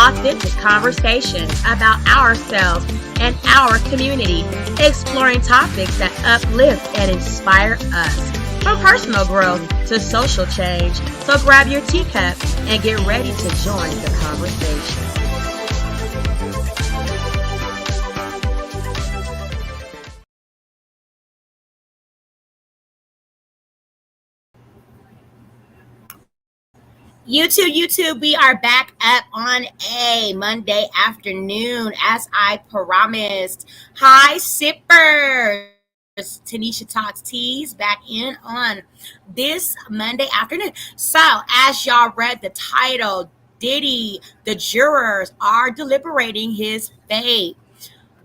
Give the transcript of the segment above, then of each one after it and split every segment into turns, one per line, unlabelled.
authentic conversations about ourselves and our community, exploring topics that uplift and inspire us, from personal growth to social change. So grab your teacup and get ready to join the conversation. YouTube, we are back up on a Monday afternoon, as I promised. Hi, sippers. Tanisha Talks Teas back in on this Monday afternoon. So, as y'all read the title, Diddy, the jurors are deliberating his fate.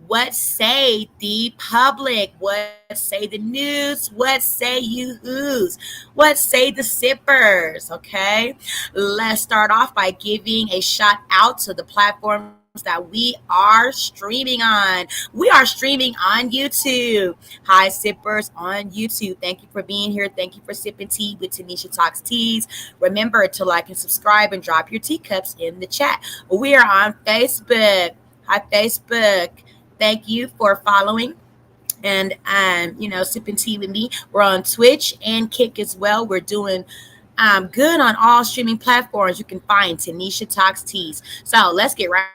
What say the public? What say the news? What say you who's? What say the sippers? Okay, let's start off by giving a shout out to the platforms that we are streaming on. We are streaming on YouTube. Hi, sippers on YouTube. Thank you for being here. Thank you for sipping tea with Tanisha Talks Teas. Remember to like and subscribe and drop your teacups in the chat. We are on Facebook. Hi, Facebook. Thank you for following and sipping tea with me. We're on Twitch and Kick as well. We're doing good on all streaming platforms. You can find Tanisha Talks Teas. So let's get right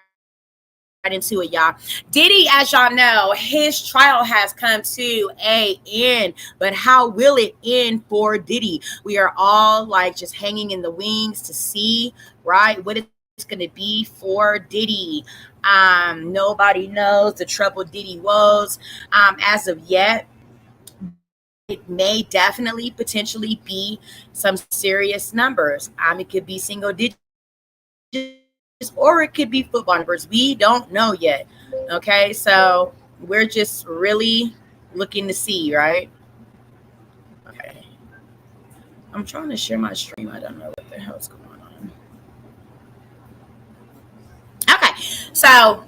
into it, y'all. Diddy, as y'all know, his trial has come to an end, but how will it end for Diddy? We are all like just hanging in the wings to see, right, what it's going to be for Diddy. Nobody knows the trouble Diddy woes as of yet. It may definitely potentially be some serious numbers. It could be single digits or it could be football numbers. We don't know yet. Okay, so we're just really looking to see, right? Okay. I'm trying to share my stream. I don't know what the hell's going on. Okay, so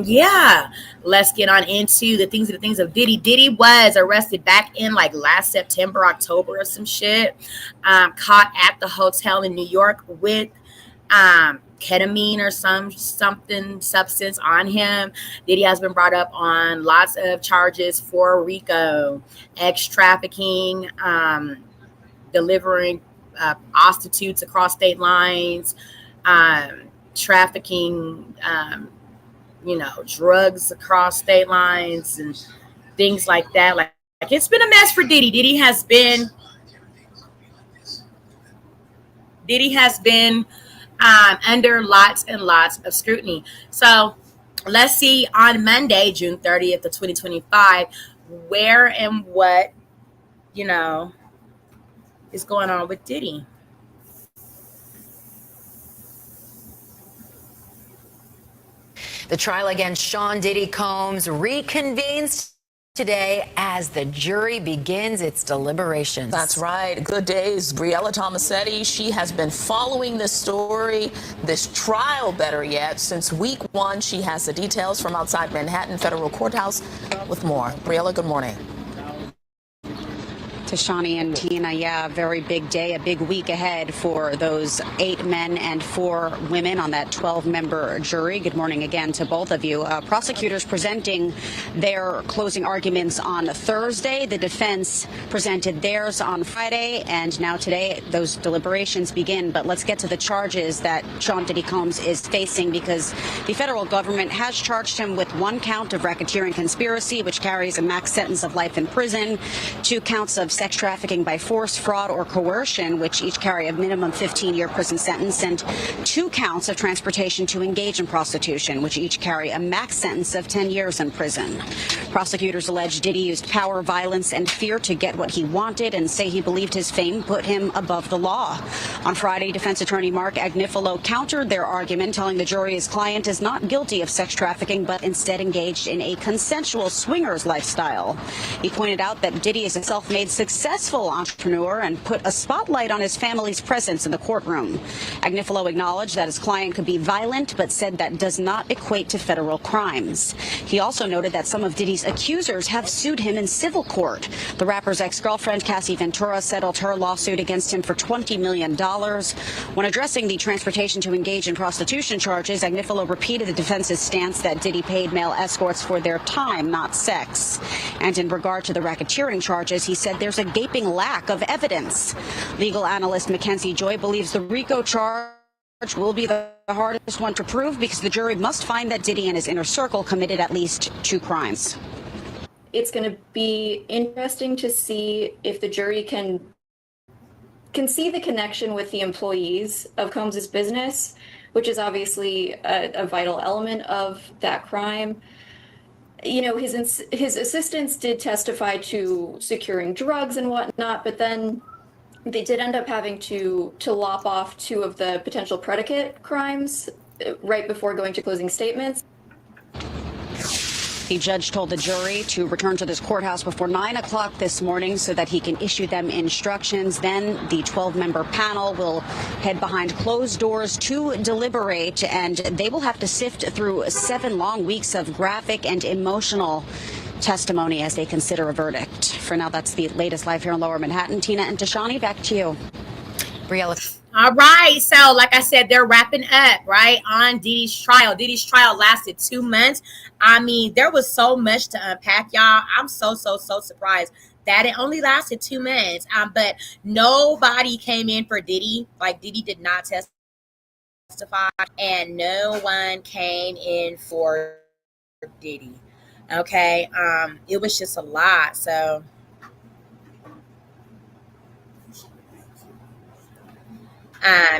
yeah, let's get on into the things of Diddy. Diddy was arrested back in like last September, October or some shit. Caught at the hotel in New York with ketamine or something substance on him. Diddy has been brought up on lots of charges for RICO, trafficking, delivering prostitutes across state lines, trafficking, drugs across state lines and things like that. Like it's been a mess for Diddy. Diddy has been under lots and lots of scrutiny. So let's see on Monday, June 30th of 2025, where and what, is going on with Diddy.
The trial against Sean Diddy Combs reconvenes today as the jury begins its deliberations.
That's right. Good days, Briella Tomasetti. She has been following this story, this trial, better yet, since week one. She has the details from outside Manhattan Federal Courthouse with more. Briella, good morning.
Tashani and Tina, yeah, very big day, a big week ahead for those 8 men and 4 women on that 12-member jury. Good morning again to both of you. Prosecutors presenting their closing arguments on Thursday. The defense presented theirs on Friday, and now today those deliberations begin. But let's get to the charges that Sean Diddy Combs is facing, because the federal government has charged him with 1 count of racketeering conspiracy, which carries a max sentence of life in prison, 2 counts of sex trafficking by force, fraud, or coercion, which each carry a minimum 15-year prison sentence, and 2 counts of transportation to engage in prostitution, which each carry a max sentence of 10 years in prison. Prosecutors allege Diddy used power, violence, and fear to get what he wanted, and say he believed his fame put him above the law. On Friday, defense attorney Mark Agnifilo countered their argument, telling the jury his client is not guilty of sex trafficking, but instead engaged in a consensual swingers lifestyle. He pointed out that Diddy is a self-made citizen successful entrepreneur and put a spotlight on his family's presence in the courtroom. Agnifilo acknowledged that his client could be violent, but said that does not equate to federal crimes. He also noted that some of Diddy's accusers have sued him in civil court. The rapper's ex-girlfriend, Cassie Ventura, settled her lawsuit against him for $20 million. When addressing the transportation to engage in prostitution charges, Agnifilo repeated the defense's stance that Diddy paid male escorts for their time, not sex. And in regard to the racketeering charges, he said there's a gaping lack of evidence. Legal analyst Mackenzie Joy believes the RICO charge will be the hardest one to prove because the jury must find that Diddy and his inner circle committed at least 2 crimes.
It's going to be interesting to see if the jury can see the connection with the employees of Combs's business, which is obviously a vital element of that crime. You know, his assistants did testify to securing drugs and whatnot, but then they did end up having to lop off 2 of the potential predicate crimes right before going to closing statements.
The judge told the jury to return to this courthouse before 9 o'clock this morning so that he can issue them instructions. Then the 12-member panel will head behind closed doors to deliberate, and they will have to sift through 7 long weeks of graphic and emotional testimony as they consider a verdict. For now, that's the latest live here in Lower Manhattan. Tina and Tashani, back to you.
Briella.
All right. So, like I said, they're wrapping up, right, on Diddy's trial. Diddy's trial lasted 2 months. I mean, there was so much to unpack, y'all. I'm so surprised that it only lasted 2 months. But nobody came in for Diddy. Like, Diddy did not testify, and no one came in for Diddy. Okay. It was just a lot. So.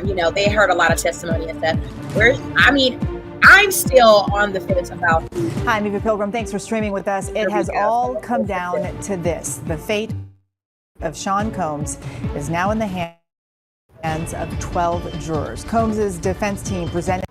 You know, they heard a lot of testimony and stuff. I'm still on the fence about.
Hi, I'm Eva Pilgrim. Thanks for streaming with us. It has all come down to this. The fate of Sean Combs is now in the hands of 12 jurors. Combs's defense team presented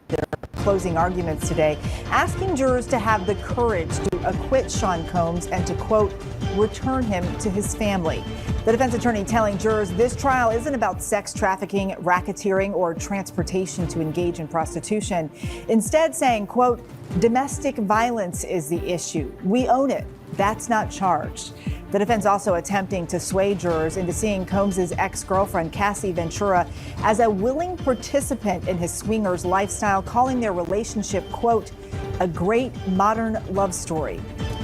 their closing arguments today, asking jurors to have the courage to acquit Sean Combs and to, quote, return him to his family. The defense attorney telling jurors this trial isn't about sex trafficking, racketeering, or transportation to engage in prostitution. Instead saying, quote, domestic violence is the issue. We own it. That's not charged. The defense also attempting to sway jurors into seeing Combs's ex-girlfriend, Cassie Ventura, as a willing participant in his swingers lifestyle, calling their relationship, quote, a great modern love story.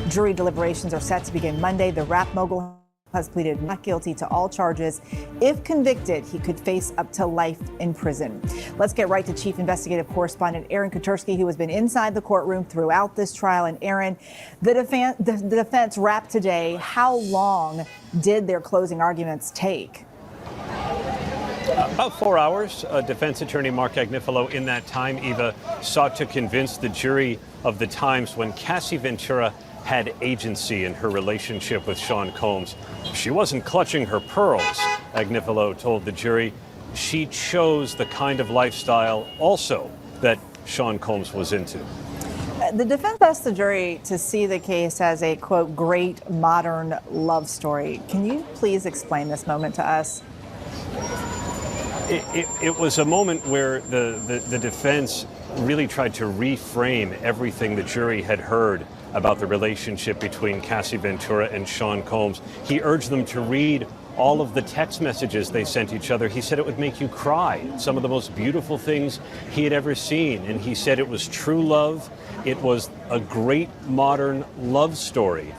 Jury deliberations are set to begin Monday. The rap mogul has pleaded not guilty to all charges. If convicted, he could face up to life in prison. Let's get right to Chief Investigative Correspondent Aaron Kotursky, who has been inside the courtroom throughout this trial. And Aaron, the defense wrapped today. How long did their closing arguments take?
About 4 hours. Defense attorney Mark Agnifilo in that time, Eva, sought to convince the jury of the times when Cassie Ventura had agency in her relationship with Sean Combs. She wasn't clutching her pearls, Agnifilo told the jury. She chose the kind of lifestyle also that Sean Combs was into.
The defense asked the jury to see the case as a, quote, great modern love story. Can you please explain this moment to us?
It was a moment where the defense really tried to reframe everything the jury had heard about the relationship between Cassie Ventura and Sean Combs. He urged them to read all of the text messages they sent each other. He said it would make you cry. Some of the most beautiful things he had ever seen. And he said it was true love. It was a great modern love story.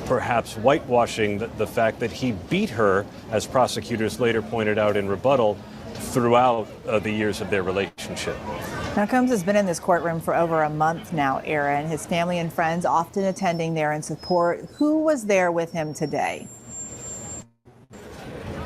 Perhaps whitewashing the fact that he beat her, as prosecutors later pointed out in rebuttal, throughout the years of their relationship.
Now, Combs has been in this courtroom for over a month now, Aaron. His family and friends often attending there in support. Who was there with him today?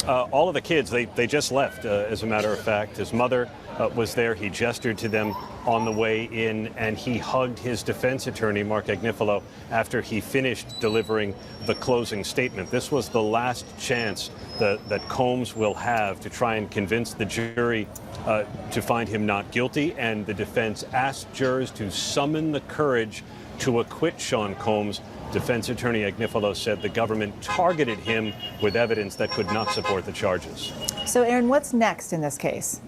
All of the kids, they just left, as a matter of fact. His mother was there. He gestured to them on the way in, and he hugged his defense attorney, Mark Agnifilo, after he finished delivering the closing statement. This was the last chance that Combs will have to try and convince the jury to find him not guilty, and the defense asked jurors to summon the courage to acquit Sean Combs Defense attorney Agnifilo said the government targeted him with evidence that could not support the charges.
So, Aaron, what's next in this case?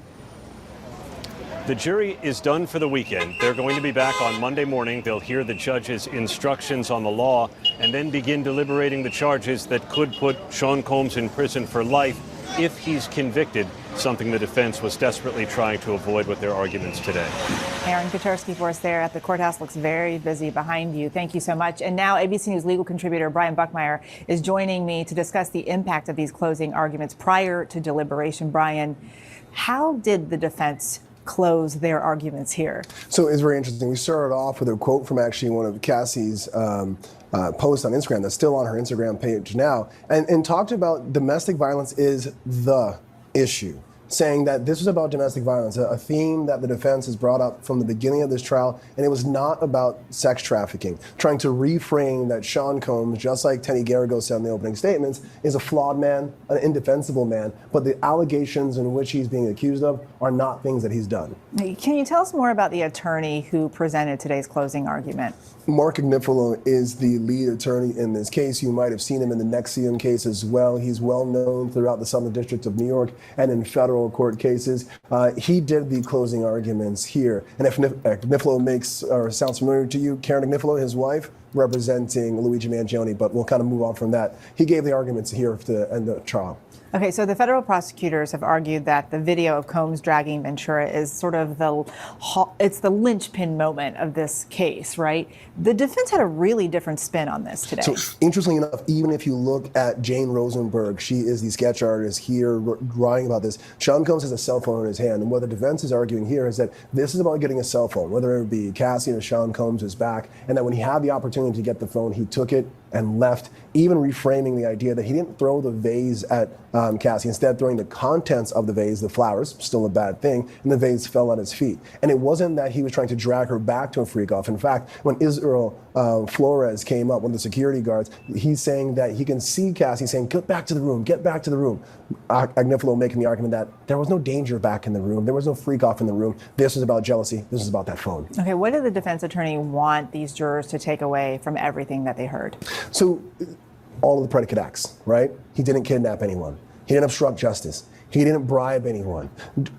The jury is done for the weekend. They're going to be back on Monday morning. They'll hear the judge's instructions on the law and then begin deliberating the charges that could put Sean Combs in prison for life if he's convicted, something the defense was desperately trying to avoid with their arguments today.
Aaron Kotarski for us there at the courthouse. Looks very busy behind you. Thank you so much. And now ABC News legal contributor Brian Buckmeyer is joining me to discuss the impact of these closing arguments prior to deliberation. Brian, how did the defense close their arguments here?
So it's very interesting. We started off with a quote from actually one of Cassie's posts on Instagram that's still on her Instagram page now, and talked about domestic violence is the issue, saying that this was about domestic violence, a theme that the defense has brought up from the beginning of this trial, and it was not about sex trafficking, trying to reframe that Sean Combs, just like Teddy Garrigo said in the opening statements, is a flawed man, an indefensible man, but the allegations in which he's being accused of are not things that he's done.
Can you tell us more about the attorney who presented today's closing argument?
Mark Agnifilo is the lead attorney in this case. You might have seen him in the Nexium case as well. He's well known throughout the Southern District of New York and in federal court cases. He did the closing arguments here. And if Agnifilo makes or sounds familiar to you, Karen Agnifilo, his wife, representing Luigi Mangione, but we'll kind of move on from that. He gave the arguments here to end the trial.
Okay, so the federal prosecutors have argued that the video of Combs dragging Ventura is sort of the linchpin moment of this case, right? The defense had a really different spin on this today.
So interestingly enough, even if you look at Jane Rosenberg, she is the sketch artist here writing about this. Sean Combs has a cell phone in his hand, and what the defense is arguing here is that this is about getting a cell phone, whether it be Cassie or Sean Combs' back, and that when he had the opportunity to get the phone, he took it and left, even reframing the idea that he didn't throw the vase at Cassie, instead throwing the contents of the vase, the flowers, still a bad thing, and the vase fell at his feet. And it wasn't that he was trying to drag her back to a freak off. In fact, when Israel Flores came up, one of the security guards, he's saying that he can see Cassie saying, get back to the room, get back to the room. Agnifilo making the argument that there was no danger back in the room, there was no freak off in the room. This was about jealousy, this was about that phone.
Okay, what did the defense attorney want these jurors to take away from everything that they heard?
So all of the predicate acts, right? He didn't kidnap anyone. He didn't obstruct justice. He didn't bribe anyone.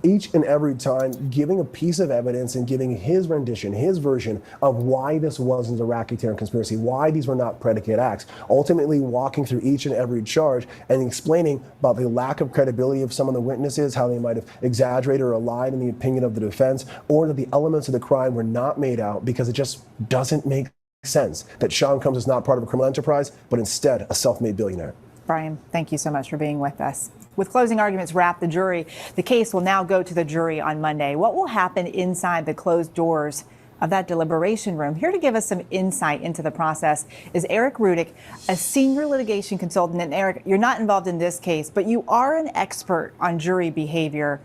Each and every time giving a piece of evidence and giving his rendition, his version of why this wasn't a racketeering conspiracy, why these were not predicate acts, ultimately walking through each and every charge and explaining about the lack of credibility of some of the witnesses, how they might have exaggerated or lied in the opinion of the defense, or that the elements of the crime were not made out because it just doesn't make sense that Sean Combs is not part of a criminal enterprise, but instead a self-made billionaire.
Brian, thank you so much for being with us. With closing arguments wrapped, the case will now go to the jury on Monday. What will happen inside the closed doors of that deliberation room? Here to give us some insight into the process is Eric Rudick, a senior litigation consultant. And Eric, you're not involved in this case, but you are an expert on jury behavior.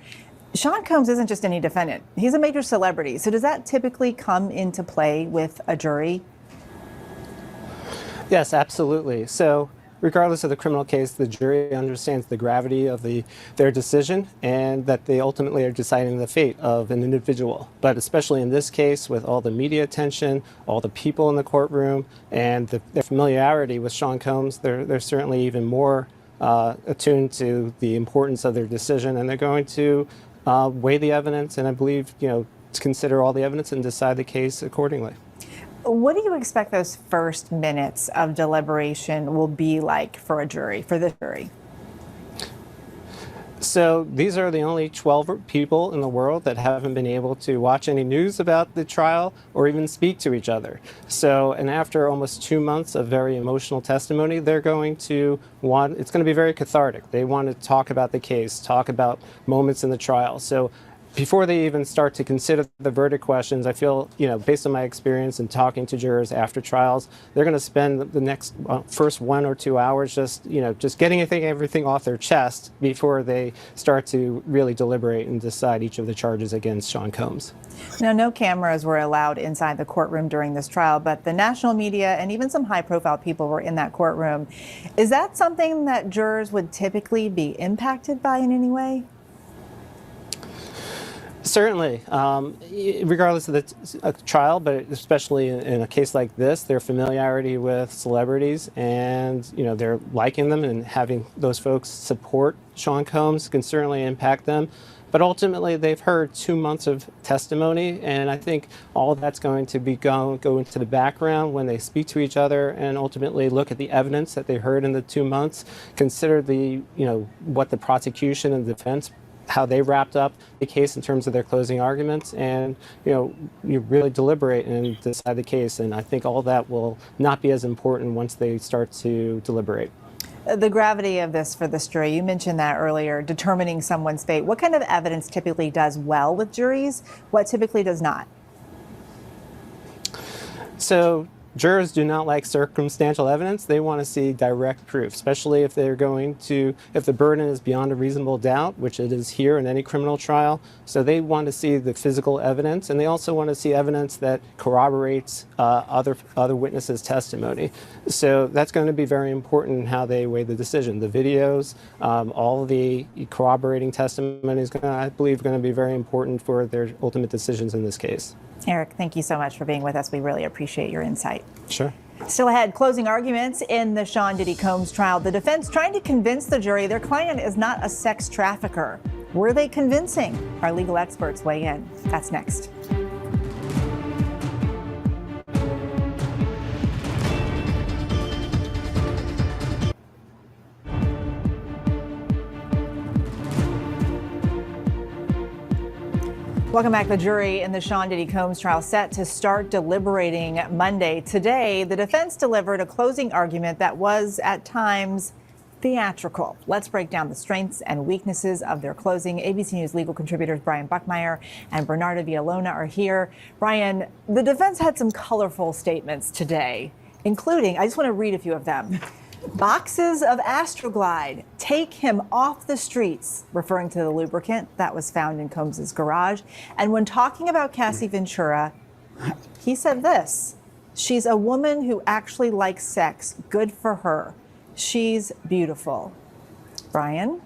Sean Combs isn't just any defendant. He's a major celebrity. So does that typically come into play with a jury?
Yes, absolutely. So regardless of the criminal case, the jury understands the gravity of their decision and that they ultimately are deciding the fate of an individual. But especially in this case, with all the media attention, all the people in the courtroom, and their familiarity with Sean Combs, they're certainly even more attuned to the importance of their decision, and they're going to weigh the evidence and I believe, to consider all the evidence and decide the case accordingly.
What do you expect those first minutes of deliberation will be like for the jury?
So these are the only 12 people in the world that haven't been able to watch any news about the trial or even speak to each other. And after almost 2 months of very emotional testimony, it's going to be very cathartic. They want to talk about the case, talk about moments in the trial. So before they even start to consider the verdict questions, I feel, based on my experience in talking to jurors after trials, they're going to spend the next first 1 or 2 hours just getting everything off their chest before they start to really deliberate and decide each of the charges against Sean Combs.
Now, no cameras were allowed inside the courtroom during this trial, but the national media and even some high-profile people were in that courtroom. Is that something that jurors would typically be impacted by in any way?
Certainly, regardless of the trial, but especially in a case like this, their familiarity with celebrities and they're liking them, and having those folks support Sean Combs can certainly impact them. But ultimately, they've heard 2 months of testimony, and I think all of that's going to be go into the background when they speak to each other, and ultimately look at the evidence that they heard in the 2 months, consider the what the prosecution and defense, how they wrapped up the case in terms of their closing arguments, and you really deliberate and decide the case. And I think all that will not be as important once they start to deliberate.
The gravity of this for this jury, you mentioned that earlier, determining someone's fate. What kind of evidence typically does well with juries? What typically does not?
So jurors do not like circumstantial evidence. They want to see direct proof, especially if the burden is beyond a reasonable doubt, which it is here in any criminal trial. So they want to see the physical evidence, and they also want to see evidence that corroborates other witnesses' testimony. So that's going to be very important in how they weigh the decision. The videos, all of the corroborating testimony is I believe, going to be very important for their ultimate decisions in this case.
Eric, thank you so much for being with us. We really appreciate your insight.
Sure.
Still ahead, closing arguments in the Sean Diddy Combs trial. The defense trying to convince the jury their client is not a sex trafficker. Were they convincing? Our legal experts weigh in. That's next. Welcome back. The jury in the Sean Diddy Combs trial set to start deliberating Monday. Today, the defense delivered a closing argument that was at times theatrical. Let's break down the strengths and weaknesses of their closing. ABC News legal contributors Brian Buckmeyer and Bernardo Villalona are here. Brian, the defense had some colorful statements today, including, I just want to read a few of them. Boxes of Astroglide, take him off the streets, referring to the lubricant that was found in Combs's garage. And when talking about Cassie Ventura, he said this: she's a woman who actually likes sex. Good for her. She's beautiful. Brian?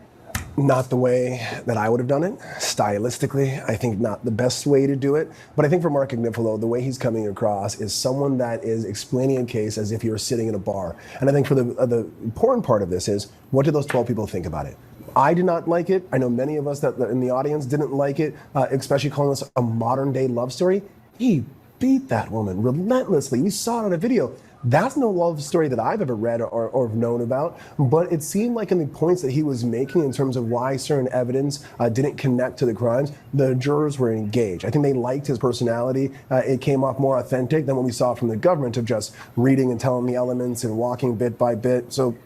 Not the way that I would have done it. Stylistically, I think not the best way to do it. But I think for Mark Agnifilo, the way he's coming across is someone that is explaining a case as if you were sitting in a bar. And I think for the important part of this is, what did those 12 people think about it? I did not like it. I know many of us that in the audience didn't like it, especially calling this a modern day love story. He beat that woman relentlessly. We saw it on a video. That's no love story that I've ever read or known about, but it seemed like in the points that he was making in terms of why certain evidence didn't connect to the crimes, the jurors were engaged. I think they liked his personality. It came off more authentic than what we saw from the government of just reading and telling the elements and walking bit by bit. So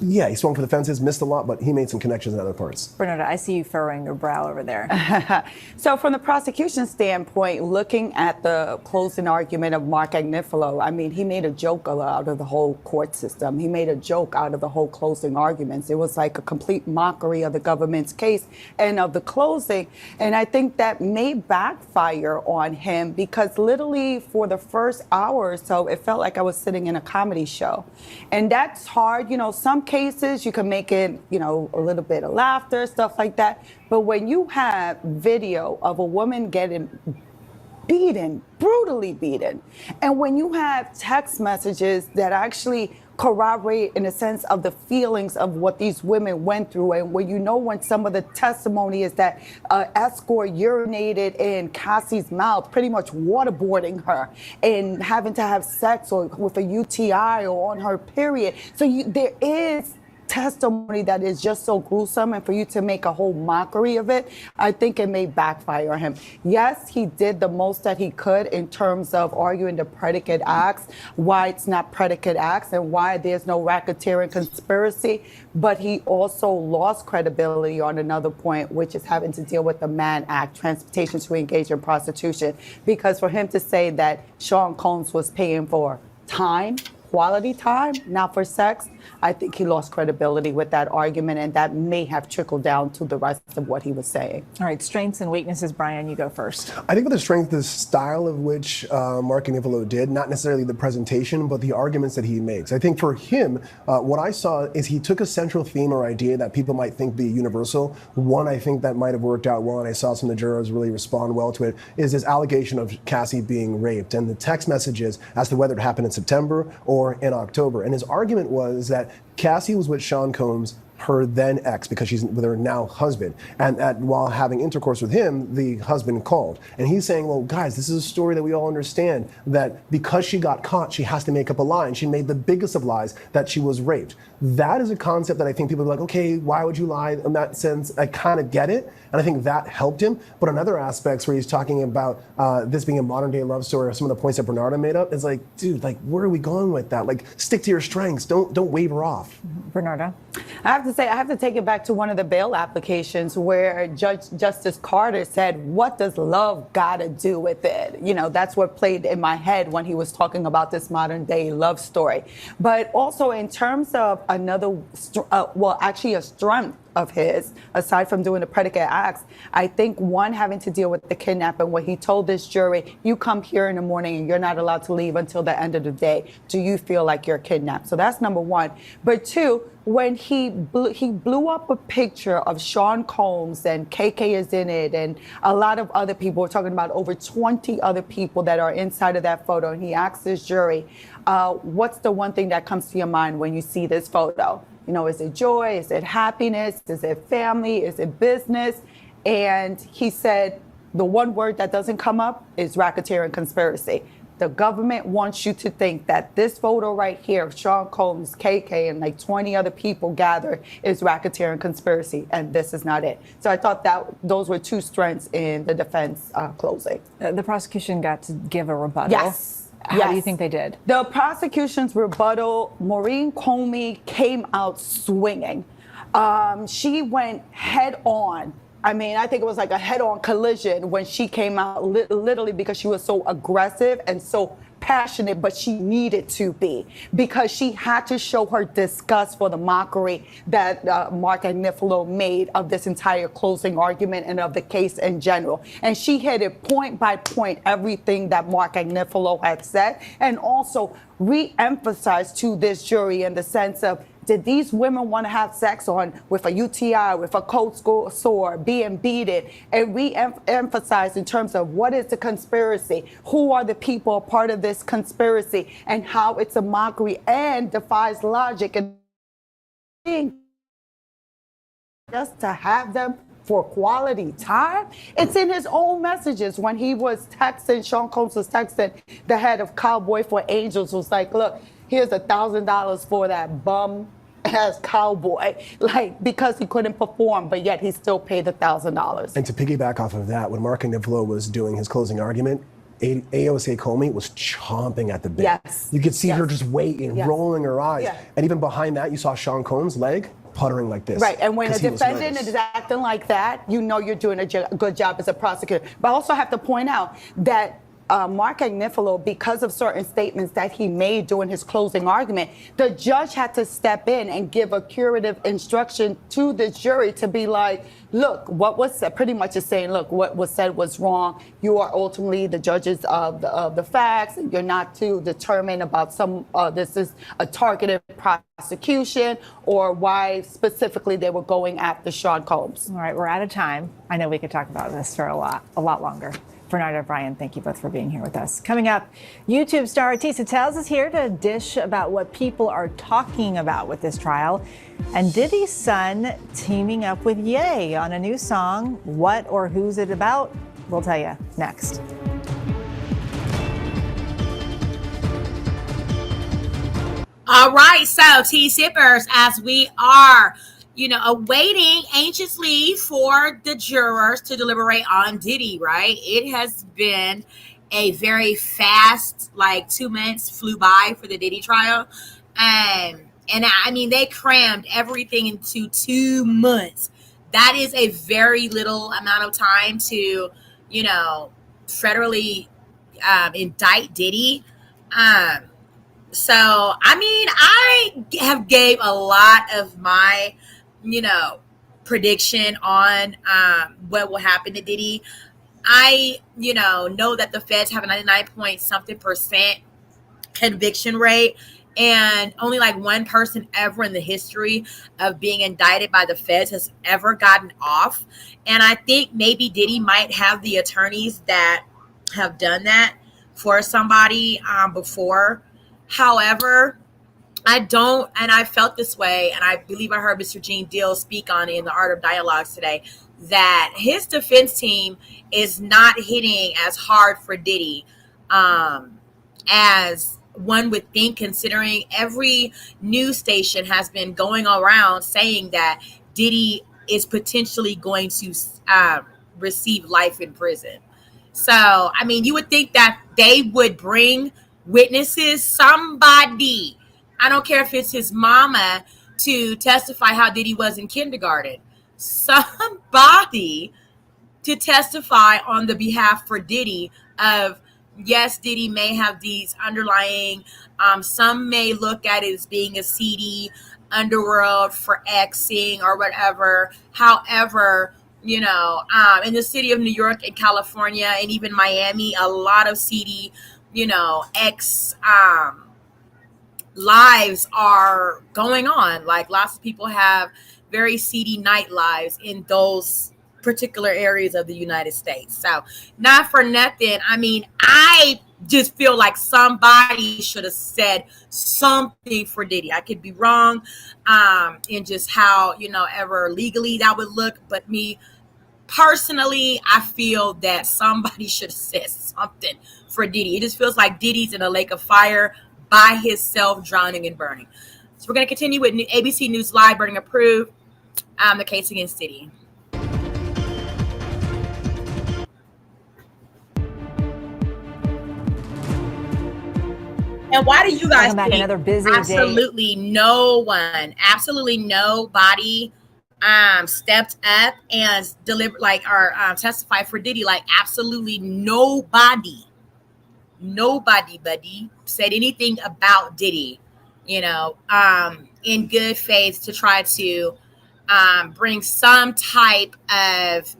yeah, he swung for the fences, missed a lot, but he made some connections in other parts.
Bernardo, I see you furrowing your brow over there.
So from the prosecution standpoint, looking at the closing argument of Mark Agnifilo, I mean, he made a joke out of the whole court system. He made a joke out of the whole closing arguments. It was like a complete mockery of the government's case and of the closing. And I think that may backfire on him, because literally for the first hour or so, it felt like I was sitting in a comedy show. And that's hard. Some cases you can make it, a little bit of laughter, stuff like that. But when you have video of a woman getting beaten, brutally beaten, and when you have text messages that actually corroborate in a sense of the feelings of what these women went through, and when some of the testimony is that escort urinated in Cassie's mouth, pretty much waterboarding her and having to have sex or with a UTI or on her period. So there is testimony that is just so gruesome, and for you to make a whole mockery of it, I think it may backfire on him. Yes, he did the most that he could in terms of arguing the predicate acts, why it's not predicate acts and why there's no racketeering conspiracy, but he also lost credibility on another point, which is having to deal with the Mann Act, transportation to engage in prostitution, because for him to say that Sean Combs was paying for time quality time, not for sex, I think he lost credibility with that argument, and that may have trickled down to the rest of what he was saying.
All right, strengths and weaknesses. Brian, you go first.
I think with the strength, the style of which Mark Agnifilo did, not necessarily the presentation, but the arguments that he makes. I think for him, what I saw is he took a central theme or idea that people might think be universal. One, I think that might have worked out well, and I saw some of the jurors really respond well to it, is this allegation of Cassie being raped and the text messages as to whether it happened in September or in October. And his argument was that Cassie was with Sean Combs, her then ex, because she's with her now husband, and that while having intercourse with him, the husband called. And he's saying, well, guys, this is a story that we all understand, that because she got caught, she has to make up a lie, and she made the biggest of lies, that she was raped. That is a concept that I think people are like, okay, why would you lie in that sense? I kind of get it, and I think that helped him. But on other aspects where he's talking about this being a modern day love story, or some of the points that Bernardo made up, it's like, dude, like, where are we going with that? Like, stick to your strengths, don't waver off.
Bernardo?
I have to take it back to one of the bail applications where Justice Carter said, what does love got to do with it? You know, that's what played in my head when he was talking about this modern day love story. But also in terms of another, actually a strength of his, aside from doing the predicate acts, I think one having to deal with the kidnapping, where he told this jury, you come here in the morning and you're not allowed to leave until the end of the day. Do you feel like you're kidnapped? So that's number one. But two, when he blew up a picture of Sean Combs, and KK is in it, and a lot of other people, we're talking about over 20 other people that are inside of that photo, and he asked this jury, what's the one thing that comes to your mind when you see this photo? You know, is it joy? Is it happiness? Is it family? Is it business? And he said, the one word that doesn't come up is racketeering conspiracy. The government wants you to think that this photo right here of Sean Combs, KK, and like 20 other people gathered is racketeering conspiracy, and this is not it. So I thought that those were two strengths in the defense closing.
The prosecution got to give a rebuttal.
Yes.
How do you think they did?
The prosecution's rebuttal, Maureen Comey came out swinging. She went head on. I mean, I think it was like a head-on collision when she came out, literally because she was so aggressive and so passionate, but she needed to be, because she had to show her disgust for the mockery that Mark Agnifilo made of this entire closing argument and of the case in general. And she hit it point by point, everything that Mark Agnifilo had said, and also re-emphasized to this jury in the sense of, did these women want to have sex with a UTI, with a cold sore, being beaten, and re-emphasize in terms of what is the conspiracy, who are the people a part of this conspiracy, and how it's a mockery and defies logic, and just to have them for quality time. It's in his own messages when he was texting, Sean Combs was texting the head of Cowboy for Angels, was like, look, here's $1,000 for that bum as cowboy, like, because he couldn't perform, but yet he still paid the $1,000.
And to piggyback off of that, when Mark Agnifilo was doing his closing argument, AOC Comey was chomping at the bit.
Yes.
You could see her just waiting, rolling her eyes.
Yeah.
And even behind that, you saw Sean Combs' leg puttering like this.
Right, and when a defendant is acting like that, you know you're doing a good job as a prosecutor. But I also have to point out that Mark Agnifilo, because of certain statements that he made during his closing argument, the judge had to step in and give a curative instruction to the jury to be like, look, what was said, pretty much is saying, look, what was said was wrong. You are ultimately the judges of the facts. You're not to determine about this is a targeted prosecution or why specifically they were going after Sean Combs.
All right, we're out of time. I know we could talk about this for a lot longer. Bernardo, Brian, thank you both for being here with us. Coming up, YouTube star Tisa Tells is here to dish about what people are talking about with this trial. And Diddy's son teaming up with Ye on a new song. What or who's it about? We'll tell you next.
All right, so tea sippers, as we are awaiting anxiously for the jurors to deliberate on Diddy, right? It has been a very fast, 2 months flew by for the Diddy trial. And I mean, they crammed everything into 2 months. That is a very little amount of time to, federally indict Diddy. So, I mean, I have gave a lot of my, prediction on what will happen to Diddy. I, know that the feds have a 99 point something percent conviction rate, and only like one person ever in the history of being indicted by the feds has ever gotten off. And I think maybe Diddy might have the attorneys that have done that for somebody before. However, I don't, and I felt this way, and I believe I heard Mr. Gene Deal speak on it in the Art of Dialogues today, that his defense team is not hitting as hard for Diddy as one would think, considering every news station has been going around saying that Diddy is potentially going to receive life in prison. So, I mean, you would think that they would bring witnesses, somebody, I don't care if it's his mama, to testify how Diddy was in kindergarten. Somebody to testify on the behalf for Diddy of, yes, Diddy may have these underlying, some may look at it as being a seedy underworld for Xing or whatever. However, in the city of New York and California and even Miami, a lot of seedy, X lives are going on. Like, lots of people have very seedy night lives in those particular areas of the United States. So, not for nothing, I mean, I just feel like somebody should have said something for Diddy. I could be wrong in just how, ever legally that would look, but me personally, I feel that somebody should have said something for Diddy. It just feels like Diddy's in a lake of fire by himself, drowning and burning. So we're going to continue with ABC News Live, burning approved, the case against Diddy. And why do you guys think
another busy
absolutely
day?
No one, absolutely nobody stepped up and delivered, like, or testified for Diddy? Like, absolutely nobody, buddy, said anything about Diddy, in good faith to try to bring some type of,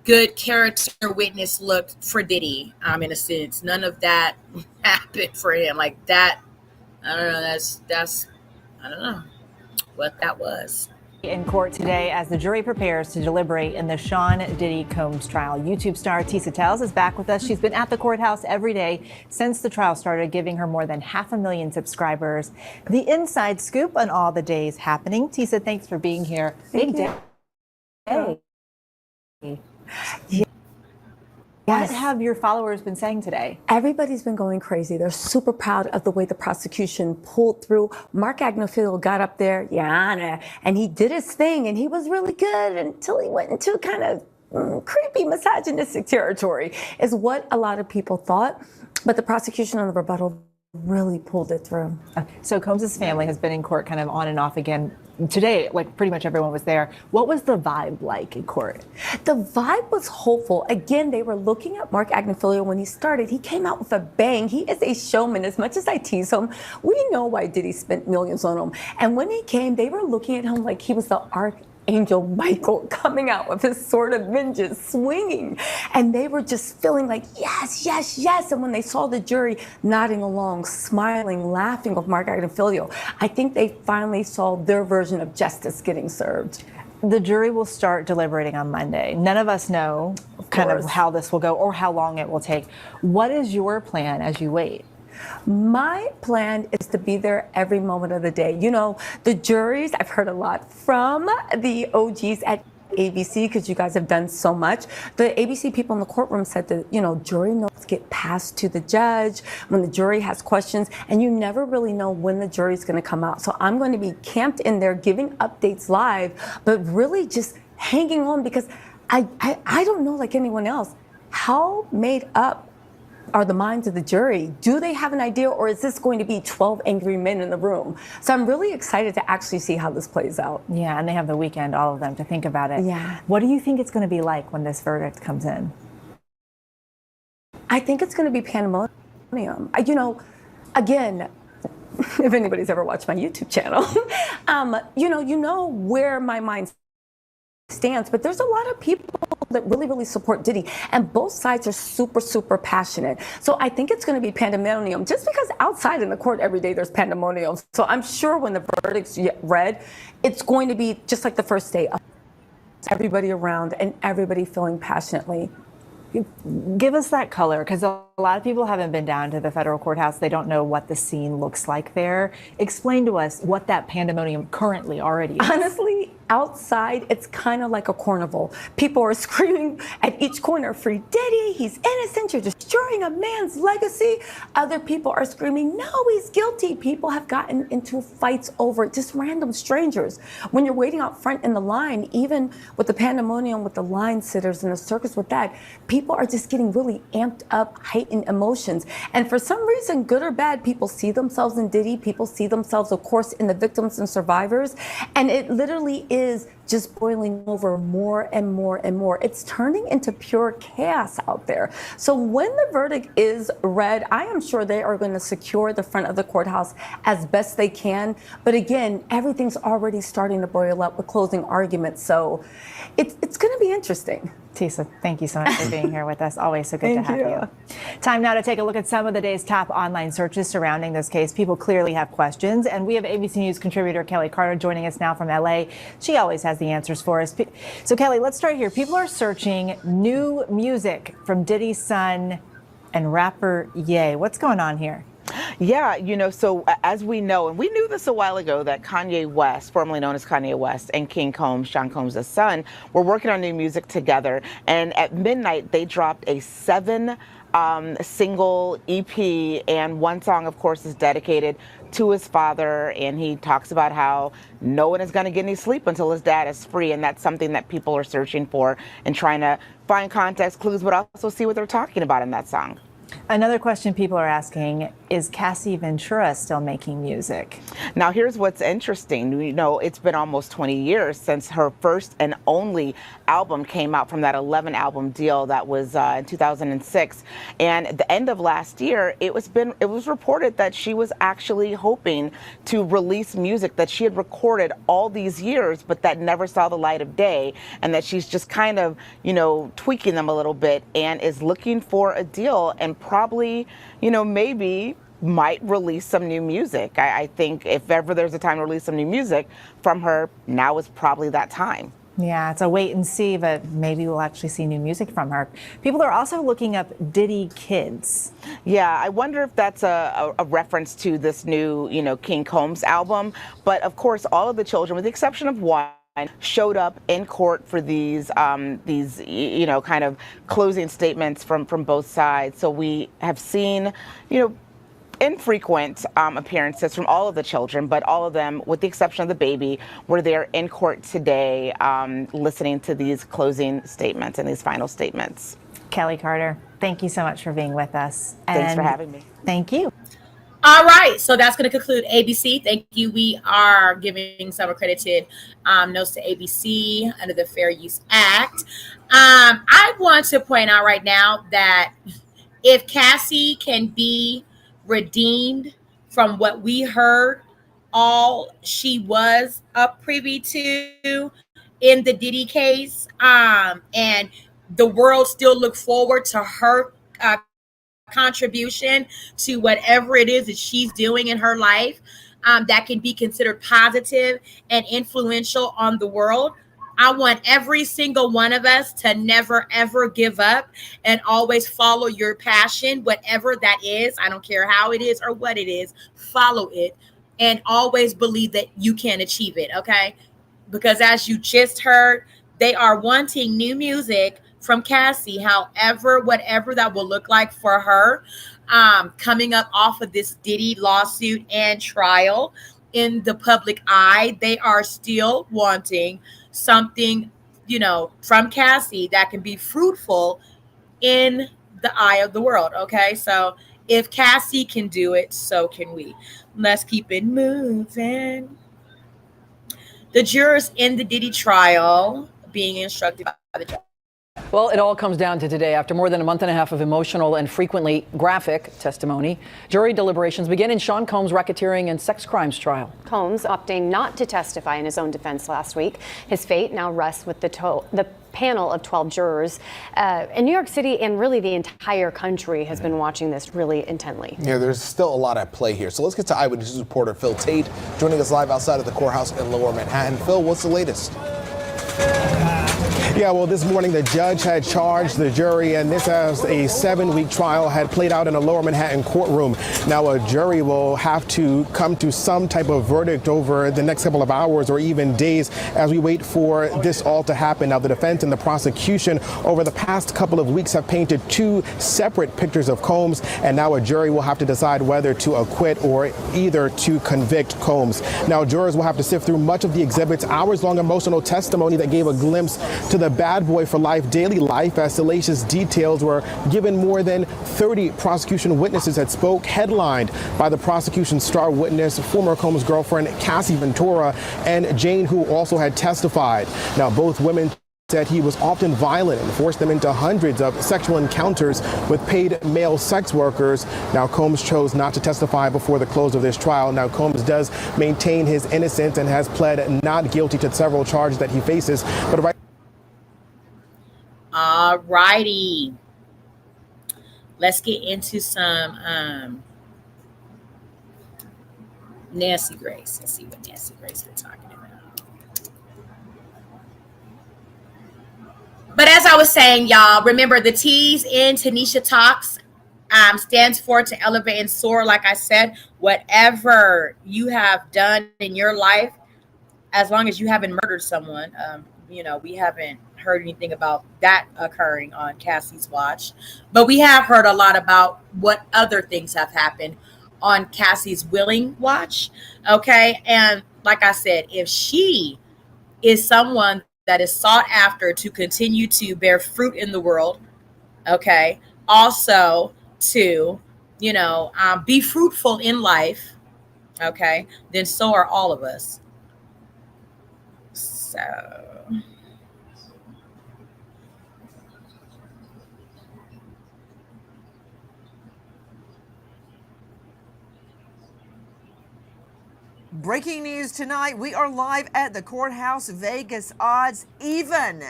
good character witness look for Diddy. In a sense, none of that happened for him. Like that, I don't know. That's I don't know what that was.
In court today as the jury prepares to deliberate in the Sean Diddy Combs trial. YouTube star Tisa Tells is back with us. She's been at the courthouse every day since the trial started, giving her more than 500,000 subscribers the inside scoop on all the days happening. Tisa, thanks for being here.
Big day.
What have your followers been saying today?
Everybody's been going crazy. They're super proud of the way the prosecution pulled through. Mark Agnifilo got up there, Your Honor, and he did his thing, and he was really good until he went into kind of creepy, misogynistic territory, is what a lot of people thought. But the prosecution on the rebuttal really pulled it through.
So Combs' family has been in court kind of on and off again. Today, like, pretty much everyone was there. What was the vibe like in court?
The vibe was hopeful. Again, they were looking at Mark Agnifilo when he started. He came out with a bang. He is a showman. As much as I tease him, we know why Diddy spent millions on him. And when he came, they were looking at him like he was the Archangel Michael coming out with his sword of vengeance, swinging. And they were just feeling like, yes, yes, yes. And when they saw the jury nodding along, smiling, laughing with Mark Agnifilo, I think they finally saw their version of justice getting served.
The jury will start deliberating on Monday. None of us know kind of how this will go or how long it will take. What is your plan as you wait?
My plan is to be there every moment of the day. You know, the juries, I've heard a lot from the OGs at ABC, because you guys have done so much. The ABC people in the courtroom said that, jury notes get passed to the judge when the jury has questions, and you never really know when the jury's going to come out. So I'm going to be camped in there giving updates live, but really just hanging on, because I don't know, like anyone else, how made up are the minds of the jury? Do they have an idea, or is this going to be 12 angry men in the room? So I'm really excited to actually see how this plays out.
Yeah, and they have the weekend, all of them, to think about it.
Yeah.
What do you think it's going to be like when this verdict comes in?
I think it's going to be pandemonium. again, if anybody's ever watched my YouTube channel, you know where my mind stands, but there's a lot of people that really support Diddy, and both sides are super passionate. So I think it's going to be pandemonium, just because outside in the court every day there's pandemonium. So I'm sure when the verdict's read, it's going to be just like the first day, everybody around and everybody feeling passionately.
Give us that color, because a lot of people haven't been down to the federal courthouse. They don't know what the scene looks like there. Explain to us what that pandemonium currently already is.
Honestly, outside, it's kind of like a carnival. People are screaming at each corner, "Free Diddy, he's innocent, you're destroying a man's legacy." Other people are screaming, "No, he's guilty." People have gotten into fights over just random strangers. When you're waiting out front in the line, even with the pandemonium, with the line sitters and the circus with that, people are just getting really amped up, heightened emotions. And for some reason, good or bad, people see themselves in Diddy. People see themselves, of course, in the victims and survivors. And it literally is just boiling over more and more and more. It's turning into pure chaos out there. So when the verdict is read, I am sure they are going to secure the front of the courthouse as best they can. But again, everything's already starting to boil up with closing arguments. So it's going to be interesting.
Tisa, thank you so much for being here with us. Always so good to have you. Time now to take a look at some of the day's top online searches surrounding this case. People clearly have questions, and we have ABC News contributor Kelly Carter joining us now from LA. She always has the answers for us. So Kelly, let's start here. People are searching new music from Diddy's son and rapper Ye. What's going on here?
Yeah, so as we know, and we knew this a while ago, that Kanye West, formerly known as Kanye West, and King Combs, Sean Combs' son, were working on new music together. And at midnight, they dropped a 7 single EP, and one song, of course, is dedicated to his father, and he talks about how no one is going to get any sleep until his dad is free, and that's something that people are searching for and trying to find context clues, but also see what they're talking about in that song.
Another question people are asking, is Cassie Ventura still making music?
Now, here's what's interesting. It's been almost 20 years since her first and only album came out from that 11 album deal that was in 2006. And at the end of last year, it was reported that she was actually hoping to release music that she had recorded all these years, but that never saw the light of day, and that she's just kind of, tweaking them a little bit and is looking for a deal, and probably, maybe might release some new music. I think if ever there's a time to release some new music from her, now is probably that time.
Yeah, it's a wait and see, but maybe we'll actually see new music from her. People are also looking up Diddy Kids.
Yeah, I wonder if that's a reference to this new, King Combs album. But of course, all of the children, with the exception of one, showed up in court for these kind of closing statements from both sides. So we have seen, infrequent appearances from all of the children, but all of them, with the exception of the baby, were there in court today listening to these closing statements and these final statements.
Kelly Carter, thank you so much for being with us.
Thanks for having me.
Thank you.
All right, so that's going to conclude ABC. Thank you. We are giving some accredited notes to ABC under the Fair Use Act. I want to point out right now that if Cassie can be redeemed from what we heard all she was privy to in the Diddy case, and the world still look forward to her contribution to whatever it is that she's doing in her life, that can be considered positive and influential on the world. I want every single one of us to never, ever give up and always follow your passion, whatever that is. I don't care how it is or what it is. Follow it and always believe that you can achieve it, okay? Because as you just heard, they are wanting new music from Cassie, whatever that will look like for her, coming up off of this Diddy lawsuit and trial in the public eye. They are still wanting something, from Cassie that can be fruitful in the eye of the world. Okay, so if Cassie can do it, so can we. Let's keep it moving. The jurors in the Diddy trial being instructed by the judge.
Well, it all comes down to today. After more than a month and a half of emotional and frequently graphic testimony, jury deliberations begin in Sean Combs' racketeering and sex crimes trial.
Combs opting not to testify in his own defense last week. His fate now rests with the panel of 12 jurors. In New York City and really the entire country has been watching this really intently.
Yeah, there's still a lot at play here. So let's get to Eyewitness reporter Phil Tate joining us live outside of the courthouse in Lower Manhattan. Phil, what's the latest?
Yeah, well, this morning the judge had charged the jury, and this as a 7-week trial had played out in a Lower Manhattan courtroom. Now a jury will have to come to some type of verdict over the next couple of hours or even days as we wait for this all to happen. Now the defense and the prosecution over the past couple of weeks have painted two separate pictures of Combs, and now a jury will have to decide whether to acquit or either to convict Combs. Now jurors will have to sift through much of the exhibit's hours-long emotional testimony that gave a glimpse to the bad boy for life daily life as salacious details were given. More than 30 prosecution witnesses had spoke, headlined by the prosecution's star witness, former Combs girlfriend Cassie Ventura, and Jane, who also had testified. Now both women said he was often violent and forced them into hundreds of sexual encounters with paid male sex workers. Now Combs chose not to testify before the close of this trial. Now Combs does maintain his innocence and has pled not guilty to several charges that he faces. But right.
All righty. Let's get into some Nancy Grace. Let's see what Nancy Grace is talking about. But as I was saying, y'all, remember the T's in Tanisha Talks stands for to elevate and soar. Like I said, whatever you have done in your life, as long as you haven't murdered someone, we haven't heard anything about that occurring on Cassie's watch, but we have heard a lot about what other things have happened on Cassie's willing watch. Okay. And like I said, if she is someone that is sought after to continue to bear fruit in the world, okay, also to, be fruitful in life, okay, then so are all of us. So
breaking news tonight, we are live at the courthouse. Vegas odds even.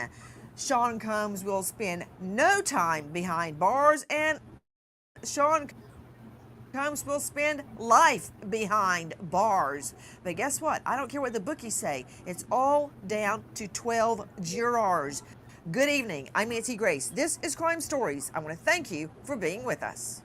Sean Combs will spend no time behind bars, and Sean Combs will spend life behind bars. But guess what? I don't care what the bookies say. It's all down to 12 jurors. Good evening. I'm Nancy Grace. This is Crime Stories. I want to thank you for being with us.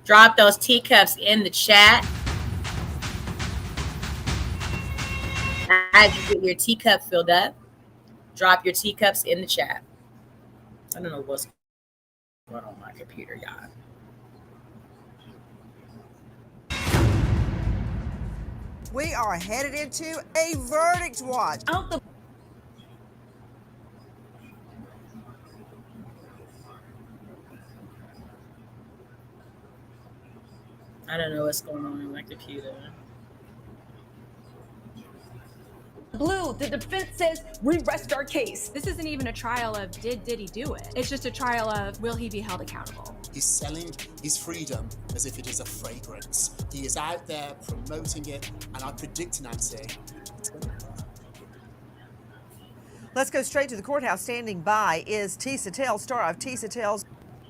drop those teacups in the chat. As you get your teacup filled up, drop your teacups in the chat. I don't know what's going on my computer, y'all.
We are headed into a verdict watch.
I don't know what's going on in my computer.
Blue, the defense says we rest our case. This isn't even a trial of did Diddy do it? It's just a trial of will he be held accountable?
He's selling his freedom as if it is a fragrance. He is out there promoting it, and I predict, Nancy, it's going to work.
Let's go straight to the courthouse. Standing by is Tisa Tales, star of Tisa Tales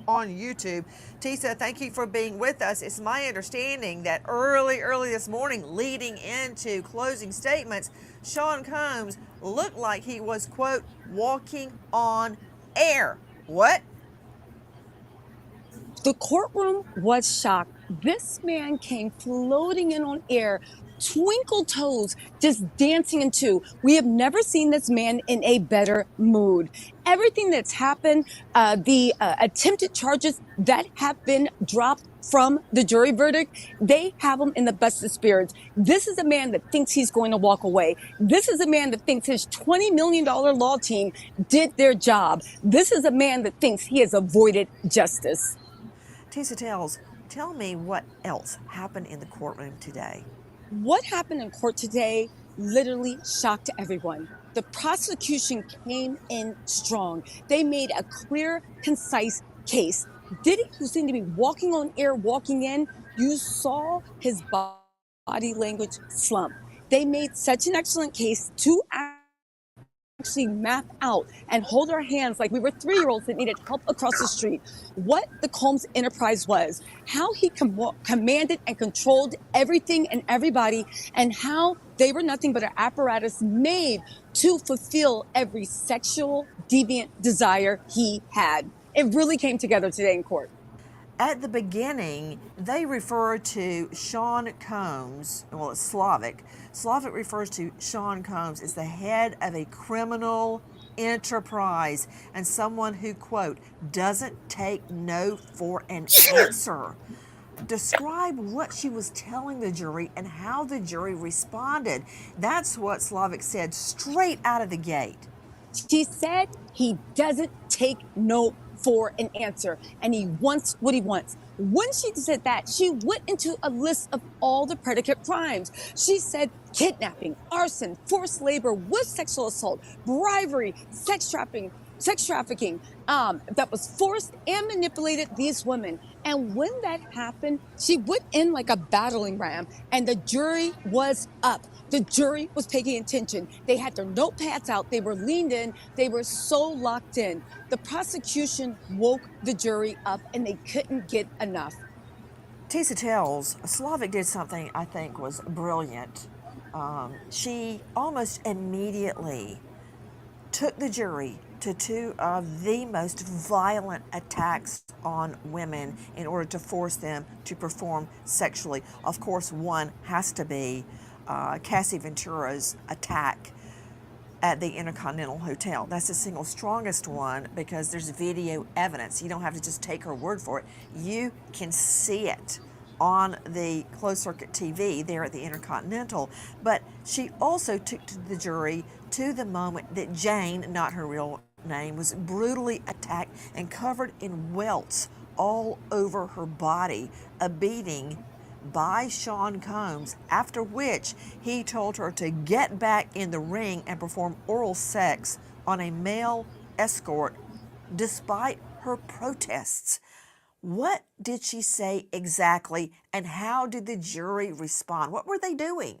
on YouTube. Tisa, thank you for being with us. It's my understanding that early this morning, leading into closing statements, Sean Combs looked like he was, quote, walking on air. What?
The courtroom was shocked. This man came floating in on air, twinkle toes, just dancing in two. We have never seen this man in a better mood. Everything that's happened, the attempted charges that have been dropped from the jury verdict, they have him in the best of spirits. This is a man that thinks he's going to walk away. This is a man that thinks his $20 million law team did their job. This is a man that thinks he has avoided justice.
Tisa Tales, Tell me what else happened in the courtroom today.
What happened in court today literally shocked everyone. The prosecution came in strong. They made a clear, concise case. Diddy, who seemed to be walking on air, walking in, you saw his body language slump. They made such an excellent case to actually map out and hold our hands like we were 3-year-olds that needed help across the street. What the Combs enterprise was, how he commanded and controlled everything and everybody, and how they were nothing but an apparatus made to fulfill every sexual deviant desire he had. It really came together today in court.
At the beginning, they refer to Sean Combs, well, it's Slavic. Slavic refers to Sean Combs as the head of a criminal enterprise and someone who, quote, doesn't take no for an answer. Describe what she was telling the jury and how the jury responded. That's what Slavic said straight out of the gate.
She said he doesn't take no for an answer and he wants what he wants. When she said that, she went into a list of all the predicate crimes. She said kidnapping, arson, forced labor with sexual assault, bribery, sex trafficking that was forced and manipulated these women. And when that happened, she went in like a battering ram and the jury was up. The jury was paying attention. They had their notepads out. They were leaned in. They were so locked in. The prosecution woke the jury up and they couldn't get enough.
Tisa tells Slavic did something I think was brilliant. She almost immediately took the jury to two of the most violent attacks on women in order to force them to perform sexually. Of course, one has to be Cassie Ventura's attack at the Intercontinental Hotel. That's the single strongest one because there's video evidence. You don't have to just take her word for it. You can see it on the closed circuit TV there at the Intercontinental. But she also took to the jury to the moment that Jane, not her real name, was brutally attacked and covered in welts all over her body, a beating by Sean Combs, after which he told her to get back in the ring and perform oral sex on a male escort despite her protests. What did she say exactly, and how did the jury respond? What were they doing?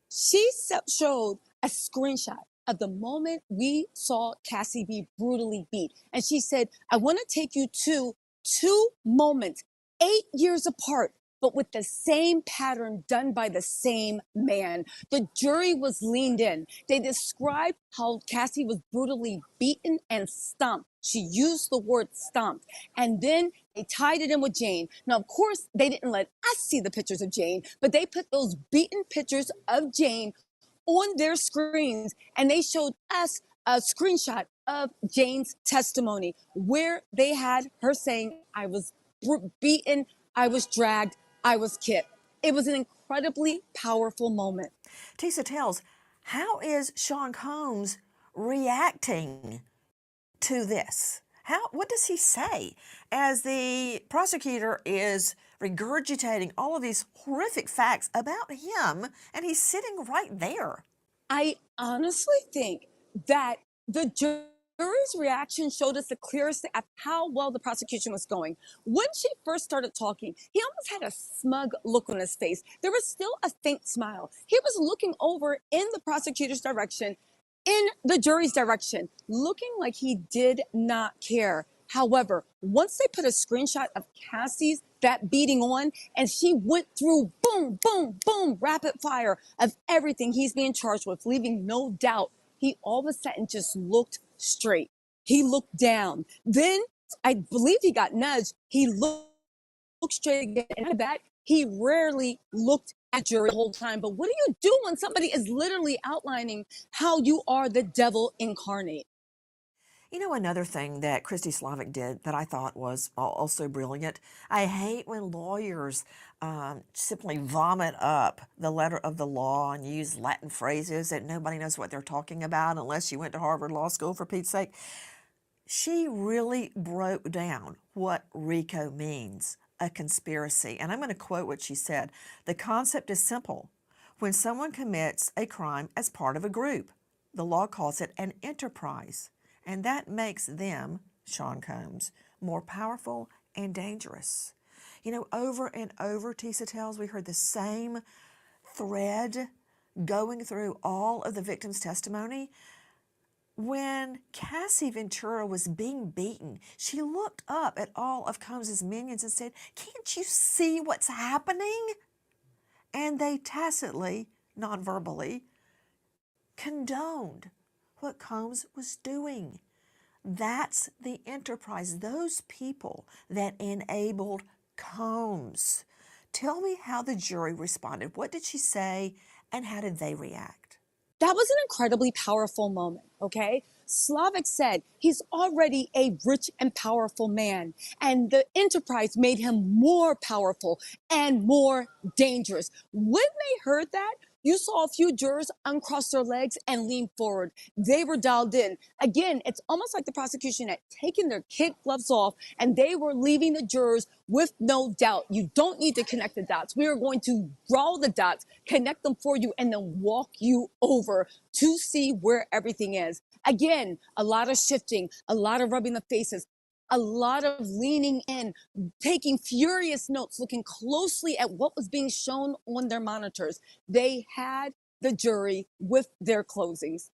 She showed a screenshot of the moment we saw Cassie be brutally beat. And she said, I want to take you to 2 moments, 8 years apart, but with the same pattern done by the same man. The jury was leaned in. They described how Cassie was brutally beaten and stomped. She used the word stomped. And then they tied it in with Jane. Now, of course, they didn't let us see the pictures of Jane, but they put those beaten pictures of Jane on their screens, and they showed us a screenshot of Jane's testimony where they had her saying, I was beaten, I was dragged, I was kicked. It was an incredibly powerful moment.
Tisa tells, how is Sean Combs reacting to this? What does he say as the prosecutor is regurgitating all of these horrific facts about him and he's sitting right there?
I honestly think that the jury's reaction showed us the clearest of how well the prosecution was going. When she first started talking, he almost had a smug look on his face. There was still a faint smile. He was looking over in the prosecutor's direction, in the jury's direction, looking like he did not care. However, once they put a screenshot of Cassie's that beating on, and she went through boom, boom, boom, rapid fire of everything he's being charged with, leaving no doubt, he all of a sudden just looked straight. He looked down. Then I believe he got nudged. He looked straight again. And after that, he rarely looked at jury the whole time. But what do you do when somebody is literally outlining how you are the devil incarnate?
You know, another thing that Christy Slavic did that I thought was also brilliant. I hate when lawyers simply vomit up the letter of the law and use Latin phrases that nobody knows what they're talking about unless you went to Harvard Law School, for Pete's sake. She really broke down what RICO means. a conspiracy. And I'm going to quote what she said. The concept is simple. When someone commits a crime as part of a group, the law calls it an enterprise. And that makes them, Sean Combs, more powerful and dangerous. You know, over and over, Tisa tells, we heard the same thread going through all of the victims' testimony. When Cassie Ventura was being beaten, she looked up at all of Combs's minions and said, "Can't you see what's happening?" And they tacitly, non-verbally, condoned what Combs was doing. That's the enterprise, those people that enabled Combs. Tell me how the jury responded. What did she say, and how did they react?
That was an incredibly powerful moment, okay? Slavic said he's already a rich and powerful man, and the enterprise made him more powerful and more dangerous. When they heard that, you saw a few jurors uncross their legs and lean forward. They were dialed in. Again, it's almost like the prosecution had taken their kid gloves off and they were leaving the jurors with no doubt. You don't need to connect the dots. We are going to draw the dots, connect them for you, and then walk you over to see where everything is. Again, a lot of shifting, a lot of rubbing the faces, a lot of leaning in, taking furious notes, looking closely at what was being shown on their monitors. They had the jury with their closings.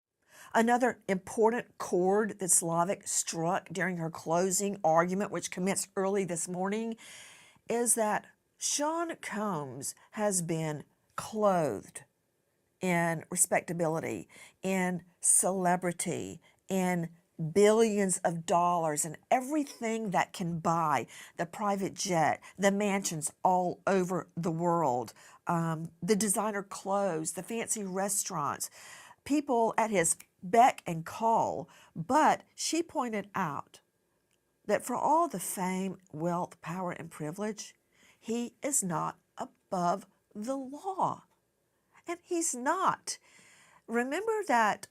Another important chord that Slavic struck during her closing argument, which commenced early this morning, is that Sean Combs has been clothed in respectability, in celebrity, in billions of dollars, and everything that can buy, the private jet, the mansions all over the world, the designer clothes, the fancy restaurants, people at his beck and call. But she pointed out that for all the fame, wealth, power, and privilege, he is not above the law. And he's not. Remember that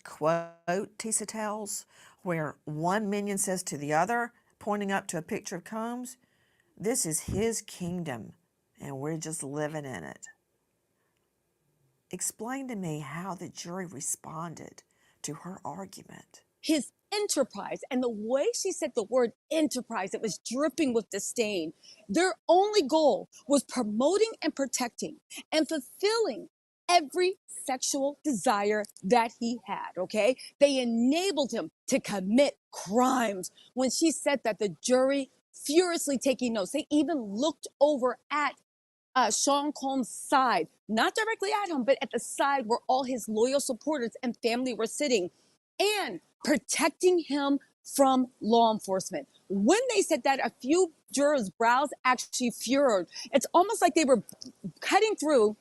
quote Tisa tells, where one minion says to the other, pointing up to a picture of Combs, "This is his kingdom, and we're just living in it." Explain to me how the jury responded to her argument.
His enterprise, and the way she said the word enterprise, it was dripping with disdain. Their only goal was promoting and protecting and fulfilling every sexual desire that he had, okay? They enabled him to commit crimes. When she said that, the jury furiously taking notes. They even looked over at Sean Combs' side, not directly at him, but at the side where all his loyal supporters and family were sitting, and protecting him from law enforcement. When they said that, a few jurors' brows actually furrowed. It's almost like they were cutting through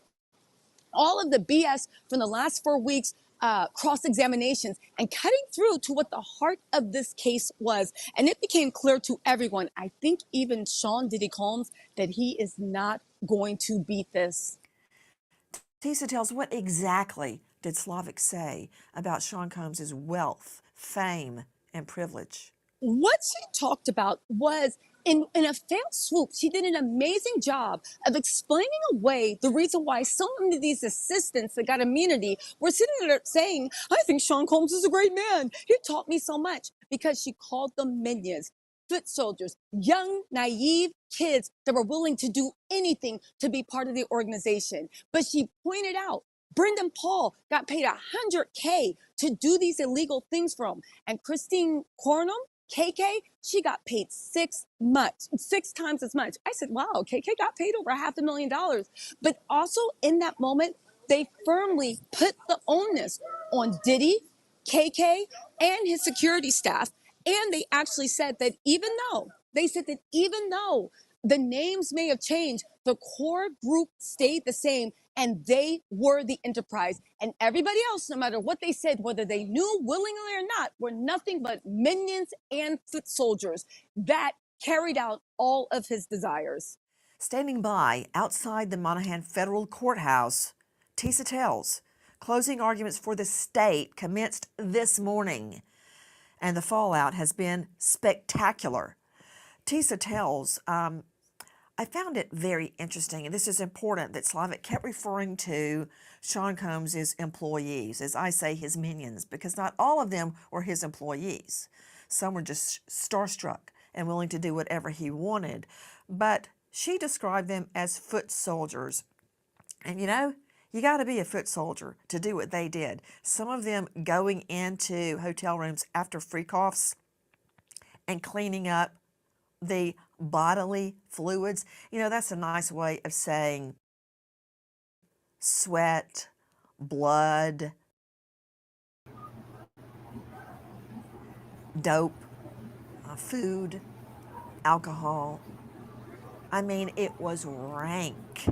all of the BS from the last 4 weeks, cross-examinations, and cutting through to what the heart of this case was. And it became clear to everyone, I think even Sean Diddy Combs, that he is not going to beat this.
Tisa tells, what exactly did Slavic say about Sean Combs' wealth, fame, and privilege?
What she talked about was, in a fair swoop, she did an amazing job of explaining away the reason why so many of these assistants that got immunity were sitting there saying, "I think Sean Combs is a great man. He taught me so much," because she called them minions, foot soldiers, young, naive kids that were willing to do anything to be part of the organization. But she pointed out, Brendan Paul got paid $100K to do these illegal things for him. And Christine Cornum, KK, she got paid 6 times as much. I said, wow, KK got paid over $500,000. But also in that moment, they firmly put the onus on Diddy, KK, and his security staff. And they actually said that even though the names may have changed, the core group stayed the same, and they were the enterprise. And everybody else, no matter what they said, whether they knew willingly or not, were nothing but minions and foot soldiers that carried out all of his desires.
Standing by outside the Monaghan Federal Courthouse, Tisa tells, closing arguments for the state commenced this morning, and the fallout has been spectacular. Tisa tells, I found it very interesting, and this is important, that Slavic kept referring to Sean Combs' employees, as I say, his minions, because not all of them were his employees. Some were just starstruck and willing to do whatever he wanted. But she described them as foot soldiers. And you know, you got to be a foot soldier to do what they did. Some of them going into hotel rooms after freak-offs and cleaning up the bodily fluids. You know, that's a nice way of saying sweat, blood, dope, food, alcohol. I mean, it was rank.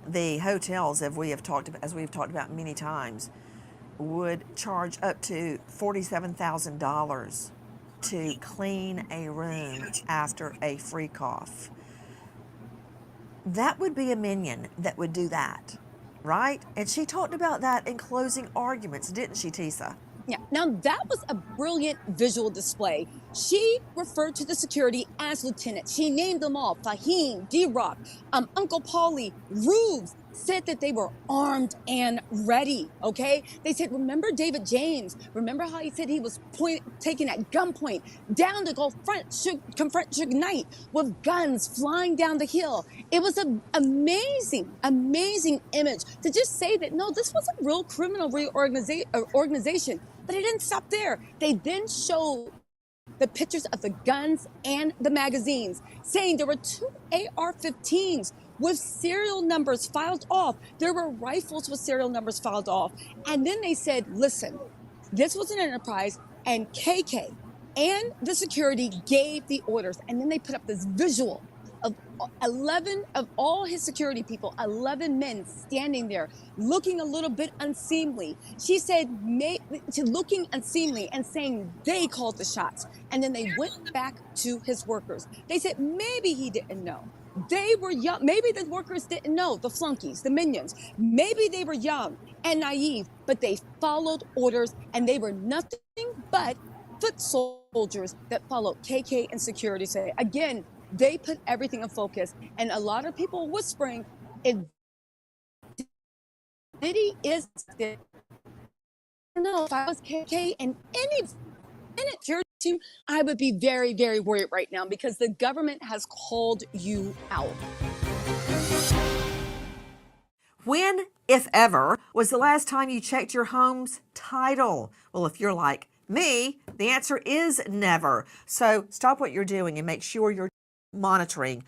The hotels, as we've talked about many times, would charge up to $47,000 to clean a room after a freak-off. That would be a minion that would do that, right? And she talked about that in closing arguments, didn't she, Tisa?
Yeah, now that was a brilliant visual display. She referred to the security as lieutenants. She named them all: Fahim, D-Rock, Uncle Paulie, Rubes. Said that they were armed and ready, okay? They said, remember David James? Remember how he said he was taken at gunpoint down to go confront Suge Knight with guns flying down the hill? It was an amazing, amazing image to just say that, no, this was a real criminal organization. But it didn't stop there. They then showed the pictures of the guns and the magazines, saying there were 2 AR-15s with serial numbers filed off. There were rifles with serial numbers filed off. And then they said, listen, this was an enterprise, and KK and the security gave the orders. And then they put up this visual of 11 of all his security people, 11 men standing there looking a little bit unseemly. She said, looking unseemly and saying they called the shots. And then they went back to his workers. They said maybe he didn't know. They were young. Maybe the workers didn't know, the flunkies, the minions. Maybe they were young and naive, but they followed orders, and they were nothing but foot soldiers that followed KK and security. Say again, they put everything in focus, and a lot of people whispering, if Diddy is, no, if I was KK and any security team, I would be very, very worried right now, because the government has called you out.
When, if ever, was the last time you checked your home's title? Well, if you're like me, the answer is never. So stop what you're doing and make sure you're monitoring.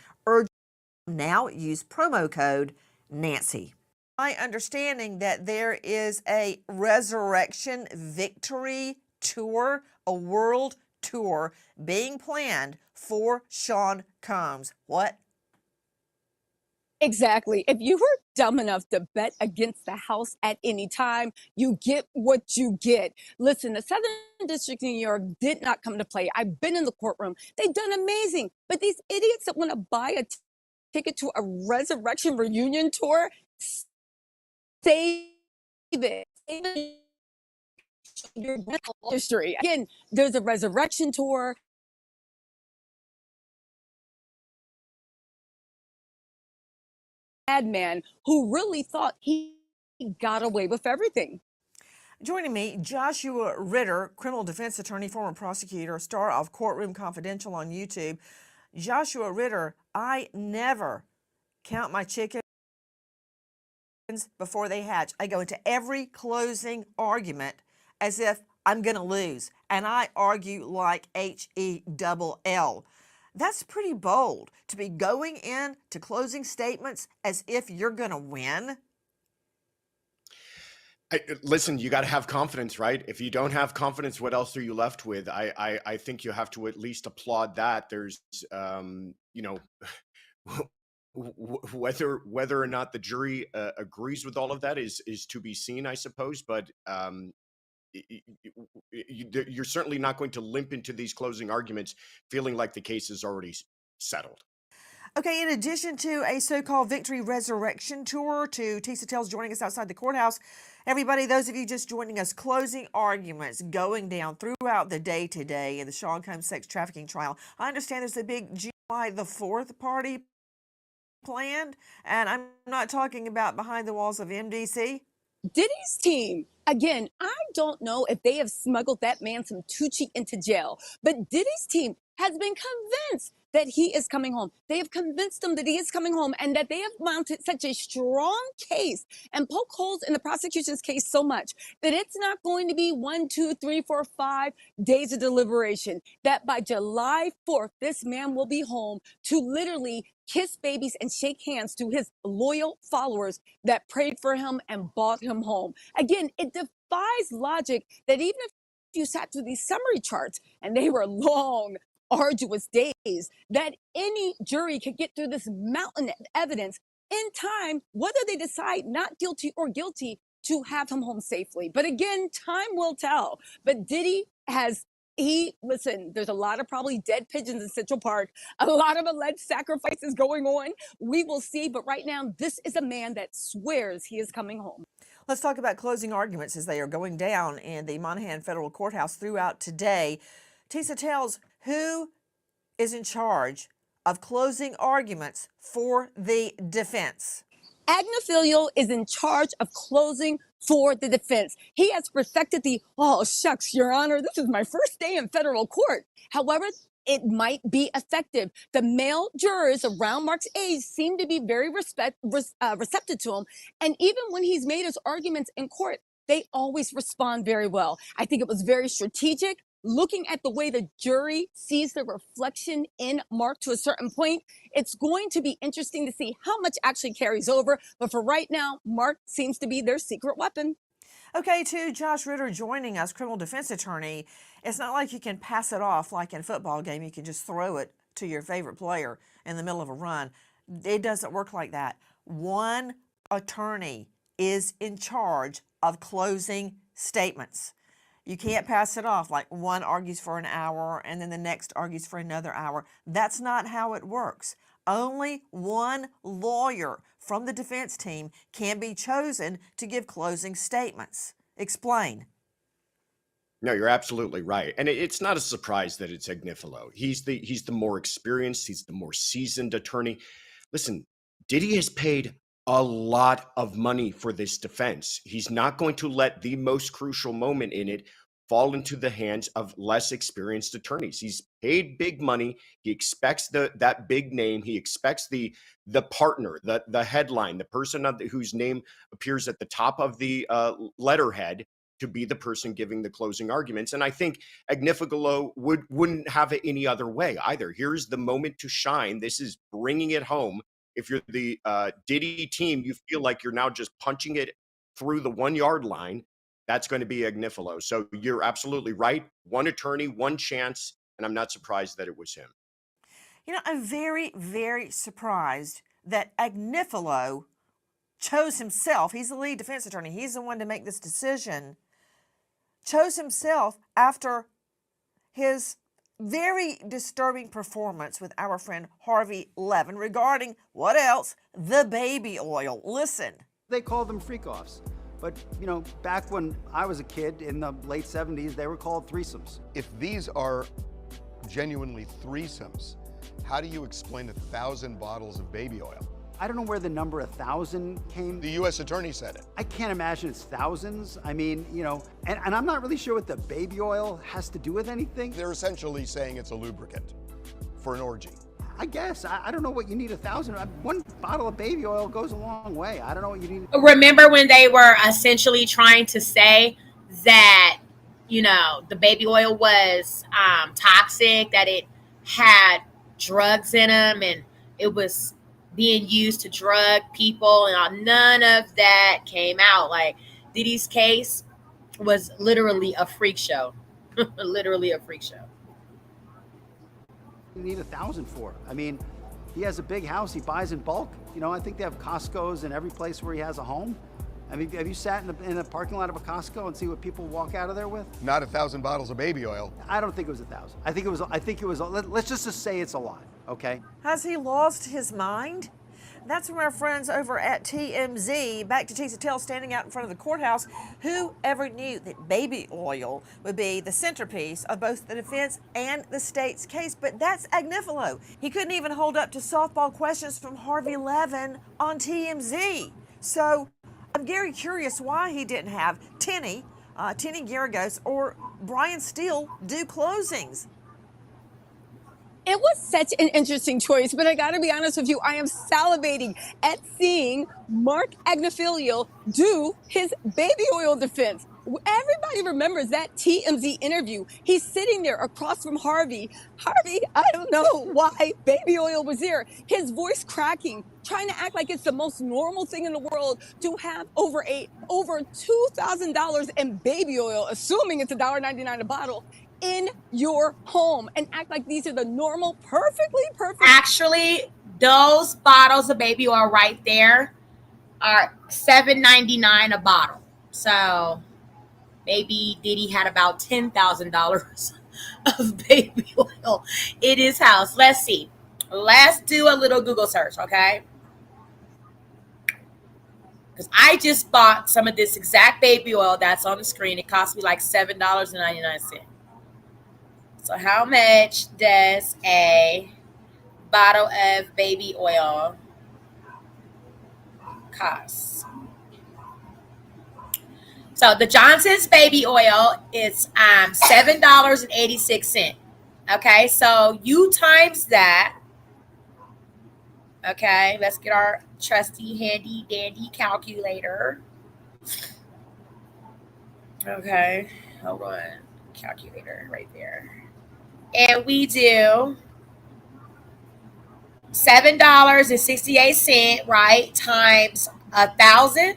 Now use promo code Nancy. My understanding that there is a Resurrection Victory tour, a world tour being planned for Sean Combs. What?
Exactly. If you were dumb enough to bet against the house at any time, you get what you get. Listen, the Southern District of New York did not come to play. I've been in the courtroom. They've done amazing. But these idiots that want to buy a ticket to a Resurrection reunion tour, save it. Save it. Your history. Again, there's a Resurrection tour. Madman who really thought he got away with everything.
Joining me, Joshua Ritter, criminal defense attorney, former prosecutor, star of Courtroom Confidential on YouTube. Joshua Ritter, I never count my chickens before they hatch. I go into every closing argument as if I'm going to lose, and I argue like HELL. That's pretty bold, to be going into closing statements as if you're going to win.
Listen, you got to have confidence, right? If you don't have confidence, what else are you left with? I think you have to at least applaud that. There's, you know, whether or not the jury agrees with all of that is to be seen, I suppose. But you're certainly not going to limp into these closing arguments feeling like the case is already settled.
Okay, in addition to a so-called Victory Resurrection tour, to Tisa Tells joining us outside the courthouse. Everybody, those of you just joining us, closing arguments going down throughout the day today in the Sean Combs sex trafficking trial. I understand there's a big July the 4th party planned, and I'm not talking about behind the walls of MDC.
Diddy's team, again, I don't know if they have smuggled that man some Tucci into jail, but Diddy's team has been convinced that he is coming home. They have convinced him that he is coming home and that they have mounted such a strong case and poke holes in the prosecution's case so much that it's not going to be 1, 2, 3, 4, 5 days of deliberation. That by July 4th, this man will be home to literally kiss babies and shake hands to his loyal followers that prayed for him and brought him home. Again, it defies logic that even if you sat through these summary charts and they were long, arduous days, that any jury could get through this mountain of evidence in time, whether they decide not guilty or guilty, to have him home safely. But again, time will tell. But Diddy has listen, there's a lot of probably dead pigeons in Central Park, a lot of alleged sacrifices going on. We will see. But right now, this is a man that swears he is coming home.
Let's talk about closing arguments as they are going down in the Monahan Federal Courthouse throughout today. Tisa tells who is in charge of closing arguments for the defense.
Agnifilo is in charge of closing for the defense. He has perfected oh shucks, Your Honor, this is my first day in federal court. However, it might be effective. The male jurors around Mark's age seem to be very receptive to him. And even when he's made his arguments in court, they always respond very well. I think it was very strategic. Looking at the way the jury sees the reflection in Mark to a certain point, it's going to be interesting to see how much actually carries over. But for right now, Mark seems to be their secret weapon.
Okay, to Josh Ritter joining us, criminal defense attorney. It's not like you can pass it off like in a football game. You can just throw it to your favorite player in the middle of a run. It doesn't work like that. One attorney is in charge of closing statements. You can't pass it off like one argues for an hour and then the next argues for another hour. That's not how it works. Only one lawyer from the defense team can be chosen to give closing statements. Explain.
No, you're absolutely right. And it's not a surprise that it's Agnifilo. He's the more experienced, he's the more seasoned attorney. Listen, Diddy has paid a lot of money for this defense. He's not going to let the most crucial moment in it fall into the hands of less experienced attorneys. He's paid big money. He expects that big name. He expects the partner, the headline, the person whose name appears at the top of the letterhead to be the person giving the closing arguments. And I think Agnifilo wouldn't have it any other way either. Here's the moment to shine. This is bringing it home. If you're the Diddy team, you feel like you're now just punching it through the 1 yard line. That's going to be Agnifilo. So you're absolutely right. One attorney, one chance, and I'm not surprised that it was him.
You know, I'm very, very surprised that Agnifilo chose himself. He's the lead defense attorney. He's the one to make this decision. Chose himself after his very disturbing performance with our friend Harvey Levin regarding, what else? The baby oil. Listen.
They call them freak-offs. But, you know, back when I was a kid in the late 70s, they were called threesomes.
If these are genuinely threesomes, how do you explain 1,000 bottles of baby oil?
I don't know where the number 1,000 came.
The U.S. attorney said it.
I can't imagine it's thousands. I mean, you know, and I'm not really sure what the baby oil has to do with anything.
They're essentially saying it's a lubricant for an orgy.
I guess. I don't know what you need 1,000. One bottle of baby oil goes a long way. I don't know what you need.
Remember when they were essentially trying to say that, you know, the baby oil was toxic, that it had drugs in them and it was being used to drug people, and none of that came out. Like, Diddy's case was literally a freak show. Literally a freak show.
You need 1,000 for. I mean, he has a big house. He buys in bulk. You know, I think they have Costco's in every place where he has a home. I mean, have you sat in a parking lot of a Costco and see what people walk out of there with?
Not 1,000 bottles of baby oil.
I don't think it was 1,000. I think it was. Let's just say it's a lot. Okay.
Has he lost his mind? That's from our friends over at TMZ. Back to Tisa Tell standing out in front of the courthouse. Who ever knew that baby oil would be the centerpiece of both the defense and the state's case? But that's Agnifilo. He couldn't even hold up to softball questions from Harvey Levin on TMZ. So I'm very curious why he didn't have Tenny Garagos, or Brian Steele do closings.
It was such an interesting choice, but I gotta be honest with you, I am salivating at seeing Mark Agnifilo do his baby oil defense. Everybody remembers that TMZ interview. He's sitting there across from Harvey. Harvey, I don't know why baby oil was there. His voice cracking, trying to act like it's the most normal thing in the world to have over $2,000 in baby oil, assuming it's $1.99 a bottle, in your home, and act like these are the normal, perfectly perfect.
Actually, those bottles of baby oil right there are $7.99 a bottle. So maybe Diddy had about $10,000 of baby oil in his house. Let's see. Let's do a little Google search, okay? Because I just bought some of this exact baby oil that's on the screen. It cost me like $7.99. So how much does a bottle of baby oil cost? So the Johnson's baby oil is $7.86. Okay, so you times that. Okay, let's get our trusty handy dandy calculator. Okay, hold on. Calculator right there. And we do $7.68, right, times 1,000.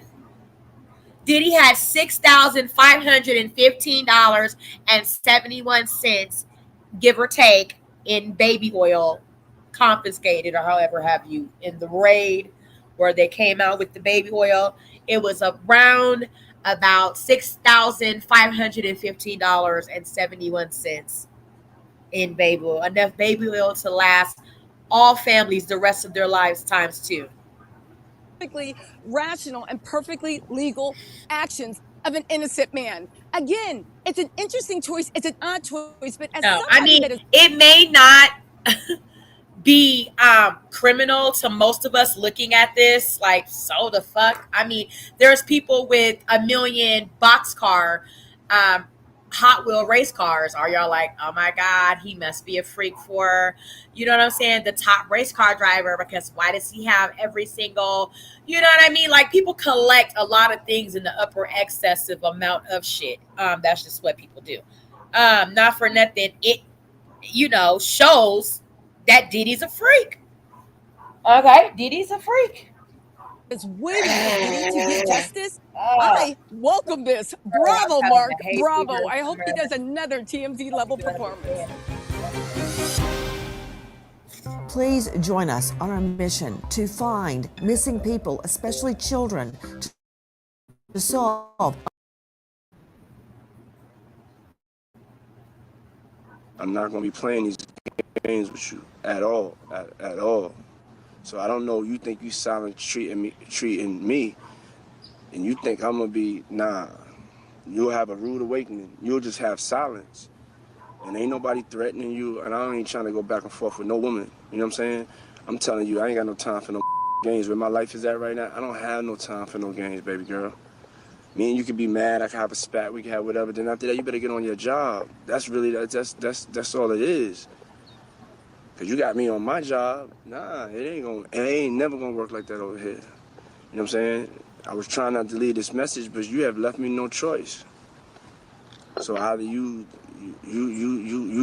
Diddy had $6,515.71, give or take, in baby oil confiscated, or however have you, in the raid where they came out with the baby oil. It was around about $6,515.71 in baby oil. Enough baby oil to last all families the rest of their lives times two.
Perfectly rational and perfectly legal actions of an innocent man. Again, it's an interesting choice. It's an odd choice, but as
No, I
somebody
mean,
that is
it may not be criminal to most of us looking at this, like, so the fuck. I mean, there's people with a million boxcar Hot Wheel race cars. Are y'all like, oh my god, he must be a freak for, you know what I'm saying, the top race car driver, because why does he have every single, you know what I mean? Like, people collect a lot of things in the upper excessive amount of shit. That's just what people do. Not for nothing, it, you know, shows that Diddy's a freak. Okay, Diddy's a freak.
is waiting for Diddy to get justice, I welcome this. Bravo, Mark. Bravo. I hope he does another TMZ level performance.
Please join us on our mission to find missing people, especially children, to solve.
I'm not going to be playing these games with you at all, at all. So I don't know. You think you silent treating me, and you think I'm gonna be, nah. You'll have a rude awakening. You'll just have silence, and ain't nobody threatening you. And I ain't trying to go back and forth with no woman. You know what I'm saying? I'm telling you, I ain't got no time for no games. Where my life is at right now, I don't have no time for no games, baby girl. Me and you can be mad. I can have a spat. We can have whatever. Then after that, you better get on your job. That's really that's all it is. Cause you got me on my job. Nah, it ain't never gonna work like that over here. You know what I'm saying? I was trying not to leave this message, but you have left me no choice. So either you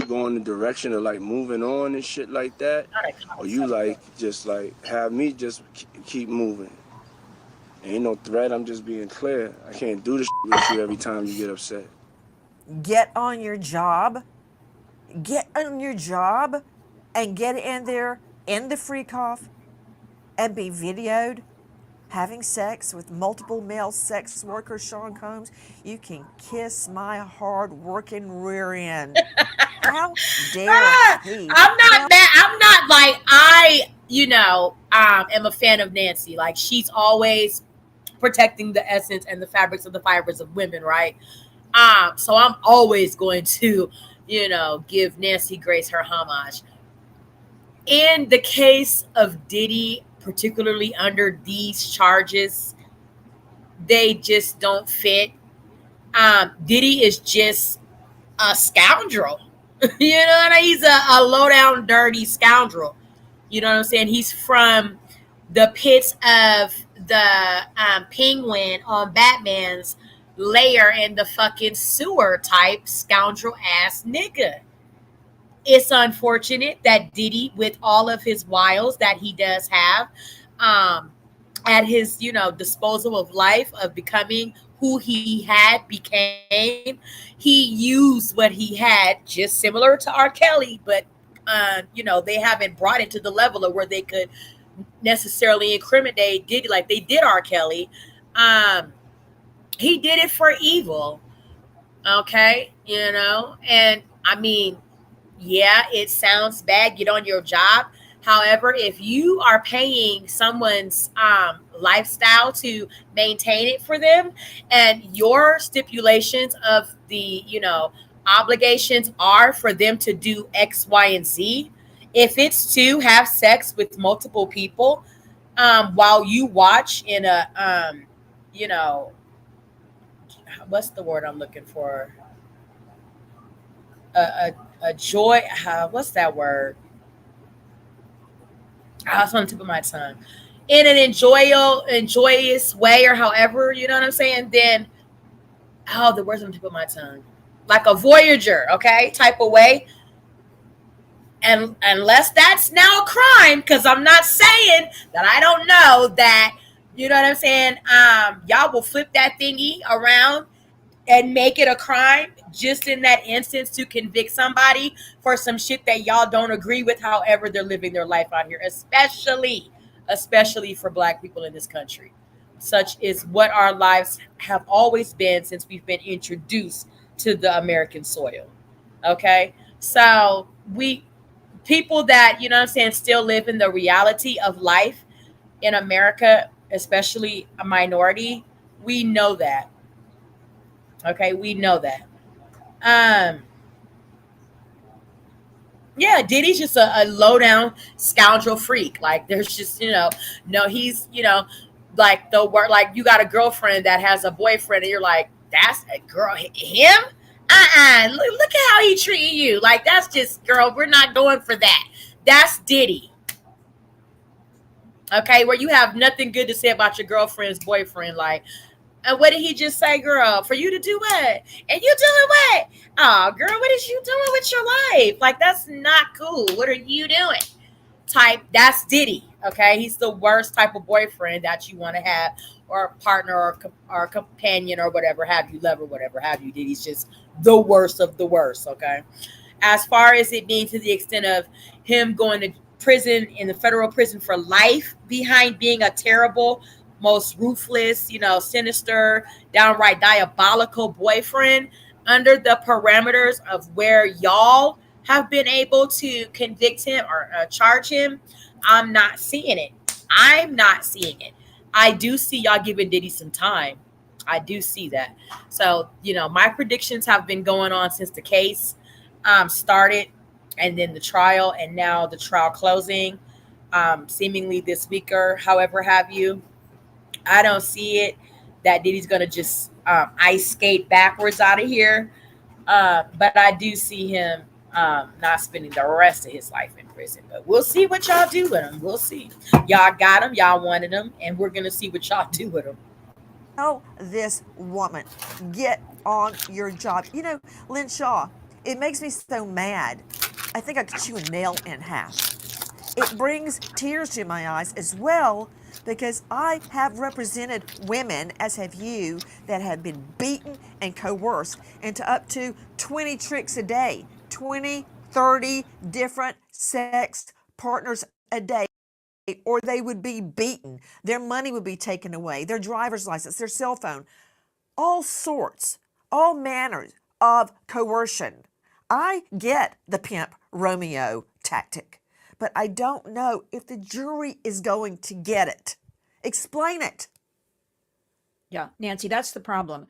go in the direction of like moving on and shit like that, or you like just like have me just keep moving. Ain't no threat. I'm just being clear. I can't do this shit with you every time you get upset.
Get on your job. Get on your job and get in there in the freak off and be videoed having sex with multiple male sex workers, Sean Combs. You can kiss my hard-working rear end. How dare he?
I'm not mad. I'm not like, am a fan of Nancy. Like, she's always protecting the essence and the fabrics of the fibers of women, right? So I'm always going to, give Nancy Grace her homage. In the case of Diddy, particularly under these charges, they just don't fit. Diddy is just a scoundrel. And he's a low down, dirty scoundrel. You know what I'm saying? He's from the pits of the penguin on Batman's lair in the fucking sewer type scoundrel ass nigga. It's unfortunate that Diddy, with all of his wiles that he does have, um, at his, disposal of life, of becoming who he had became, he used what he had, just similar to R. Kelly, but they haven't brought it to the level of where they could necessarily incriminate Diddy like they did R. Kelly. Um, he did it for evil, okay, and I mean, yeah, it sounds bad. Get on your job. However, if you are paying someone's lifestyle to maintain it for them, and your stipulations of the, obligations are for them to do X, Y, and Z, if it's to have sex with multiple people, while you watch in a, you know, what's the word I'm looking for? A joy. What's that word? It's on the tip of my tongue. In an joyous way, or however, you know what I'm saying? Then, the words on the tip of my tongue, like a voyager, okay, type of way. And unless that's now a crime, because I'm not saying that I don't know that, you know what I'm saying? Y'all will flip that thingy around and make it a crime just in that instance to convict somebody for some shit that y'all don't agree with, however they're living their life out here, especially for black people in this country. Such is what our lives have always been since we've been introduced to the American soil. Okay? So we people that, you know what I'm saying, still live in the reality of life in America, especially a minority, we know that. Okay, we know that. Um, yeah, Diddy's just a low down scoundrel freak. Like, there's just, no, he's, like the word, like, you got a girlfriend that has a boyfriend, and you're like, that's a girl, him? Look at how he treating you. Like, that's just, girl, we're not going for that. That's Diddy. Okay, where you have nothing good to say about your girlfriend's boyfriend. Like, and what did he just say, girl? For you to do what? And you doing what? Oh, girl, what is you doing with your life? Like, that's not cool. What are you doing? Type, that's Diddy. Okay, he's the worst type of boyfriend that you want to have, or a partner, or companion, or whatever have you, lover, whatever have you. Diddy's just the worst of the worst. Okay, as far as it being to the extent of him going to prison, in the federal prison for life, behind being a terrible, most ruthless, sinister, downright diabolical boyfriend, under the parameters of where y'all have been able to convict him or charge him, I'm not seeing it. I'm not seeing it. I do see y'all giving Diddy some time. I do see that. So, my predictions have been going on since the case started, and then the trial, and now the trial closing, seemingly this week, or however have you. I don't see it that Diddy's gonna just ice skate backwards out of here. But I do see him not spending the rest of his life in prison. But we'll see what y'all do with him. We'll see. Y'all got him. Y'all wanted him, and we're gonna see what y'all do with him.
Tell this woman, get on your job. Lynn Shaw, it makes me so mad. I think I could chew a nail in half. It brings tears to my eyes as well, because I have represented women, as have you, that have been beaten and coerced into up to 20 tricks a day, 20, 30 different sex partners a day, or they would be beaten. Their money would be taken away, their driver's license, their cell phone, all sorts, all manners of coercion. I get the pimp Romeo tactic, but I don't know if the jury is going to get it. Explain it.
Yeah, Nancy, that's the problem.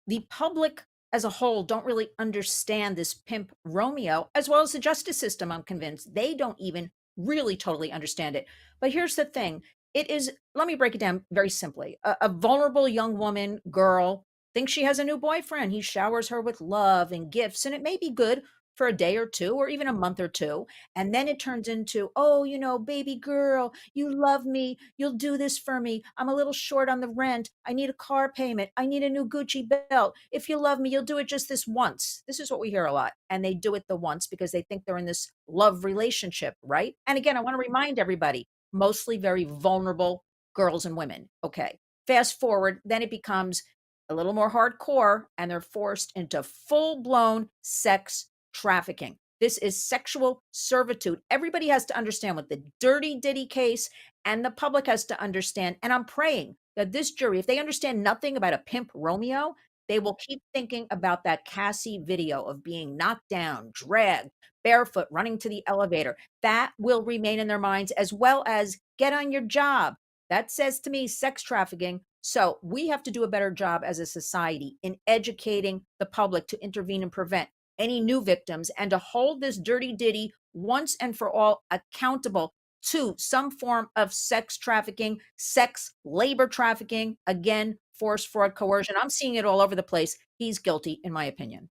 The public as a whole don't really understand this pimp Romeo, as well as the justice system, I'm convinced. They don't even really totally understand it. But here's the thing. It is, let me break it down very simply. A vulnerable young woman, girl, thinks she has a new boyfriend. He showers her with love and gifts, and it may be good for a day or two, or even a month or two. And then it turns into, oh, baby girl, you love me. You'll do this for me. I'm a little short on the rent. I need a car payment. I need a new Gucci belt. If you love me, you'll do it just this once. This is what we hear a lot. And they do it the once because they think they're in this love relationship, right? And again, I want to remind everybody, mostly very vulnerable girls and women. Okay. Fast forward, then it becomes a little more hardcore and they're forced into full blown sex trafficking. This is sexual servitude. Everybody has to understand what the dirty Diddy case, and the public has to understand. And I'm praying that this jury, if they understand nothing about a pimp Romeo, they will keep thinking about that Cassie video of being knocked down, dragged, barefoot, running to the elevator. That will remain in their minds, as well as get on your job. That says to me sex trafficking. So we have to do a better job as a society in educating the public to intervene and prevent any new victims, and to hold this dirty Diddy once and for all accountable to some form of sex trafficking, sex labor trafficking, again, force, fraud, coercion. I'm seeing it all over the place. He's guilty, in my opinion.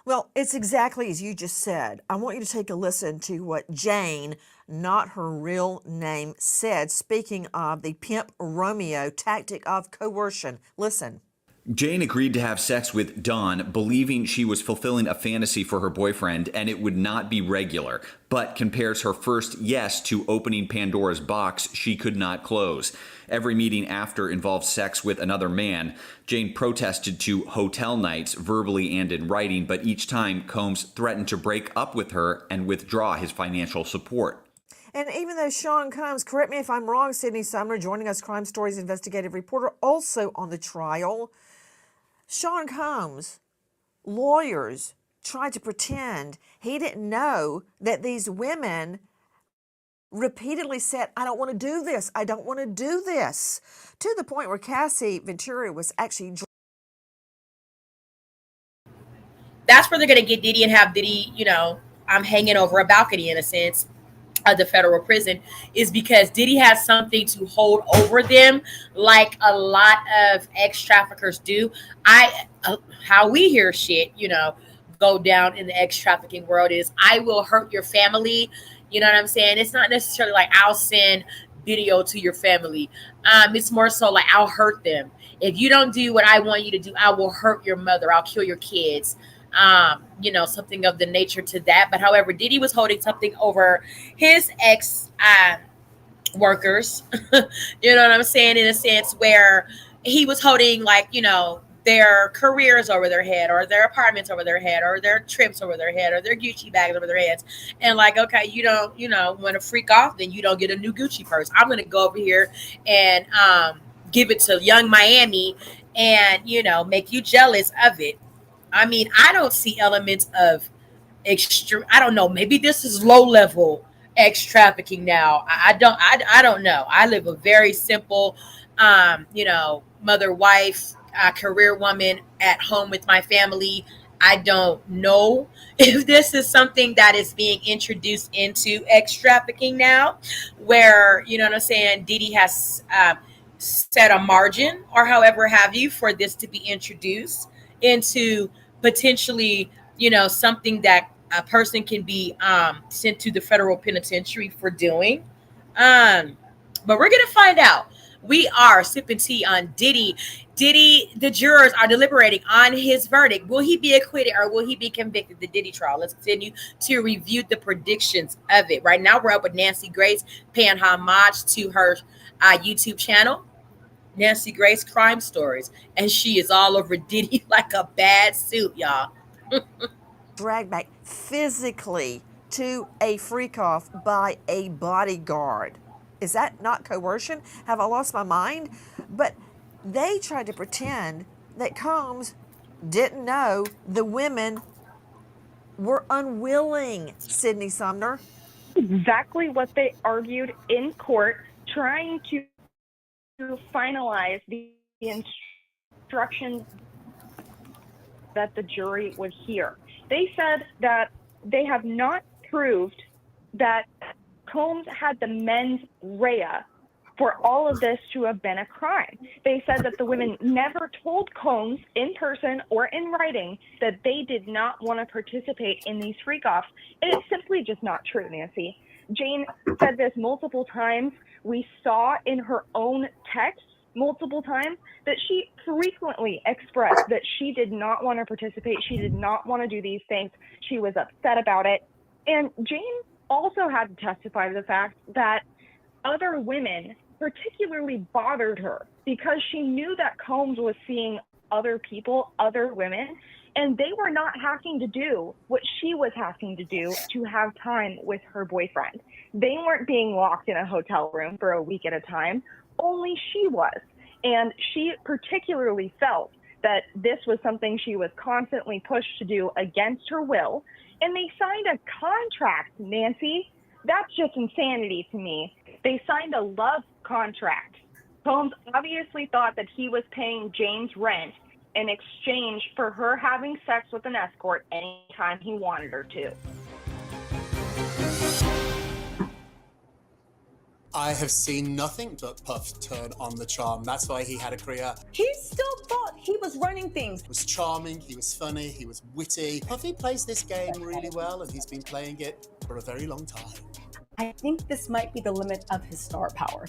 Well, it's exactly as you just said. I want you to take a listen to what Jane, not her real name, said, speaking of the pimp Romeo tactic of coercion. Listen.
Jane agreed to have sex with Don, believing she was fulfilling a fantasy for her boyfriend and it would not be regular, but compares her first yes to opening Pandora's box she could not close. Every meeting after involved sex with another man. Jane protested to hotel nights, verbally and in writing, but each time Combs threatened to break up with her and withdraw his financial support.
And even though Sean Combs, correct me if I'm wrong, Sydney Sumner, joining us, Crime Stories investigative reporter, also on the trial, Sean Combs' lawyers tried to pretend he didn't know that these women repeatedly said, I don't want to do this. I don't want to do this. To the point where Cassie Ventura was actually...
That's where they're going to get Diddy and have Diddy, hanging over a balcony in a sense of the federal prison, is because Diddy has something to hold over them, like a lot of ex-traffickers do. How we hear shit, go down in the ex-trafficking world is, I will hurt your family. You know what I'm saying? It's not necessarily like I'll send video to your family. It's more so like I'll hurt them. If you don't do what I want you to do, I will hurt your mother. I'll kill your kids. Something of the nature to that. But however, Diddy was holding something over his ex workers, you know what I'm saying, in a sense where he was holding their careers over their head, or their apartments over their head, or their trips over their head, or their Gucci bags over their heads. And okay, you don't, want to freak off, then you don't get a new Gucci purse. I'm going to go over here and give it to young Miami and, make you jealous of it. I mean, I don't see elements of extreme. I don't know. Maybe this is low level ex trafficking now. I don't know. I live a very simple, mother, wife, career woman at home with my family. I don't know if this is something that is being introduced into ex trafficking now, where, what I'm saying, Diddy has set a margin or however have you for this to be introduced into potentially, something that a person can be sent to the federal penitentiary for doing. But we're going to find out. We are sipping tea on Diddy. Diddy, the jurors are deliberating on his verdict. Will he be acquitted or will he be convicted? The Diddy trial. Let's continue to review the predictions of it. Right now, we're up with Nancy Grace, paying homage to her YouTube channel, Nancy Grace Crime Stories, and she is all over Diddy like a bad suit, y'all.
Dragged back physically to a freak off by a bodyguard. Is that not coercion? Have I lost my mind? But they tried to pretend that Combs didn't know the women were unwilling, Sydney Sumner.
exactly what they argued in court, trying to finalize the instructions that the jury would hear. They said that they have not proved that Combs had the mens rea for all of this to have been a crime. They said that the women never told Combs in person or in writing that they did not want to participate in these freak-offs. And it's simply just not true, Nancy. Jane said this multiple times. We saw in her own text multiple times that she frequently expressed that she did not want to participate. She did not want to do these things. She was upset about it. And Jane also had to testify to the fact that other women particularly bothered her because she knew that Combs was seeing other people, other women, and they were not having to do what she was having to do to have time with her boyfriend. They weren't being locked in a hotel room for a week at a time. Only she was. And she particularly felt that this was something she was constantly pushed to do against her will. And they signed a contract, Nancy. That's just insanity to me. They signed a love contract. Combs obviously thought that he was paying Jane's rent in exchange for her having sex with an escort anytime he wanted her to.
I have seen nothing but Puff turn on the charm. That's why he had a career.
He still thought he was running things.
He was charming, he was funny, he was witty. Puffy plays this game really well, and he's been playing it for a very long time.
I think this might be the limit of his star power.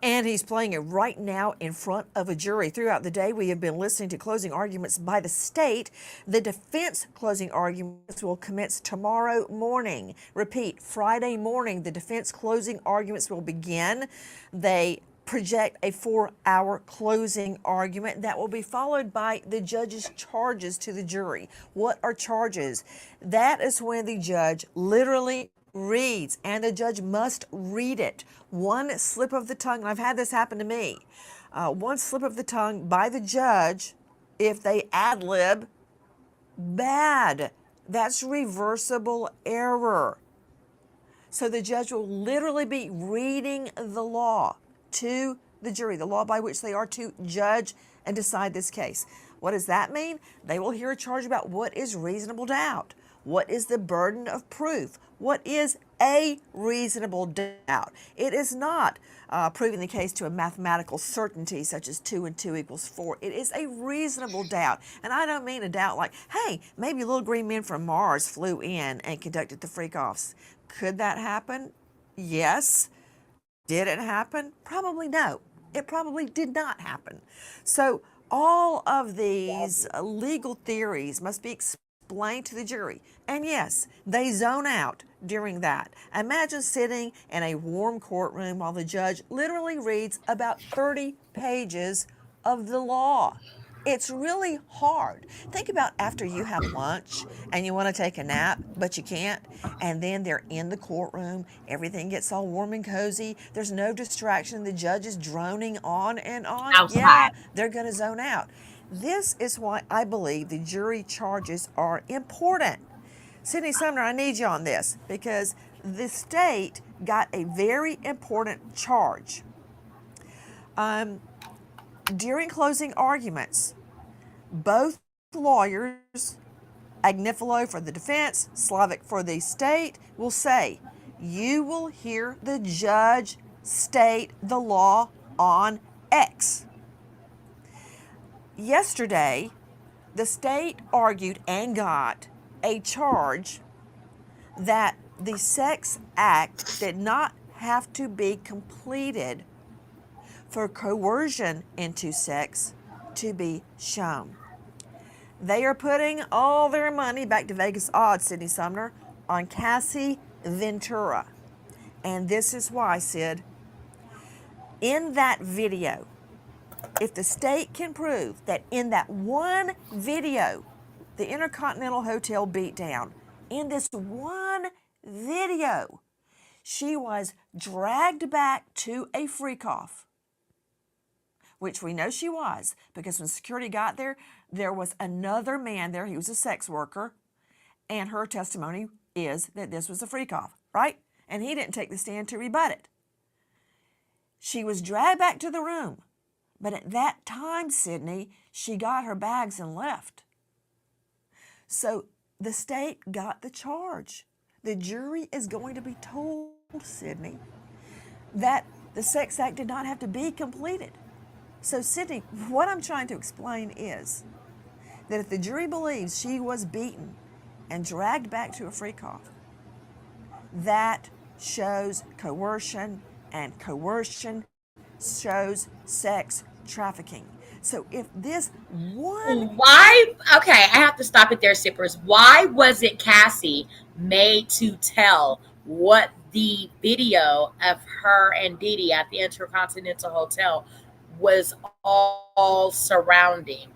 And he's playing it right now in front of a jury. Throughout the day, we have been listening to closing arguments by the state. The defense closing arguments will commence tomorrow morning. Repeat, Friday morning, the defense closing arguments will begin. They project a 4-hour closing argument that will be followed by the judge's charges to the jury. What are charges? That is when the judge literally reads, and the judge must read it. One slip of the tongue, and I've had this happen to me, one slip of the tongue by the judge, if they ad-lib, bad. That's reversible error. So the judge will literally be reading the law to the jury, the law by which they are to judge and decide this case. What does that mean? They will hear a charge about what is reasonable doubt. What is the burden of proof? What is a reasonable doubt? It is not proving the case to a mathematical certainty such as 2 and 2 equals 4. It is a reasonable doubt. And I don't mean a doubt like, hey, maybe little green men from Mars flew in and conducted the freak-offs. Could that happen? Yes. Did it happen? Probably no. It probably did not happen. So all of these legal theories must be explained to the jury. And yes, they zone out during that. Imagine sitting in a warm courtroom while the judge literally reads about 30 pages of the law. It's really hard. Think about after you have lunch and you want to take a nap, but you can't, and then they're in the courtroom, everything gets all warm and cozy, there's no distraction, the judge is droning on and on.
Outside.
Yeah, they're going to zone out. This is why I believe the jury charges are important. Sydney Sumner, I need you on this because the state got a very important charge. During closing arguments, both lawyers, Agnifilo for the defense, Slavic for the state, will say, you will hear the judge state the law on X. Yesterday, the state argued and got a charge that the sex act did not have to be completed for coercion into sex to be shown. They are putting all their money, back to Vegas odds, Sydney Sumner, on Cassie Ventura. And this is why, Sid, in that video, if the state can prove that in that one video, the Intercontinental Hotel beatdown, in this one video, she was dragged back to a freak-off, which we know she was, because when security got there, there was another man there. He was a sex worker, and her testimony is that this was a freak-off, right? and he didn't take the stand to rebut it. She was dragged back to the room, but at that time, Sydney, she got her bags and left. So the state got the charge. The jury is going to be told, Sydney, that the sex act did not have to be completed. So, Sydney, what I'm trying to explain is that if the jury believes she was beaten and dragged back to a freak off, that shows coercion, and coercion shows sex trafficking. So if this one...
Why? Okay, I have to stop it there, Sippers. Why wasn't Cassie made to tell what the video of her and Diddy at the Intercontinental Hotel was all surrounding?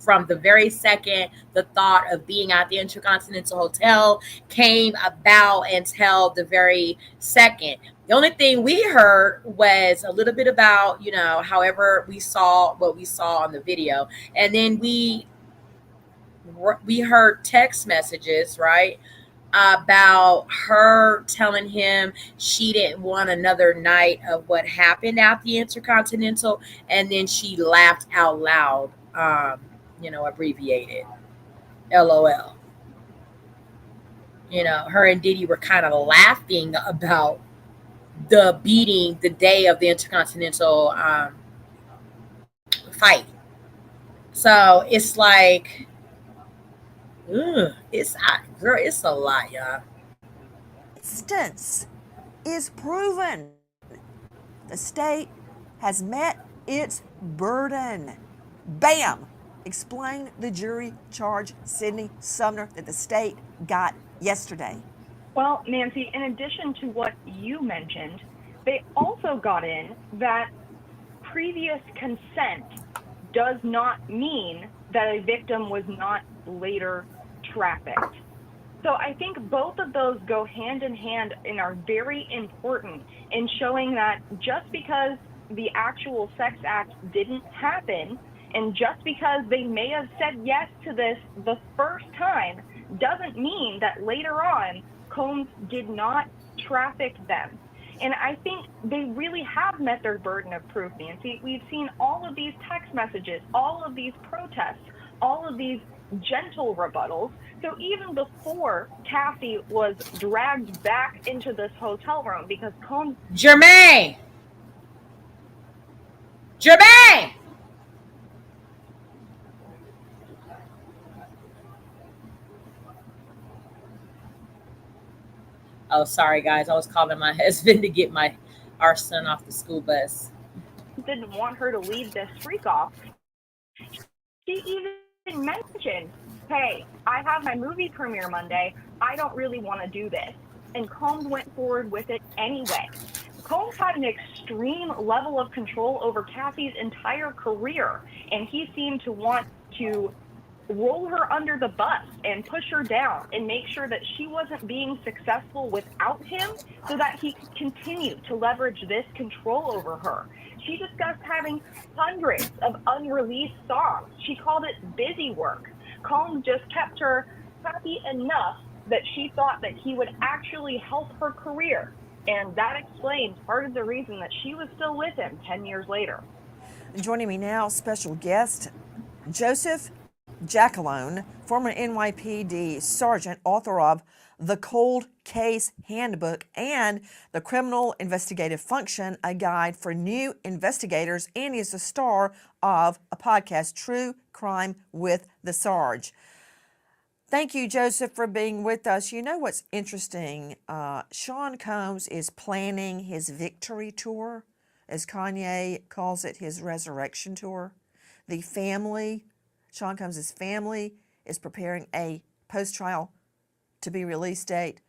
From the very second the thought of being at the Intercontinental Hotel came about until the very second. The only thing we heard was a little bit about, however we saw what we saw on the video. And then we heard text messages, right? About her telling him she didn't want another night of what happened at the Intercontinental. And then she laughed out loud. Abbreviated LOL. Her and Diddy were kind of laughing about the beating the day of the Intercontinental fight. So it's like, it's a lot, y'all.
Instance is proven. The state has met its burden. Bam! Explain the jury charge, Sydney Sumner, that the state got yesterday.
Well, Nancy, in addition to what you mentioned, they also got in that previous consent does not mean that a victim was not later trafficked. So I think both of those go hand in hand and are very important in showing that just because the actual sex act didn't happen, and just because they may have said yes to this the first time, doesn't mean that later on Combs did not traffic them. And I think they really have met their burden of proof, Nancy. We've seen all of these text messages, all of these protests, all of these gentle rebuttals. So even before Cassie was dragged back into this hotel room because Combs...
Jermaine! Oh, sorry, guys. I was calling my husband to get our son off the school bus.
Didn't want her to leave this freak off. She even mentioned, hey, I have my movie premiere Monday. I don't really want to do this. And Combs went forward with it anyway. Combs had an extreme level of control over Cassie's entire career, and he seemed to want to roll her under the bus and push her down and make sure that she wasn't being successful without him so that he could continue to leverage this control over her. She discussed having hundreds of unreleased songs. She called it busy work. Combs just kept her happy enough that she thought that he would actually help her career. And that explains part of the reason that she was still with him 10 years later.
Joining me now, special guest, Joseph Jackalone, former NYPD sergeant, author of The Cold Case Handbook and The Criminal Investigative Function, a guide for new investigators, and he is the star of a podcast, True Crime with the Sarge. Thank you, Joseph, for being with us. You know what's interesting? Sean Combs is planning his victory tour, as Kanye calls it, his resurrection tour. The family, Sean Combs' family, is preparing a post-trial to be release date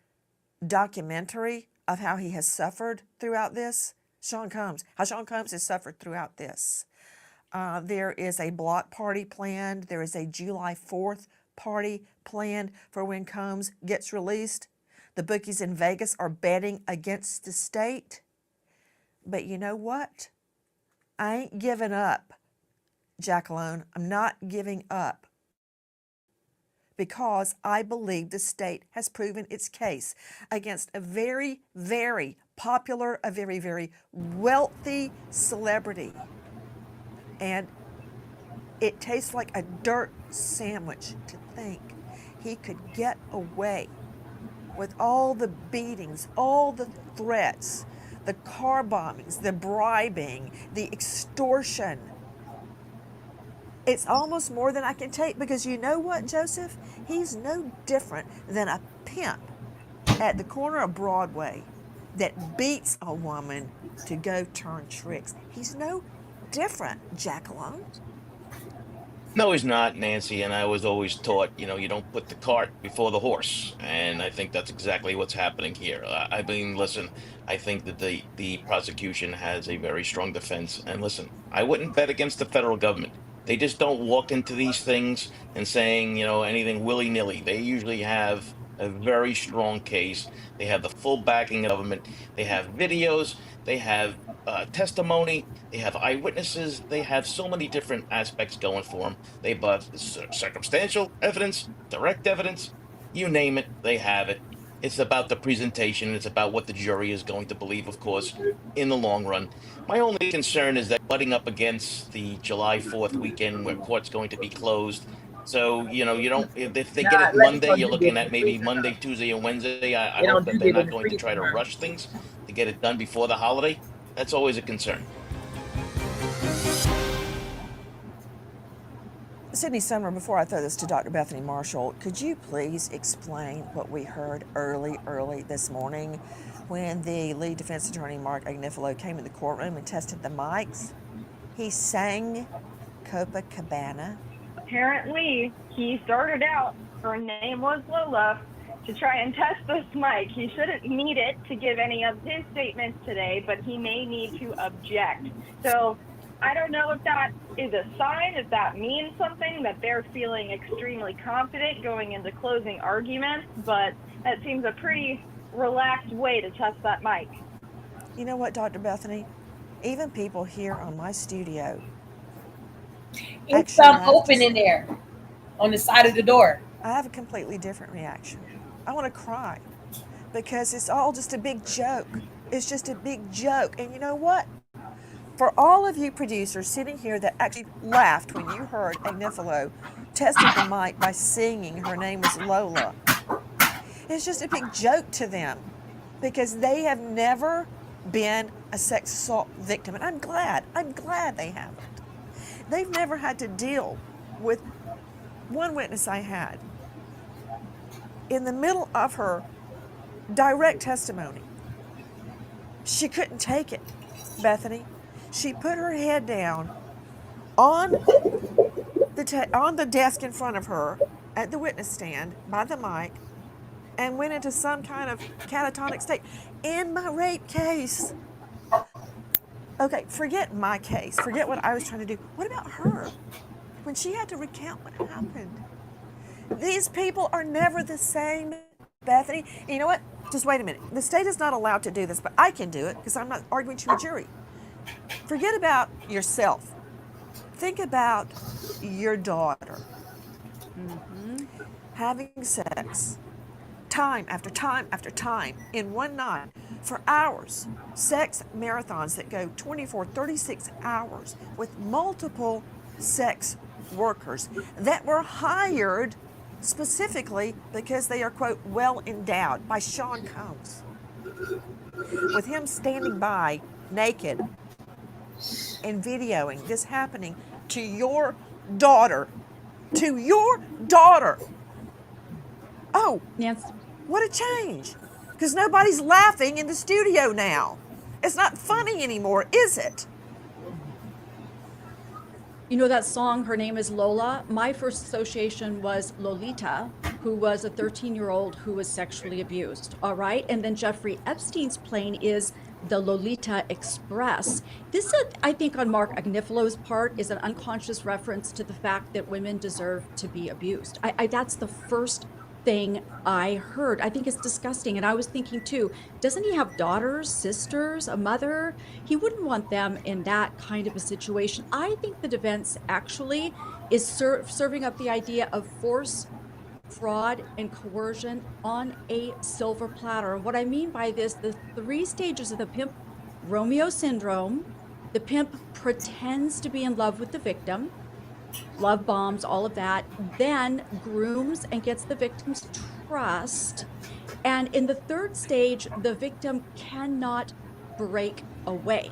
documentary of how he has suffered throughout this. How Sean Combs has suffered throughout this. There is a block party planned. There is a July 4th party planned for when Combs gets released. The bookies in Vegas are betting against the state. But you know what? I ain't giving up, Jackalone. I'm not giving up. because I believe the state has proven its case against a very, very popular, a very, very wealthy celebrity. And it tastes like a dirt sandwich to think he could get away with all the beatings, all the threats, the car bombings, the bribing, the extortion. It's almost more than I can take, because you know what, Joseph? He's no different than a pimp at the corner of Broadway that beats a woman to go turn tricks. He's no different, Jacqueline.
No, he's not, Nancy. And I was always taught, you don't put the cart before the horse. And I think that's exactly what's happening here. I mean, listen, I think that the prosecution has a very strong defense. And listen, I wouldn't bet against the federal government. They just don't walk into these things and saying, anything willy-nilly. They usually have a very strong case. They have the full backing of government. They have videos. They have testimony. They have eyewitnesses. They have so many different aspects going for them. They have circumstantial evidence, direct evidence, you name it, they have it. It's about the presentation. It's about what the jury is going to believe, of course, in the long run. My only concern is that butting up against the July 4th weekend where court's going to be closed. So, you don't, if they get it Monday, you're looking at maybe Monday, Tuesday, and Wednesday. I hope that they're not going to try to rush things to get it done before the holiday. That's always a concern.
Sydney Summer, before I throw this to Dr. Bethany Marshall, could you please explain what we heard early this morning when the lead defense attorney, Mark Agnifilo, came in the courtroom and tested the mics? He sang Copacabana.
Apparently, he started out, her name was Lola, to try and test this mic. He shouldn't need it to give any of his statements today, but he may need to object. So I don't know if that is a sign, if that means something, that they're feeling extremely confident going into closing arguments, but that seems a pretty relaxed way to test that mic.
You know what, Dr. Bethany? Even people here on my studio.
It's open in there on the side of the door.
I have a completely different reaction. I want to cry because it's all just a big joke. It's just a big joke. And you know what? For all of you producers sitting here that actually laughed when you heard Agnifilo tested the mic by singing her name was Lola, it's just a big joke to them because they have never been a sex assault victim. And I'm glad they haven't. They've never had to deal with one witness I had. In the middle of her direct testimony, she couldn't take it, Bethany. She put her head down on the desk in front of her at the witness stand by the mic and went into some kind of catatonic state. In my rape case. Okay, forget my case. Forget what I was trying to do. What about her? When she had to recount what happened. These people are never the same, Bethany. And you know what? Just wait a minute. The state is not allowed to do this, but I can do it because I'm not arguing to a jury. Forget about yourself. Think about your daughter having sex time after time after time in one night for hours. Sex marathons that go 24, 36 hours with multiple sex workers that were hired specifically because they are, quote, well endowed by Sean Combs. With him standing by naked and videoing this happening to your daughter. To your daughter. Oh,
Nancy.
What a change. Because nobody's laughing in the studio now. It's not funny anymore, is it?
You know that song, Her Name is Lola? My first association was Lolita, who was a 13-year-old who was sexually abused, all right? And then Jeffrey Epstein's plane is the Lolita Express. This, I think, on Mark Agnifilo's part, is an unconscious reference to the fact that women deserve to be abused. That's the first thing I heard. I think it's disgusting. And I was thinking too, doesn't he have daughters, sisters, a mother? He wouldn't want them in that kind of a situation. I think the defense actually is serving up the idea of fraud and coercion on a silver platter. What I mean by this, the 3 stages of the pimp Romeo syndrome: the pimp pretends to be in love with the victim, love bombs, all of that, then grooms and gets the victim's trust. And in the 3rd stage, the victim cannot break away.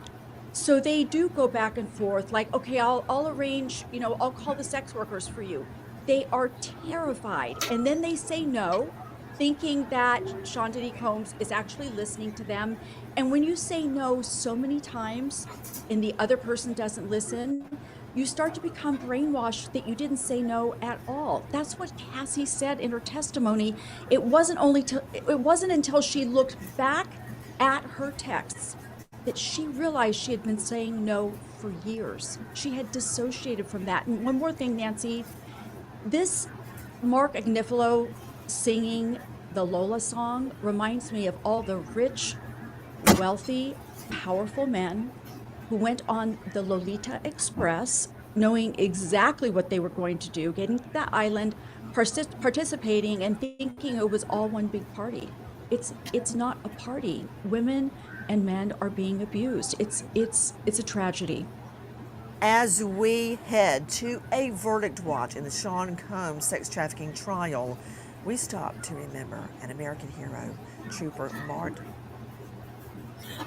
So they do go back and forth, like, okay, I'll arrange, I'll call the sex workers for you. They are terrified. And then they say no, thinking that Sean Diddy Combs is actually listening to them. And when you say no so many times and the other person doesn't listen, you start to become brainwashed that you didn't say no at all. That's what Cassie said in her testimony. It wasn't until she looked back at her texts that she realized she had been saying no for years. She had dissociated from that. And one more thing, Nancy, this Mark Agnifilo singing the Lola song reminds me of all the rich, wealthy, powerful men who went on the Lolita Express, knowing exactly what they were going to do, getting to that island, participating, and thinking it was all one big party. It's not a party. Women and men are being abused. It's a tragedy.
As we head to a verdict watch in the Sean Combs sex trafficking trial, we stop to remember an American hero, Trooper Mart.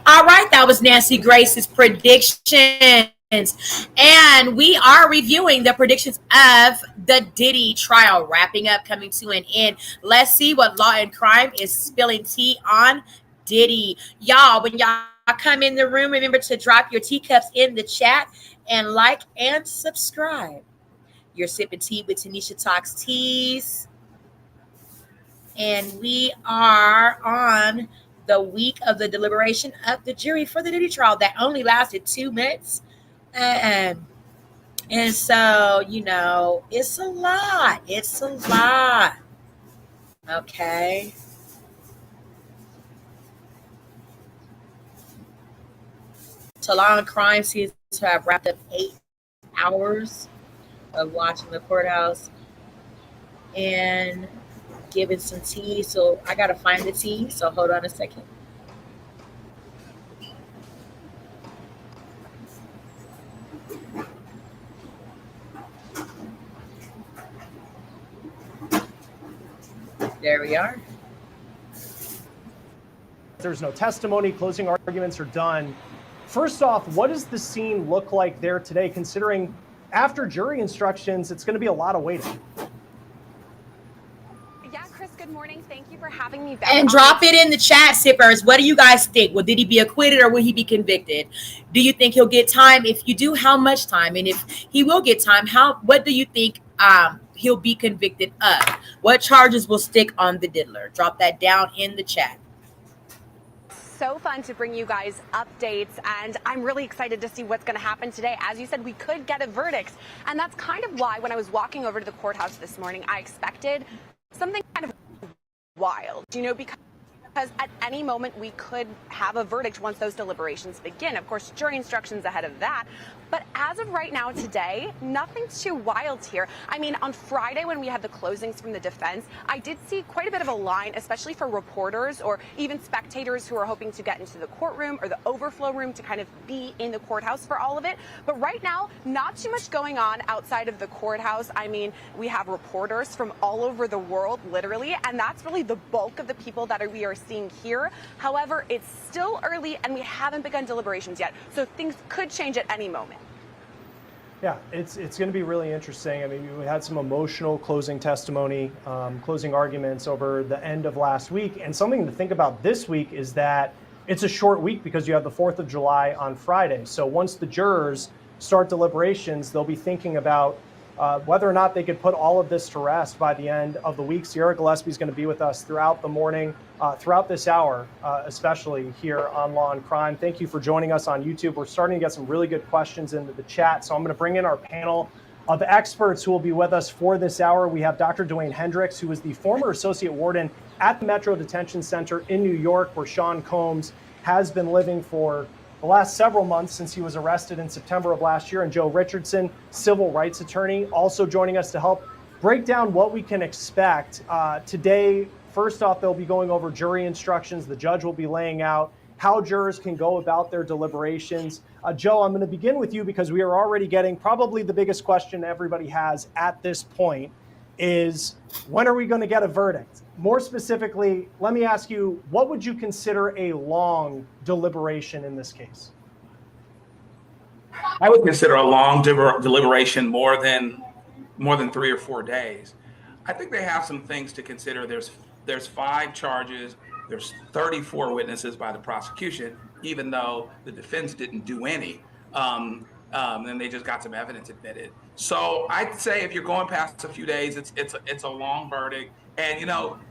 All right, that was Nancy Grace's predictions. And we are reviewing the predictions of the Diddy trial, wrapping up, coming to an end. Let's see what Law and Crime is spilling tea on Diddy. Y'all, when y'all come in the room, remember to drop your teacups in the chat and like and subscribe. You're sipping tea with Tanisha Talks Teas. And we are on the week of the deliberation of the jury for the Diddy trial that only lasted 2 minutes. And so, it's a lot. It's a lot. Okay. So Law and Crime seems to have wrapped up 8 hours of watching the courthouse and giving some tea. So I got to find the tea. So hold on a second. There we are.
There's no testimony. Closing arguments are done. First off, what does the scene look like there today, considering after jury instructions, it's going to be a lot of waiting?
Yeah, Chris, good morning. Thank you for having me back.
And drop it in the chat, sippers. What do you guys think? Will Diddy be acquitted or will he be convicted? Do you think he'll get time? If you do, how much time? And if he will get time, what do you think he'll be convicted of? What charges will stick on the diddler? Drop that down in the chat.
So fun to bring you guys updates, and I'm really excited to see what's going to happen today. As you said, we could get a verdict, and that's kind of why when I was walking over to the courthouse this morning, I expected something kind of wild, because at any moment we could have a verdict once those deliberations begin. Of course, jury instructions ahead of that. But as of right now today, nothing too wild here. I mean, on Friday when we had the closings from the defense, I did see quite a bit of a line, especially for reporters or even spectators who are hoping to get into the courtroom or the overflow room to kind of be in the courthouse for all of it. But right now, not too much going on outside of the courthouse. I mean, we have reporters from all over the world, literally, and that's really the bulk of the people that we are seeing here. However, it's still early and we haven't begun deliberations yet, so things could change at any moment.
Yeah, it's going to be really interesting. I mean, we had some emotional closing testimony, closing arguments over the end of last week. And something to think about this week is that it's a short week because you have the 4th of July on Friday. So once the jurors start deliberations, they'll be thinking about whether or not they could put all of this to rest by the end of the week. Sierra Gillespie is going to be with us throughout the morning, throughout this hour, especially here on Law and Crime. Thank you for joining us on YouTube. We're starting to get some really good questions into the chat. So I'm going to bring in our panel of experts who will be with us for this hour. We have Dr. Dwayne Hendricks, who is the former associate warden at the Metro Detention Center in New York, where Sean Combs has been living for the last several months since he was arrested in September of last year, and Joe Richardson, civil rights attorney, also joining us to help break down what we can expect today. First off, they'll be going over jury instructions. The judge will be laying out how jurors can go about their deliberations. Joe, I'm going to begin with you because we are already getting probably the biggest question everybody has at this point is, when are we going to get a verdict? More specifically, let me ask you, what would you consider a long deliberation in this case?
I would consider a long deliberation more than 3 or 4 days. I think they have some things to consider. There's 5 charges. There's 34 witnesses by the prosecution, even though the defense didn't do any. And they just got some evidence admitted. So I'd say if you're going past a few days, it's a long verdict. And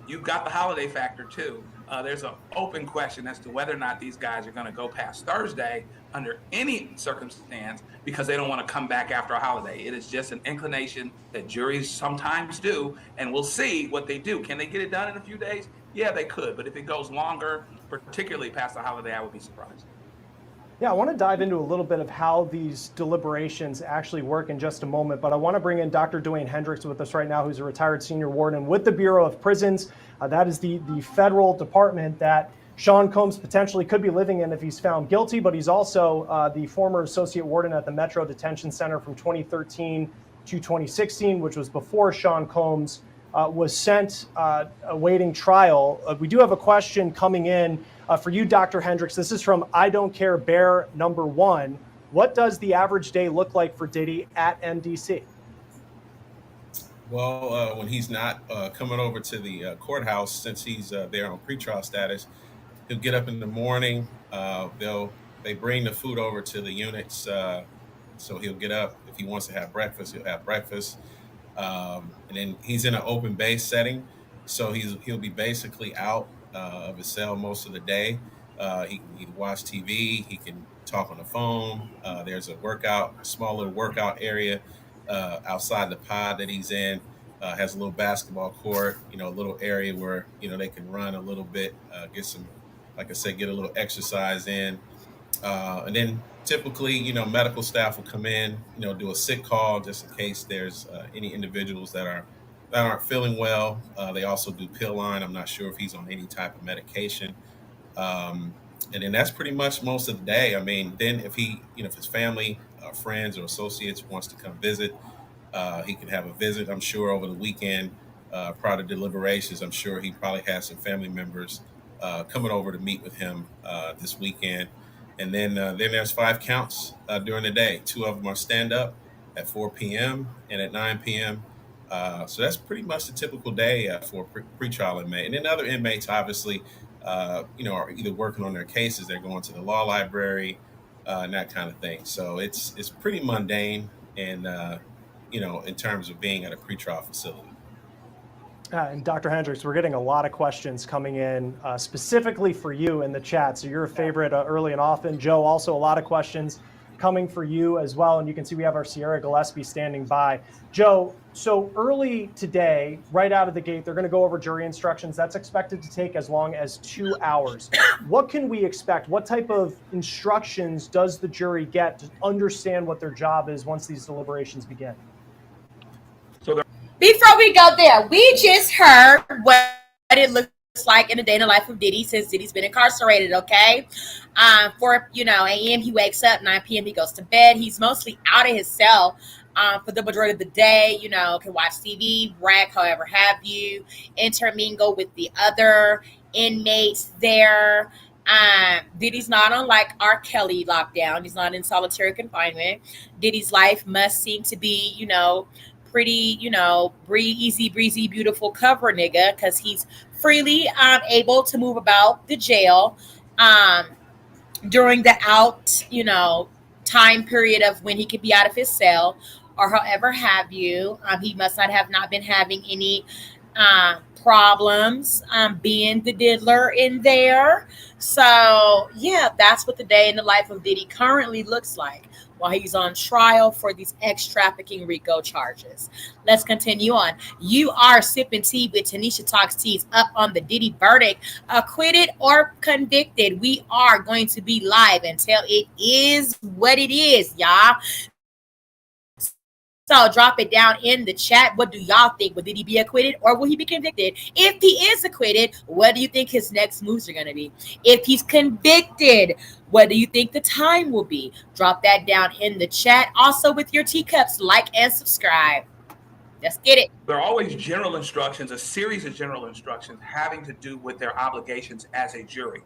you've got the holiday factor too. There's an open question as to whether or not these guys are going to go past Thursday under any circumstance because they don't want to come back after a holiday. It is just an inclination that juries sometimes do, and we'll see what they do. Can they get it done in a few days? Yeah, they could. But if it goes longer, particularly past the holiday, I would be surprised.
Yeah, I want to dive into a little bit of how these deliberations actually work in just a moment, but I want to bring in Dr. Dwayne Hendricks with us right now, who's a retired senior warden with the Bureau of Prisons. That is the federal department that Sean Combs potentially could be living in if he's found guilty, but he's also the former associate warden at the Metro Detention Center from 2013 to 2016, which was before Sean Combs was sent awaiting trial. We do have a question coming in for you, Dr. Hendricks. This is from I Don't Care Bear number 1. What does the average day look like for Diddy at MDC?
Well, when he's not coming over to the courthouse, since he's there on pretrial status, he'll get up in the morning. They bring the food over to the units, so he'll get up. If he wants to have breakfast, he'll have breakfast. And then he's in an open base setting, so he'll be basically out of his cell most of the day. He can watch TV, he can talk on the phone. There's a small little workout area outside the pod that he's in. Has a little basketball court, a little area where they can run a little bit, get some, like I said, get a little exercise in. And then typically, medical staff will come in, do a sick call just in case there's any individuals that aren't feeling well. They also do pill line. I'm not sure if he's on any type of medication. And then that's pretty much most of the day. I mean, then if if his family, friends or associates wants to come visit, he can have a visit, I'm sure, over the weekend prior to deliberations. I'm sure he probably has some family members coming over to meet with him this weekend. And then there's 5 counts during the day. 2 of them are stand up at 4 p.m. and at 9 p.m. So that's pretty much the typical day for a pretrial inmate. And then other inmates, obviously, are either working on their cases, they're going to the law library, and that kind of thing. So it's pretty mundane, and in terms of being at a pretrial facility.
And Dr. Hendricks, we're getting a lot of questions coming in specifically for you in the chat. So you're a favorite early and often. Joe, also a lot of questions coming for you as well. And you can see we have our Sierra Gillespie standing by. Joe, so early today, right out of the gate, they're going to go over jury instructions. That's expected to take as long as 2 hours. What can we expect? What type of instructions does the jury get to understand what their job is once these deliberations begin?
Before we go there, we just heard what it looks like in the day in the life of Diddy since Diddy's been incarcerated, okay? 4 a.m. he wakes up, 9 p.m. he goes to bed. He's mostly out of his cell for the majority of the day, can watch TV, rag, however have you, intermingle with the other inmates there. Diddy's not on like R. Kelly lockdown. He's not in solitary confinement. Diddy's life must seem to be, pretty, easy breezy, beautiful cover nigga, because he's freely able to move about the jail during the time period of when he could be out of his cell or however have you. He must not been having any problems being the diddler in there. So yeah, that's what the day in the life of Diddy currently looks like while he's on trial for these ex-trafficking RICO charges. Let's continue on. You are sipping tea with Tanisha Talks Teas up on the Diddy verdict. Acquitted or convicted, we are going to be live until it is what it is, y'all. So drop it down in the chat. What do y'all think? Will Diddy be acquitted or will he be convicted? If he is acquitted, what do you think his next moves are going to be? If he's convicted, what do you think the time will be? Drop that down in the chat. Also with your teacups, like and subscribe. Let's get it.
There are always general instructions, a series of general instructions having to do with their obligations as a jury,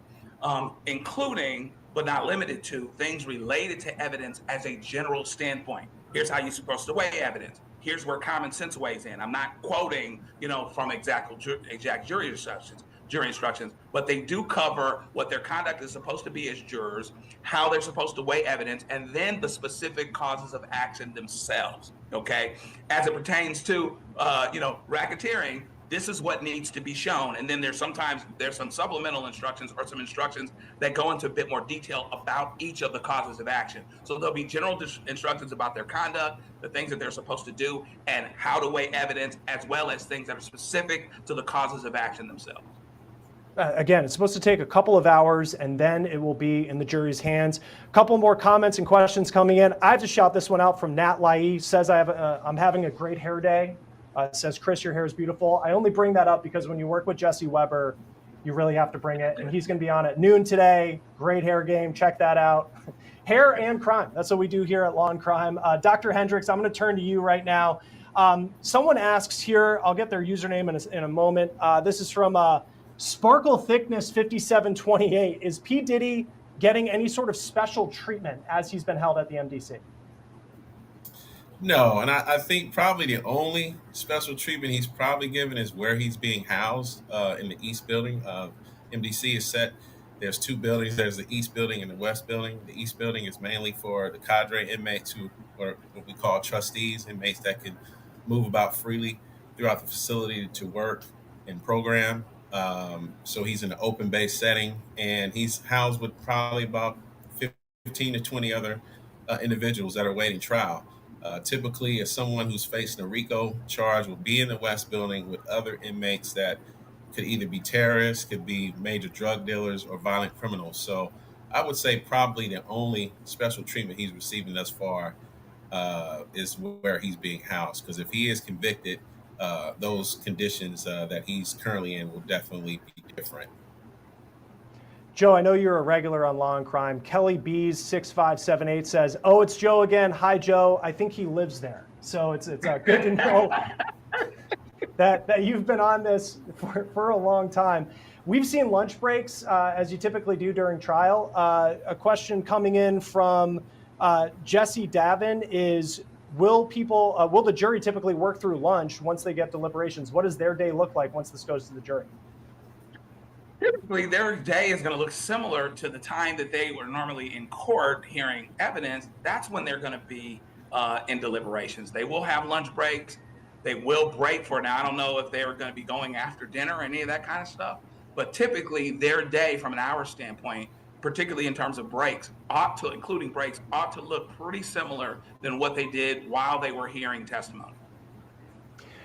including, but not limited to, things related to evidence as a general standpoint. Here's how you're supposed to weigh evidence. Here's where common sense weighs in. I'm not quoting, from exact jury instructions, but they do cover what their conduct is supposed to be as jurors, how they're supposed to weigh evidence, and then the specific causes of action themselves. Okay, as it pertains to racketeering, this is what needs to be shown, and then there's some supplemental instructions or some instructions that go into a bit more detail about each of the causes of action. So there'll be general instructions about their conduct, the things that they're supposed to do, and how to weigh evidence, as well as things that are specific to the causes of action themselves.
Again, it's supposed to take a couple of hours and then it will be in the jury's hands. A couple more comments and questions coming in. I have to shout this one out from Nat Lai. Says I'm having a great hair day. Says, Chris, your hair is beautiful. I only bring that up because when you work with Jesse Weber, you really have to bring it. And he's going to be on at noon today. Great hair game. Check that out. Hair and crime. That's what we do here at Law and Crime. Dr. Hendricks, I'm going to turn to you right now. Someone asks here, I'll get their username in a moment. This is from Sparkle Thickness 5728. Is P. Diddy getting any sort of special treatment as he's been held at the MDC?
No, and I think probably the only special treatment he's probably given is where he's being housed in the East Building. MDC is set. There's two buildings. There's the East Building and the West Building. The East Building is mainly for the cadre inmates who are what we call trustees, inmates that can move about freely throughout the facility to work and program. So he's in an open base setting, and he's housed with probably about 15 to 20 other individuals that are waiting trial. Typically, as someone who's facing a RICO charge will be in the West Building with other inmates that could either be terrorists, could be major drug dealers, or violent criminals. So I would say probably the only special treatment he's receiving thus far is where he's being housed. Because if he is convicted, those conditions that he's currently in will definitely be different.
Joe, I know you're a regular on Law and Crime. Kelly Bees 6578 says, "Oh, it's Joe again. Hi, Joe. I think he lives there." So it's good to know that you've been on this for a long time. We've seen lunch breaks, as you typically do during trial. A question coming in from Jesse Davin is, will the jury typically work through lunch once they get deliberations? What does their day look like once this goes to the jury?
Typically, their day is going to look similar to the time that they were normally in court hearing evidence. That's when they're going to be in deliberations. They will have lunch breaks. They will break for now. I don't know if they're going to be going after dinner or any of that kind of stuff. But typically, their day from an hour standpoint, particularly in terms of breaks, including breaks, ought to look pretty similar than what they did while they were hearing testimony.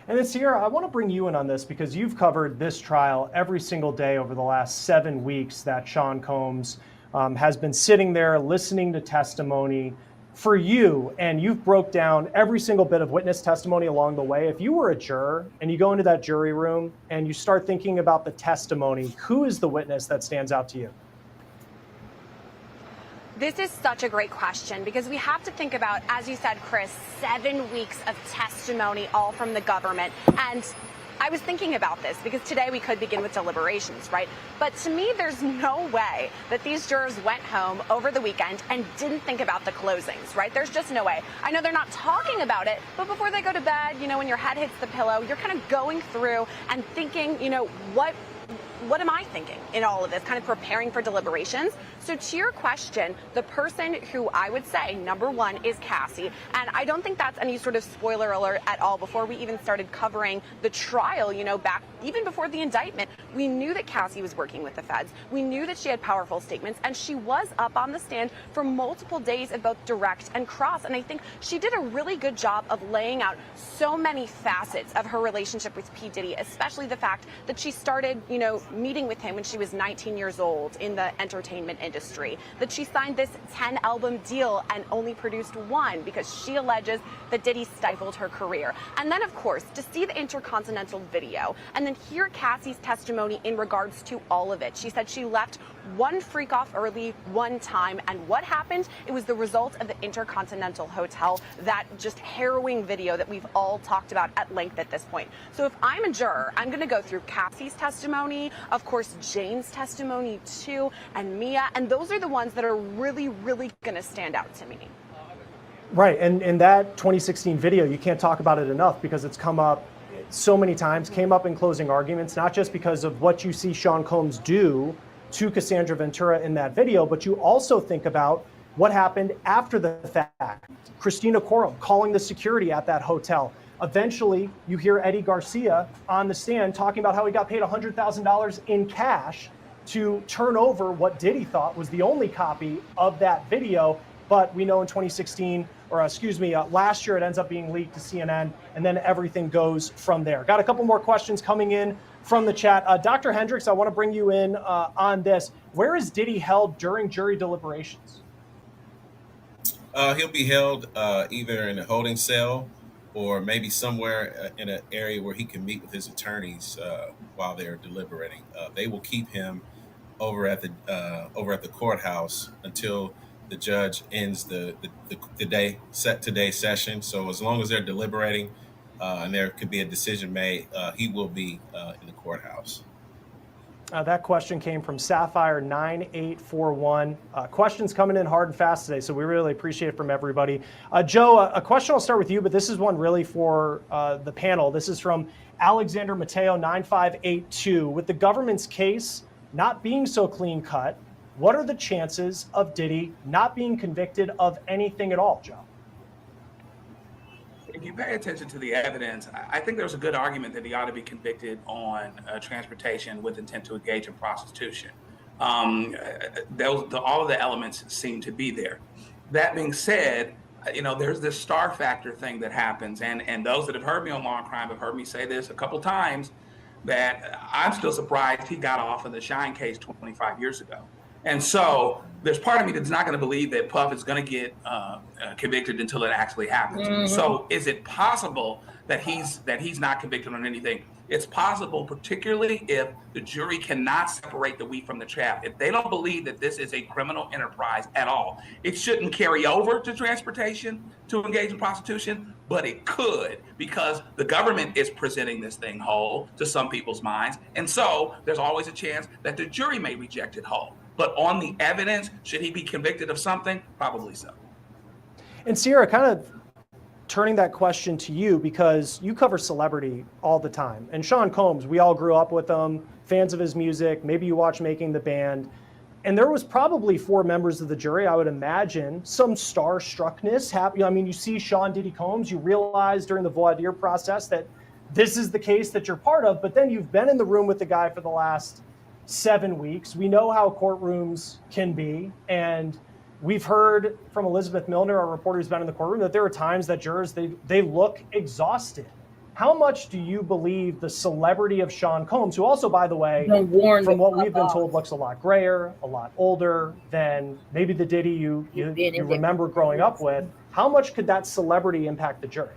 And then, Sierra, I want to bring you in on this because you've covered this trial every single day over the last 7 weeks that Sean Combs has been sitting there listening to testimony for you, and you've broke down every single bit of witness testimony along the way. If you were a juror and you go into that jury room and you start thinking about the testimony, who is the witness that stands out to you?
This is such a great question because we have to think about, as you said, Chris, 7 weeks of testimony, all from the government. And I was thinking about this because today we could begin with deliberations, right? But to me, there's no way that these jurors went home over the weekend and didn't think about the closings, right? There's just no way. I know they're not talking about it, but before they go to bed, when your head hits the pillow, you're kind of going through and thinking, what am I thinking in all of this, kind of preparing for deliberations? So to your question, the person who I would say, number one, is Cassie. And I don't think that's any sort of spoiler alert at all. Before we even started covering the trial, back even before the indictment, we knew that Cassie was working with the feds. We knew that she had powerful statements, and she was up on the stand for multiple days of both direct and cross. And I think she did a really good job of laying out so many facets of her relationship with P. Diddy, especially the fact that she started, meeting with him when she was 19 years old in the entertainment industry, that she signed this 10-album deal and only produced one because she alleges that Diddy stifled her career. And then, of course, to see the Intercontinental video and then hear Cassie's testimony in regards to all of it. She said she left one freak off early one time, and what happened? It was the result of the Intercontinental Hotel, that just harrowing video that we've all talked about at length at this point. So if I'm a juror, I'm going to go through Cassie's testimony, of course Jane's testimony too, and Mia, and those are the ones that are really, really going to stand out to me.
Right, and in that 2016 video, you can't talk about it enough because it's come up so many times, came up in closing arguments, not just because of what you see Sean Combs do to Cassandra Ventura in that video, but you also think about what happened after the fact. Christina Coram calling the security at that hotel. Eventually, you hear Eddie Garcia on the stand talking about how he got paid $100,000 in cash to turn over what Diddy thought was the only copy of that video. But we know in 2016, or excuse me, last year it ends up being leaked to CNN, and then everything goes from there. Got a couple more questions coming in from the chat. Dr. Hendricks, I want to bring you in on this. Where is Diddy held during jury deliberations?
He'll be held either in a holding cell or maybe somewhere in an area where he can meet with his attorneys while they're deliberating. They will keep him over at the courthouse until the judge ends the today's session. So as long as they're deliberating and there could be a decision made, he will be in the courthouse.
That question came from Sapphire 9841. Questions coming in hard and fast today, so we really appreciate it from everybody. Joe, a question I'll start with you, but this is one really for the panel. This is from Alexander Mateo 9582. With the government's case not being so clean cut, what are the chances of Diddy not being convicted of anything at all, Joe?
If you pay attention to the evidence, I think there's a good argument that he ought to be convicted on transportation with intent to engage in prostitution. All of the elements seem to be there. That being said, there's this star factor thing that happens, and those that have heard me on Law and Crime have heard me say this a couple times, that I'm still surprised he got off of the Shine case 25 years ago. And so there's part of me that's not going to believe that Puff is going to get convicted until it actually happens. Mm-hmm. So is it possible that he's not convicted on anything? It's possible, particularly if the jury cannot separate the wheat from the chaff. If they don't believe that this is a criminal enterprise at all, it shouldn't carry over to transportation to engage in prostitution, but it could, because the government is presenting this thing whole to some people's minds. And so there's always a chance that the jury may reject it whole. But on the evidence, should he be convicted of something? Probably so.
And Sierra, kind of turning that question to you, because you cover celebrity all the time. And Sean Combs, we all grew up with him, fans of his music. Maybe you watch Making the Band. And there was probably 4 members of the jury, I would imagine, some starstruckness happening. I mean, you see Sean Diddy Combs, you realize during the voir dire process that this is the case that you're part of, but then you've been in the room with the guy for the last 7 weeks. We know how courtrooms can be, and we've heard from Elizabeth Milner, our reporter who's been in the courtroom, that there are times that jurors, they look exhausted. How much do you believe the celebrity of Sean Combs, who also, by the way, from what we've been told, looks a lot grayer, a lot older than maybe the Diddy you remember growing up with, how much could that celebrity impact the jury?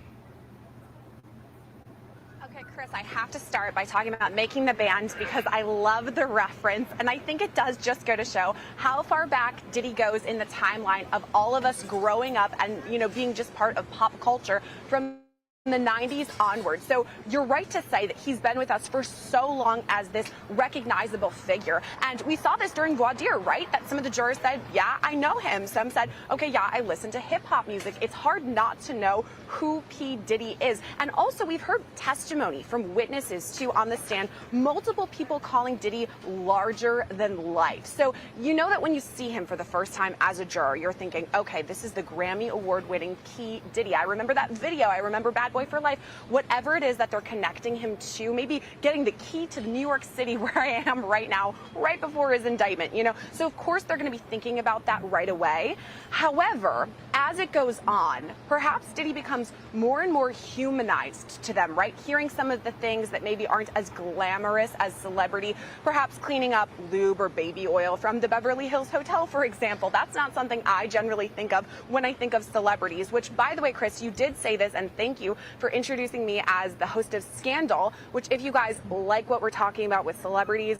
Chris, I have to start by talking about Making the Band because I love the reference, and I think it does just go to show how far back Diddy goes in the timeline of all of us growing up and, being just part of pop culture from the 90s onward. So you're right to say that he's been with us for so long as this recognizable figure. And we saw this during voir dire, right? That some of the jurors said, yeah, I know him. Some said, okay, yeah, I listen to hip hop music. It's hard not to know who P. Diddy is. And also we've heard testimony from witnesses too on the stand, multiple people calling Diddy larger than life. So you know that when you see him for the first time as a juror, you're thinking, okay, this is the Grammy Award winning P. Diddy. I remember that video. I remember Bad Boy for Life. Whatever it is that they're connecting him to, maybe getting the key to New York City where I am right now, right before his indictment, So of course they're going to be thinking about that right away. However, as it goes on, perhaps Diddy becomes more and more humanized to them, right? Hearing some of the things that maybe aren't as glamorous as celebrity, perhaps cleaning up lube or baby oil from the Beverly Hills Hotel, for example. That's not something I generally think of when I think of celebrities, which, by the way, Chris, you did say this, and thank you for introducing me as the host of Scandal, which if you guys like what we're talking about with celebrities,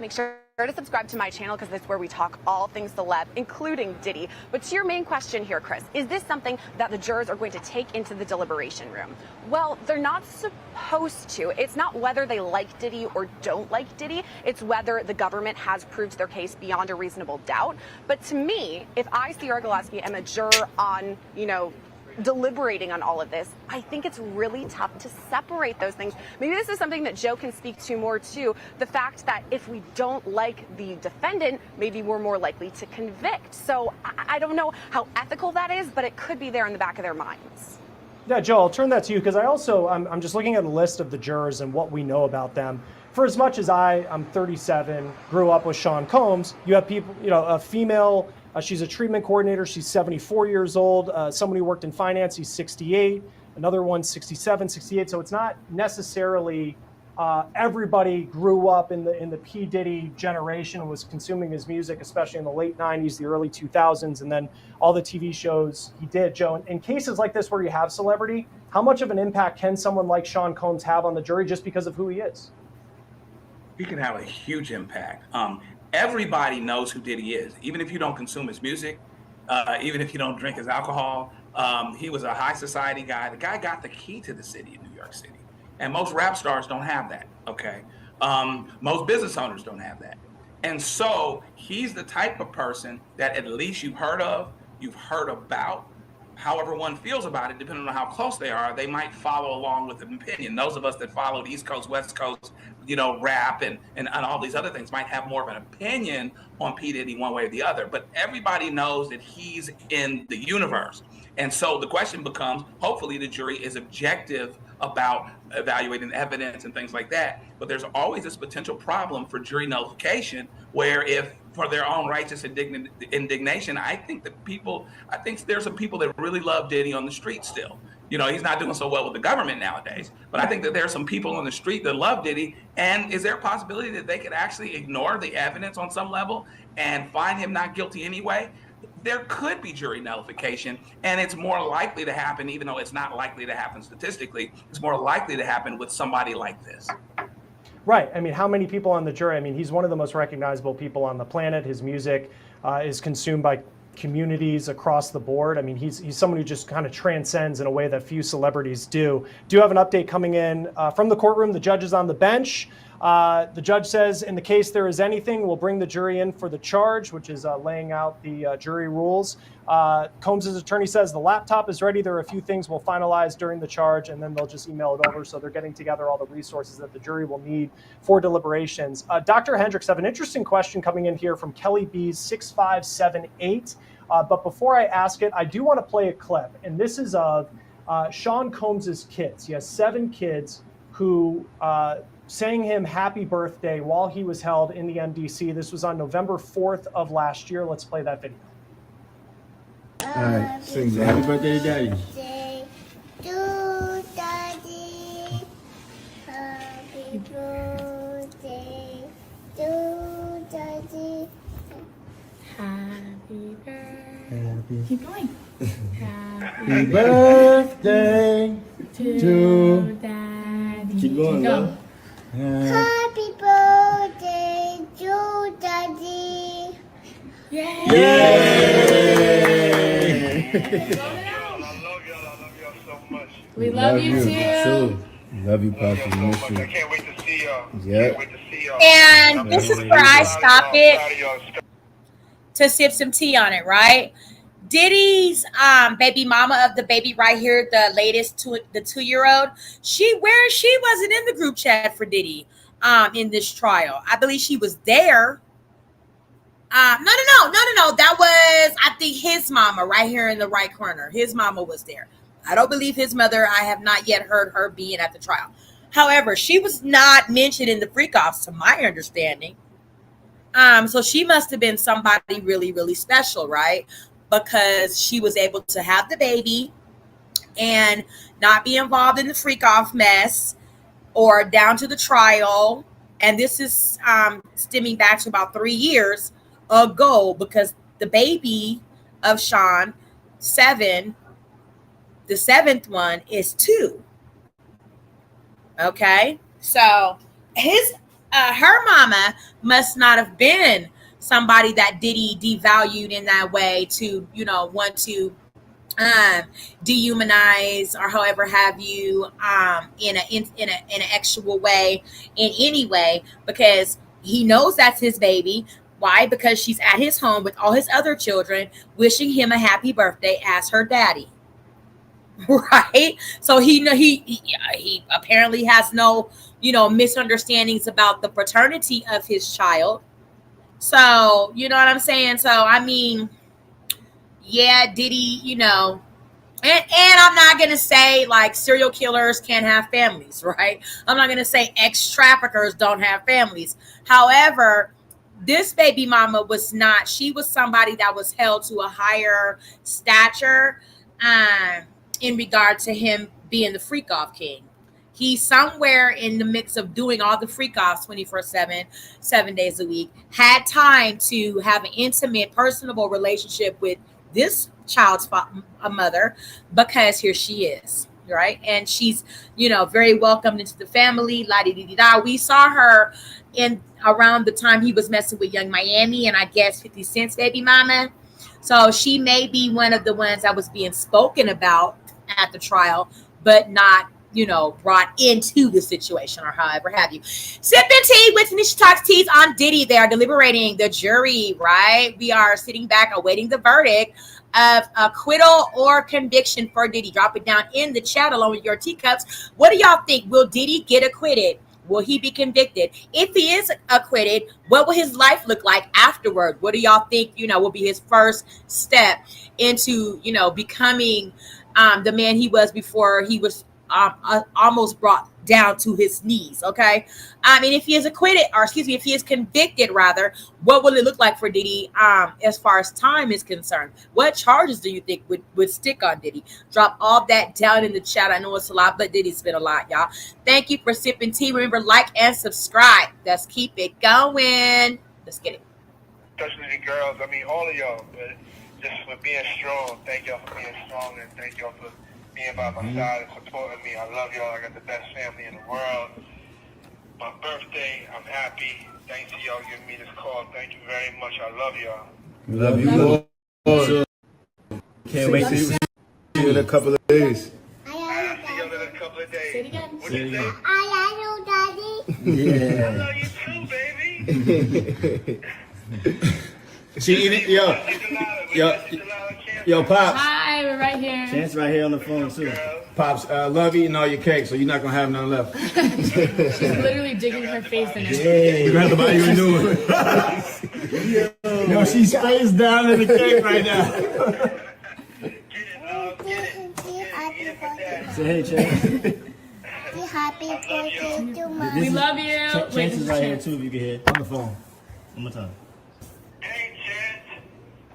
make sure to subscribe to my channel because that's where we talk all things celeb, including Diddy. But to your main question here, Chris, is this something that the jurors are going to take into the deliberation room? Well, they're not supposed to. It's not whether they like Diddy or don't like Diddy. It's whether the government has proved their case beyond a reasonable doubt. But to me, if I, Sierra Gillespie, am a juror on, deliberating on all of this, I think it's really tough to separate those things. Maybe this is something that Joe can speak to more too. The fact that if we don't like the defendant, maybe we're more likely to convict. So I don't know how ethical that is, but it could be there in the back of their minds.
Yeah, Joe, I'll turn that to you because I'm just looking at a list of the jurors and what we know about them. For as much as I'm 37, grew up with Sean Combs, you have people, a female, she's a treatment coordinator, she's 74 years old. Someone who worked in finance, he's 68. Another one's 67, 68. So it's not necessarily everybody grew up in the P. Diddy generation and was consuming his music, especially in the late 90s, the early 2000s, and then all the TV shows he did. Joe, in cases like this where you have celebrity, how much of an impact can someone like Sean Combs have on the jury just because of who he is?
He can have a huge impact. Everybody knows who Diddy is, even if you don't consume his music, even if you don't drink his alcohol. He was a high society guy. The guy got the key to the city of New York City. And most rap stars don't have that, okay? Most business owners don't have that. And so he's the type of person that at least you've heard of, you've heard about. However one feels about it, depending on how close they are, they might follow along with an opinion. Those of us that followed East Coast, West Coast, rap and all these other things might have more of an opinion on P. Diddy one way or the other. But everybody knows that he's in the universe. And so the question becomes, hopefully the jury is objective about evaluating evidence and things like that. But there's always this potential problem for jury nullification where if for their own righteous indignation, I think there's some people that really love Diddy on the street still. He's not doing so well with the government nowadays, but I think that there's some people on the street that love Diddy. And is there a possibility that they could actually ignore the evidence on some level and find him not guilty anyway? There could be jury nullification, and it's more likely to happen, even though it's not likely to happen statistically, it's more likely to happen with somebody like this.
Right. I mean, how many people on the jury? I mean, he's one of the most recognizable people on the planet. His music is consumed by communities across the board. I mean, he's someone who just kind of transcends in a way that few celebrities do. Do have an update coming in from the courtroom. The judge is on the bench. The judge says, in the case there is anything, we'll bring the jury in for the charge, which is laying out the jury rules. Combs' attorney says the laptop is ready. There are a few things we'll finalize during the charge, and then they'll just email it over. So they're getting together all the resources that the jury will need for deliberations. Dr. Hendricks, I have an interesting question coming in here from Kelly B's 6578. But before I ask it, I do want to play a clip. And this is of Sean Combs' kids. He has 7 kids who sang him happy birthday while he was held in the MDC. This was on November 4th of last year. Let's play that video.
All right, sing happy birthday to Daddy.
To Daddy, happy birthday to Daddy, happy birthday. Keep going.
Happy birthday to
Daddy.
Keep going,
Go. Happy birthday to Daddy.
Yay!
We love you too.
Love you, Pastor. I can't wait to see y'all. Yeah.
And this is where I stop it to sip some tea on it, right? Diddy's baby mama of the baby right here, the latest, the 2-year-old, she wasn't in the group chat for Diddy in this trial. I believe she was there. No. That was, I think, his mama right here in the right corner. His mama was there. I don't believe his mother. I have not yet heard her being at the trial. However, she was not mentioned in the freak-offs, to my understanding. So she must have been somebody really, really special, right? because she was able to have the baby and not be involved in the freak off mess or down to the trial. And this is stemming back to about 3 years ago, because the baby of Sean, 7, the 7th one is 2. Okay, so his her mama must not have been somebody that Diddy devalued in that way to, want to um dehumanize or however have you, in an actual way, in any way, because he knows that's his baby. Why? Because she's at his home with all his other children wishing him a happy birthday as her daddy. Right, so he apparently has no, misunderstandings about the paternity of his child. So you know what I'm saying. So I mean, yeah, Diddy, and I'm not going to say like serial killers can't have families, right? I'm not going to say ex-traffickers don't have families. However, this baby mama was not. She was somebody that was held to a higher stature, um, in regard to him being the freak off king. He's somewhere in the mix of doing all the freak offs 24/7, 7 days a week. Had time to have an intimate, personable relationship with this child's a mother, because here she is, right? And she's, very welcomed into the family. La di di da. We saw her in around the time he was messing with Young Miami and I guess 50 Cent's baby mama. So she may be one of the ones that was being spoken about at the trial, but not, brought into the situation or however have you. Sipping tea with Tanisha Talks Teas on Diddy. They are deliberating, the jury, right? We are sitting back awaiting the verdict of acquittal or conviction for Diddy. Drop it down in the chat along with your teacups. What do y'all think? Will Diddy get acquitted? Will he be convicted? If he is acquitted, what will his life look like afterward? What do y'all think, will be his first step into, becoming the man he was before he was almost brought down to his knees? Okay. I mean, if he is acquitted, or excuse me, if he is convicted rather, what will it look like for Diddy as far as time is concerned? What charges do you think would stick on Diddy? Drop all that down in the chat. I know it's a lot, but Diddy's been a lot, y'all. Thank you for sipping tea. Remember, like and subscribe. Let's keep it going. Let's get it.
Especially the girls. I mean, all of y'all. But just for being strong. Thank y'all for being strong, and thank y'all for being by my side and supporting me. I love y'all. I got the best family in the world. My birthday, I'm happy. Thanks to y'all giving me this call. Thank you very much. I love y'all.
Love you more. Can't wait to see you in a couple of days.
I'll see y'all in a couple of days.
Say it again.
What you say?
I love you, Daddy. Yeah.
I love you too, baby.
She eat it, yo, Pops.
Hi, we're right here.
Chance right here on the phone too.
Pops, love eating all your cake, so you're not gonna have none left.
She's literally digging her face in it.
Yeah.
We're gonna have to buy you a new one. Yo, she's face down in the cake right now.
Say hey, Chance.
Happy birthday to Mom.
We love you.
Chance is right here too, if you can hear. On the phone. One more time.
Hey, Chance.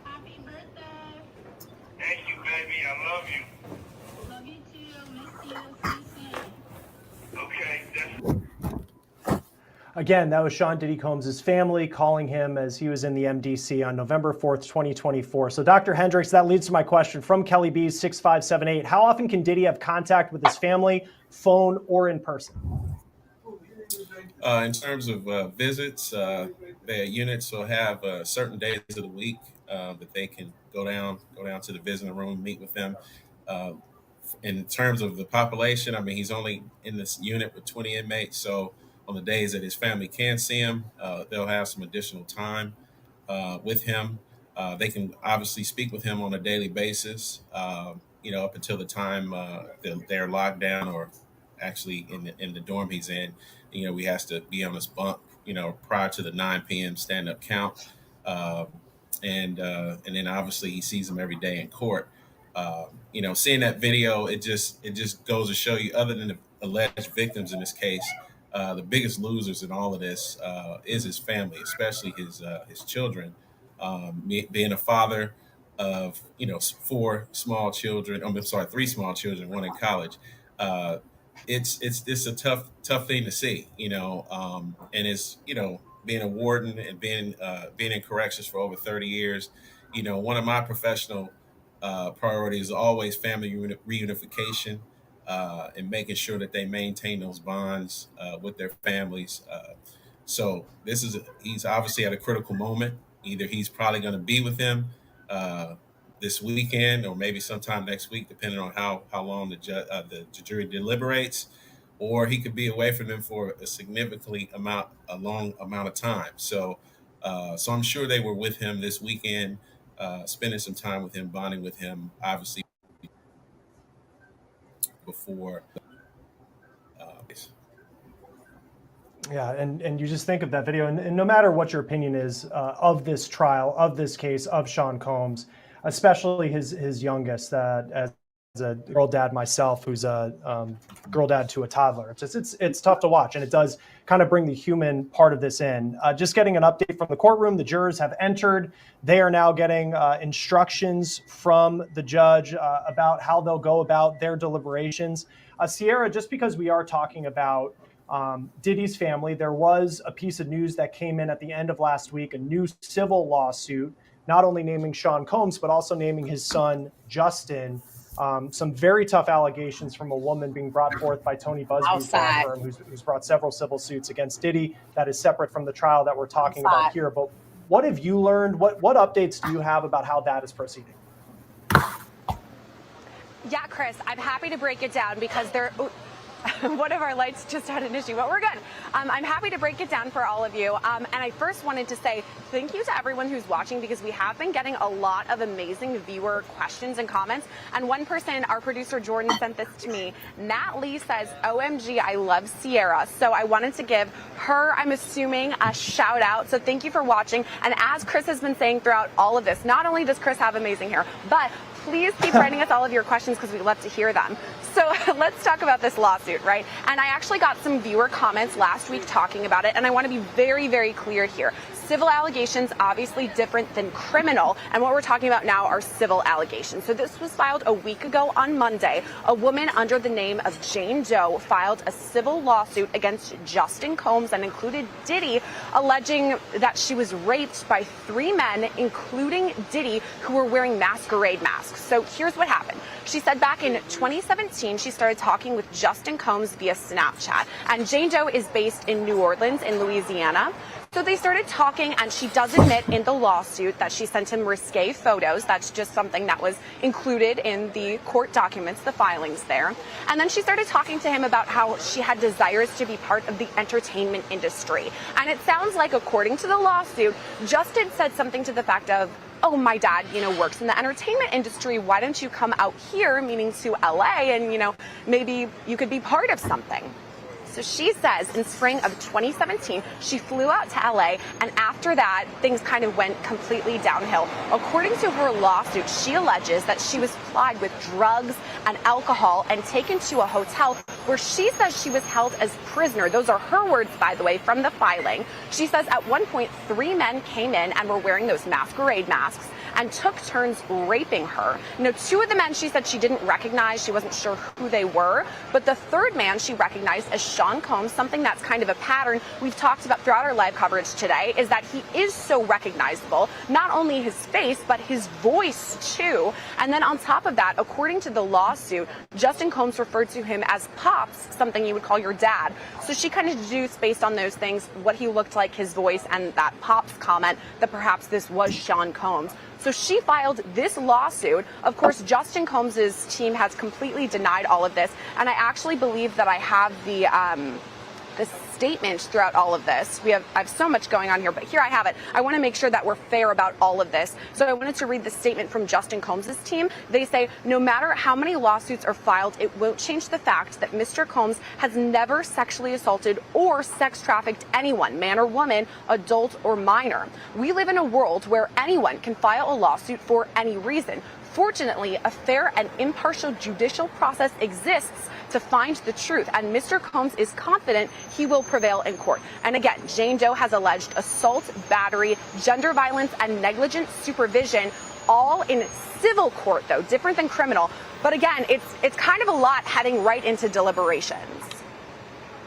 Happy birthday. Thank you, baby. I love you.
Love you too. Miss you. See you soon.
Okay.
Again, that was Sean Diddy Combs' family calling him as he was in the MDC on November 4th, 2024. So Dr. Hendricks, that leads to my question from Kelly B's 6578. How often can Diddy have contact with his family, phone, or in person?
In terms of visits, their units will have certain days of the week that they can go down to the visiting room, meet with them. In terms of the population, I mean, he's only in this unit with 20 inmates, so on the days that his family can see him, they'll have some additional time with him. They can obviously speak with him on a daily basis, up until the time they're locked down or actually in the dorm he's in. We has to be on his bunk, prior to the 9 p.m. stand-up count. And then obviously he sees him every day in court. Seeing that video, it just goes to show you, other than the alleged victims in this case, the biggest losers in all of this is his family, especially his children. Being a father, of 4 small children. I'm sorry, 3 small children, 1 in college. It's a tough thing to see, and it's being a warden and being in corrections for over 30 years. One of my professional priorities is always family reunification, and making sure that they maintain those bonds with their families. So he's obviously at a critical moment. Either he's probably going to be with them this weekend, or maybe sometime next week, depending on how long the jury deliberates, or he could be away from them for a long amount of time. So I'm sure they were with him this weekend, spending some time with him, bonding with him, obviously before.
Yeah, and you just think of that video, and no matter what your opinion is of this trial, of this case, of Sean Combs, especially his youngest, as a girl dad myself, who's a girl dad to a toddler, it's tough to watch, and it does kind of bring the human part of this in. Just getting an update from the courtroom, the jurors have entered. They are now getting instructions from the judge about how they'll go about their deliberations. Sierra, just because we are talking about Diddy's family, there was a piece of news that came in at the end of last week, a new civil lawsuit, not only naming Sean Combs, but also naming his son, Justin. Some very tough allegations from a woman being brought forth by Tony Busby's law firm, who's brought several civil suits against Diddy. That is separate from the trial that we're talking about here. But what have you learned? What updates do you have about how that is proceeding?
Yeah, Chris, I'm happy to break it down because one of our lights just had an issue, but we're good. I'm happy to break it down for all of you. And I first wanted to say thank you to everyone who's watching, because we have been getting a lot of amazing viewer questions and comments. And one person, our producer Jordan, sent this to me. Nat Lee says, OMG, I love Sierra. So I wanted to give her, I'm assuming, a shout out. So thank you for watching. And as Chris has been saying throughout all of this, not only does Chris have amazing hair, but please keep writing us all of your questions, because we love to hear them. So let's talk about this lawsuit, right? And I actually got some viewer comments last week talking about it, and I want to be very, very clear here. Civil allegations, obviously different than criminal, and what we're talking about now are civil allegations. So this was filed a week ago on Monday. A woman under the name of Jane Doe filed a civil lawsuit against Justin Combs and included Diddy, alleging that she was raped by 3 men, including Diddy, who were wearing masquerade masks. So here's what happened. She said back in 2017, she started talking with Justin Combs via Snapchat. And Jane Doe is based in New Orleans in Louisiana. So they started talking, and she does admit in the lawsuit that she sent him risque photos. That's just something that was included in the court documents, the filings there. And then she started talking to him about how she had desires to be part of the entertainment industry. And it sounds like, according to the lawsuit, Justin said something to the fact of, oh, my dad, works in the entertainment industry. Why don't you come out here, meaning to LA, and, maybe you could be part of something. So she says in spring of 2017, she flew out to LA, and after that, things kind of went completely downhill. According to her lawsuit, she alleges that she was plied with drugs and alcohol and taken to a hotel where she says she was held as prisoner. Those are her words, by the way, from the filing. She says at one point, 3 men came in and were wearing those masquerade masks and took turns raping her. 2 of the men she said she didn't recognize. She wasn't sure who they were. But the 3rd man she recognized as Sean Combs, something that's kind of a pattern we've talked about throughout our live coverage today, is that he is so recognizable. Not only his face, but his voice too. And then on top of that, according to the lawsuit, Justin Combs referred to him as Pops, something you would call your dad. So she kind of deduced based on those things what he looked like, his voice, and that Pops comment that perhaps this was Sean Combs. So she filed this lawsuit. Of course, Justin Combs' team has completely denied all of this. And I actually believe that I have the statement throughout all of this. I have so much going on here, but here I have it. I want to make sure that we're fair about all of this. So I wanted to read the statement from Justin Combs' team. They say, no matter how many lawsuits are filed, it won't change the fact that Mr. Combs has never sexually assaulted or sex trafficked anyone, man or woman, adult or minor. We live in a world where anyone can file a lawsuit for any reason. Fortunately, a fair and impartial judicial process exists to find the truth, and Mr. Combs is confident he will prevail in court. And again, Jane Doe has alleged assault, battery, gender violence, and negligent supervision, all in civil court, though, different than criminal. But again, it's kind of a lot heading right into deliberations.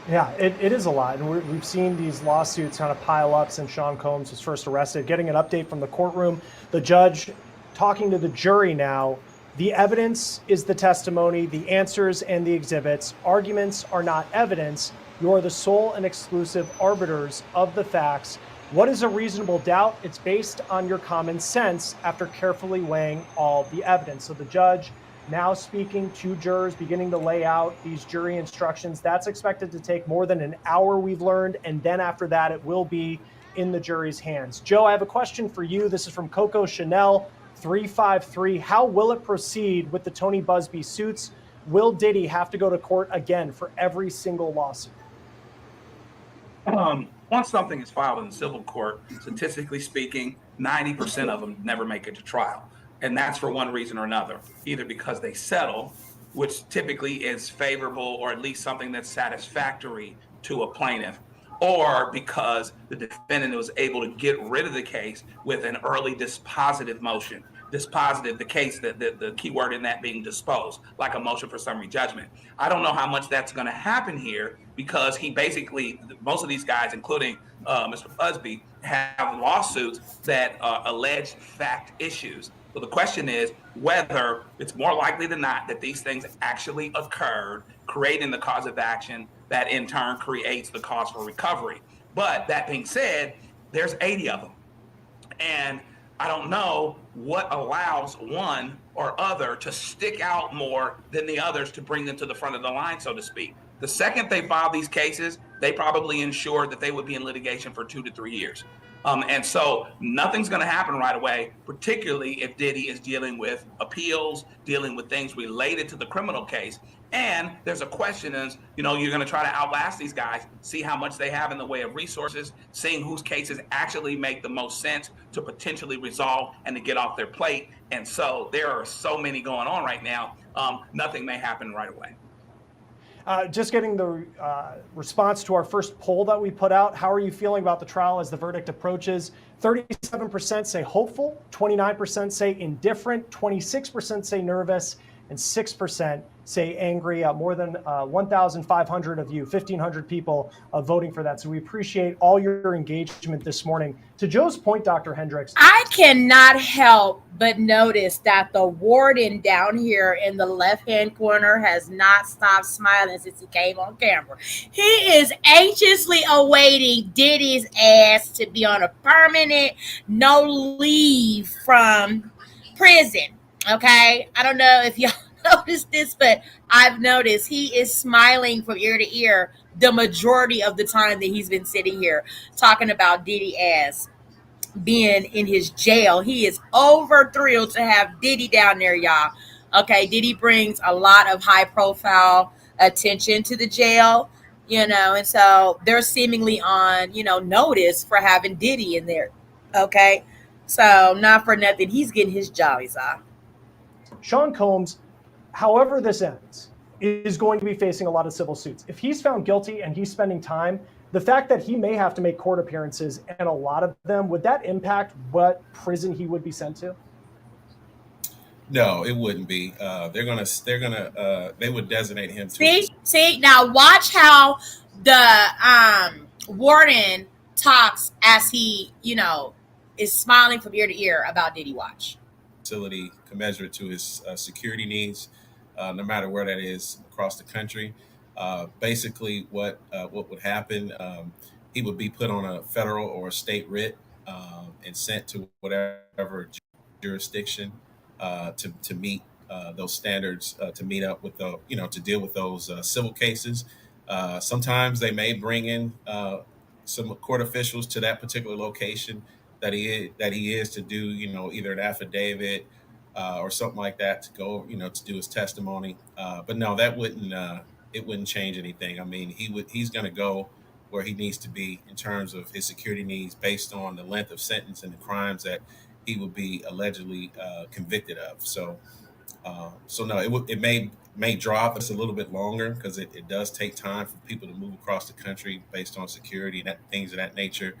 Yeah, it is a lot. And we've seen these lawsuits kind of pile up since Sean Combs was first arrested. Getting an update from the courtroom, the judge talking to the jury now. The evidence is the testimony, the answers and the exhibits. Arguments are not evidence. You are the sole and exclusive arbiters of the facts. What is a reasonable doubt? It's based on your common sense after carefully weighing all the evidence. So the judge now speaking to jurors, beginning to lay out these jury instructions. That's expected to take more than an hour, we've learned. And then after that, it will be in the jury's hands. Joe, I have a question for you. This is from Coco Chanel 353. How will it proceed with the Tony Busby suits? Will Diddy have to go to court again for every single lawsuit?
Once something is filed in civil court, statistically speaking, 90% of them never make it to trial. And that's for one reason or another, either because they settle, which typically is favorable or at least something that's satisfactory to a plaintiff, or because the defendant was able to get rid of the case with an early dispositive motion. Dispositive, the case, the key word in that being disposed, like a motion for summary judgment. I don't know how much that's going to happen here because he basically, most of these guys, including Mr. Busby, have lawsuits that allege fact issues. So the question is whether it's more likely than not that these things actually occurred, creating the cause of action that in turn creates the cause for recovery. But that being said, there's 80 of them. And I don't know what allows one or other to stick out more than the others to bring them to the front of the line, so to speak. The second they filed these cases, they probably ensured that they would be in litigation for 2 to 3 years. And so nothing's going to happen right away, particularly if Diddy is dealing with appeals, dealing with things related to the criminal case. And there's a question is, you're going to try to outlast these guys, see how much they have in the way of resources, seeing whose cases actually make the most sense to potentially resolve and to get off their plate. And so there are so many going on right now. Nothing may happen right away.
Just getting the response to our first poll that we put out. How are you feeling about the trial as the verdict approaches? 37% say hopeful, 29% say indifferent, 26% say nervous, and 6% say angry. More than 1,500 of you, 1,500 people voting for that. So we appreciate all your engagement this morning. To Joe's point, Dr. Hendricks.
I cannot help but notice that the warden down here in the left-hand corner has not stopped smiling since he came on camera. He is anxiously awaiting Diddy's ass to be on a permanent no leave from prison. Okay? I don't know if y'all noticed this, but I've noticed he is smiling from ear to ear the majority of the time that he's been sitting here talking about Diddy ass being in his jail. He is over thrilled to have Diddy down there, y'all. Okay, Diddy brings a lot of high profile attention to the jail, and so they're seemingly on, notice for having Diddy in there. Okay, so not for nothing, he's getting his jollies off.
Sean Combs, however this ends, is going to be facing a lot of civil suits. If he's found guilty and he's spending time, the fact that he may have to make court appearances, and a lot of them, would that impact what prison he would be sent to?
No, it wouldn't be. They would designate him
to. See, now watch how the warden talks as he, is smiling from ear to ear about Diddy Watch.
Facility commensurate to his security needs, no matter where that is across the country. Basically, what would happen? He would be put on a federal or a state writ and sent to whatever jurisdiction to meet those standards, to meet up with to deal with those civil cases. Sometimes they may bring in some court officials to that particular location that he is to do either an affidavit or something like that to go to do his testimony. But no, that wouldn't it wouldn't change anything. I mean, he's going to go where he needs to be in terms of his security needs based on the length of sentence and the crimes that he would be allegedly convicted of. So no, it may drop us a little bit longer because it does take time for people to move across the country based on security and things of that nature.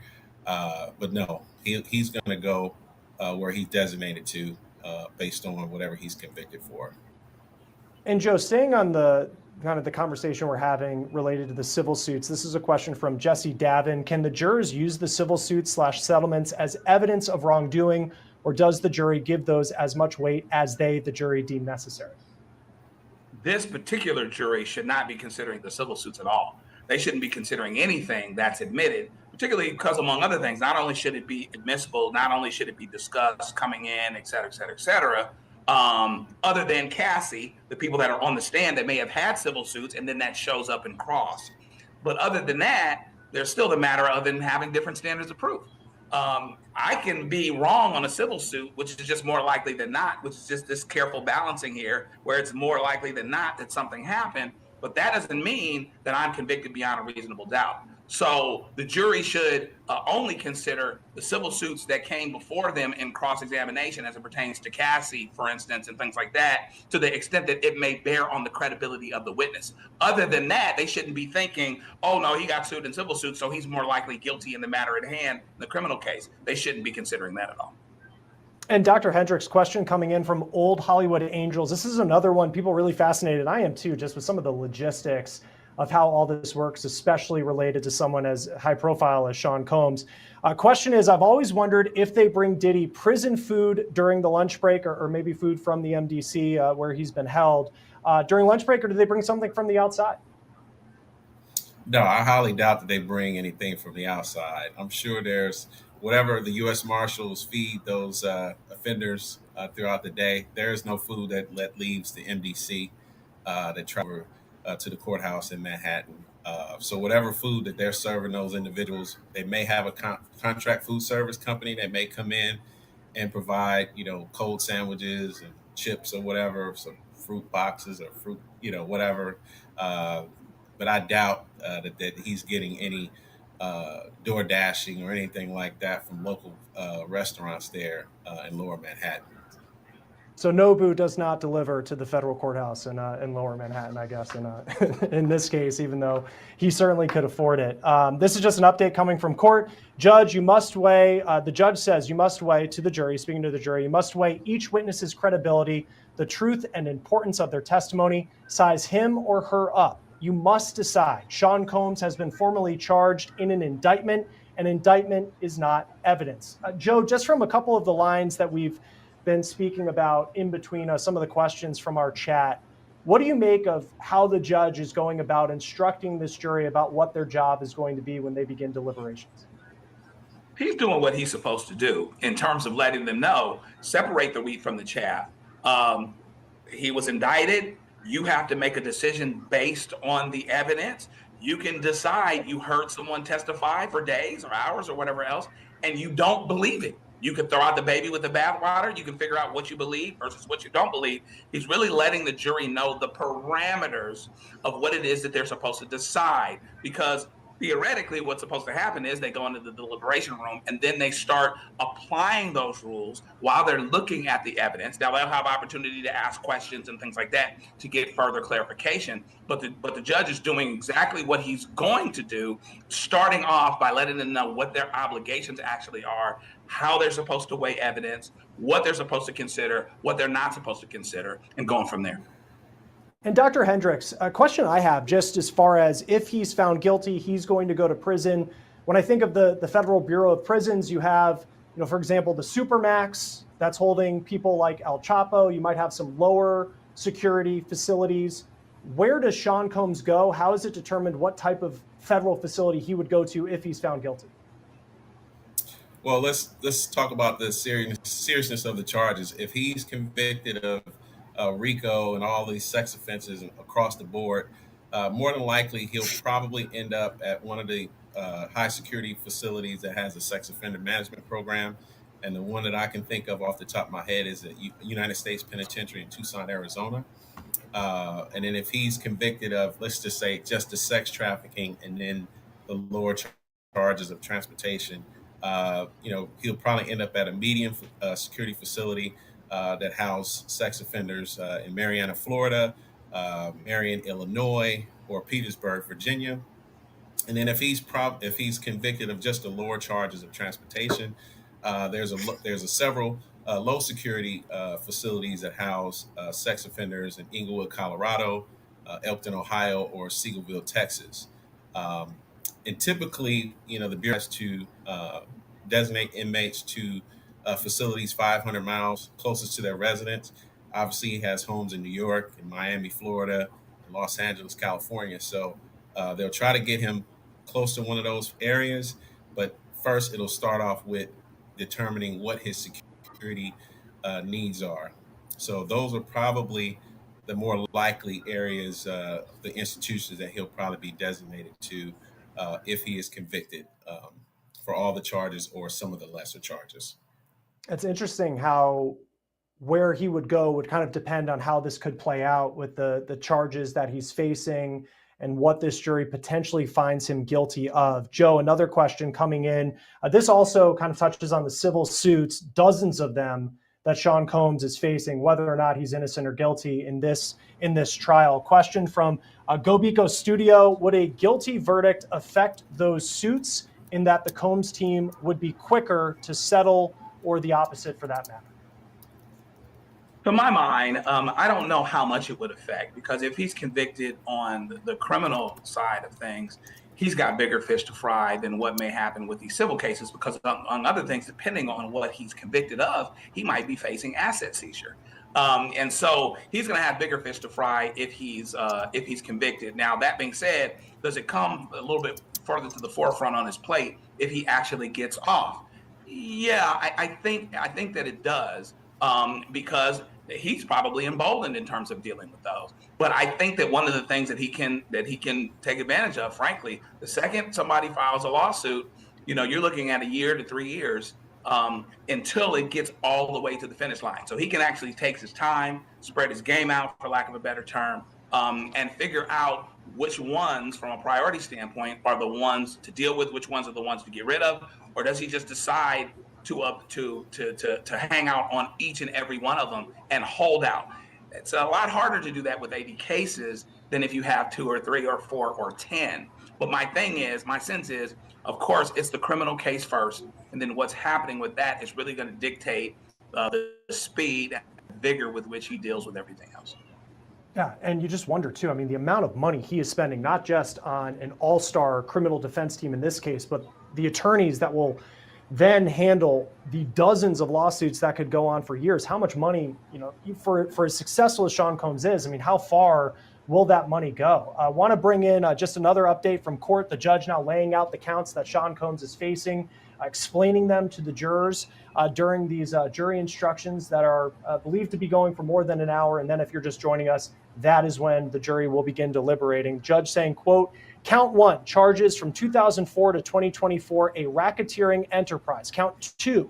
But no, he's going to go where he's designated to based on whatever he's convicted for.
And Joe, staying on the kind of the conversation we're having related to the civil suits, this is a question from Jesse Davin. Can the jurors use the civil suits / settlements as evidence of wrongdoing, or does the jury give those as much weight as the jury, deem necessary?
This particular jury should not be considering the civil suits at all. They shouldn't be considering anything that's admitted, particularly because, among other things, not only should it be admissible, not only should it be discussed coming in, et cetera, et cetera, et cetera, other than Cassie, the people that are on the stand that may have had civil suits, and then that shows up in cross. But other than that, there's still the matter of them having different standards of proof. I can be wrong on a civil suit, which is just more likely than not, which is just this careful balancing here, where it's more likely than not that something happened. But that doesn't mean that I'm convicted beyond a reasonable doubt. So the jury should only consider the civil suits that came before them in cross-examination as it pertains to Cassie, for instance, and things like that, to the extent that it may bear on the credibility of the witness. Other than that, they shouldn't be thinking, oh, no, he got sued in civil suits, so he's more likely guilty in the matter at hand, in the criminal case. They shouldn't be considering that at all.
And Dr. Hendricks, question coming in from Old Hollywood Angels. This is another one people are really fascinated. I am too, just with some of the logistics of how all this works, especially related to someone as high profile as Sean Combs. Question is, I've always wondered if they bring Diddy prison food during the lunch break, or maybe food from the MDC where he's been held during lunch break, or do they bring something from the outside?
No, I highly doubt that they bring anything from the outside. I'm sure there's whatever the U.S. Marshals feed those offenders throughout the day. There is no food that leaves the MDC that travel to the courthouse in Manhattan. So whatever food that they're serving those individuals, they may have a contract food service company that may come in and provide, cold sandwiches and chips or whatever, some fruit boxes or fruit, whatever. But I doubt that he's getting any door dashing or anything like that from local restaurants there in Lower Manhattan.
So Nobu does not deliver to the federal courthouse in Lower Manhattan, I guess, in this case, even though he certainly could afford it. This is just an update coming from court. Judge, you must weigh, the judge says you must weigh to the jury, speaking to the jury, you must weigh each witness's credibility, the truth and importance of their testimony, size him or her up. You must decide. Sean Combs has been formally charged in an indictment. An indictment is not evidence. Joe, just from a couple of the lines that we've been speaking about in between some of the questions from our chat, what do you make of how the judge is going about instructing this jury about what their job is going to be when they begin deliberations?
He's doing what he's supposed to do in terms of letting them know, separate the wheat from the chaff. He was indicted. You have to make a decision based on the evidence. You can decide you heard someone testify for days or hours or whatever else, and you don't believe it. You can throw out the baby with the bathwater. You can figure out what you believe versus what you don't believe. He's really letting the jury know the parameters of what it is that they're supposed to decide, because theoretically, what's supposed to happen is they go into the deliberation room and then they start applying those rules while they're looking at the evidence. Now, they'll have opportunity to ask questions and things like that to get further clarification. But the judge is doing exactly what he's going to do, starting off by letting them know what their obligations actually are, how they're supposed to weigh evidence, what they're supposed to consider, what they're not supposed to consider, and going from there.
And Dr. Hendricks, a question I have, just as far as if he's found guilty, he's going to go to prison. When I think of the Federal Bureau of Prisons, you have, for example, the Supermax that's holding people like El Chapo. You might have some lower security facilities. Where does Sean Combs go? How is it determined what type of federal facility he would go to if he's found guilty?
Well, let's talk about the seriousness of the charges. If he's convicted of RICO and all these sex offenses across the board, more than likely he'll probably end up at one of the high security facilities that has a sex offender management program. And the one that I can think of off the top of my head is the United States Penitentiary in Tucson, Arizona. And then if he's convicted of, let's just say, just the sex trafficking and then the lower charges of transportation, he'll probably end up at a medium security facility that house sex offenders in Marianna, Florida, Marion, Illinois, or Petersburg, Virginia. And then if he's convicted of just the lower charges of transportation, there's several low security facilities that house sex offenders in Inglewood, Colorado, Elkton, Ohio, or Seagoville, Texas. And typically, the Bureau has to designate inmates to facilities 500 miles closest to their residence. Obviously, he has homes in New York, in Miami, Florida, and Los Angeles, California. So they'll try to get him close to one of those areas. But first, it'll start off with determining what his security needs are. So those are probably the more likely areas, the institutions that he'll probably be designated to if he is convicted for all the charges or some of the lesser charges.
It's interesting how where he would go would kind of depend on how this could play out with the charges that he's facing and what this jury potentially finds him guilty of. Joe, another question coming in. This also kind of touches on the civil suits, dozens of them that Sean Combs is facing, whether or not he's innocent or guilty in this trial. Question from Gobiko Studio: would a guilty verdict affect those suits in that the Combs team would be quicker to settle, or the opposite for that matter?
To my mind, I don't know how much it would affect, because if he's convicted on the criminal side of things, he's got bigger fish to fry than what may happen with these civil cases, because on other things, depending on what he's convicted of, he might be facing asset seizure. And so he's going to have bigger fish to fry if he's convicted. Now, that being said, does it come a little bit further to the forefront on his plate if he actually gets off? Yeah, I think that it does, because he's probably emboldened in terms of dealing with those. But I think that one of the things that he can take advantage of, frankly, the second somebody files a lawsuit, you're looking at 1 year to 3 years until it gets all the way to the finish line. So he can actually take his time, spread his game out, for lack of a better term, and figure out which ones, from a priority standpoint, are the ones to deal with, which ones are the ones to get rid of, or does he just decide to hang out on each and every one of them and hold out? It's a lot harder to do that with 80 cases than if you have 2 or 3 or 4 or 10. But my sense is, of course, it's the criminal case first, and then what's happening with that is really going to dictate the speed and vigor with which he deals with everything else.
Yeah, and you just wonder too, I mean, the amount of money he is spending, not just on an all-star criminal defense team in this case, but the attorneys that will then handle the dozens of lawsuits that could go on for years. How much money, for as successful as Sean Combs is, I mean, how far will that money go? I want to bring in just another update from court. The judge now laying out the counts that Sean Combs is facing, explaining them to the jurors during these jury instructions that are believed to be going for more than an hour. And then if you're just joining us, that is when the jury will begin deliberating. Judge saying, quote, count 1, charges from 2004 to 2024, a racketeering enterprise. Count 2,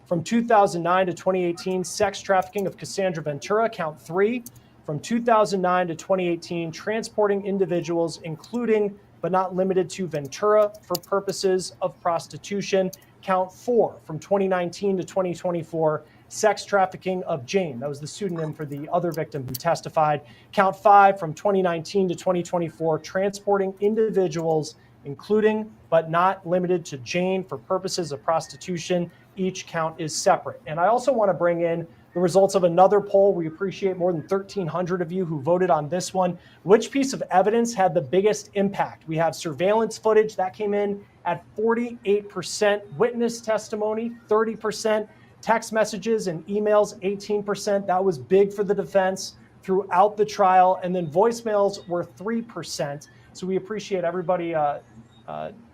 from 2009 to 2018, sex trafficking of Cassandra Ventura. Count 3, from 2009 to 2018, transporting individuals, including but not limited to Ventura, for purposes of prostitution. Count 4, from 2019 to 2024, sex trafficking of Jane. That was the pseudonym for the other victim who testified. Count 5, from 2019 to 2024, transporting individuals, including but not limited to Jane, for purposes of prostitution. Each count is separate. And I also want to bring in the results of another poll. We appreciate more than 1,300 of you who voted on this one. Which piece of evidence had the biggest impact? We have surveillance footage that came in at 48%, witness testimony 30%, text messages and emails 18%. That was big for the defense throughout the trial. And then voicemails were 3%. So we appreciate everybody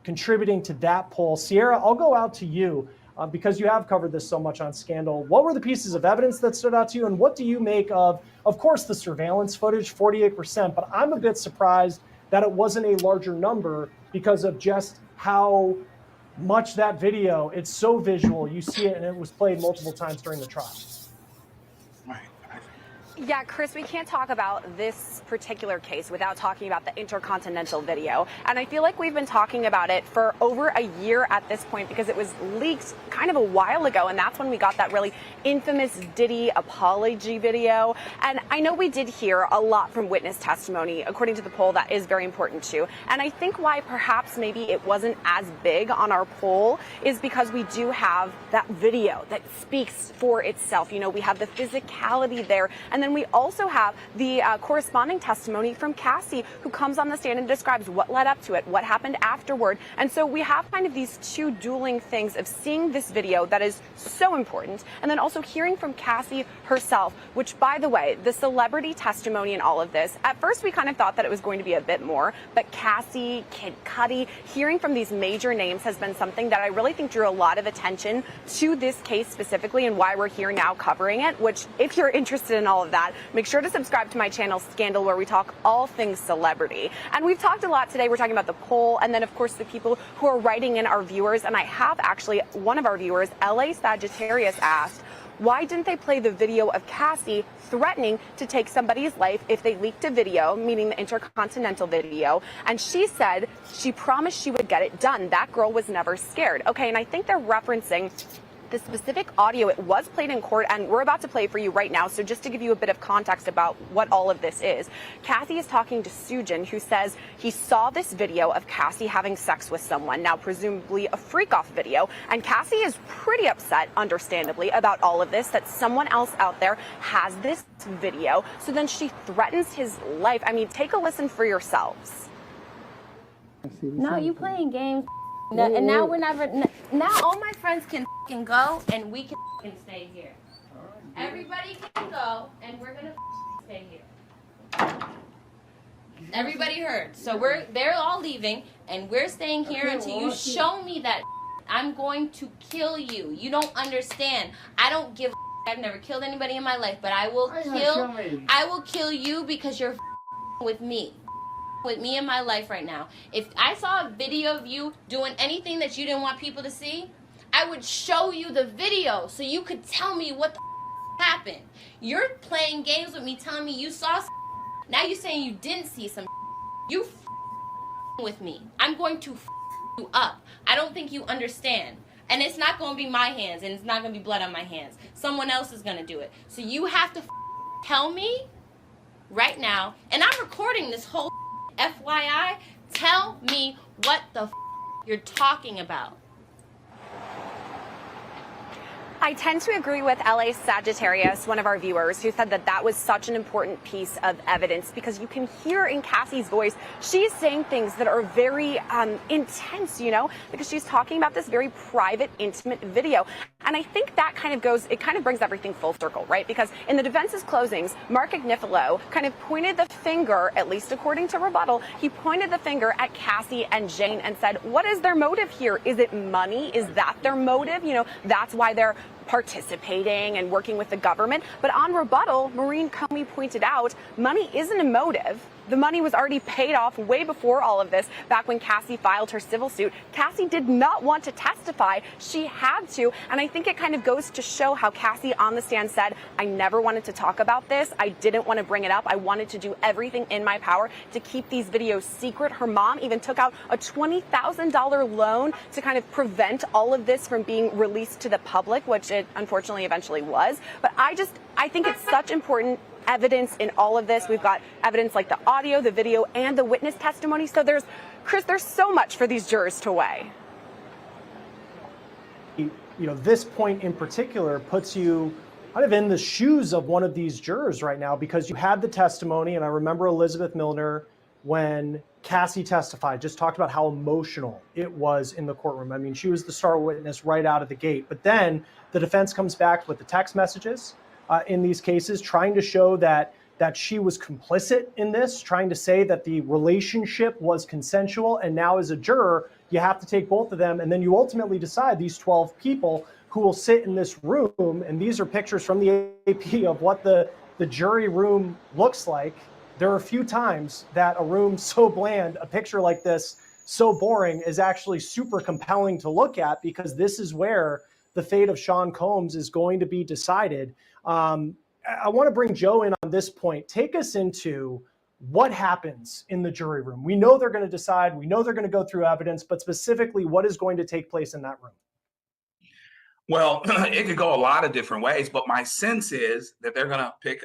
contributing to that poll. Sierra, I'll go out to you. Because you have covered this so much on Scandal. What were the pieces of evidence that stood out to you, and what do you make of course, the surveillance footage, 48%, but I'm a bit surprised that it wasn't a larger number because of just how much that video, it's so visual. You see it, and it was played multiple times during the trial.
Right.
Yeah, Chris, we can't talk about this particular case without talking about the Intercontinental video. And I feel like we've been talking about it for over a year at this point because it was leaked kind of a while ago. And that's when we got that really infamous Diddy apology video. And I know we did hear a lot from witness testimony. According to the poll, that is very important too. And I think why perhaps maybe it wasn't as big on our poll is because we do have that video that speaks for itself. You know, we have the physicality there. And then we also have the corresponding testimony from Cassie, who comes on the stand and describes what led up to it, what happened afterward. And so we have kind of these two dueling things of seeing this video that is so important, and then also hearing from Cassie herself, which, by the way, the celebrity testimony in all of this, at first we kind of thought that it was going to be a bit more, but Cassie, Kid Cudi, hearing from these major names has been something that I really think drew a lot of attention to this case specifically and why we're here now covering it, which if you're interested in all of that, make sure to subscribe to my channel, Scandal, where we talk all things celebrity. And we've talked a lot today. We're talking about the poll and then, of course, the people who are writing in, our viewers. And I have actually one of our viewers, LA Sagittarius, asked, why didn't they play the video of Cassie threatening to take somebody's life if they leaked a video, meaning the Intercontinental video? And she said she promised she would get it done. That girl was never scared. Okay, and I think they're referencing the specific audio. It was played in court, and we're about to play for you right now. So just to give you a bit of context about what all of this is, Cassie is talking to Sujin, who says he saw this video of Cassie having sex with someone, now presumably a freak-off video. And Cassie is pretty upset, understandably, about all of this, that someone else out there has this video. So then she threatens his life. I mean, take a listen for yourselves.
No, you playing games. And now we're never. Now all my friends can go, and we can stay here. Everybody can go, and we're gonna stay here. Everybody heard. So they're all leaving, and we're staying here until you show me that. I'm going to kill you. You don't understand. I don't give. I've never killed anybody in my life, but I will kill. I will kill you because you're with me. With me in my life right now. If I saw a video of you doing anything that you didn't want people to see, I would show you the video so you could tell me what the happened. You're playing games with me, telling me you saw now you're saying you didn't see some. You with me. I'm going to you up. I don't think you understand. And it's not going to be my hands, and it's not going to be blood on my hands. Someone else is going to do it. So you have to tell me right now, and I'm recording this whole FYI, tell me what the you're talking about.
I tend to agree with LA Sagittarius, one of our viewers, who said that that was such an important piece of evidence because you can hear in Cassie's voice, she's saying things that are very intense, you know, because she's talking about this very private, intimate video. And I think that kind of brings everything full circle, right? Because in the defense's closings, Mark Agnifilo kind of pointed the finger, at least according to rebuttal, he pointed the finger at Cassie and Jane and said, what is their motive here? Is it money? Is that their motive? You know, that's why they're participating and working with the government. But on rebuttal, Maureen Comey pointed out money isn't a motive. The money was already paid off way before all of this, back when Cassie filed her civil suit. Cassie did not want to testify. She had to. And I think it kind of goes to show how Cassie on the stand said, I never wanted to talk about this. I didn't want to bring it up. I wanted to do everything in my power to keep these videos secret. Her mom even took out a $20,000 loan to kind of prevent all of this from being released to the public, which it unfortunately eventually was. But I think it's such important evidence in all of this. We've got evidence like the audio, the video, and the witness testimony. So there's so much for these jurors to weigh.
You know, this point in particular puts you kind of in the shoes of one of these jurors right now, because you had the testimony, and I remember Elizabeth Milner, when Cassie testified, just talked about how emotional it was in the courtroom. I mean, she was the star witness right out of the gate. But then the defense comes back with the text messages in these cases, trying to show that she was complicit in this, trying to say that the relationship was consensual. And now as a juror, you have to take both of them. And then you ultimately decide these 12 people who will sit in this room. And these are pictures from the AP of what the jury room looks like. There are a few times that a room so bland, a picture like this, so boring, is actually super compelling to look at, because this is where the fate of Sean Combs is going to be decided. I want to bring Joe in on this point. Take us into what happens in the jury room. We know they're going to decide. We know they're going to go through evidence, but specifically, what is going to take place in that room?
Well, it could go a lot of different ways, but my sense is that they're going to pick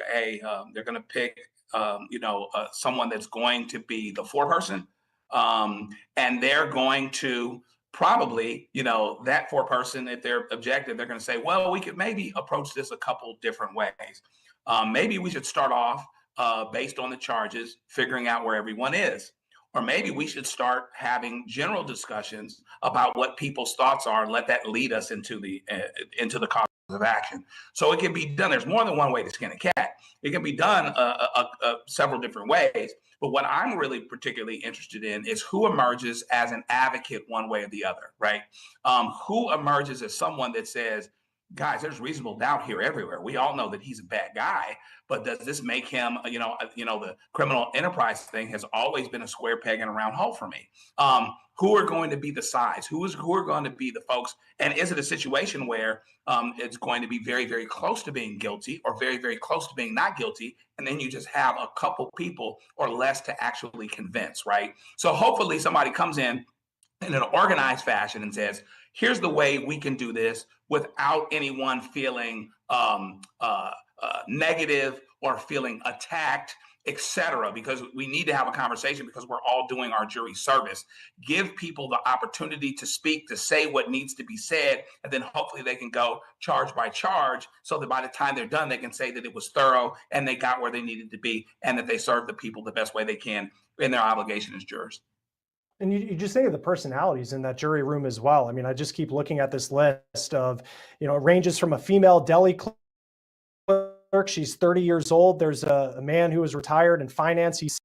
someone that's going to be the foreperson, and they're going to probably, that foreperson, if they're objective, they're going to say, well, we could maybe approach this a couple different ways. Maybe we should start off based on the charges, figuring out where everyone is. Or maybe we should start having general discussions about what people's thoughts are and let that lead us into the cause of action. So it can be done. There's more than one way to skin a cat. It can be done several different ways. But what I'm really particularly interested in is who emerges as an advocate one way or the other, right? Who emerges as someone that says, guys, there's reasonable doubt here everywhere. We all know that he's a bad guy, but does this make him, the criminal enterprise thing has always been a square peg in a round hole for me. Who are going to be the sides? Who are going to be the folks? And is it a situation where it's going to be very, very close to being guilty or very, very close to being not guilty? And then you just have a couple people or less to actually convince, right? So hopefully somebody comes in an organized fashion and says, here's the way we can do this without anyone feeling negative or feeling attacked, etc. Because we need to have a conversation because we're all doing our jury service. Give people the opportunity to speak, to say what needs to be said, and then hopefully they can go charge by charge so that by the time they're done, they can say that it was thorough and they got where they needed to be and that they served the people the best way they can in their obligation as jurors.
And you just think of the personalities in that jury room as well. I mean, I just keep looking at this list of, it ranges from a female deli clerk. She's 30 years old. There's a man who is retired in finance. He's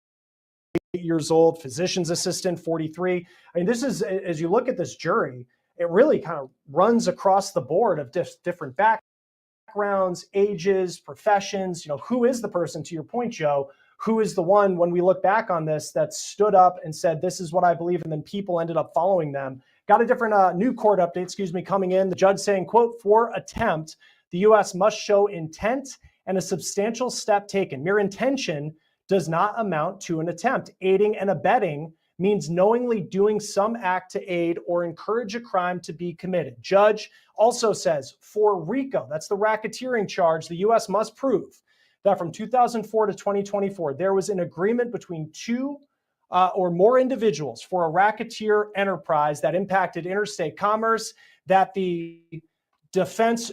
8 years old, physician's assistant, 43. I mean, this is, as you look at this jury, it really kind of runs across the board of different backgrounds, ages, professions. Who is the person, to your point, Joe, who is the one, when we look back on this, that stood up and said, this is what I believe, and then people ended up following them. Got a different new court update, coming in. The judge saying, quote, for attempt, the U.S. must show intent and a substantial step taken. Mere intention does not amount to an attempt. Aiding and abetting means knowingly doing some act to aid or encourage a crime to be committed. Judge also says, for RICO, that's the racketeering charge, the U.S. must prove that from 2004 to 2024, there was an agreement between two or more individuals for a racketeer enterprise that impacted interstate commerce, that the defendants,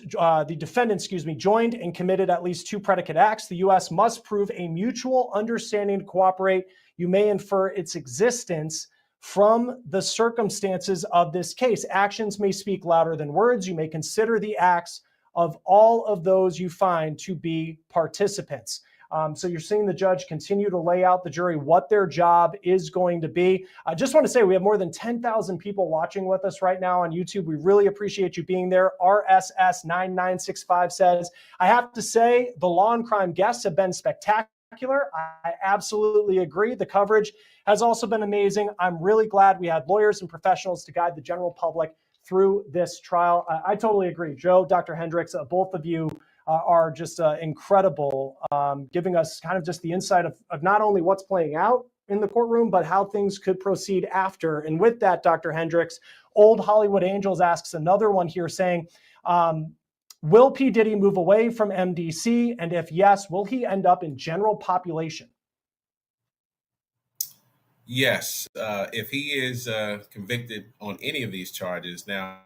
joined and committed at least two predicate acts. The U.S. must prove a mutual understanding to cooperate. You may infer its existence from the circumstances of this case. Actions may speak louder than words. You may consider the acts of all of those you find to be participants. So you're seeing the judge continue to lay out the jury what their job is going to be. I just want to say we have more than 10,000 people watching with us right now on YouTube. We really appreciate you being there. RSS9965 says, I have to say the law and crime guests have been spectacular. I absolutely agree. The coverage has also been amazing. I'm really glad we had lawyers and professionals to guide the general public through this trial. I totally agree. Joe, Dr. Hendricks, both of you are just incredible, giving us kind of just the insight of not only what's playing out in the courtroom, but how things could proceed after. And with that, Dr. Hendricks, Old Hollywood Angels asks another one here saying, will P. Diddy move away from MDC? And if yes, will he end up in general population?
Yes, if he is convicted on any of these charges, now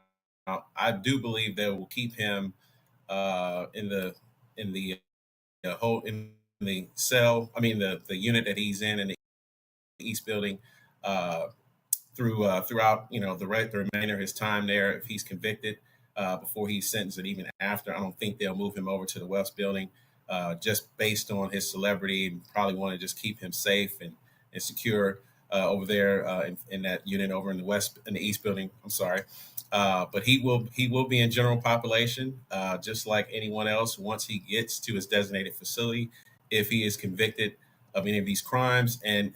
I do believe they will keep him in the cell. I mean the unit that he's in the East Building throughout the remainder of his time there. If he's convicted before he's sentenced, and even after, I don't think they'll move him over to the West Building just based on his celebrity, and probably want to just keep him safe and secure over there in that unit over in the East Building. I'm sorry. But he will be in general population, just like anyone else once he gets to his designated facility, if he is convicted of any of these crimes. And,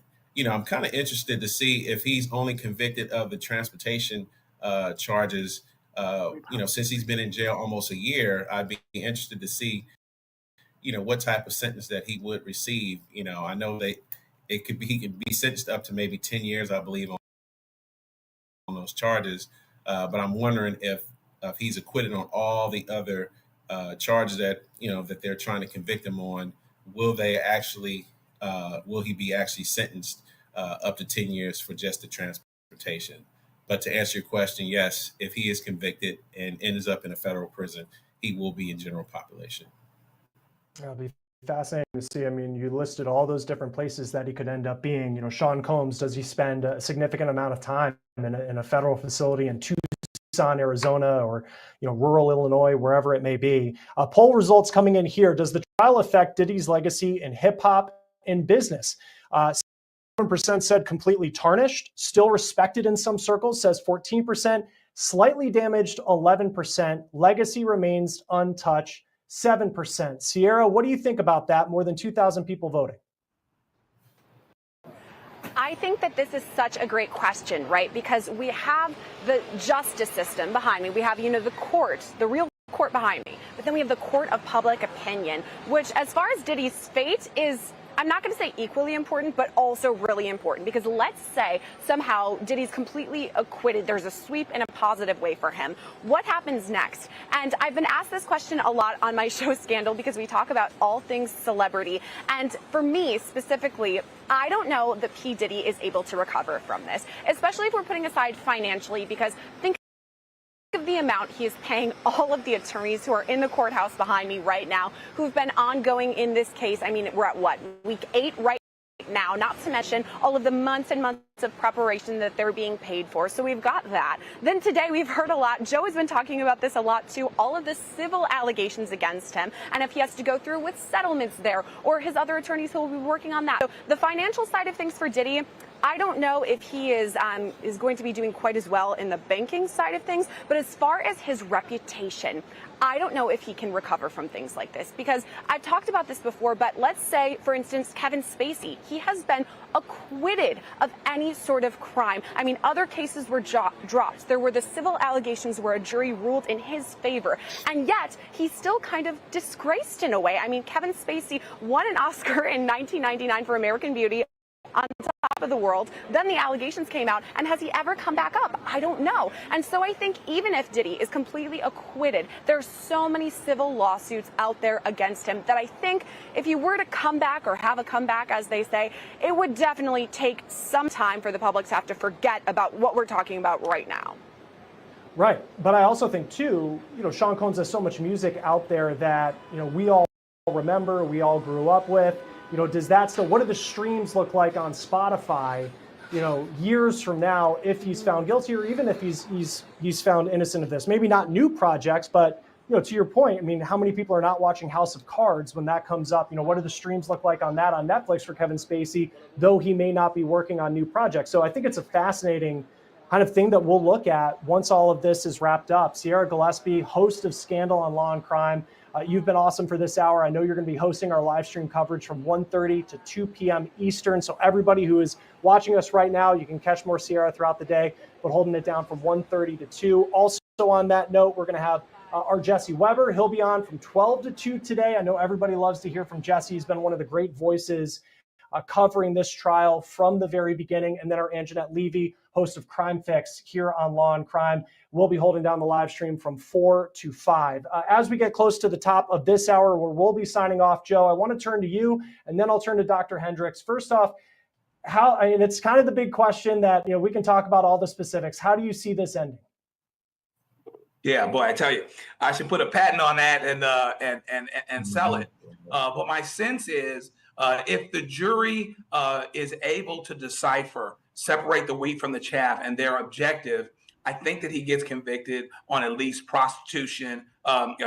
I'm kind of interested to see if he's only convicted of the transportation charges. Since he's been in jail almost a year, I'd be interested to see, what type of sentence that he would receive. I know that he could be sentenced up to maybe 10 years, I believe, on those charges. But I'm wondering if he's acquitted on all the other charges that that they're trying to convict him on, will he be actually sentenced up to 10 years for just the transportation? But to answer your question, yes, if he is convicted and ends up in a federal prison, he will be in general population.
It'll be fascinating to see. I mean, you listed all those different places that he could end up being. Sean Combs, does he spend a significant amount of time in a federal facility in Tucson, Arizona, or rural Illinois, wherever it may be? Poll results coming in here. Does the trial affect Diddy's legacy in hip hop and business? 7% said completely tarnished, still respected in some circles, says 14%, slightly damaged 11%, legacy remains untouched 7%. Sierra, what do you think about that? More than 2,000 people voting.
I think that this is such a great question, right? Because we have the justice system behind me. We have, the court, the real court behind me. But then we have the court of public opinion, which as far as Diddy's fate is, I'm not going to say equally important, but also really important, because let's say somehow Diddy's completely acquitted. There's a sweep in a positive way for him. What happens next? And I've been asked this question a lot on my show Scandal, because we talk about all things celebrity. And for me specifically, I don't know that P. Diddy is able to recover from this, especially if we're putting aside financially, because think of the amount he is paying all of the attorneys who are in the courthouse behind me right now, who've been ongoing in this case. I mean, we're at what, week 8 right now, not to mention all of the months and months of preparation that they're being paid for. So we've got that. Then today we've heard a lot. Joe has been talking about this a lot too, all of the civil allegations against him, and if he has to go through with settlements there, or his other attorneys who will be working on that. So the financial side of things for Diddy, I don't know if he is going to be doing quite as well in the banking side of things, but as far as his reputation, I don't know if he can recover from things like this, because I've talked about this before, but let's say, for instance, Kevin Spacey, he has been acquitted of any sort of crime. I mean, other cases were dropped. There were the civil allegations where a jury ruled in his favor, and yet he's still kind of disgraced in a way. I mean, Kevin Spacey won an Oscar in 1999 for American Beauty, on top of the world. Then the allegations came out, and has he ever come back up? I don't know. And so I think even if Diddy is completely acquitted, there's so many civil lawsuits out there against him that I think if you were to come back, or have a comeback, as they say, it would definitely take some time for the public to have to forget about what we're talking about right now.
Right. But I also think, too, Sean Combs has so much music out there that, we all remember, we all grew up with. Does that still, what do the streams look like on Spotify, years from now, if he's found guilty, or even if he's found innocent of this? Maybe not new projects, but, to your point, I mean, how many people are not watching House of Cards when that comes up? What do the streams look like on that on Netflix for Kevin Spacey, though he may not be working on new projects? So I think it's a fascinating kind of thing that we'll look at once all of this is wrapped up. Sierra Gillespie, host of Scandal on Law and Crime. You've been awesome for this hour. I know you're going to be hosting our live stream coverage from 1:30 to 2 p.m. Eastern. So everybody who is watching us right now, you can catch more Sierra throughout the day, but holding it down from 1:30 to 2. Also on that note, we're going to have our Jesse Weber. He'll be on from 12 to 2 today. I know everybody loves to hear from Jesse. He's been one of the great voices covering this trial from the very beginning. And then our Anjanette Levy, host of Crime Fix here on Law and Crime, will be holding down the live stream from 4 to 5. As we get close to the top of this hour, where we'll be signing off, Joe, I want to turn to you, and then I'll turn to Dr. Hendricks. First off, it's kind of the big question that, we can talk about all the specifics. How do you see this ending?
Yeah, boy, I tell you, I should put a patent on that and sell it. But my sense is, if the jury is able to decipher, separate the wheat from the chaff, and their objective, I think that he gets convicted on at least prostitution,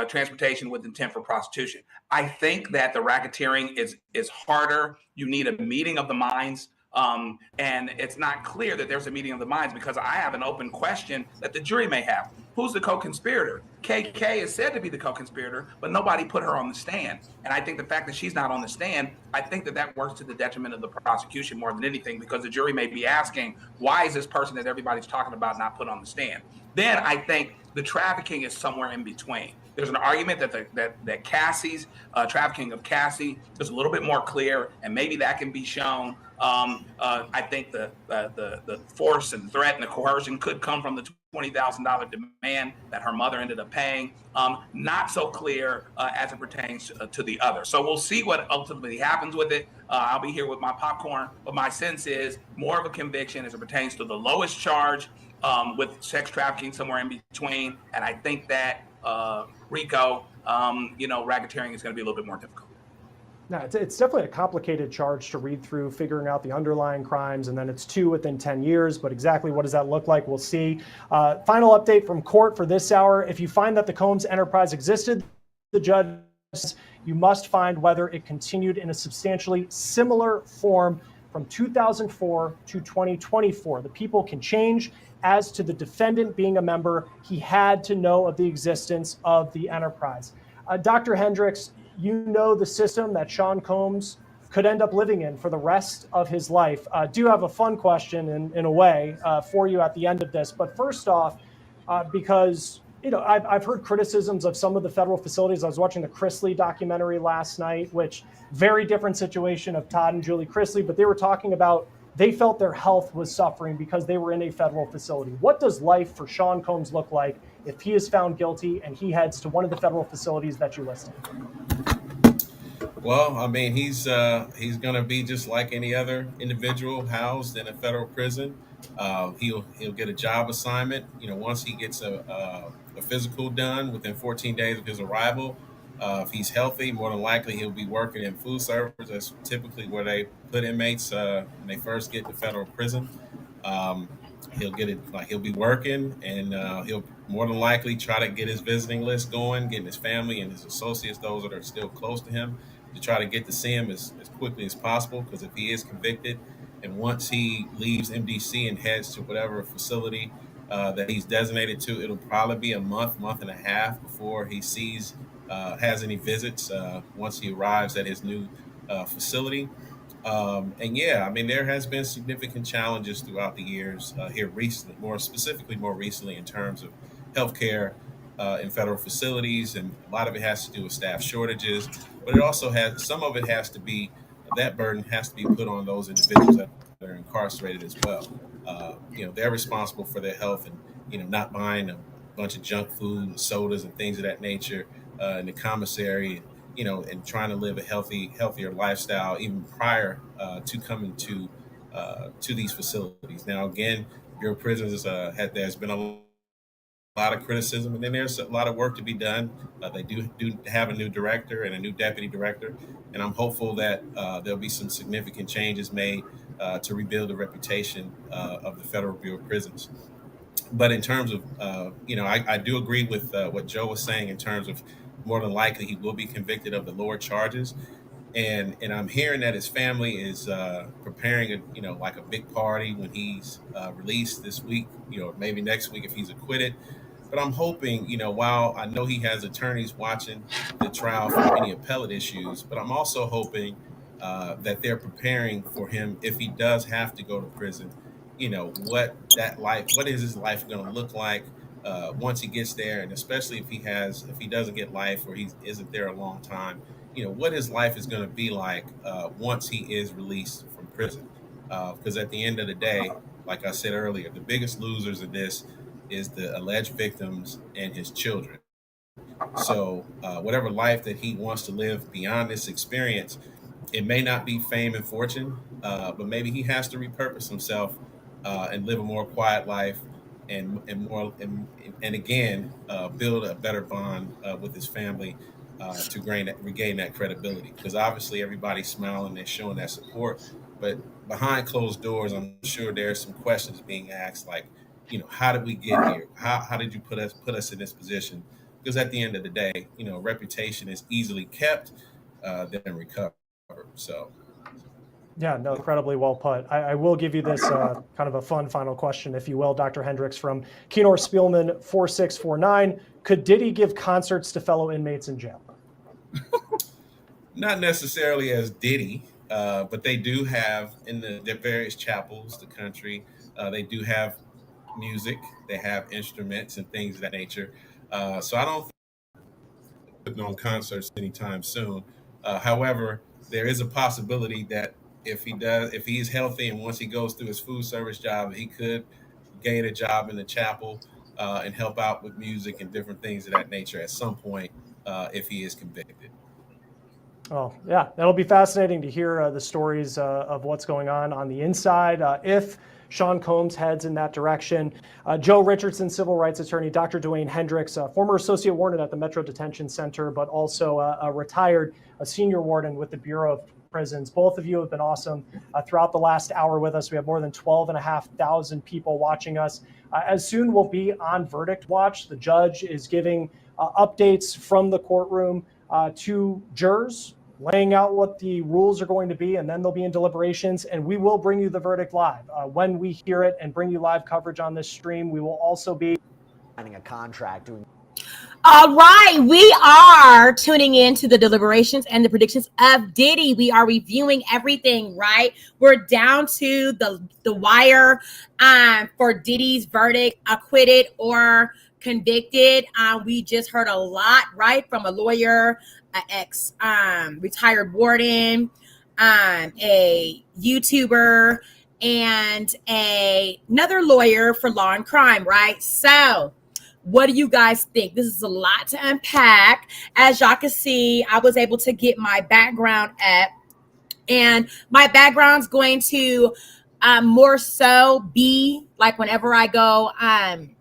transportation with intent for prostitution. I think that the racketeering is harder. You need a meeting of the minds. And it's not clear that there's a meeting of the minds, because I have an open question that the jury may have. who's the co-conspirator? KK is said to be the co-conspirator, but nobody put her on the stand. And I think the fact that she's not on the stand, I think that works to the detriment of the prosecution more than anything, because the jury may be asking, why is this person that everybody's talking about not put on the stand? Then I think the trafficking is somewhere in between. There's an argument that Cassie's trafficking of Cassie is a little bit more clear, and maybe that can be shown. I think the force and threat and the coercion could come from the $20,000 demand that her mother ended up paying. Not so clear as it pertains to the other. So we'll see what ultimately happens with it. I'll be here with my popcorn, but my sense is more of a conviction as it pertains to the lowest charge, with sex trafficking somewhere in between. And I think that RICO, racketeering is going to be a little bit more difficult.
No, it's definitely a complicated charge to read through, figuring out the underlying crimes, and then it's 2 within 10 years. But exactly what does that look like? We'll see. Final update from court for this hour. If you find that the Combs enterprise existed, the judge, you must find whether it continued in a substantially similar form from 2004 to 2024. The people can change. As to the defendant being a member, he had to know of the existence of the enterprise. Dr. Hendricks, you know the system that Sean Combs could end up living in for the rest of his life. Do have a fun question in a way for you at the end of this. But first off, because I've heard criticisms of some of the federal facilities. I was watching the Chrisley documentary last night, which very different situation of Todd and Julie Chrisley, but they were talking about they felt their health was suffering because they were in a federal facility. What does life for Sean Combs look like if he is found guilty and he heads to one of the federal facilities that you listed?
Well, I mean, he's going to be just like any other individual housed in a federal prison. He'll get a job assignment. Once he gets a physical done within 14 days of his arrival, if he's healthy, more than likely he'll be working in food service. That's typically where they put inmates when they first get to federal prison. He'll get it, like he'll be working, and he'll more than likely try to get his visiting list going, getting his family and his associates, those that are still close to him, to try to get to see him as quickly as possible. Because if he is convicted, and once he leaves MDC and heads to whatever facility that he's designated to, it'll probably be a month and a half before he has any visits once he arrives at his new facility. And yeah, I mean, there has been significant challenges throughout the years here recently, more recently in terms of healthcare in federal facilities, and a lot of it has to do with staff shortages. But it also that burden has to be put on those individuals that are incarcerated as well. They're responsible for their health, and not buying a bunch of junk food, sodas, and things of that nature in the commissary. And trying to live a healthier lifestyle even prior to coming to these facilities. Now, again, Bureau of Prisons there's been a lot of criticism, and then there's a lot of work to be done. They do have a new director and a new deputy director, and I'm hopeful that there'll be some significant changes made to rebuild the reputation of the Federal Bureau of Prisons. But in terms of, I do agree with what Joe was saying in terms of more than likely he will be convicted of the lower charges. And I'm hearing that his family is preparing like a big party when he's released this week, maybe next week if he's acquitted. But I'm hoping, while I know he has attorneys watching the trial for any appellate issues, but I'm also hoping that they're preparing for him if he does have to go to prison. What is his life going to look like once he gets there, and especially if he doesn't get life or he isn't there a long time. What his life is going to be like once he is released from prison. Because at the end of the day, like I said earlier, the biggest losers of this is the alleged victims and his children. So whatever life that he wants to live beyond this experience, it may not be fame and fortune, but maybe he has to repurpose himself and live a more quiet life, and again build a better bond with his family to regain that credibility. Because obviously everybody's smiling, they're showing that support, but behind closed doors, I'm sure there's some questions being asked, like, how did we get here? How did you put us in this position? Because at the end of the day, reputation is easily kept than recovered. So
Yeah, no, incredibly well put. I will give you this kind of a fun final question, if you will, Dr. Hendricks from Kenor Spielman 4649. Could Diddy give concerts to fellow inmates in jail?
Not necessarily as Diddy, but they do have in the various chapels, the country, they do have music, they have instruments and things of that nature. So I don't think putting on concerts anytime soon. However, there is a possibility that if he's healthy and once he goes through his food service job, he could gain a job in the chapel and help out with music and different things of that nature at some point if he is convicted.
Oh, yeah, that'll be fascinating to hear the stories of what's going on the inside. If Sean Combs heads in that direction. Joe Richardson, civil rights attorney, Dr. Dwayne Hendricks, former associate warden at the Metro Detention Center, but also a retired senior warden with the Bureau of Prisons. Both of you have been awesome throughout the last hour with us. We have more than 12,500 people watching us. As soon we'll be on verdict watch. The judge is giving updates from the courtroom to jurors, laying out what the rules are going to be, and then they'll be in deliberations, and we will bring you the verdict live. When we hear it and bring you live coverage on this stream, we will also be
signing a contract doing.
All right, we are tuning in to the deliberations and the predictions of Diddy. We are reviewing everything, right? We're down to the wire for Diddy's verdict, acquitted or convicted. We just heard a lot, right, from a lawyer, an ex retired warden, a YouTuber, and another lawyer for law and crime, right? So what do you guys think? This is a lot to unpack. As y'all can see, I was able to get my background up, and my background's going to more so be like whenever I go,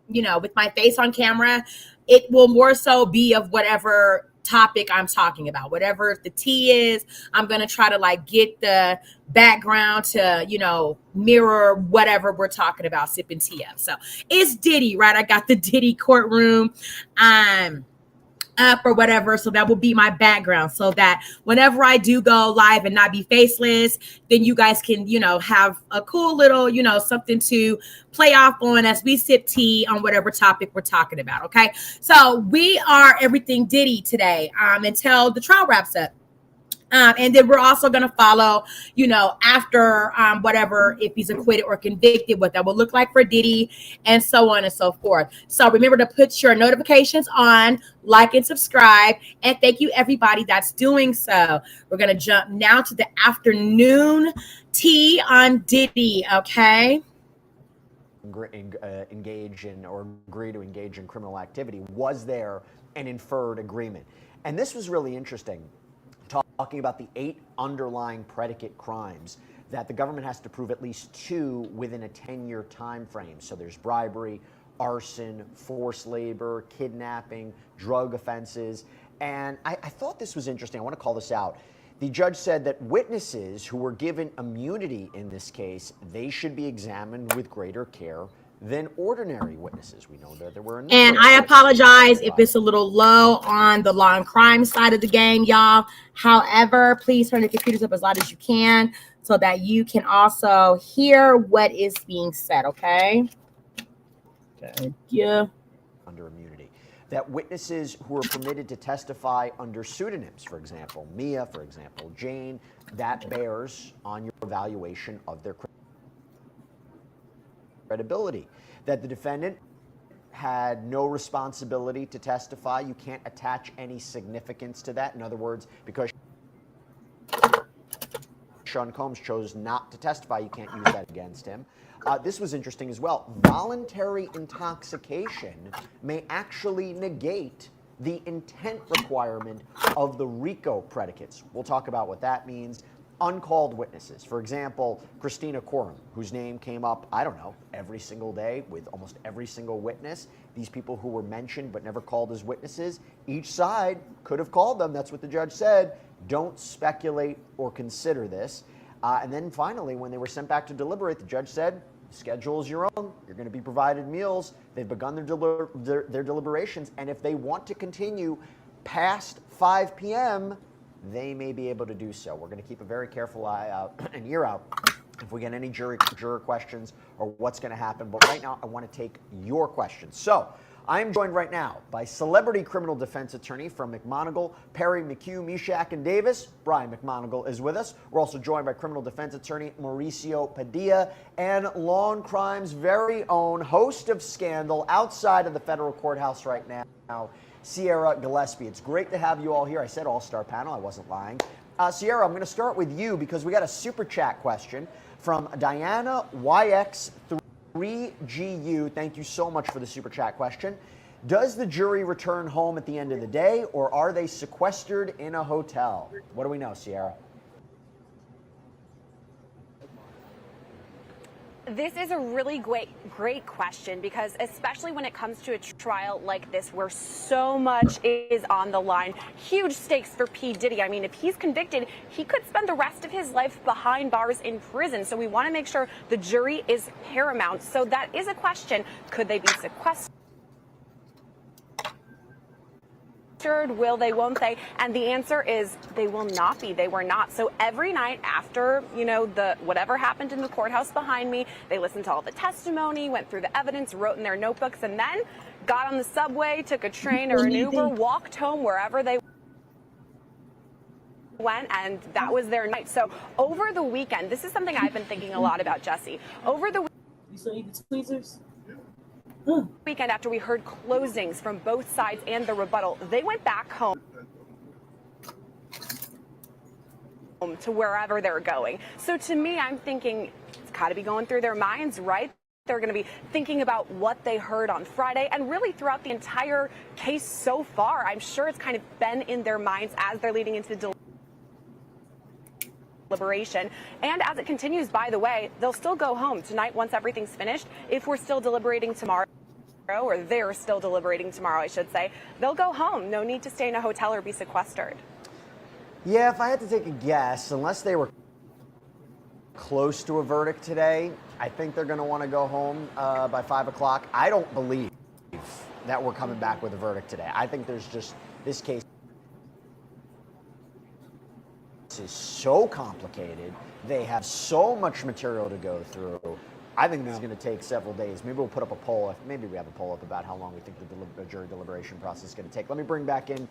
with my face on camera, it will more so be of whatever topic I'm talking about. Whatever the tea is, I'm going to try to like get the background to, mirror whatever we're talking about, sipping tea up. So it's Diddy, right? I got the Diddy courtroom up or whatever. So that will be my background so that whenever I do go live and not be faceless, then you guys can, have a cool little, something to play off on as we sip tea on whatever topic we're talking about. Okay. So we are everything Diddy today until the trial wraps up. And then we're also going to follow, after whatever, if he's acquitted or convicted, what that will look like for Diddy and so on and so forth. So remember to put your notifications on, like and subscribe. And thank you, everybody that's doing so. We're going to jump now to the afternoon tea on Diddy. Okay.
Engage in or agree to engage in criminal activity. Was there an inferred agreement? And this was really interesting. Talking about the 8 underlying predicate crimes that the government has to prove at least 2 within a 10-year time frame. So there's bribery, arson, forced labor, kidnapping, drug offenses. And I thought this was interesting. I want to call this out. The judge said that witnesses who were given immunity in this case, they should be examined with greater care than ordinary witnesses. We know that there were.
And I apologize if it's a little low on the law and crime side of the game, y'all. However, please turn the computers up as loud as you can so that you can also hear what is being said, okay? Thank you.
Under immunity. That witnesses who are permitted to testify under pseudonyms, for example, Mia, for example, Jane, that bears on your evaluation of their credibility. That the defendant had no responsibility to testify. You can't attach any significance to that. In other words, because Sean Combs chose not to testify, you can't use that against him. This was interesting as well. Voluntary intoxication may actually negate the intent requirement of the RICO predicates. We'll talk about what that means. Uncalled witnesses. For example, Christina Coram, whose name came up, I don't know, every single day with almost every single witness. These people who were mentioned but never called as witnesses, each side could have called them. That's what the judge said. Don't speculate or consider this. And then finally, when they were sent back to deliberate, the judge said, schedule is your own. You're going to be provided meals. They've begun their deliberations. And if they want to continue past 5 p.m., they may be able to do so. We're going to keep a very careful eye out and ear out if we get any juror questions or what's going to happen. But right now, I want to take your questions. So I am joined right now by celebrity criminal defense attorney from McMonigle, Perry, McHugh, Meshach, and Davis. Brian McMonigle is with us. We're also joined by criminal defense attorney Mauricio Padilla and Law and Crime's very own host of Scandal outside of the federal courthouse right now, Sierra Gillespie. It's great to have you all here. I said all-star panel. I wasn't lying. Sierra, I'm going to start with you because we got a super chat question from Diana YX3GU. Thank you so much for the super chat question. Does the jury return home at the end of the day, or are they sequestered in a hotel? What do we know, Sierra?
This is a really great question, because especially when it comes to a trial like this where so much is on the line, huge stakes for P. Diddy. I mean, if he's convicted, he could spend the rest of his life behind bars in prison. So we want to make sure the jury is paramount. So that is a question. Could they be sequestered? Will they, won't they? And the answer is they will not be. They were not. So every night after, the whatever happened in the courthouse behind me, they listened to all the testimony, went through the evidence, wrote in their notebooks, and then got on the subway, took a train or an Uber, walked home wherever they went, and that was their night. So over the weekend, this is something I've been thinking a lot about, Jesse. Over the weekend, after we heard closings from both sides and the rebuttal, they went back home to wherever they're going. So to me, I'm thinking it's got to be going through their minds, right? They're going to be thinking about what they heard on Friday, and really throughout the entire case so far, I'm sure it's kind of been in their minds as they're leading into deliberation. And as it continues, by the way, they'll still go home tonight once everything's finished. If we're still deliberating tomorrow, or they're still deliberating tomorrow, I should say, they'll go home. No need to stay in a hotel or be sequestered.
Yeah, if I had to take a guess, unless they were close to a verdict today, I think they're going to want to go home by 5 o'clock. I don't believe that we're coming back with a verdict today. I think there's just, this case is so complicated. They have so much material to go through. I think this is going to take several days. Maybe we'll put up a poll. Maybe we have a poll up about how long we think the jury deliberation process is going to take. Let me bring back in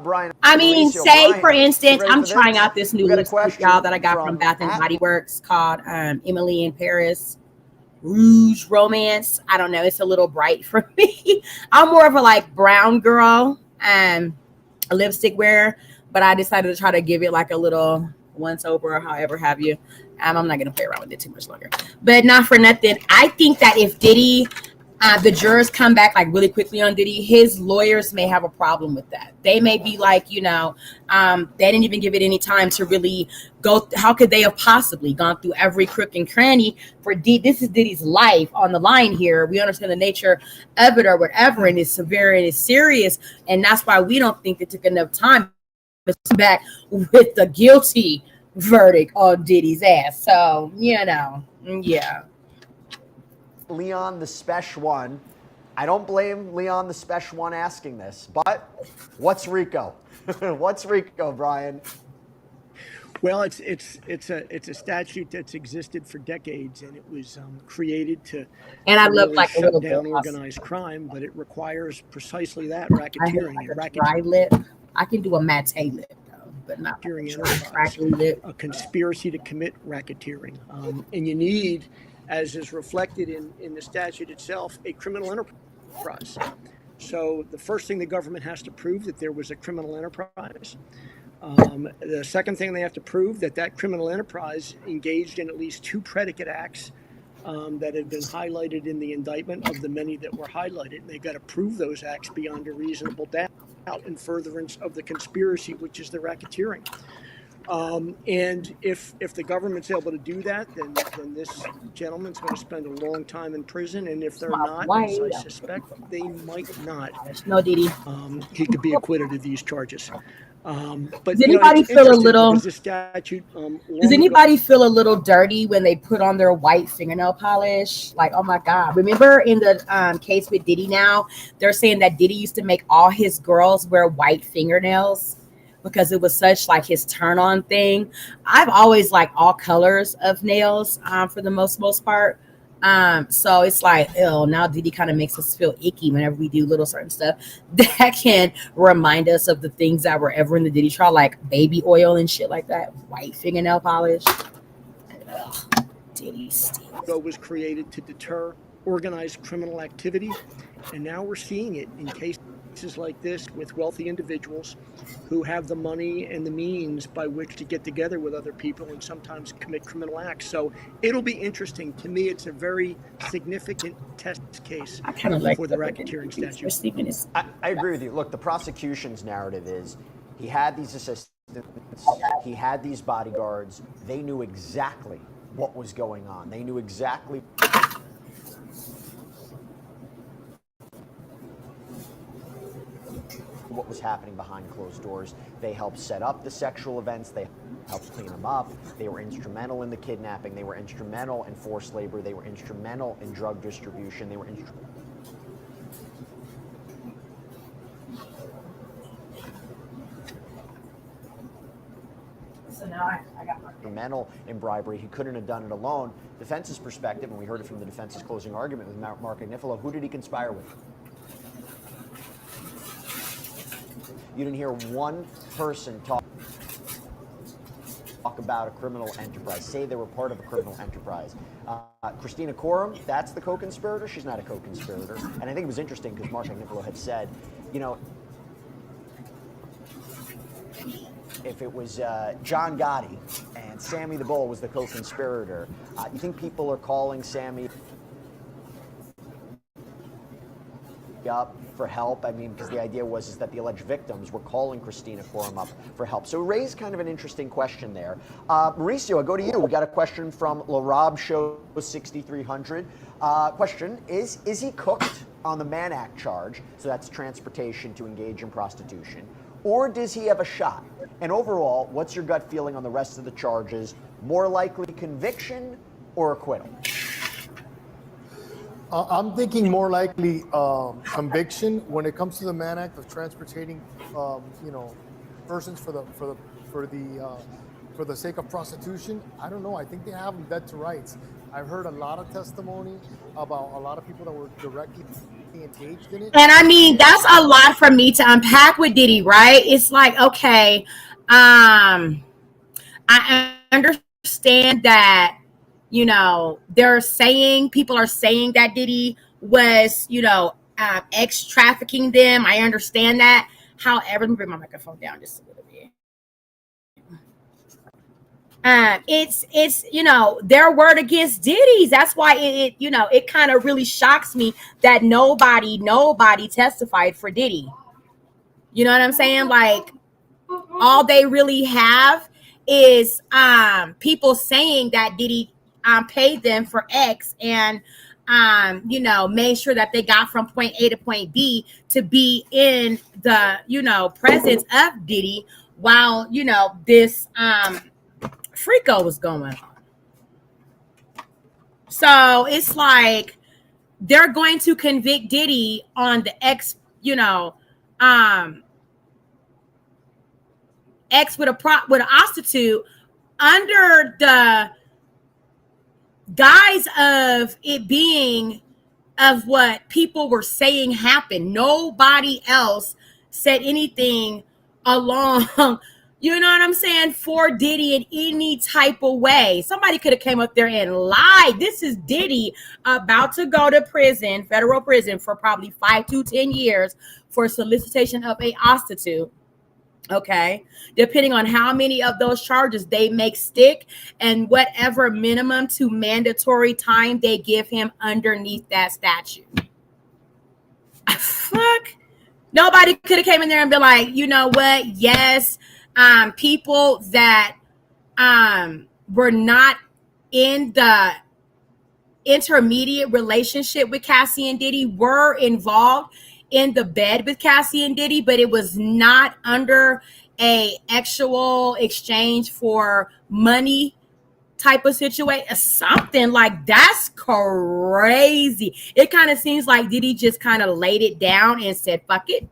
Brian.
I mean,
Mauricio.
say,
Brian,
for instance, I'm trying
this?
out this new lipstick, y'all, that I got from Bath & Body Works called Emily in Paris Rouge Romance. I don't know. It's a little bright for me. I'm more of a brown girl, a lipstick wearer, but I decided to try to give it like a little once over or however have you. I'm not going to play around with it too much longer. But not for nothing, I think that if Diddy, the jurors come back really quickly on Diddy, his lawyers may have a problem with that. They may be they didn't even give it any time to really go. How could they have possibly gone through every crook and cranny for Diddy? This is Diddy's life on the line here. We understand the nature of it or whatever, and it's severe and it's serious. And that's why we don't think it took enough time to come back with the guilty verdict on Diddy's ass. So, yeah.
Leon the Special One. I don't blame Leon the Special One asking this, but what's RICO? What's RICO, Brian?
Well, it's a statute that's existed for decades, and it was created to shut down organized crime, but it requires precisely that, racketeering.
Dry lip. I can do a matte lip, though, but not
a conspiracy to commit racketeering. And you need, as is reflected in the statute itself, a criminal enterprise. So the first thing the government has to prove that there was a criminal enterprise. The second thing they have to prove that criminal enterprise engaged in at least 2 predicate acts that have been highlighted in the indictment of the many that were highlighted. And they've got to prove those acts beyond a reasonable doubt in furtherance of the conspiracy, which is the racketeering. And if the government's able to do that, then this gentleman's going to spend a long time in prison. And if they're not, as I suspect they might not,
no, Diddy,
he could be acquitted of these charges. But
does anybody feel a little? Does anybody feel a little dirty when they put on their white fingernail polish? Like, oh my God! Remember in the case with Diddy? Now they're saying that Diddy used to make all his girls wear white fingernails because it was such like his turn on thing. I've always liked all colors of nails for the most part. So it's like, ew, now Diddy kind of makes us feel icky whenever we do little certain stuff that can remind us of the things that were ever in the Diddy trial, like baby oil and shit like that, white fingernail polish. Ugh, Diddy Steve.
Was created to deter organized criminal activity, and now we're seeing it in cases like this with wealthy individuals who have the money and the means by which to get together with other people and sometimes commit criminal acts. So it'll be interesting. To me, it's a very significant test case for the racketeering statute.
I agree with you. Look, the prosecution's narrative is he had these assistants, he had these bodyguards. They knew exactly what was going on. They knew exactly what was happening behind closed doors. They helped set up the sexual events. They helped clean them up. They were instrumental in the kidnapping. They were instrumental in forced labor. They were instrumental in drug distribution. They were
So now I got
instrumental in bribery. He couldn't have done it alone. Defense's perspective, and we heard it from the defense's closing argument with Mark Agnifilo, who did he conspire with? You didn't hear one person talk about a criminal enterprise, say they were part of a criminal enterprise. Christina Coram, that's the co-conspirator. She's not a co-conspirator. And I think it was interesting because Mark Agnifilo had said, you know, if it was John Gotti and Sammy the Bull was the co-conspirator, you think people are calling Sammy up for help? I mean, because the idea was that the alleged victims were calling Christina Coram up for help. So it raised kind of an interesting question there. Mauricio, I go to you. We got a question from LaRob Show 6300. Question is he cooked on the Mann Act charge? So that's transportation to engage in prostitution. Or does he have a shot? And overall, what's your gut feeling on the rest of the charges? More likely conviction or acquittal?
I'm thinking more likely conviction when it comes to the Mann Act of transporting, persons for the sake of prostitution. I don't know. I think they have them dead to rights. I've heard a lot of testimony about a lot of people that were directly engaged in it.
And I mean, that's a lot for me to unpack with Diddy, right? It's like, okay, I understand that, people are saying that Diddy was, ex trafficking them. I understand that. However, let me bring my microphone down just a little bit. It's their word against Diddy's. That's why it kind of really shocks me that nobody testified for Diddy. You know what I'm saying? Like, all they really have is people saying that Diddy paid them for X and made sure that they got from point A to point B to be in the presence of Diddy while this Freako was going on. So it's like they're going to convict Diddy on the X with a prostitute under the guise of it being of what people were saying happened. Nobody else said anything along you know what I'm saying, for Diddy in any type of way. Somebody could have came up there and lied. This is Diddy about to go to prison, federal prison, for probably 5 to 10 years for solicitation of a prostitute. Okay, depending on how many of those charges they make stick and whatever minimum to mandatory time they give him underneath that statute. Fuck. Nobody could have came in there and been like, you know what? Yes, people that were not in the intermediate relationship with Cassie and Diddy were involved in the bed with Cassie and Diddy, but it was not under a actual exchange for money type of situation. Something like that's crazy. It kind of seems like Diddy just kind of laid it down and said fuck it.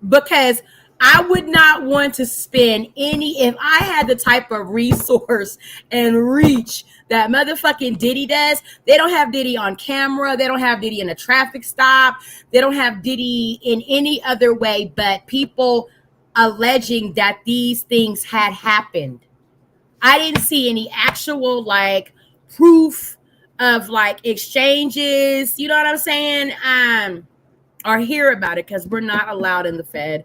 because I would not want to spend if I had the type of resource and reach that motherfucking Diddy does. They don't have Diddy on camera. They don't have Diddy in a traffic stop. They don't have Diddy in any other way but people alleging that these things had happened. I didn't see any actual like proof of like exchanges. You know what I'm saying? Or hear about it because we're not allowed in the Fed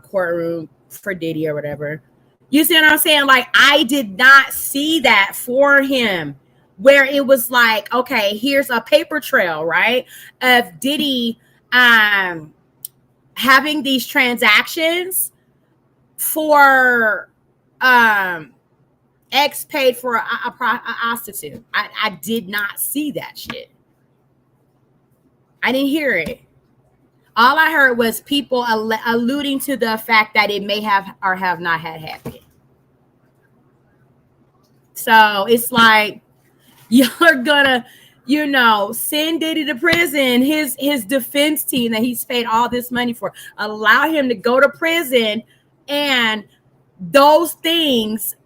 courtroom for Diddy or whatever. You see what I'm saying? Like, I did not see that for him where it was like, okay, here's a paper trail, right? Of Diddy having these transactions for X paid for a prostitute. I did not see that shit. I didn't hear it. All I heard was people alluding to the fact that it may have or have not had happened. So it's like you're gonna, send Diddy to prison. His defense team that he's paid all this money for, allow him to go to prison, and those things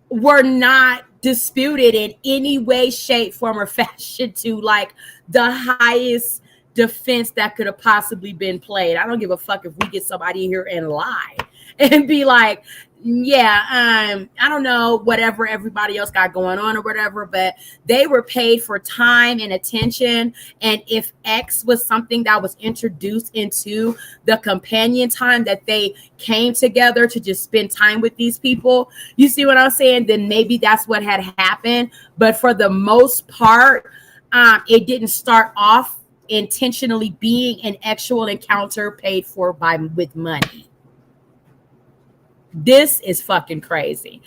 were not disputed in any way, shape, form, or fashion to like the highest defense that could have possibly been played. I don't give a fuck if we get somebody here and lie and be like, yeah, I don't know, whatever everybody else got going on or whatever, but they were paid for time and attention. And if X was something that was introduced into the companion time that they came together to just spend time with these people, you see what I'm saying? Then maybe that's what had happened. But for the most part, it didn't start off intentionally being an actual encounter paid for with money. This is fucking crazy.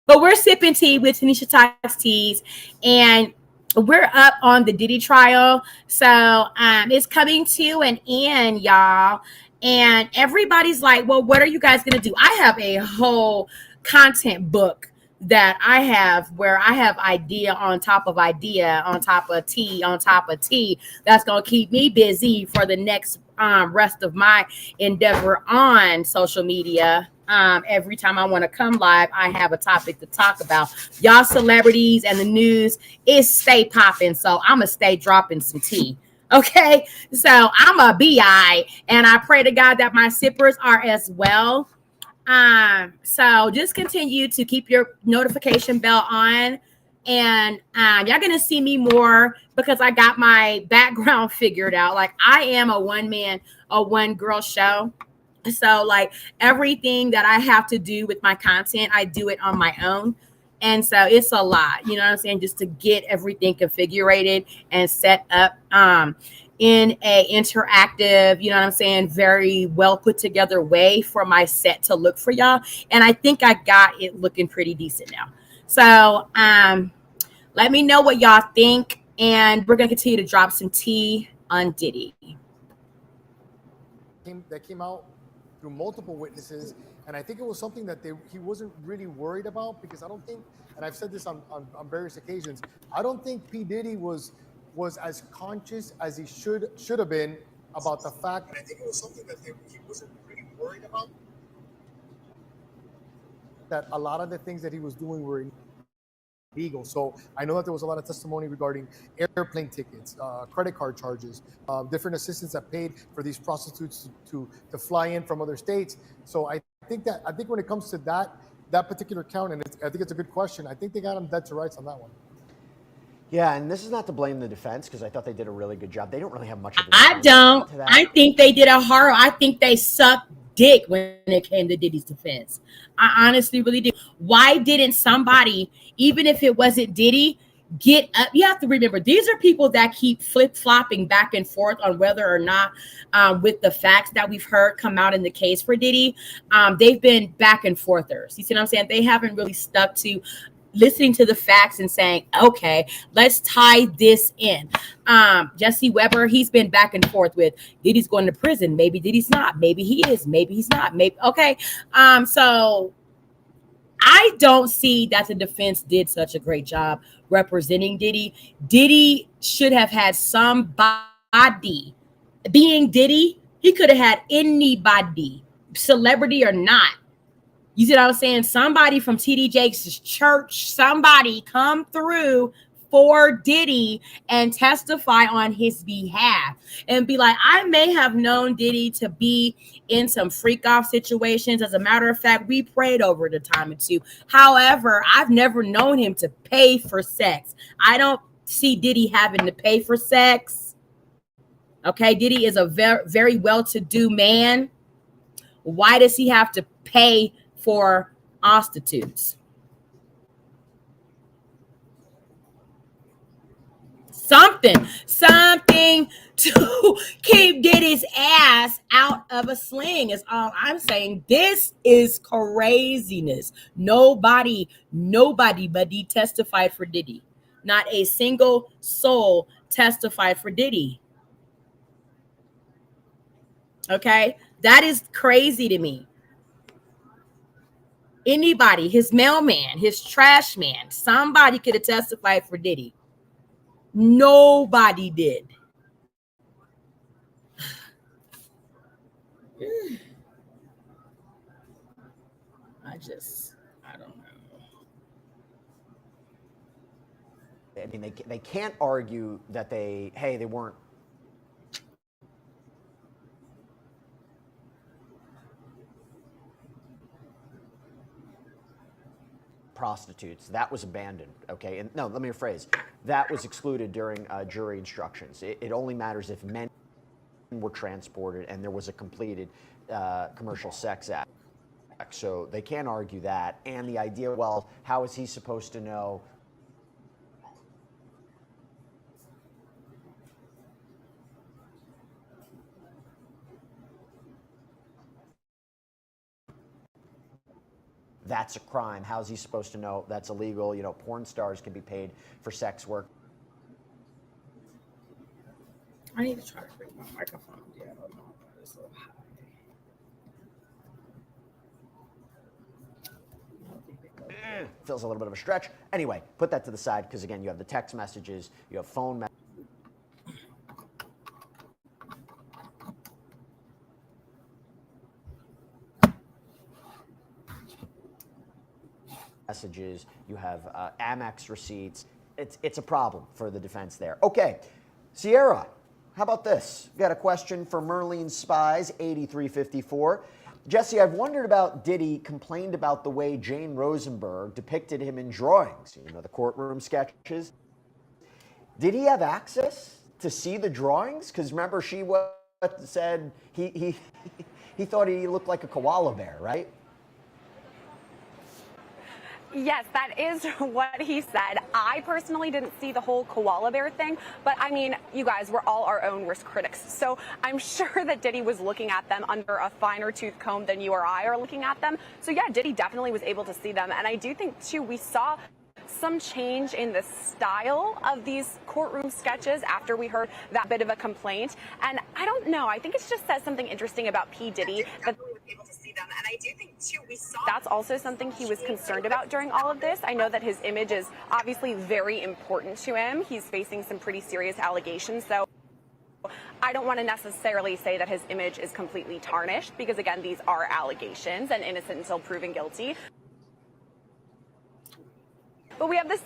But we're sipping tea with Tanisha Talks Teas, and we're up on the Diddy trial. So it's coming to an end, y'all. And everybody's like, well, what are you guys going to do? I have a whole content book that I have where I have idea on top of idea on top of tea on top of tea that's going to keep me busy for the next rest of my endeavor on social media. Every time I want to come live, I have a topic to talk about. Y'all celebrities and the news is stay popping, so I'm going to stay dropping some tea. Okay, so I'm a BI, and I pray to God that my sippers are as well. So just continue to keep your notification bell on, and y'all gonna see me more because I got my background figured out. Like, I am a one girl show. So like everything that I have to do with my content, I do it on my own. And so it's a lot, you know what I'm saying? Just to get everything configured and set up in a interactive, you know what I'm saying, very well put together way for my set to look for y'all. And I think I got it looking pretty decent now. So let me know what y'all think. And we're gonna continue to drop some tea on Diddy.
That came out through multiple witnesses, and I think it was something that he wasn't really worried about, because I don't think, and I've said this on various occasions, I don't think P. Diddy was as conscious as he should have been about the fact. And I think it was something that he wasn't really worried about, that a lot of the things that he was doing were illegal. So I know that there was a lot of testimony regarding airplane tickets, credit card charges, different assistants that paid for these prostitutes to fly in from other states. So I think when it comes to that particular count, and I think it's a good question, I think they got him dead to rights on that one.
Yeah, and this is not to blame the defense, because I thought they did a really good job. They don't really have much of a
I don't. I think they did a horror. I think they sucked dick when it came to Diddy's defense. I honestly really do. Why didn't somebody, even if it wasn't Diddy, get up? You have to remember, these are people that keep flip-flopping back and forth on whether or not with the facts that we've heard come out in the case for Diddy. They've been back and forthers. You see what I'm saying? They haven't really stuck to listening to the facts and saying, okay, let's tie this in. Jesse Weber, he's been back and forth with Diddy's going to prison. Maybe Diddy's not. Maybe he is. Maybe he's not. Maybe. Okay. So I don't see that the defense did such a great job representing Diddy. Diddy should have had somebody. Being Diddy, he could have had anybody celebrity or not. You see what I'm saying? Somebody from TD Jakes' church, somebody come through for Diddy and testify on his behalf and be like, I may have known Diddy to be in some freak off situations. As a matter of fact, we prayed over the time or two. However, I've never known him to pay for sex. I don't see Diddy having to pay for sex. Okay, Diddy is a very, very well-to-do man. Why does he have to pay for prostitutes? Something to keep Diddy's ass out of a sling is all I'm saying. This is craziness. Nobody but he testified for Diddy. Not a single soul testified for Diddy. Okay, that is crazy to me. Anybody, his mailman, his trash man, somebody could have testified for Diddy. Nobody did. I don't know.
I mean, they can't argue that they weren't prostitutes. That was abandoned, okay? And no, let me rephrase. That was excluded during jury instructions. It only matters if men were transported and there was a completed commercial sex act. So they can't argue that. And the idea, well, how is he supposed to know? That's a crime. How's he supposed to know that's illegal? You know, porn stars can be paid for sex work.
I need to try to bring my microphone down. It's a little high.
Feels a little bit of a stretch. Anyway, put that to the side because, again, you have the text messages, you have phone messages, you have Amex receipts. It's a problem for the defense there. Okay, Sierra, how about this? Got a question for Merlene Spies, 8354. Jesse, I've wondered about Diddy complained about the way Jane Rosenberg depicted him in drawings, you know, the courtroom sketches. Did he have access to see the drawings? Because remember, she said he thought he looked like a koala bear, right?
Yes, that is what he said. I personally didn't see the whole koala bear thing, but I mean, you guys, we're all our own worst critics. So I'm sure that Diddy was looking at them under a finer tooth comb than you or I are looking at them. So yeah, Diddy definitely was able to see them. And I do think too, we saw some change in the style of these courtroom sketches after we heard that bit of a complaint. And I don't know, I think it just says something interesting about P. Diddy that able to see them. And I do think too, we saw that's also something he was concerned about during all of this. I know that his image is obviously very important to him. He's facing some pretty serious allegations, so I don't want to necessarily say that his image is completely tarnished because, again, these are allegations and innocent until proven guilty. But we have this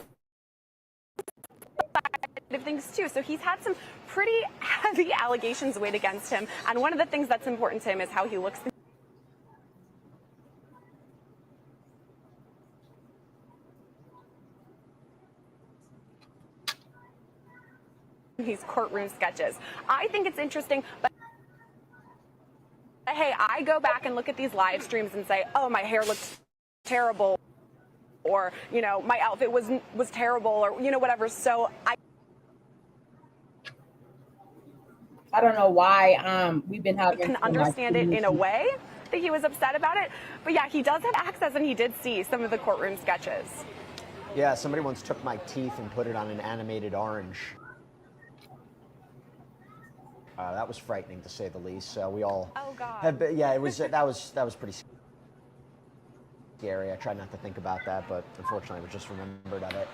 side of things too. So he's had some pretty heavy allegations weighed against him. And one of the things that's important to him is how he looks in these courtroom sketches. I think it's interesting, but hey, I go back and look at these live streams and say, oh, my hair looks terrible, or, you know, my outfit was terrible, or, you know, whatever. So
I don't know why we've been having.
I can understand it in a way that he was upset about it, but yeah, he does have access, and he did see some of the courtroom sketches.
Yeah, somebody once took my teeth and put it on an animated orange. That was frightening to say the least. We all have been, yeah, it was that was pretty scary. I tried not to think about that, but unfortunately, I was just remembered of it.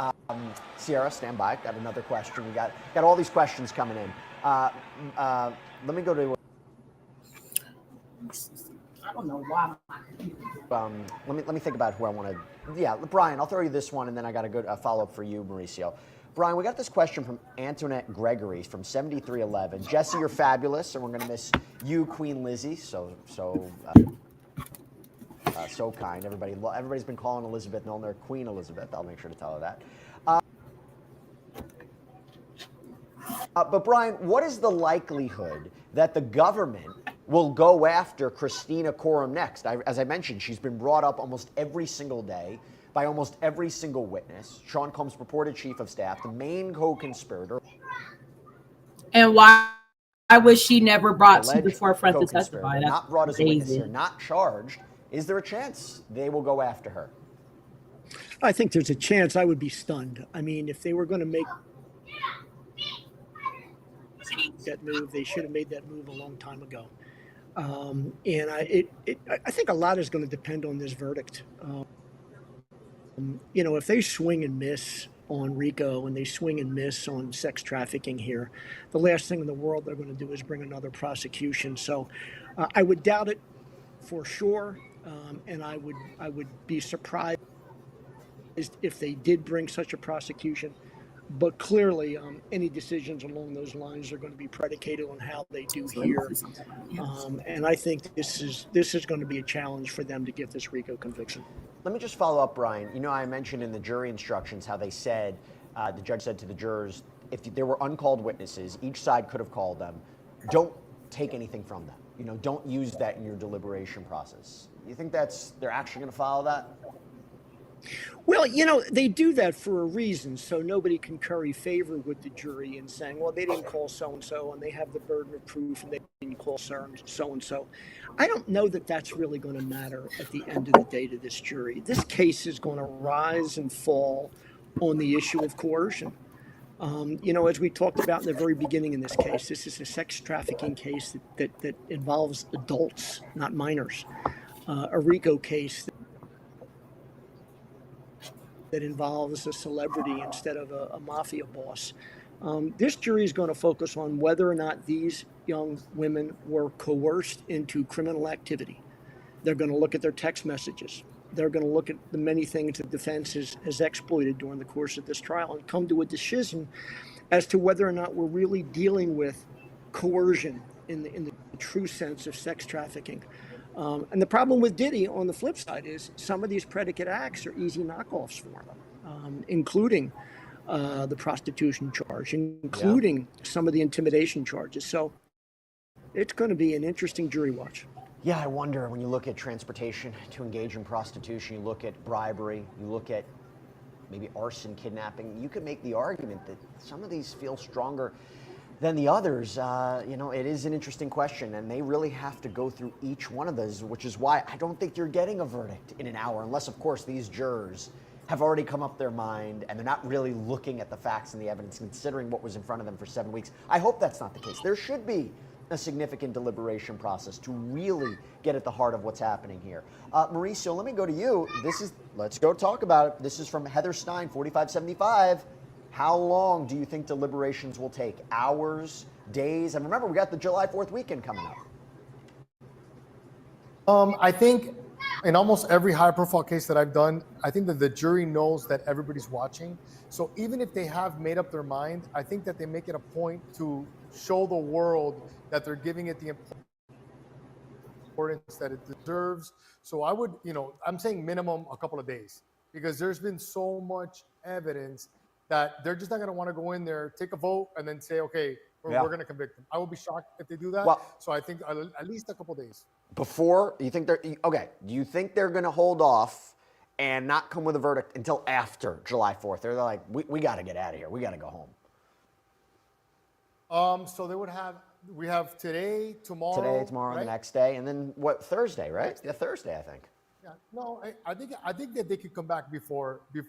Sierra, stand by. Got another question. We got all these questions coming in. Let me go to.
I don't know why.
Let me think about who I want to. Yeah, Brian, I'll throw you this one, and then I got a good follow-up for you, Mauricio. Brian, we got this question from Antoinette Gregory from 7311. Jesse, you're fabulous, and we're going to miss you, Queen Lizzie. So kind. Everybody's been calling Elizabeth Milner Queen Elizabeth. I'll make sure to tell her that. But Brian, what is the likelihood that the government will go after Christina Coram next? As I mentioned, she's been brought up almost every single day by almost every single witness. Sean Combs, purported chief of staff, the main co-conspirator.
And why was she never brought to the forefront to testify? That's
not brought as a witness
crazy.
here, not charged. Is there a chance they will go after her?
I think there's a chance. I would be stunned. I mean, if they were going to make that move, they should have made that move a long time ago. And I think a lot is going to depend on this verdict. If they swing and miss on RICO and they swing and miss on sex trafficking here, the last thing in the world they're going to do is bring another prosecution. So I would doubt it for sure. And I would be surprised if they did bring such a prosecution. But clearly, any decisions along those lines are going to be predicated on how they do here. And I think this is going to be a challenge for them to get this RICO conviction.
Let me just follow up, Brian. I mentioned in the jury instructions how they said, the judge said to the jurors, if there were uncalled witnesses, each side could have called them. Don't take anything from them. Don't use that in your deliberation process. You think they're actually going to follow that?
Well, they do that for a reason, so nobody can curry favor with the jury in saying, well, they didn't call so-and-so, and they have the burden of proof, and they didn't call so-and-so. I don't know that that's really going to matter at the end of the day to this jury. This case is going to rise and fall on the issue of coercion. As we talked about in the very beginning in this case, this is a sex trafficking case that involves adults, not minors. A RICO case that involves a celebrity instead of a mafia boss. This jury is going to focus on whether or not these young women were coerced into criminal activity. They're going to look at their text messages. They're going to look at the many things the defense has exploited during the course of this trial and come to a decision as to whether or not we're really dealing with coercion in the true sense of sex trafficking. And the problem with Diddy, on the flip side, is some of these predicate acts are easy knockoffs for him, including the prostitution charge, including some of the intimidation charges. So it's going to be an interesting jury watch.
Yeah, I wonder, when you look at transportation to engage in prostitution, you look at bribery, you look at maybe arson, kidnapping, you could make the argument that some of these feel stronger than the others. It is an interesting question, and they really have to go through each one of those, which is why I don't think you're getting a verdict in an hour, unless, of course, these jurors have already come up their mind and they're not really looking at the facts and the evidence, considering what was in front of them for 7 weeks. I hope that's not the case. There should be a significant deliberation process to really get at the heart of what's happening here. Mauricio, let me go to you. Let's go talk about it. This is from Heather Stein, 4575. How long do you think deliberations will take? Hours, days? And remember, we got the July 4th weekend coming up.
I think in almost every high-profile case that I've done, I think that the jury knows that everybody's watching. So even if they have made up their mind, I think that they make it a point to show the world that they're giving it the importance that it deserves. So I would, I'm saying minimum a couple of days, because there's been so much evidence that they're just not going to want to go in there, take a vote, and then say, okay, we're going to convict them. I would be shocked if they do that. So I think at least a couple of days.
Do you think they're going to hold off and not come with a verdict until after July 4th? They're like, we got to get out of here. We got to go home.
So we have today, tomorrow,
right? The next day, and then Thursday, right? Yeah, Thursday, I think.
Yeah, no, I think that they could come back before the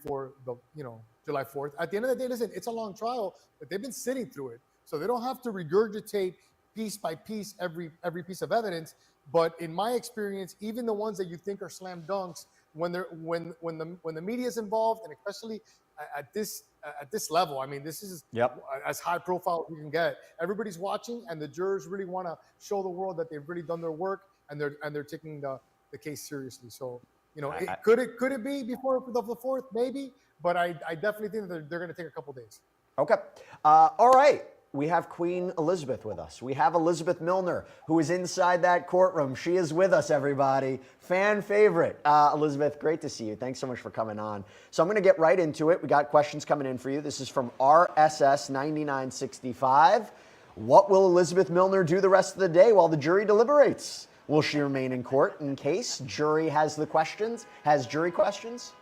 July 4th. At the end of the day, listen, it's a long trial, but they've been sitting through it, so they don't have to regurgitate piece by piece every piece of evidence. But in my experience, even the ones that you think are slam dunks, when the media is involved, and especially at this level, I mean, this is as high profile as you can get. Everybody's watching, and the jurors really want to show the world that they've really done their work. and they're taking the case seriously. So could it be before the 4th? Maybe, but I definitely think that they're going to take a couple days.
Okay. All right. We have Queen Elizabeth with us. We have Elizabeth Milner, who is inside that courtroom. She is with us, everybody. Fan favorite. Elizabeth, great to see you. Thanks so much for coming on. So I'm going to get right into it. We got questions coming in for you. This is from RSS 9965. What will Elizabeth Milner do the rest of the day while the jury deliberates? Will she remain in court in case jury has jury questions?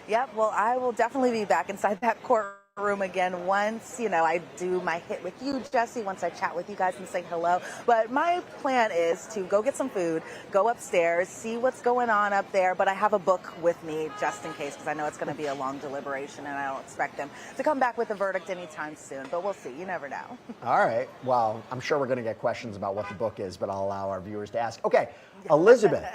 Yep, well, I will definitely be back inside that courtroom again once, I do my hit with you, Jesse, once I chat with you guys and say hello. But my plan is to go get some food, go upstairs, see what's going on up there. But I have a book with me just in case, because I know it's going to be a long deliberation and I don't expect them to come back with a verdict anytime soon. But we'll see. You never know.
All right. Well, I'm sure we're going to get questions about what the book is, but I'll allow our viewers to ask. Okay. Elizabeth,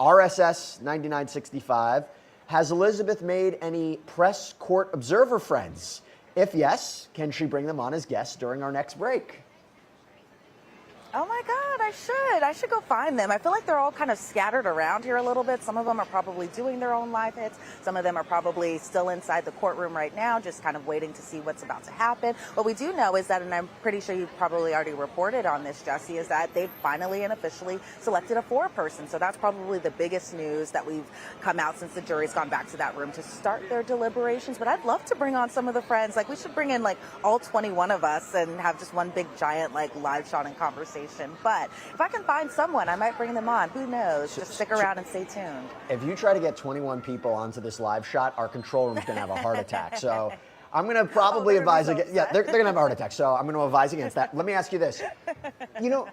RSS 9965. Has Elizabeth made any press court observer friends? If yes, can she bring them on as guests during our next break?
Oh my God, I should go find them. I feel like they're all kind of scattered around here a little bit. Some of them are probably doing their own live hits. Some of them are probably still inside the courtroom right now, just kind of waiting to see what's about to happen. What we do know is that, and I'm pretty sure you probably already reported on this, Jesse, is that they've finally and officially selected a 4-person. So that's probably the biggest news that we've come out since the jury's gone back to that room to start their deliberations. But I'd love to bring on some of the friends. Like, we should bring in like all 21 of us and have just one big giant like live shot and conversation. But if I can find someone, I might bring them on. Who knows? Just stick around and stay tuned.
If you try to get 21 people onto this live shot, our control room's going to have a heart attack. So I'm going to probably advise against. Yeah, they're going to have a heart attack. So I'm going to advise against that. Let me ask you this.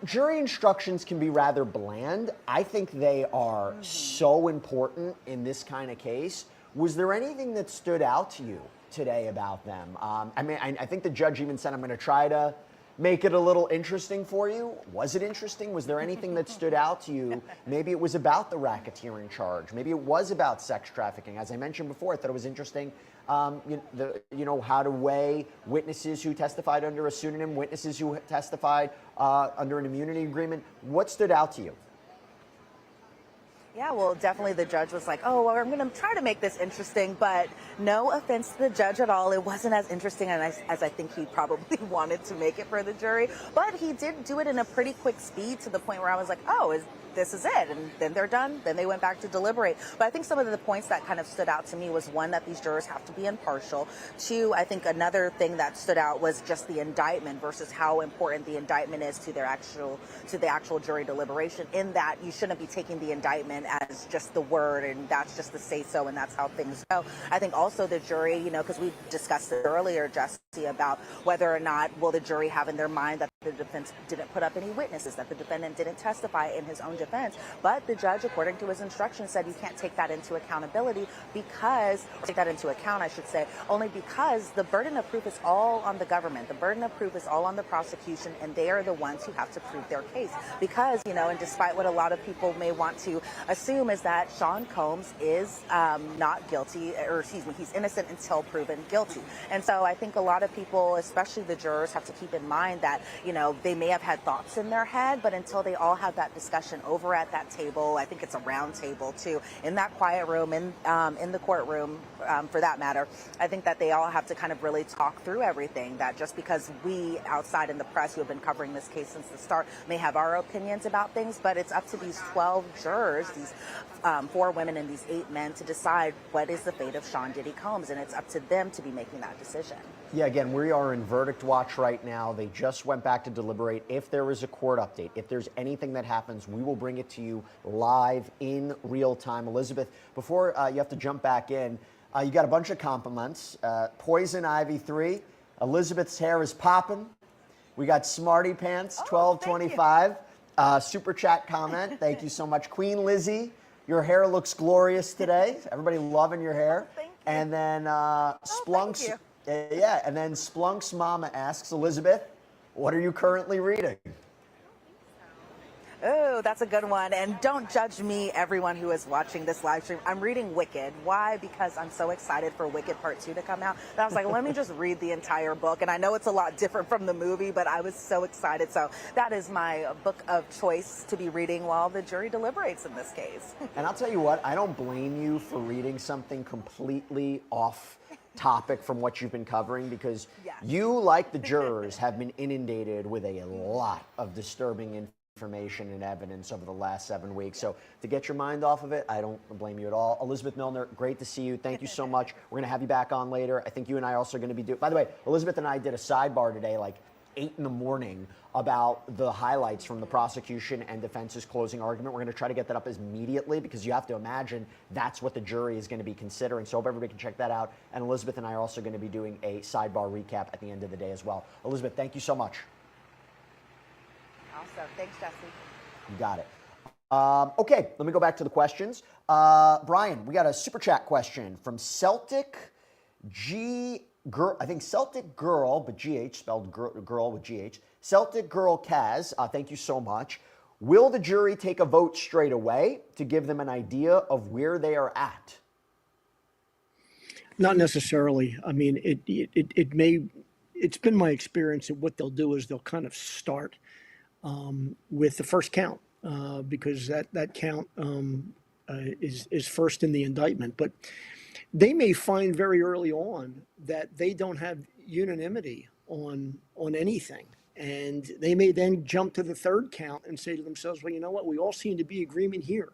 Jury instructions can be rather bland. I think they are so important in this kind of case. Was there anything that stood out to you today about them? I think the judge even said, I'm going to try to make it a little interesting for you. Was it interesting? Was there anything that stood out to you? Maybe it was about the racketeering charge. Maybe it was about sex trafficking. As I mentioned before, I thought it was interesting, how to weigh witnesses who testified under a pseudonym, witnesses who testified under an immunity agreement. What stood out to you?
Yeah, well, definitely the judge was like, oh, well, I'm going to try to make this interesting, but no offense to the judge at all. It wasn't as interesting as I think he probably wanted to make it for the jury, but he did do it in a pretty quick speed to the point where I was like, oh, this is it. And then they're done. Then they went back to deliberate. But I think some of the points that kind of stood out to me was, one, that these jurors have to be impartial. Two, I think another thing that stood out was just the indictment versus how important the indictment is to the actual jury deliberation, in that you shouldn't be taking the indictment as just the word and that's just the say so and that's how things go. I think also the jury, because we discussed it earlier, Jesse, about whether or not will the jury have in their mind that the defense didn't put up any witnesses, that the defendant didn't testify in his own defense. But the judge, according to his instructions, said you can't take that into accountability only because the burden of proof is all on the government. The burden of proof is all on the prosecution, and they are the ones who have to prove their case. Because, and despite what a lot of people may want to assume, is that Sean Combs is not guilty, he's innocent until proven guilty. And so I think a lot of people, especially the jurors, have to keep in mind that, they may have had thoughts in their head, but until they all have that discussion over at that table, I think it's a round table too, in that quiet room, in the courtroom, for that matter, I think that they all have to kind of really talk through everything. That just because we outside in the press who have been covering this case since the start may have our opinions about things, but it's up to these 12 jurors, these 4 women and these 8 men, to decide what is the fate of Sean Diddy Combs, and it's up to them to be making that decision.
Yeah, again, we are in verdict watch right now. They just went back to deliberate. If there is a court update, if there's anything that happens, we will bring it to you live in real time. Elizabeth, before you have to jump back in, you got a bunch of compliments. Poison Ivy 3, Elizabeth's hair is popping. We got Smarty Pants 1225, super chat comment. Thank you so much. Queen Lizzie, your hair looks glorious today. Everybody loving your hair. Thank you. And then Splunks. And then Splunk's mama asks, Elizabeth, what are you currently reading?
Oh, that's a good one. And don't judge me, everyone who is watching this live stream. I'm reading Wicked. Why? Because I'm so excited for Wicked Part 2 to come out. And I was like, let me just read the entire book. And I know it's a lot different from the movie, but I was so excited. So that is my book of choice to be reading while the jury deliberates in this case.
And I'll tell you what, I don't blame you for reading something completely off topic from what you've been covering, because you, like the jurors, have been inundated with a lot of disturbing information and evidence over the last 7 weeks. So to get your mind off of it, I don't blame you at all. Elizabeth Milner, great to see you. Thank you so much. We're going to have you back on later. I think you and I are also going to be doing, by the way, Elizabeth and I did a sidebar today, like 8 in the morning, about the highlights from the prosecution and defense's closing argument. We're going to try to get that up immediately, because you have to imagine that's what the jury is going to be considering. So I hope everybody can check that out. And Elizabeth and I are also going to be doing a sidebar recap at the end of the day as well. Elizabeth, thank you so much.
Awesome. Thanks, Jesse.
You got it. Okay, let me go back to the questions. Brian, we got a super chat question from Celtic Girl, I think Celtic Girl, but GH, spelled girl with GH. Celtic Girl Kaz, thank you so much. Will the jury take a vote straight away to give them an idea of where they are at?
Not necessarily. I mean, it may. It's been my experience that what they'll do is they'll kind of start with the first count, because that count is first in the indictment. But they may find very early on that they don't have unanimity on anything. And they may then jump to the third count and say to themselves, well, you know what? We all seem to be agreement here.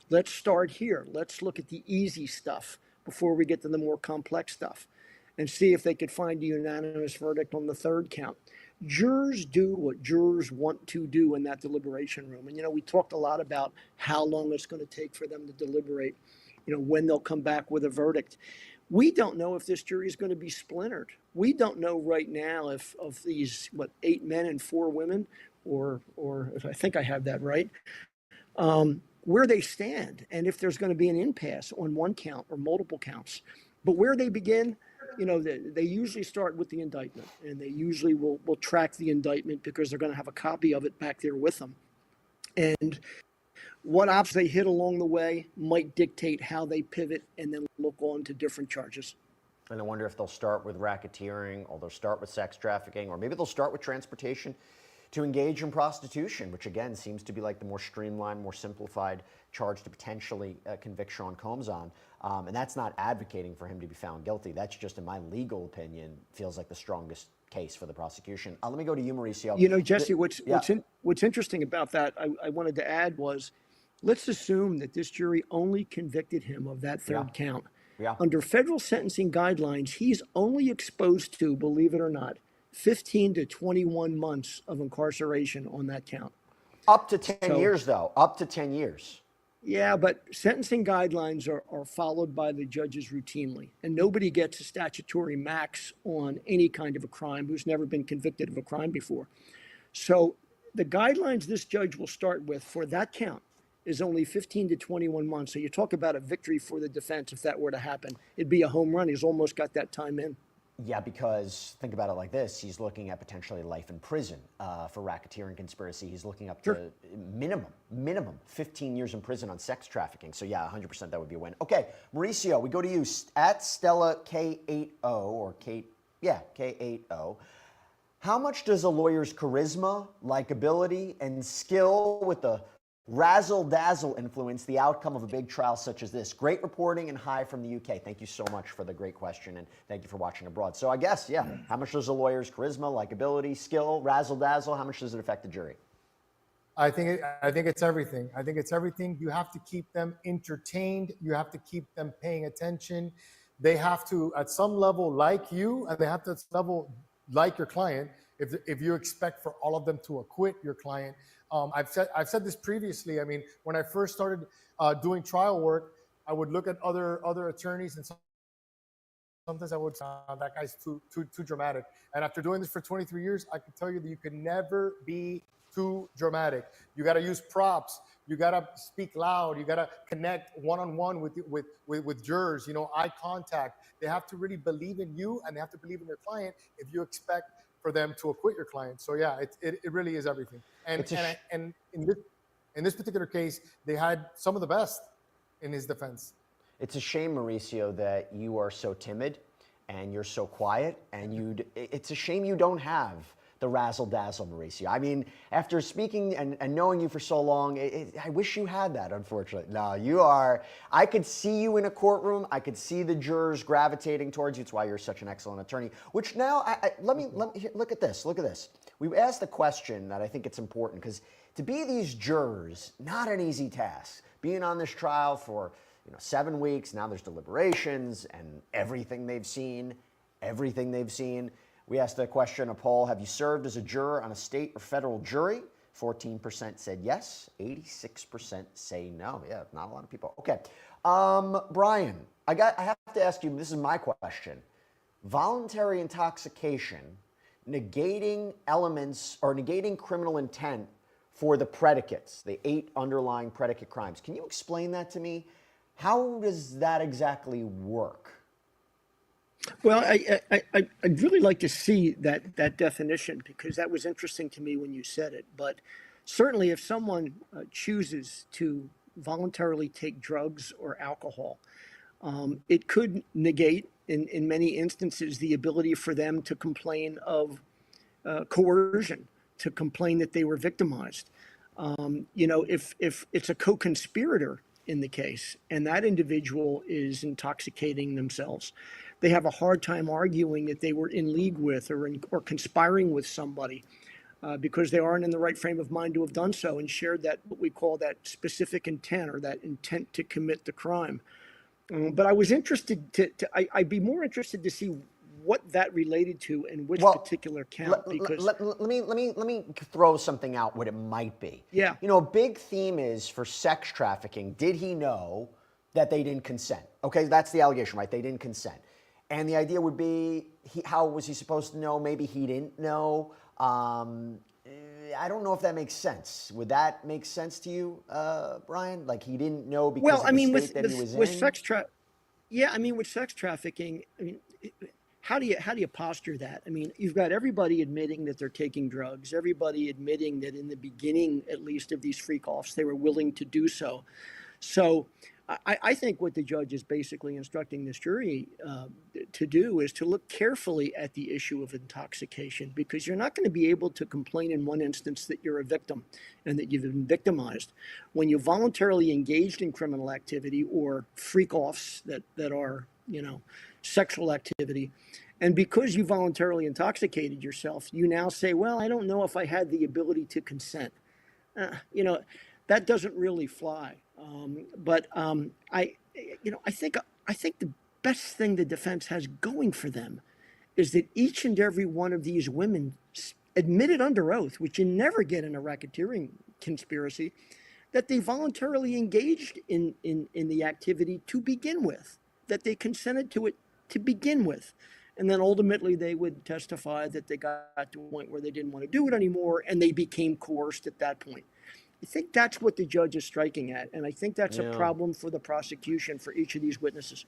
Let's start here. Let's look at the easy stuff before we get to the more complex stuff, and see if they could find a unanimous verdict on the third count. Jurors do what jurors want to do in that deliberation room. And, we talked a lot about how long it's going to take for them to deliberate, when they'll come back with a verdict. We don't know if this jury is going to be splintered. We don't know right now if of these, 8 men and 4 women, or if I think I have that right, where they stand, and if there's going to be an impasse on one count or multiple counts. But where they begin, they usually start with the indictment, and they usually will track the indictment because they're going to have a copy of it back there with them. And what ops they hit along the way might dictate how they pivot and then look on to different charges.
And I wonder if they'll start with racketeering, or they'll start with sex trafficking, or maybe they'll start with transportation to engage in prostitution, which again seems to be like the more streamlined, more simplified charge to potentially convict Sean Combs on. And that's not advocating for him to be found guilty. That's just, in my legal opinion, feels like the strongest case for the prosecution. Let me go to you, Mauricio.
Jesse, what's interesting about that, I wanted to add was, let's assume that this jury only convicted him of that third count.
Yeah.
Under federal sentencing guidelines, he's only exposed to, believe it or not, 15 to 21 months of incarceration on that count.
Up to 10 years, though. Up to 10 years.
Yeah, but sentencing guidelines are followed by the judges routinely, and nobody gets a statutory max on any kind of a crime who's never been convicted of a crime before. So the guidelines this judge will start with for that count is only 15 to 21 months. So you talk about a victory for the defense if that were to happen. It'd be a home run. He's almost got that time in.
Yeah, because think about it like this. He's looking at potentially life in prison for racketeering conspiracy. He's looking up to minimum 15 years in prison on sex trafficking. So yeah, 100% that would be a win. Okay, Mauricio, we go to you at Stella K80 or K80. How much does a lawyer's charisma, likability, and skill with the razzle-dazzle influence the outcome of a big trial such as this? Great reporting, and hi from the UK. Thank you so much for the great question, and thank you for watching abroad. So I guess, how much does a lawyer's charisma, likability, skill, razzle-dazzle, how much does it affect the jury?
I think it's everything. I think it's everything. You have to keep them entertained. You have to keep them paying attention. They have to, at some level, like you, and they have to, at some level, like your client. If you expect for all of them to acquit your client, I've said this previously. I mean, when I first started doing trial work, I would look at other attorneys, and sometimes I would say, that guy's too dramatic. And after doing this for 23 years, I can tell you that you can never be too dramatic. You got to use props. You got to speak loud. You got to connect one-on-one with jurors. Eye contact. They have to really believe in you, and they have to believe in their client if you expect for them to acquit your client. So yeah, it really is everything. And in this, in this particular case, they had some of the best in his defense.
It's a shame, Mauricio, that you are so timid and you're so quiet, and it's a shame you don't have the razzle dazzle, Mauricio. I mean, after speaking and knowing you for so long, I wish you had that, unfortunately. No, you are, I could see you in a courtroom. I could see the jurors gravitating towards you. It's why you're such an excellent attorney, which now, let me look at this. Look at this. We asked the question that I think it's important, because to be these jurors, not an easy task. Being on this trial for 7 weeks, now there's deliberations and everything they've seen. We asked the question, a poll, have you served as a juror on a state or federal jury? 14% said yes, 86% say no. Yeah, not a lot of people. Okay, Brian, I have to ask you, this is my question. Voluntary intoxication, negating elements or negating criminal intent for the predicates, the 8 underlying predicate crimes. Can you explain that to me? How does that exactly work?
Well, I'd really like to see that definition, because that was interesting to me when you said it. But certainly if someone chooses to voluntarily take drugs or alcohol, it could negate, in many instances, the ability for them to complain of coercion, to complain that they were victimized. If it's a co-conspirator in the case and that individual is intoxicating themselves, they have a hard time arguing that they were in league with or conspiring with somebody because they aren't in the right frame of mind to have done so and shared that, what we call that specific intent, or that intent to commit the crime. But I was interested I'd be more interested to see what that related to and which particular count. Because
let me throw something out, what it might be.
Yeah.
A big theme is for sex trafficking, did he know that they didn't consent? Okay, that's the allegation, right? They didn't consent. And the idea would be, how was he supposed to know? Maybe he didn't know. I don't know if that makes sense. Would that make sense to you, Brian? Like, he didn't know because of the state that he was in?
With sex trafficking, how do you posture that? I mean, you've got everybody admitting that they're taking drugs, everybody admitting that in the beginning, at least, of these freak-offs, they were willing to do so. So I think what the judge is basically instructing this jury to do is to look carefully at the issue of intoxication, because you're not going to be able to complain in one instance that you're a victim and that you've been victimized when you voluntarily engaged in criminal activity or freak-offs that are, sexual activity. And because you voluntarily intoxicated yourself, you now say, well, I don't know if I had the ability to consent. That doesn't really fly. I think the best thing the defense has going for them is that each and every one of these women admitted under oath, which you never get in a racketeering conspiracy, that they voluntarily engaged in the activity to begin with, that they consented to it to begin with. And then ultimately they would testify that they got to a point where they didn't want to do it anymore, and they became coerced at that point. I think that's what the judge is striking at, and I think that's a problem for the prosecution for each of these witnesses.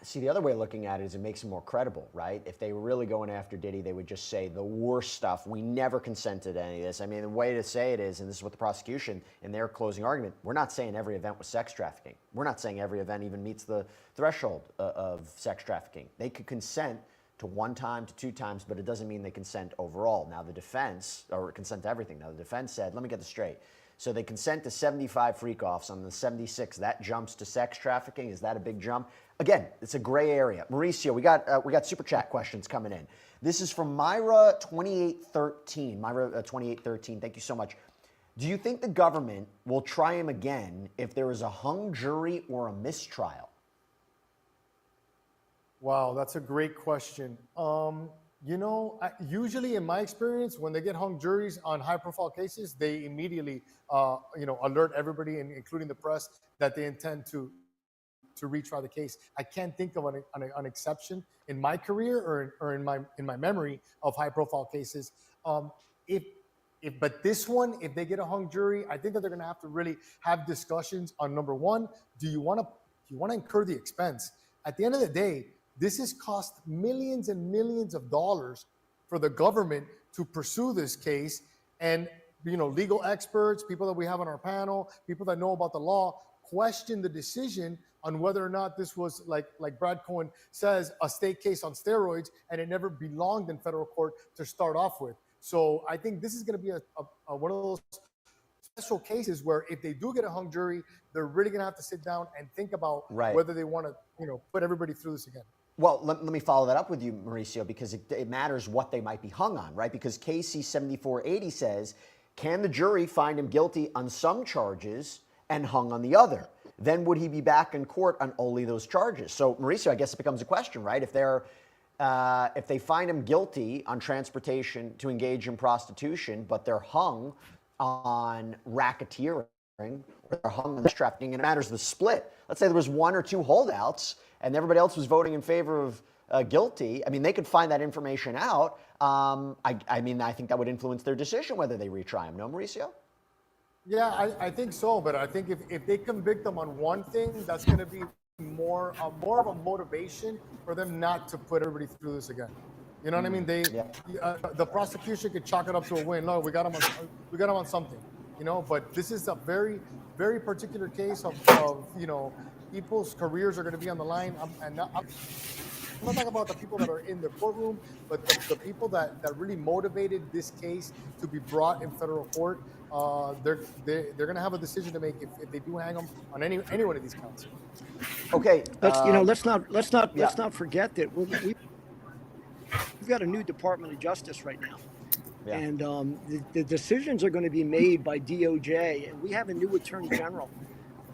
See, the other way of looking at it is it makes them more credible, right? If they were really going after Diddy, they would just say the worst stuff. We never consented to any of this. I mean, the way to say it is, and this is what the prosecution in their closing argument, we're not saying every event was sex trafficking. We're not saying every event even meets the threshold of sex trafficking. They could consent to 1 time, to 2 times, but it doesn't mean they consent overall. Now the defense, or consent to everything. Now the defense said, let me get this straight. So they consent to 75 freak-offs. On the 76, that jumps to sex trafficking. Is that a big jump? Again, it's a gray area. Mauricio, we got super chat questions coming in. This is from Myra2813. Myra2813, thank you so much. Do you think the government will try him again if there is a hung jury or a mistrial?
Wow, that's a great question. Usually in my experience, when they get hung juries on high-profile cases, they immediately, alert everybody, including the press, that they intend to retry the case. I can't think of an exception in my career or in my memory of high-profile cases. But this one, if they get a hung jury, I think that they're going to have to really have discussions on, number one, do you want to incur the expense? At the end of the day, this has cost millions and millions of dollars for the government to pursue this case. And legal experts, people that we have on our panel, people that know about the law, question the decision on whether or not this was, like Brad Cohen says, a state case on steroids, and it never belonged in federal court to start off with. So I think this is going to be a one of those special cases where if they do get a hung jury, they're really going to have to sit down and think about whether they want to, put everybody through this again.
Well, let me follow that up with you, Mauricio, because it matters what they might be hung on, right? Because KC 7480 says, can the jury find him guilty on some charges and hung on the other? Then would he be back in court on only those charges? So, Mauricio, I guess it becomes a question, right? If they find him guilty on transportation to engage in prostitution, but they're hung on racketeering or they're hung on trafficking, and it matters the split. Let's say there was one or two holdouts and everybody else was voting in favor of guilty. I mean, they could find that information out. I mean, I think that would influence their decision whether they retry him. No, Mauricio?
Yeah, I think so. But I think if they convict them on one thing, that's going to be more of a motivation for them not to put everybody through this again. You know what I mean? The prosecution could chalk it up to a win. No, we got him on something. But this is a very, very particular case of people's careers are going to be on the line. I'm not talking about the people that are in the courtroom, but the people that really motivated this case to be brought in federal court. They're going to have a decision to make if they do hang them on any one of these counts.
Okay,
let's not forget that we've got a new Department of Justice right now. Yeah. And the decisions are going to be made by DOJ, and we have a new Attorney General.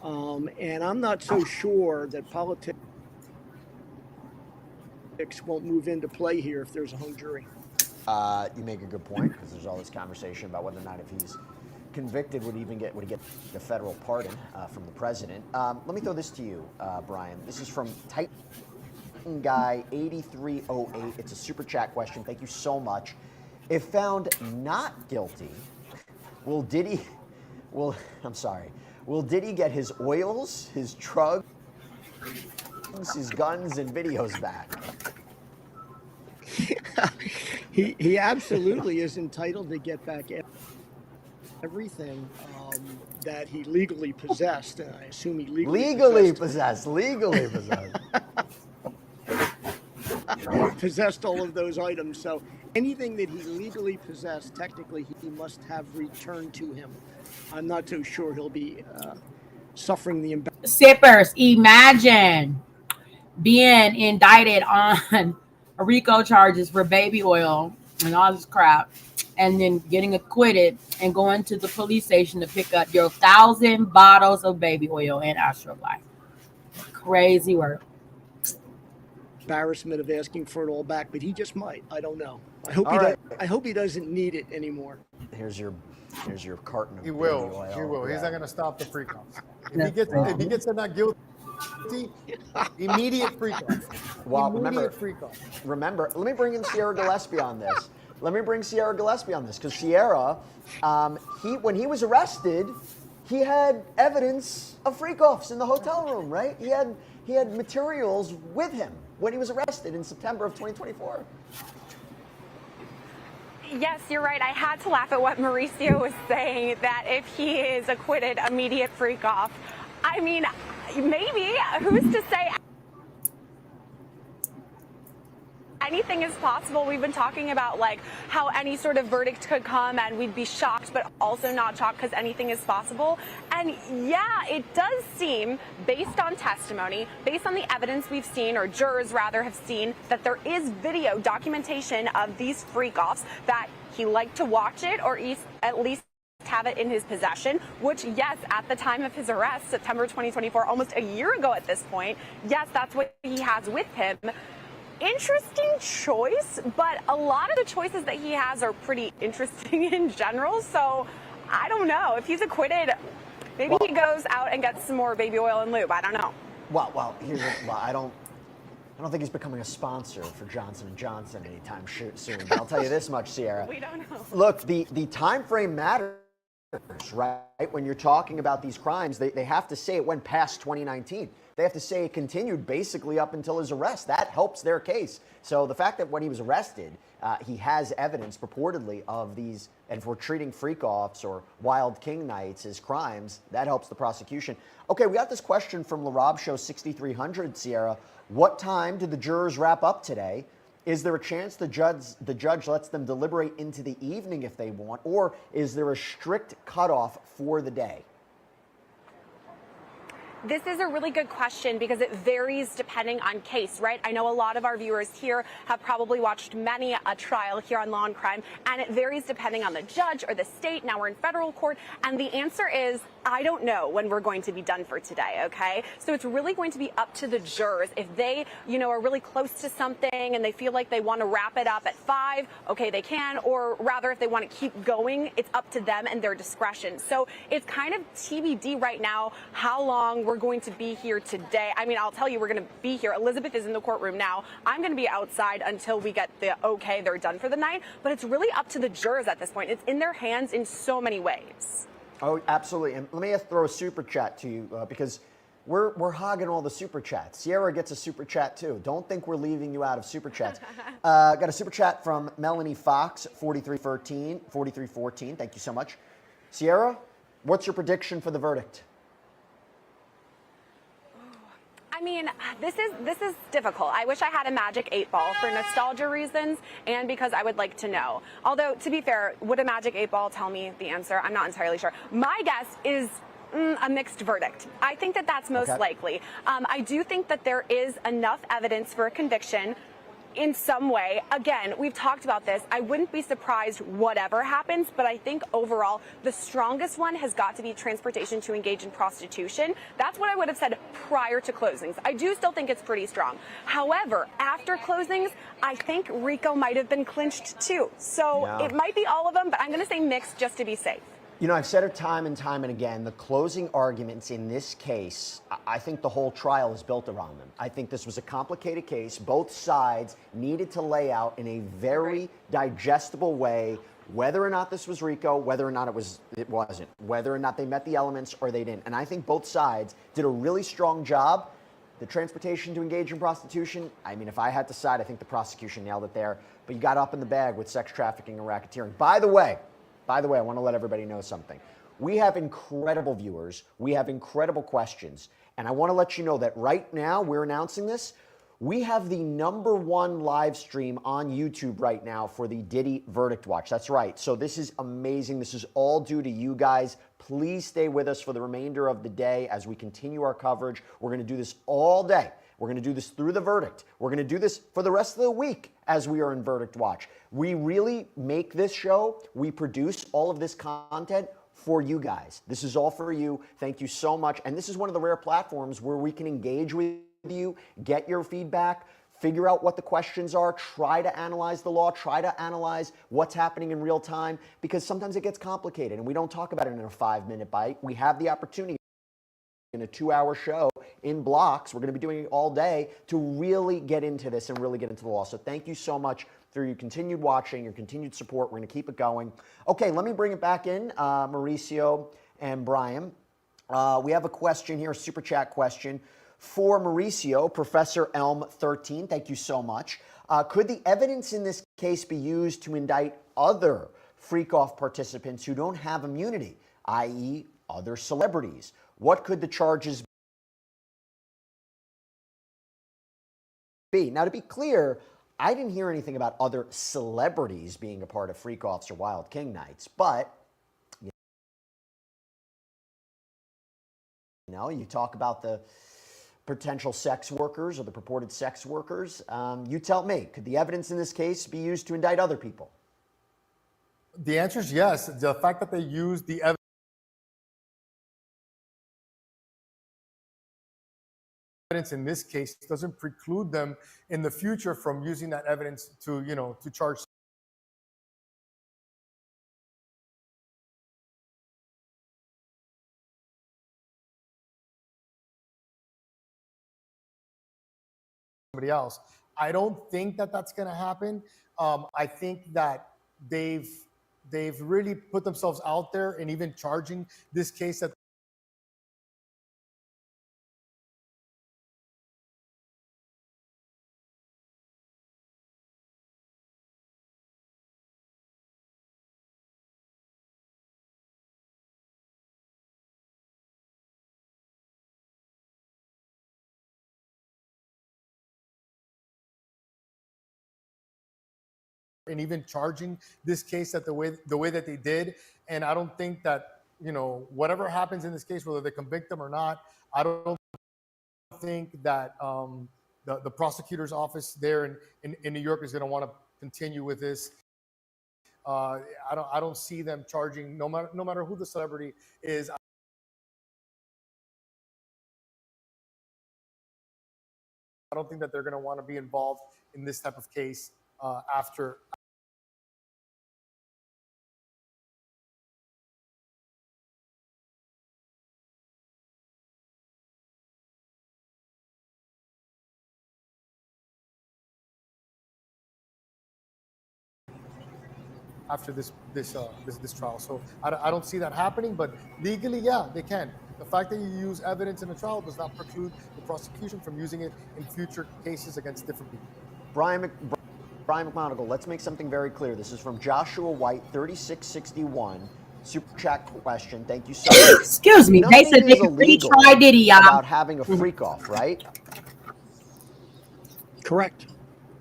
And I'm not so sure that politics won't move into play here if there's a hung jury.
You make a good point, because there's all this conversation about whether or not if he's convicted would he get the federal pardon from the president. Let me throw this to you, Brian. This is from Titan Guy 8308. It's a super chat question. Thank you so much. If found not guilty, will Diddy get his oils, his drugs, his guns, and videos back?
He absolutely is entitled to get back everything that he legally possessed. I assume he legally possessed. Possessed all of those items. So anything that he legally possessed, technically he must have returned to him. I'm not so sure he'll be suffering the embarrassment.
Sippers, imagine being indicted on RICO charges for baby oil and all this crap, and then getting acquitted and going to the police station to pick up your 1,000 bottles of baby oil and Astroglide. Crazy work.
Embarrassment of asking for it all back, but he just might. I don't know. I hope he doesn't need it anymore.
Here's your carton of
baby oil. He will. Yeah. He's not going to stop the free cops. If he gets not guilty, immediate free cops.
Well, remember, let me bring in Sierra Gillespie on this. Because Sierra, when he was arrested, he had evidence of freak-offs in the hotel room, right? He had materials with him when he was arrested in September of 2024.
Yes, you're right. I had to laugh at what Mauricio was saying, that if he is acquitted, immediate freak-off. I mean, maybe. Who's to say anything is possible? We've been talking about how any sort of verdict could come and we'd be shocked, but also not shocked because anything is possible. And yeah, it does seem, based on testimony, based on the evidence we've seen, or jurors rather have seen, that there is video documentation of these freak-offs, that he liked to watch it or at least have it in his possession, which, yes, at the time of his arrest, September 2024, almost a year ago at this point, yes, that's what he has with him. Interesting choice, but a lot of the choices that he has are pretty interesting in general, so I don't know. If he's acquitted, maybe he goes out and gets some more baby oil and lube. I don't know.
I don't think he's becoming a sponsor for Johnson & Johnson anytime soon, but I'll tell you this much, Sierra.
We don't know.
Look, the time frame matters, right? When you're talking about these crimes, they have to say it went past 2019. They have to say it continued basically up until his arrest. That helps their case. So the fact that when he was arrested, he has evidence purportedly of these, and if we're treating freak-offs or Wild King nights as crimes, that helps the prosecution. Okay, we got this question from LaRob Show 6300, Sierra. What time did the jurors wrap up today? Is there a chance the judge lets them deliberate into the evening if they want, or is there a strict cutoff for the day?
This is a really good question because it varies depending on case, right? I know a lot of our viewers here have probably watched many a trial here on Law and Crime, and it varies depending on the judge or the state. Now we're in federal court, and the answer is, I don't know when we're going to be done for today, okay? So it's really going to be up to the jurors. If they, are really close to something and they feel like they want to wrap it up at 5, okay, they can, or rather if they want to keep going, it's up to them and their discretion. So it's kind of TBD right now how long we're going to be here today. I mean, I'll tell you, we're going to be here. Elizabeth is in the courtroom now. I'm going to be outside until we get the okay, they're done for the night. But it's really up to the jurors at this point. It's in their hands in so many ways.
Oh, absolutely. And let me throw a super chat to you because we're hogging all the super chats. Sierra gets a super chat too. Don't think we're leaving you out of super chats. Got a super chat from Melanie Fox, 4314. Thank you so much. Sierra, what's your prediction for the verdict?
I mean, this is difficult. I wish I had a magic 8-ball for nostalgia reasons and because I would like to know. Although, to be fair, would a magic 8-ball tell me the answer? I'm not entirely sure. My guess is a mixed verdict. I think that that's most likely. I do think that there is enough evidence for a conviction in some way. Again, we've talked about this. I wouldn't be surprised whatever happens, but I think overall the strongest one has got to be transportation to engage in prostitution. That's what I would have said prior to closings. I do still think it's pretty strong. However, after closings, I think RICO might have been clinched too. So it might be all of them, but I'm going to say mixed just to be safe.
I've said it time and time and again, the closing arguments in this case, I think the whole trial is built around them. I think this was a complicated case. Both sides needed to lay out in a very digestible way whether or not this was RICO, whether or not it wasn't, whether or not they met the elements or they didn't. And I think both sides did a really strong job. The transportation to engage in prostitution, I mean, if I had to side, I think the prosecution nailed it there. But you got up in the bag with sex trafficking and racketeering. By the way, I want to let everybody know something. We have incredible viewers. We have incredible questions. And I want to let you know that right now, we're announcing this. We have the #1 live stream on YouTube right now for the Diddy Verdict Watch. That's right. So this is amazing. This is all due to you guys. Please stay with us for the remainder of the day as we continue our coverage. We're going to do this all day. We're going to do this through the verdict. We're going to do this for the rest of the week as we are in Verdict Watch. We really make this show. We produce all of this content for you guys. This is all for you. Thank you so much. And this is one of the rare platforms where we can engage with you, get your feedback, figure out what the questions are, try to analyze the law, try to analyze what's happening in real time, because sometimes it gets complicated and we don't talk about it in a 5-minute bite. We have the opportunity in a 2-hour show in blocks. We're going to be doing it all day to really get into this and really get into the law. So thank you so much for your continued watching, your continued support. We're going to keep it going. Okay, let me bring it back in, Mauricio and Brian. We have a question here, a super chat question for Mauricio, Professor Elm 13. Thank you so much. Could the evidence in this case be used to indict other freak-off participants who don't have immunity, i.e. other celebrities? What could the charges be? Now, to be clear, I didn't hear anything about other celebrities being a part of freak-offs or Wild King nights, but you talk about the potential sex workers or the purported sex workers. You tell me, could the evidence in this case be used to indict other people?
The answer is yes. The fact that they used the evidence in this case doesn't preclude them in the future from using that evidence to, to charge somebody else. I don't think that that's going to happen. I think that they've really put themselves out there and even charging this case that and even charging this case the way that they did. And I don't think that, whatever happens in this case, whether they convict them or not, I don't think that the prosecutor's office there in New York is going to want to continue with this. I don't see them charging, no matter who the celebrity is. I don't think that they're going to want to be involved in this type of case after. After this trial, so I don't see that happening. But legally, yeah, they can. The fact that you use evidence in a trial does not preclude the prosecution from using it in future cases against different people.
Brian McMonagle, let's make something very clear. This is from Joshua White, 3661. Super chat question. Thank you so much.
Excuse me. They said they could retry Diddy, y'all.
About having a freak off, right?
Correct.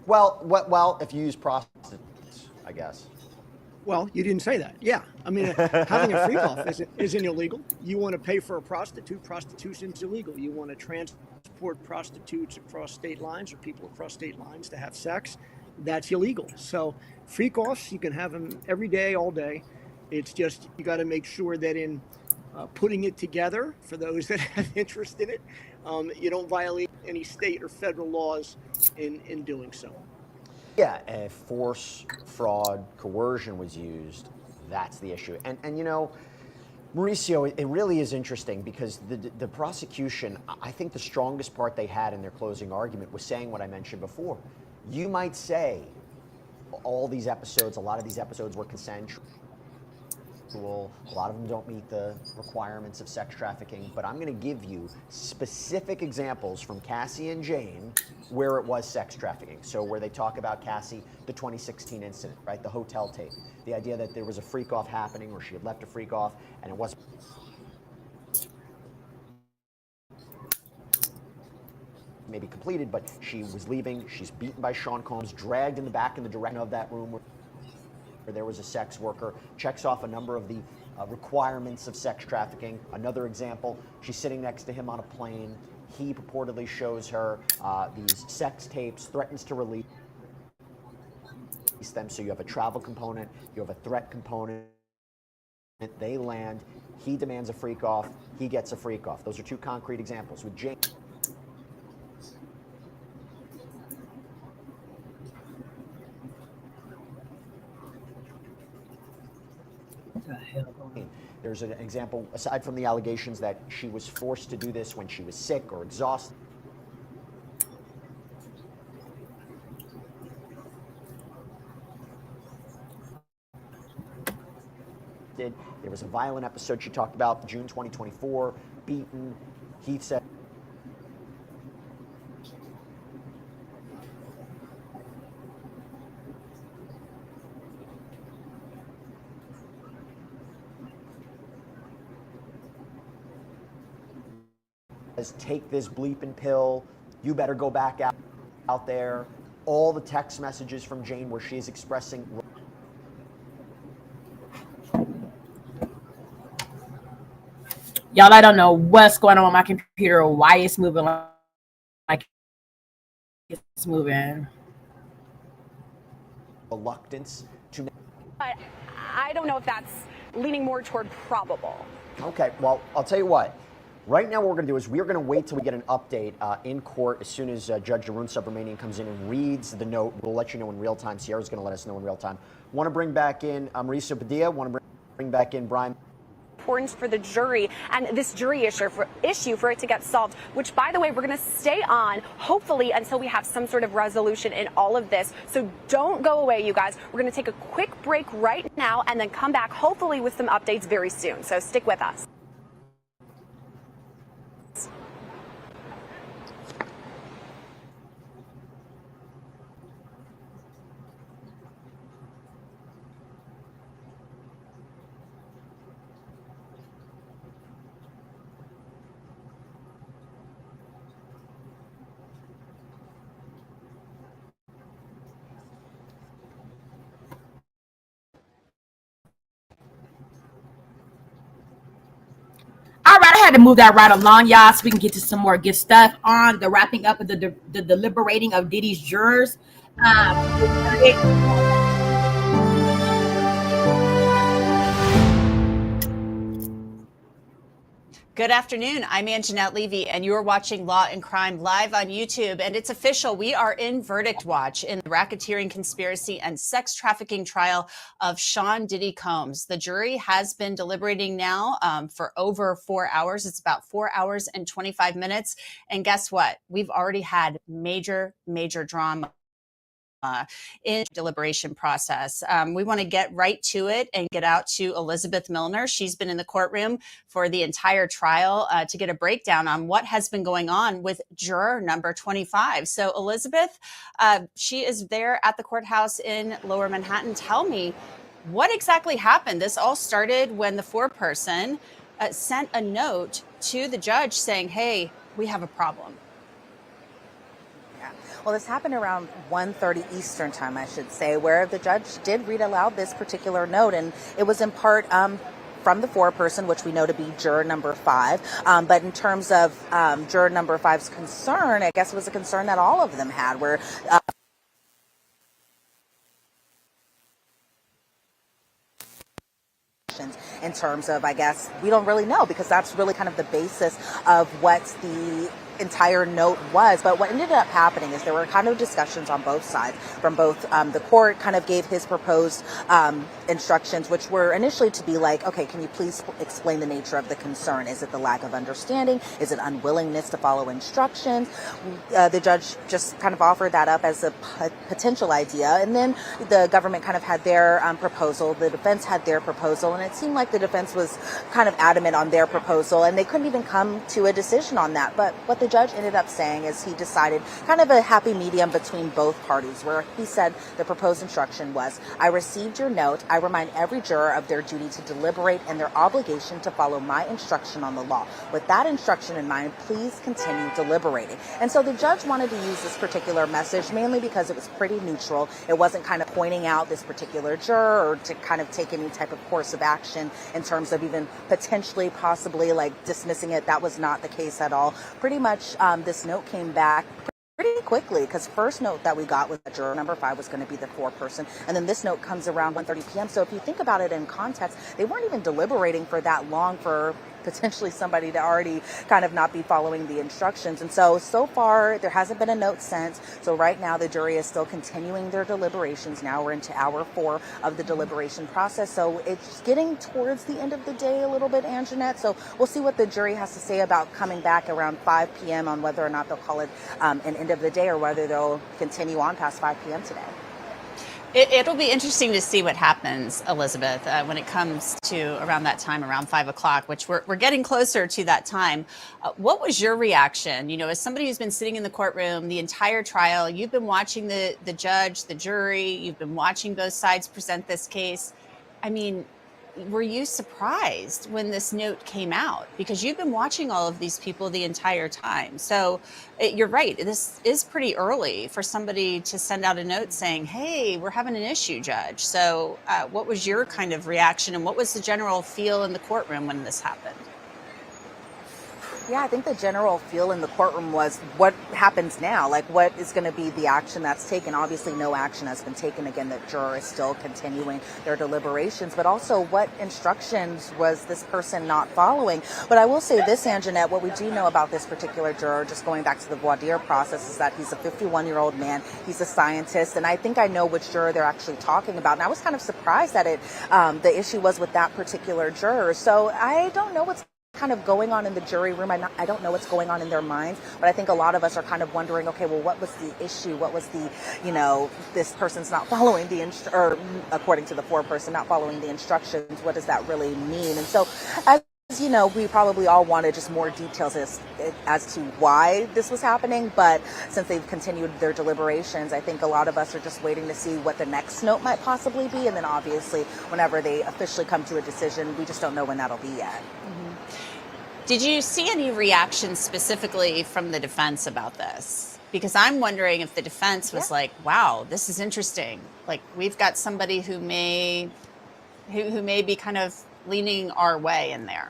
Well, if you use prostitutes, I guess.
Well, you didn't say that. Yeah. I mean, having a freak off isn't illegal. You want to pay for a prostitute, prostitution's illegal. You want to transport prostitutes across state lines or people across state lines to have sex, that's illegal. So freak offs, you can have them every day, all day. It's just you got to make sure that in putting it together, for those that have interest in it, you don't violate any state or federal laws in doing so.
Yeah, if force, fraud, coercion was used, that's the issue. And Mauricio, it really is interesting because the prosecution, I think the strongest part they had in their closing argument was saying what I mentioned before. You might say a lot of these episodes were consensual. A lot of them don't meet the requirements of sex trafficking, but I'm going to give you specific examples from Cassie and Jane where it was sex trafficking. So where they talk about Cassie, the 2016 incident, right? The hotel tape. The idea that there was a freak off happening or she had left a freak off and it wasn't maybe completed, but she was leaving. She's beaten by Sean Combs, dragged in the back in the direction of that room where there was a sex worker, checks off a number of the requirements of sex trafficking. Another example, she's sitting next to him on a plane. He purportedly shows her these sex tapes, threatens to release them. So you have a travel component, you have a threat component. They land, he demands a freak off, he gets a freak off. Those are two concrete examples. With Jane, there's an example, aside from the allegations that she was forced to do this when she was sick or exhausted. There was a violent episode she talked about, June 2024, beaten. He said take this bleeping pill, you better go back out there. All the text messages from Jane where she's expressing
Y'all, I don't know what's going on with my computer or why it's moving like it's moving.
Reluctance to.
But I don't know if that's leaning more toward probable.
Okay, well, I'll tell you what. Right now, what we're going to do is we're going to wait till we get an update in court as soon as Judge Jeroen Subramanian comes in and reads the note. We'll let you know in real time. Sierra's going to let us know in real time. Want to bring back in Mauricio Padilla. Want to bring back in Brian.
Importance for the jury and this jury issue for it to get solved, which, by the way, we're going to stay on, hopefully, until we have some sort of resolution in all of this. So don't go away, you guys. We're going to take a quick break right now and then come back, hopefully, with some updates very soon. So stick with us.
had to move that right along, y'all, so we can get to some more good stuff on the wrapping up of the deliberating of Diddy's jurors.
Good afternoon. I'm Anjanette Levy, and you're watching Law and Crime live on YouTube. And it's official. We are in verdict watch in the racketeering, conspiracy, and sex trafficking trial of Sean Diddy Combs. The jury has been deliberating now for over 4 hours. It's about 4 hours and 25 minutes. And guess what? We've already had major drama in the deliberation process. We want to get right to it and get out to Elizabeth Milner. She's been in the courtroom for the entire trial to get a breakdown on what has been going on with juror number 25. So Elizabeth, she is there at the courthouse in Lower Manhattan. Tell me, what exactly happened? This all started when the foreperson sent a note to the judge saying, hey, we have a problem.
Well, this happened around 1:30 Eastern time, I should say, where the judge did read aloud this particular note, and it was in part from the foreperson, which we know to be juror number 5. But in terms of juror number 5's concern, I guess it was a concern that all of them had, where in terms of, I guess, we don't really know, because that's really kind of the basis of what the entire note was. But what ended up happening is there were kind of discussions on both sides. From both the court kind of gave his proposed instructions, which were initially to be like, okay, can you please explain the nature of the concern? Is it the lack of understanding? Is it unwillingness to follow instructions? The judge just kind of offered that up as a potential idea. And then the government kind of had their proposal. The defense had their proposal. And it seemed like the defense was kind of adamant on their proposal, and they couldn't even come to a decision on that. But what the judge ended up saying is he decided kind of a happy medium between both parties, where he said the proposed instruction was, I received your note. I remind every juror of their duty to deliberate and their obligation to follow my instruction on the law. With that instruction in mind, please continue deliberating. And so the judge wanted to use this particular message mainly because it was pretty neutral. It wasn't kind of pointing out this particular juror or to kind of take any type of course of action in terms of even potentially, possibly like dismissing it. That was not the case at all. Pretty much this note came back pretty quickly, because first note that we got was that juror number 5 was going to be the foreperson, and then this note comes around 1:30 p.m. So if you think about it in context, they weren't even deliberating for that long for potentially somebody to already kind of not be following the instructions. And so far there hasn't been a note sent. So right now the jury is still continuing their deliberations. Now we're into hour 4 of the deliberation process. So it's getting towards the end of the day a little bit, Anjanette. So we'll see what the jury has to say about coming back around 5 p.m. on whether or not they'll call it an end of the day or whether they'll continue on past 5 p.m. today.
It'll be interesting to see what happens, Elizabeth, when it comes to around that time, around 5 o'clock, which we're getting closer to that time. What was your reaction? You know, as somebody who's been sitting in the courtroom the entire trial, you've been watching the judge, the jury, you've been watching both sides present this case. I mean, were you surprised when this note came out? Because you've been watching all of these people the entire time. So you're right. This is pretty early for somebody to send out a note saying, hey, we're having an issue, Judge. So what was your kind of reaction, and what was the general feel in the courtroom when this happened?
Yeah, I think the general feel in the courtroom was what happens now, like what is going to be the action that's taken. Obviously, no action has been taken. Again, the juror is still continuing their deliberations, but also what instructions was this person not following? But I will say this, Anjanette, what we do know about this particular juror, just going back to the voir dire process, is that he's a 51-year-old man. He's a scientist, and I think I know which juror they're actually talking about. And I was kind of surprised that the issue was with that particular juror. So I don't know what's kind of going on in the jury room. I don't know what's going on in their minds, but I think a lot of us are kind of wondering, okay, well, what was the issue? What was the, this person's not following or according to the foreperson, not following the instructions. What does that really mean? And so, as you know, we probably all wanted just more details as to why this was happening. But since they've continued their deliberations, I think a lot of us are just waiting to see what the next note might possibly be. And then obviously, whenever they officially come to a decision, we just don't know when that'll be yet.
Did you see any reaction specifically from the defense about this? Because I'm wondering if the defense was like, wow, this is interesting. Like, we've got somebody who may be kind of leaning our way in there.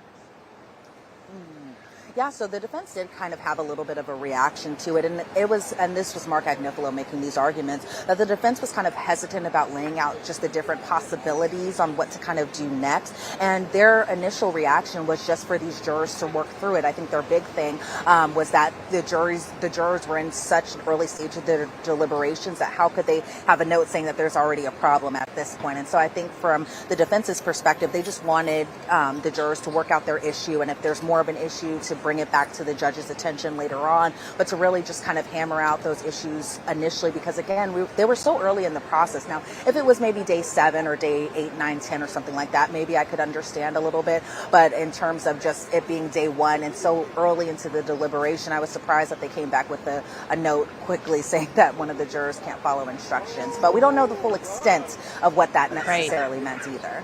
Yeah, so the defense did kind of have a little bit of a reaction to it, and this was Mark Agnifilo making these arguments, that the defense was kind of hesitant about laying out just the different possibilities on what to kind of do next, and their initial reaction was just for these jurors to work through it. I think their big thing was that the jurors were in such an early stage of their deliberations that how could they have a note saying that there's already a problem at this point? And so I think from the defense's perspective, they just wanted the jurors to work out their issue, and if there's more of an issue, to bring it back to the judge's attention later on, but to really just kind of hammer out those issues initially, because again, they were so early in the process. Now, if it was maybe day 7 or day 8, 9, 10 or something like that, maybe I could understand a little bit, but in terms of just it being day 1 and so early into the deliberation, I was surprised that they came back with a note quickly saying that one of the jurors can't follow instructions, but we don't know the full extent of what that necessarily meant either.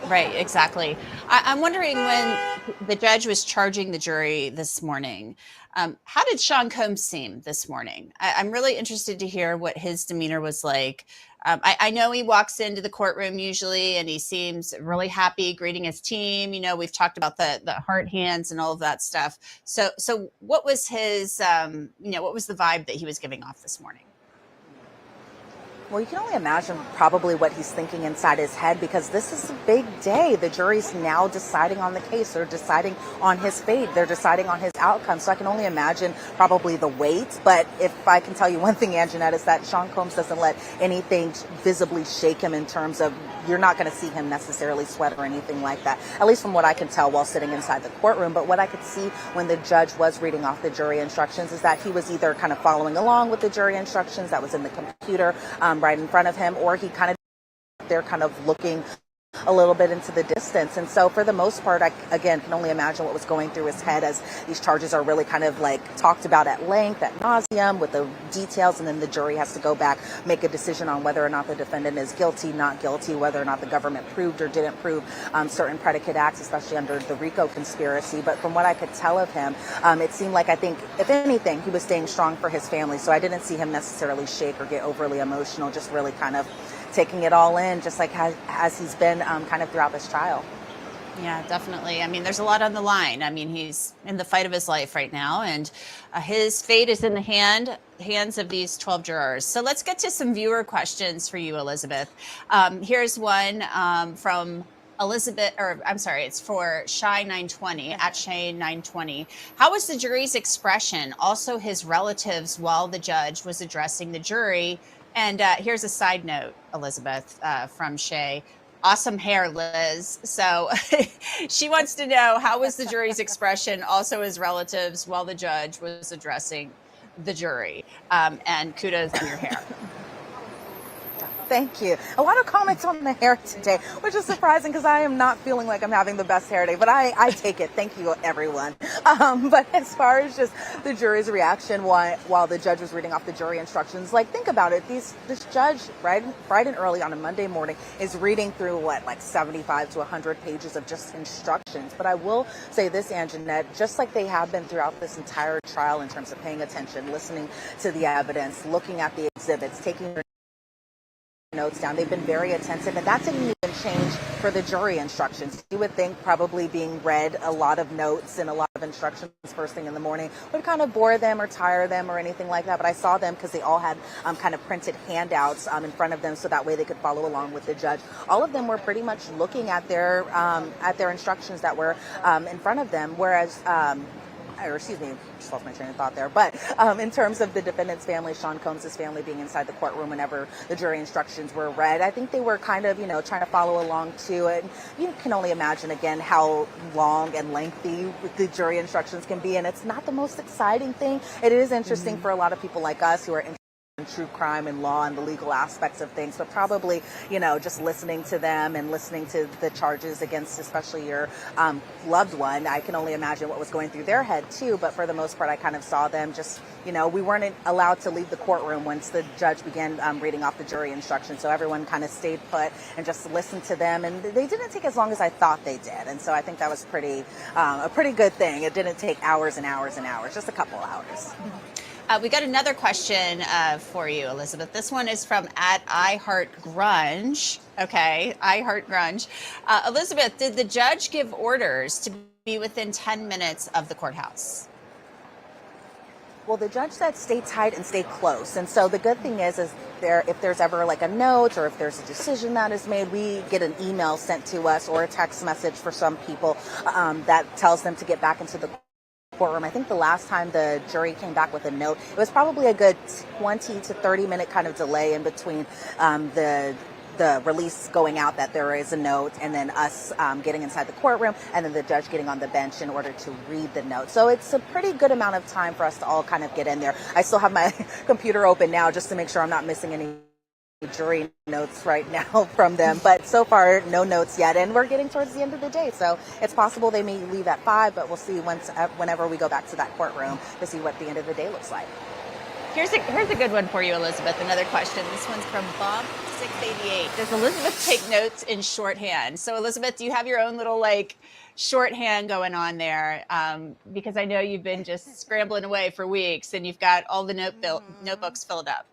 Right, exactly. I'm wondering, when the judge was charging the jury this morning, how did Sean Combs seem this morning? I'm really interested to hear what his demeanor was like. I know he walks into the courtroom usually and he seems really happy greeting his team. You know, we've talked about the heart hands and all of that stuff. So what was his, what was the vibe that he was giving off this morning?
Well, you can only imagine probably what he's thinking inside his head, because this is a big day. The jury's now deciding on the case. They're deciding on his fate. They're deciding on his outcome. So I can only imagine probably the weight. But if I can tell you one thing, Anjanette, is that Sean Combs doesn't let anything visibly shake him, in terms of you're not going to see him necessarily sweat or anything like that, at least from what I can tell while sitting inside the courtroom. But what I could see when the judge was reading off the jury instructions is that he was either kind of following along with the jury instructions that was in the computer right in front of him, or he kind of they're kind of looking a little bit into the distance. And so for the most part, I, again, can only imagine what was going through his head as these charges are really kind of like talked about at length, at nauseum, with the details, and then the jury has to go back, make a decision on whether or not the defendant is guilty, not guilty, whether or not the government proved or didn't prove certain predicate acts, especially under the RICO conspiracy. But from what I could tell of him, it seemed like, I think, if anything, he was staying strong for his family. So I didn't see him necessarily shake or get overly emotional, just really kind of taking it all in, just like as he's been kind of throughout this trial.
Yeah, definitely. I mean, there's a lot on the line. I mean, he's in the fight of his life right now, and his fate is in the hands of these 12 jurors. So let's get to some viewer questions for you, Elizabeth. Here's one from Elizabeth, or I'm sorry, it's for Shy920, at Shay920. How was the jury's expression, also his relatives, while the judge was addressing the jury? And here's a side note, Elizabeth, from Shay. Awesome hair, Liz. So she wants to know, how was the jury's expression, also his relatives, while the judge was addressing the jury? And kudos on your hair.
Thank you. A lot of comments on the hair today, which is surprising because I am not feeling like I'm having the best hair day, but I take it. Thank you, everyone. But as far as just the jury's reaction while the judge was reading off the jury instructions, like, think about it. This judge, bright and early on a Monday morning, is reading through, like 75 to 100 pages of just instructions. But I will say this, Anjanette, just like they have been throughout this entire trial in terms of paying attention, listening to the evidence, looking at the exhibits, taking notes down. They've been very attentive, and that didn't even change for the jury instructions. You would think probably being read a lot of notes and a lot of instructions first thing in the morning would kind of bore them or tire them or anything like that, but I saw them because they all had kind of printed handouts in front of them, so that way they could follow along with the judge. All of them were pretty much looking at their instructions that were in front of them, whereas excuse me, just lost my train of thought there. But in terms of the defendant's family, Sean Combs' family being inside the courtroom whenever the jury instructions were read, I think they were kind of, trying to follow along too. And you can only imagine, again, how long and lengthy the jury instructions can be. And it's not the most exciting thing. It is interesting for a lot of people like us who are interested in true crime and law and the legal aspects of things, but probably, just listening to them and listening to the charges against especially your loved one, I can only imagine what was going through their head too. But for the most part, I kind of saw them just, we weren't allowed to leave the courtroom once the judge began reading off the jury instructions. So everyone kind of stayed put and just listened to them. And they didn't take as long as I thought they did. And so I think that was a pretty good thing. It didn't take hours and hours and hours, just a couple of hours.
We got another question for you, Elizabeth. This one is from @iHeartGrunge. Okay, iHeartGrunge. Elizabeth, did the judge give orders to be within 10 minutes of the courthouse?
Well, the judge said stay tight and stay close. And so the good thing is if there's ever like a note or if there's a decision that is made, we get an email sent to us or a text message for some people that tells them to get back into the courtroom. I think the last time the jury came back with a note, it was probably a good 20 to 30 minute kind of delay in between the release going out that there is a note and then us getting inside the courtroom and then the judge getting on the bench in order to read the note. So it's a pretty good amount of time for us to all kind of get in there. I still have my computer open now just to make sure I'm not missing any jury notes right now from them. But so far, no notes yet. And we're getting towards the end of the day. So it's possible they may leave at 5, but we'll see whenever we go back to that courtroom to see what the end of the day looks like.
Here's a good one for you, Elizabeth. Another question. This one's from Bob688. Does Elizabeth take notes in shorthand? So, Elizabeth, do you have your own little shorthand going on there? Because I know you've been just scrambling away for weeks, and you've got all the notebooks filled up.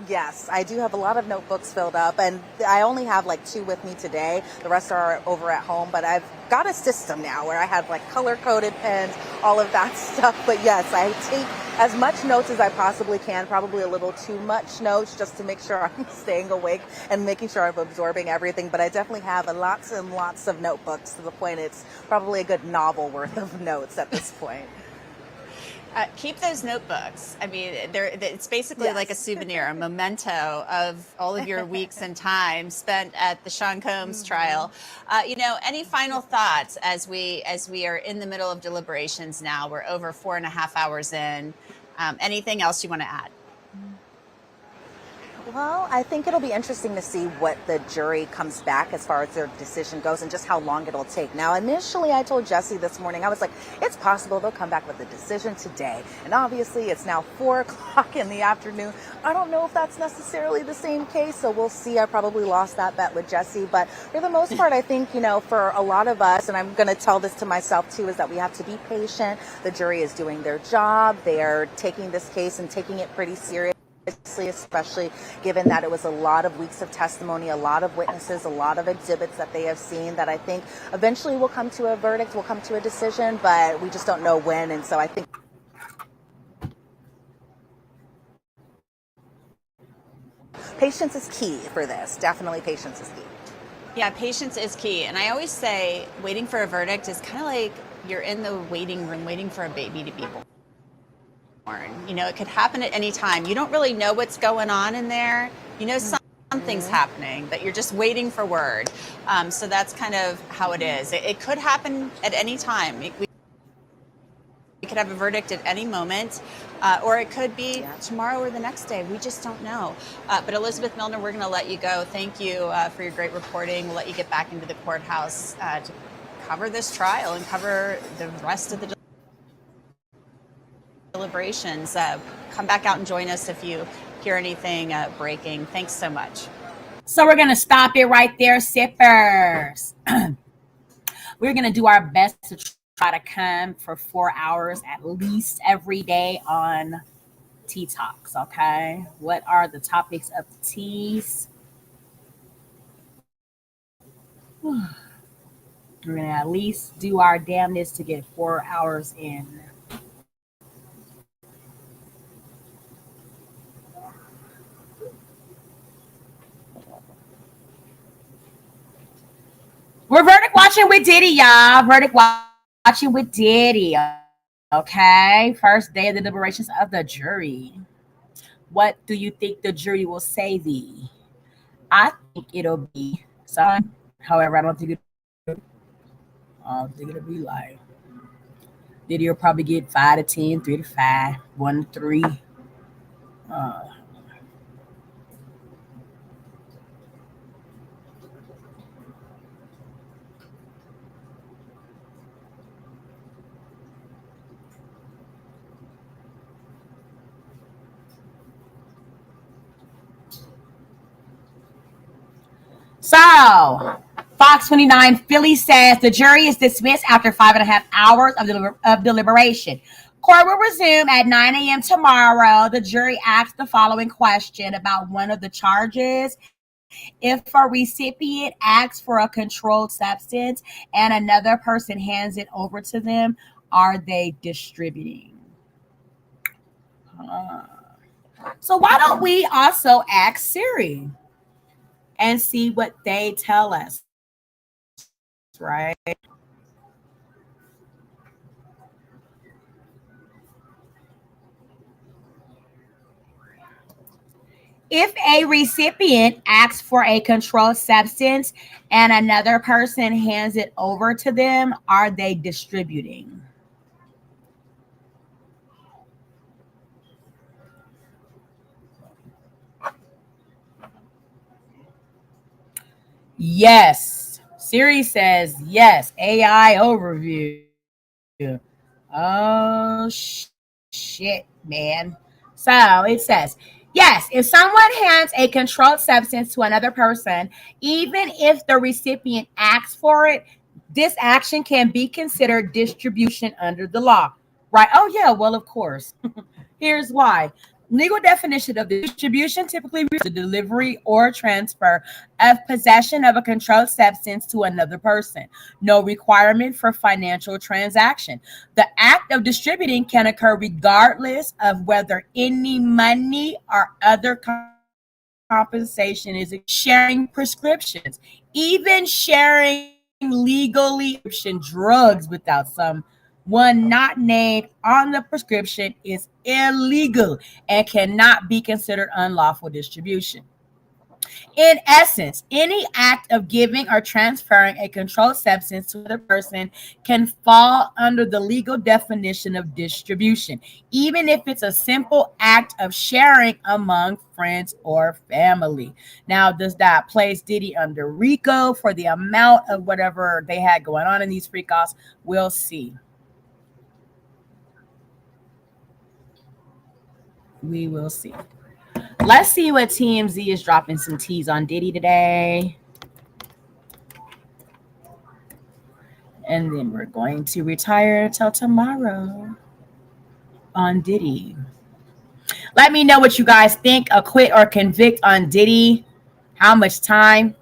Yes, I do have a lot of notebooks filled up, and I only have 2 with me today. The rest are over at home, but I've got a system now where I have color-coded pens, all of that stuff. But yes, I take as much notes as I possibly can, probably a little too much notes just to make sure I'm staying awake and making sure I'm absorbing everything. But I definitely have lots and lots of notebooks to the point it's probably a good novel worth of notes at this point.
Keep those notebooks. I mean, it's basically like a souvenir, a memento of all of your weeks and time spent at the Sean Combs trial. Any final thoughts as we are in the middle of deliberations now? We're over 4.5 hours in. Anything else you want to add?
Well, I think it'll be interesting to see what the jury comes back as far as their decision goes and just how long it'll take. Now, initially, I told Jesse this morning, I was like, it's possible they'll come back with a decision today. And obviously, it's now 4 o'clock in the afternoon. I don't know if that's necessarily the same case, so we'll see. I probably lost that bet with Jesse. But for the most part, I think, for a lot of us, and I'm going to tell this to myself too, is that we have to be patient. The jury is doing their job. They are taking this case and taking it pretty seriously, especially given that it was a lot of weeks of testimony, a lot of witnesses, a lot of exhibits that they have seen that I think eventually will come to a verdict, will come to a decision, but we just don't know when. And so I think patience is key for this. Definitely patience is key.
Yeah, patience is key. And I always say waiting for a verdict is kind of like you're in the waiting room waiting for a baby to be born. It could happen at any time. You don't really know what's going on in there. Something's happening, but you're just waiting for word. So that's kind of how it is. It could happen at any time. We could have a verdict at any moment, or it could be tomorrow or the next day. We just don't know. But Elizabeth Milner, we're going to let you go. Thank you for your great reporting. We'll let you get back into the courthouse to cover this trial and cover the rest of the deliberations. Come back out and join us if you hear anything breaking. Thanks so much.
So we're going to stop it right there, sippers. We're going to do our best to try to come for 4 hours at least every day on Tea Talks, okay? What are the topics of the teas? We're going to at least do our damnness to get 4 hours in. We're verdict watching with Diddy, y'all. Verdict watching with Diddy. Okay. First day of the deliberations of the jury. What do you think the jury will say thee? I think it'll be son. However, I don't think it'll be like Diddy will probably get 5 to 10, 3 to 5, 1 to 3. So, Fox 29 Philly says the jury is dismissed after 5.5 hours of deliberation. Court will resume at 9 a.m. tomorrow. The jury asked the following question about one of the charges If a recipient asks for a controlled substance and another person hands it over to them, are they distributing? So why don't we also ask Siri and see what they tell us, right? If a recipient asks for a controlled substance and another person hands it over to them, are they distributing? Yes. Siri says yes. AI overview. Oh, shit, man. So it says, yes, if someone hands a controlled substance to another person, even if the recipient asks for it, this action can be considered distribution under the law. Right? Oh, yeah, well, of course. Here's why. Legal definition of distribution typically refers to the delivery or transfer of possession of a controlled substance to another person. No requirement for financial transaction. The act of distributing can occur regardless of whether any money or other compensation is sharing prescriptions, even sharing legally prescription drugs without someone not named on the prescription is illegal and cannot be considered unlawful distribution. In essence, any act of giving or transferring a controlled substance to another person can fall under the legal definition of distribution, even if it's a simple act of sharing among friends or family. Now, does that place Diddy under RICO for the amount of whatever they had going on in these freak offs? We'll see. We will see. Let's see what TMZ is dropping some teas on Diddy today. And then we're going to retire till tomorrow on Diddy. Let me know what you guys think. Acquit or convict on Diddy. How much time?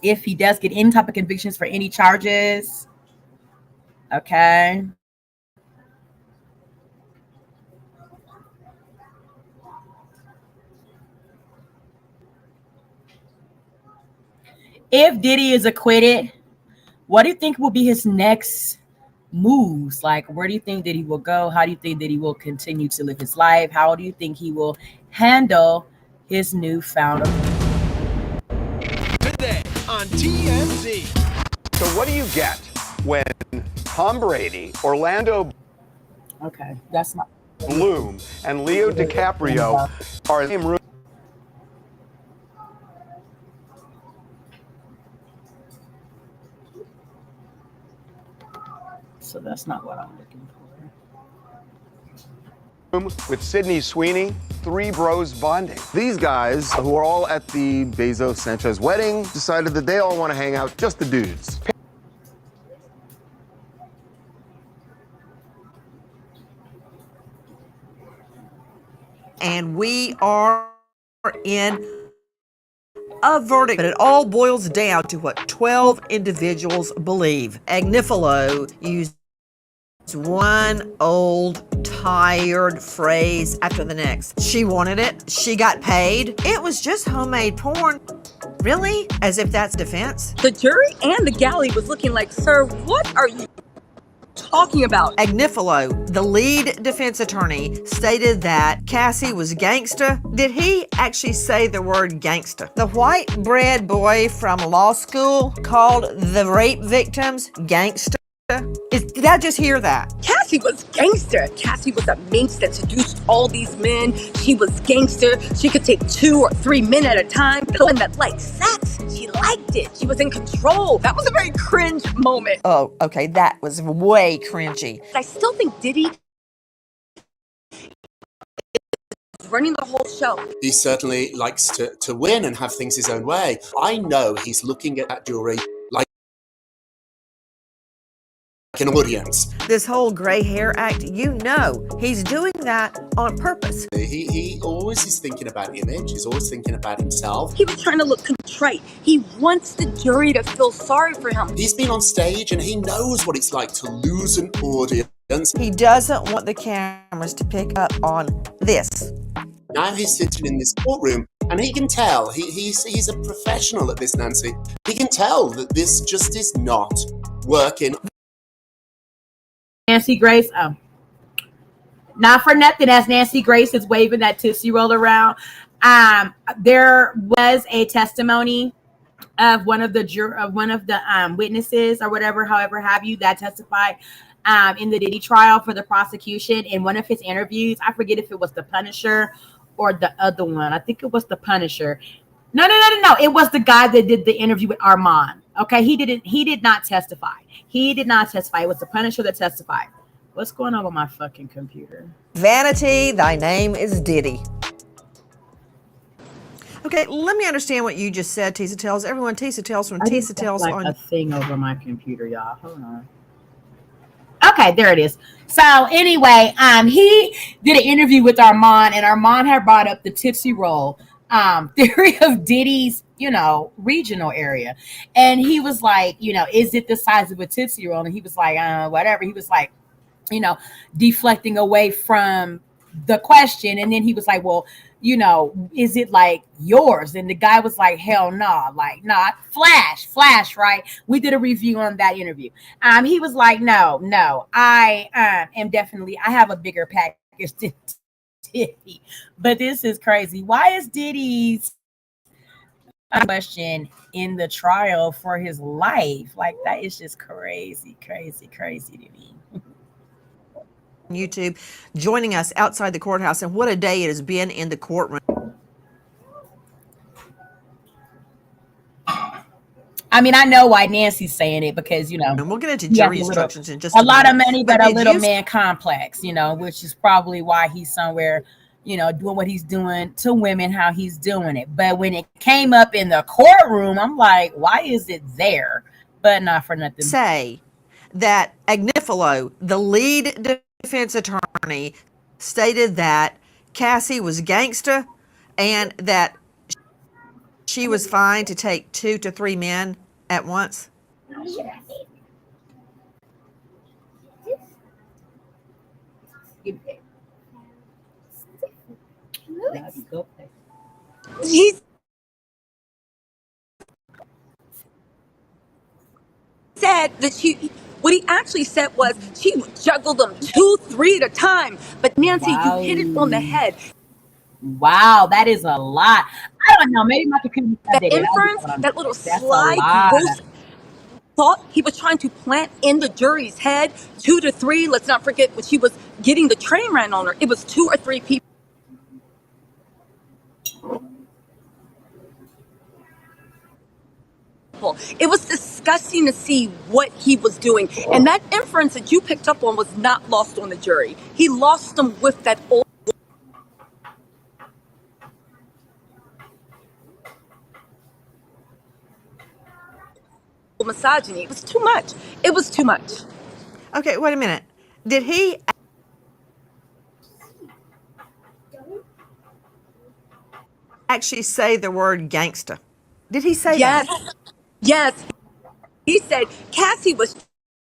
If he does get any type of convictions for any charges. Okay. If Diddy is acquitted, what do you think will be his next moves? Like, where do you think that he will go? How do you think that he will continue to live his life? How do you think he will handle his newfound?
Today on TMZ.
So what do you get when Tom Brady, Orlando
Okay, that's not
Bloom, and Leo DiCaprio are in the same room?
So that's not what I'm looking for.
With Sydney Sweeney, three bros bonding. These guys, who are all at the Bezos-Sanchez wedding, decided that they all want to hang out, just the dudes.
And we are in a verdict, but it all boils down to what 12 individuals believe. Agnifilo used one old tired phrase after the next. She wanted it. She got paid. It was just homemade porn. Really? As if that's defense?
The jury and the galley was looking like, sir, what are you talking about?
Agnifilo, the lead defense attorney, stated that Cassie was gangsta. Did he actually say the word gangsta? The white bread boy from law school called the rape victims gangsta. Did I just hear that?
Cassie was gangster. Cassie was a minx that seduced all these men. She was gangster. She could take 2 or 3 men at a time. And that liked sex. She liked it. She was in control. That was a very cringe moment.
Oh, okay, that was way cringy.
I still think Diddy is running the whole show.
He certainly likes to win and have things his own way. I know he's looking at that jury like an audience.
This whole gray hair act, you know, he's doing that on purpose.
He always is thinking about image. He's always thinking about himself.
He was trying to look contrite. He wants the jury to feel sorry for him.
He's been on stage and he knows what it's like to lose an audience.
He doesn't want the cameras to pick up on this.
Now he's sitting in this courtroom and he can tell, he's a professional at this, Nancy. He can tell that this just is not working.
Nancy Grace, not for nothing, as Nancy Grace is waving that Tootsie Roll around. There was a testimony of one of the witnesses or whatever, however have you, that testified in the Diddy trial for the prosecution. In one of his interviews, I forget if it was the Punisher or the other one. I think it was the Punisher. No. It was the guy that did the interview with Armand. Okay, he did not testify. It was the Punisher that testified. What's going on with my fucking computer?
Vanity, thy name is Diddy. Okay, let me understand what you just said, Tisa Tells. Everyone, Tisa Tells from Tisa Tells
like
on
a thing over my computer, y'all. Hold on. Okay, there it is. So anyway, he did an interview with Armand, and Armand had brought up the Tootsie Roll theory of Diddy's, regional area. And he was like, is it the size of a Tootsie Roll? And he was like, whatever. He was like, deflecting away from the question. And then he was like, well, is it like yours? And the guy was like, hell no, like not flash, right? We did a review on that interview. He was like, no, I I have a bigger package than Diddy. But this is crazy. Why is Diddy's question in the trial for his life? Like, that is just crazy to me.
YouTube, joining us outside the courthouse, and what a day it has been in the courtroom.
I mean, I know why Nancy's saying it because,
and we'll get into jury instructions in just
a lot of money, but a little
you...
man complex, which is probably why he's somewhere, doing what he's doing to women, how he's doing it. But when it came up in the courtroom, I'm like, why is it there? But not for nothing.
Say that Agnifilo, the lead defense attorney, stated that Cassie was gangsta and that she was fine to take 2 to 3 men at once.
He said that what he actually said was she would juggle them 2, 3 at a time. But Nancy,
wow.
You hit it on the head.
Wow, that is a lot. I don't know. Maybe my computer.
That inference, that little sly, gross thought he was trying to plant in the jury's head. 2 to 3. Let's not forget when she was getting the train ran on her. It was 2 or 3 people. It was disgusting to see what he was doing. And that inference that you picked up on was not lost on the jury. He lost them with that old misogyny. It was too much. It was too much.
Okay, wait a minute. Did he actually say the word gangsta? Did he say that?
Yes. He said Cassie was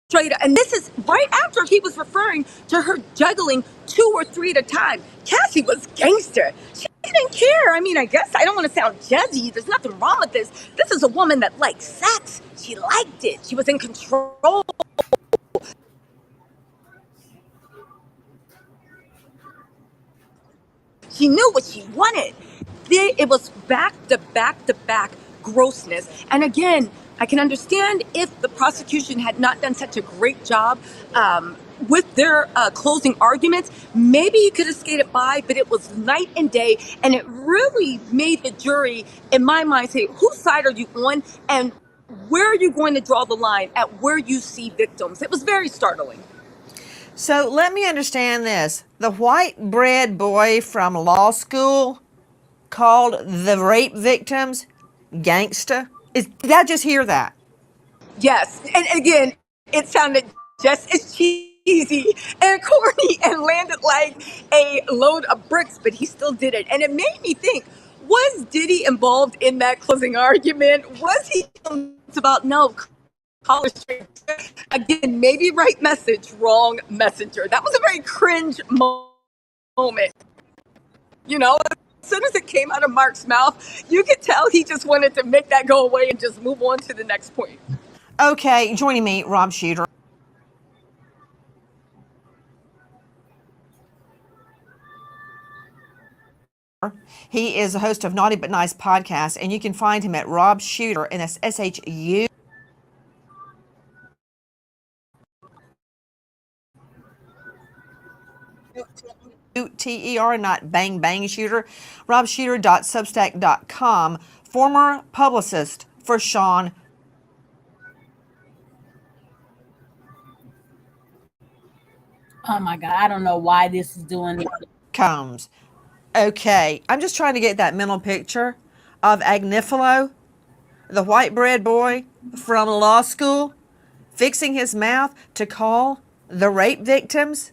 straight up. And this is right after he was referring to her juggling 2 or 3 at a time. Cassie was gangster. She didn't care. I mean, I guess I don't want to sound judgy. There's nothing wrong with this. This is a woman that likes sex. She liked it. She was in control. She knew what she wanted. It was back to back grossness. And again, I can understand if the prosecution had not done such a great job with their closing arguments, maybe you could have skated by, but it was night and day. And it really made the jury, in my mind, say, whose side are you on? And where are you going to draw the line at where you see victims? It was very startling.
So let me understand this. The white bread boy from law school called the rape victims gangsta. Did I just hear that?
Yes. And again, it sounded just as cheesy and corny and landed like a load of bricks, but he still did it. And it made me think, was Diddy involved in that closing argument? Was he about no college straight? Again, maybe right message, wrong messenger. That was a very cringe moment. You know, as soon as it came out of Mark's mouth, you could tell he just wanted to make that go away and just move on to the next point.
Okay, joining me, Rob Shooter. He is the host of Naughty But Nice podcast, and you can find him at Rob Shooter, and that's SHU. TER, not Bang Bang Shooter. RobShooter.substack.com, former publicist for Sean.
Oh my God, I don't know why this is doing it.
Combs. Okay, I'm just trying to get that mental picture of Agnifilo, the white bread boy from law school, fixing his mouth to call the rape victims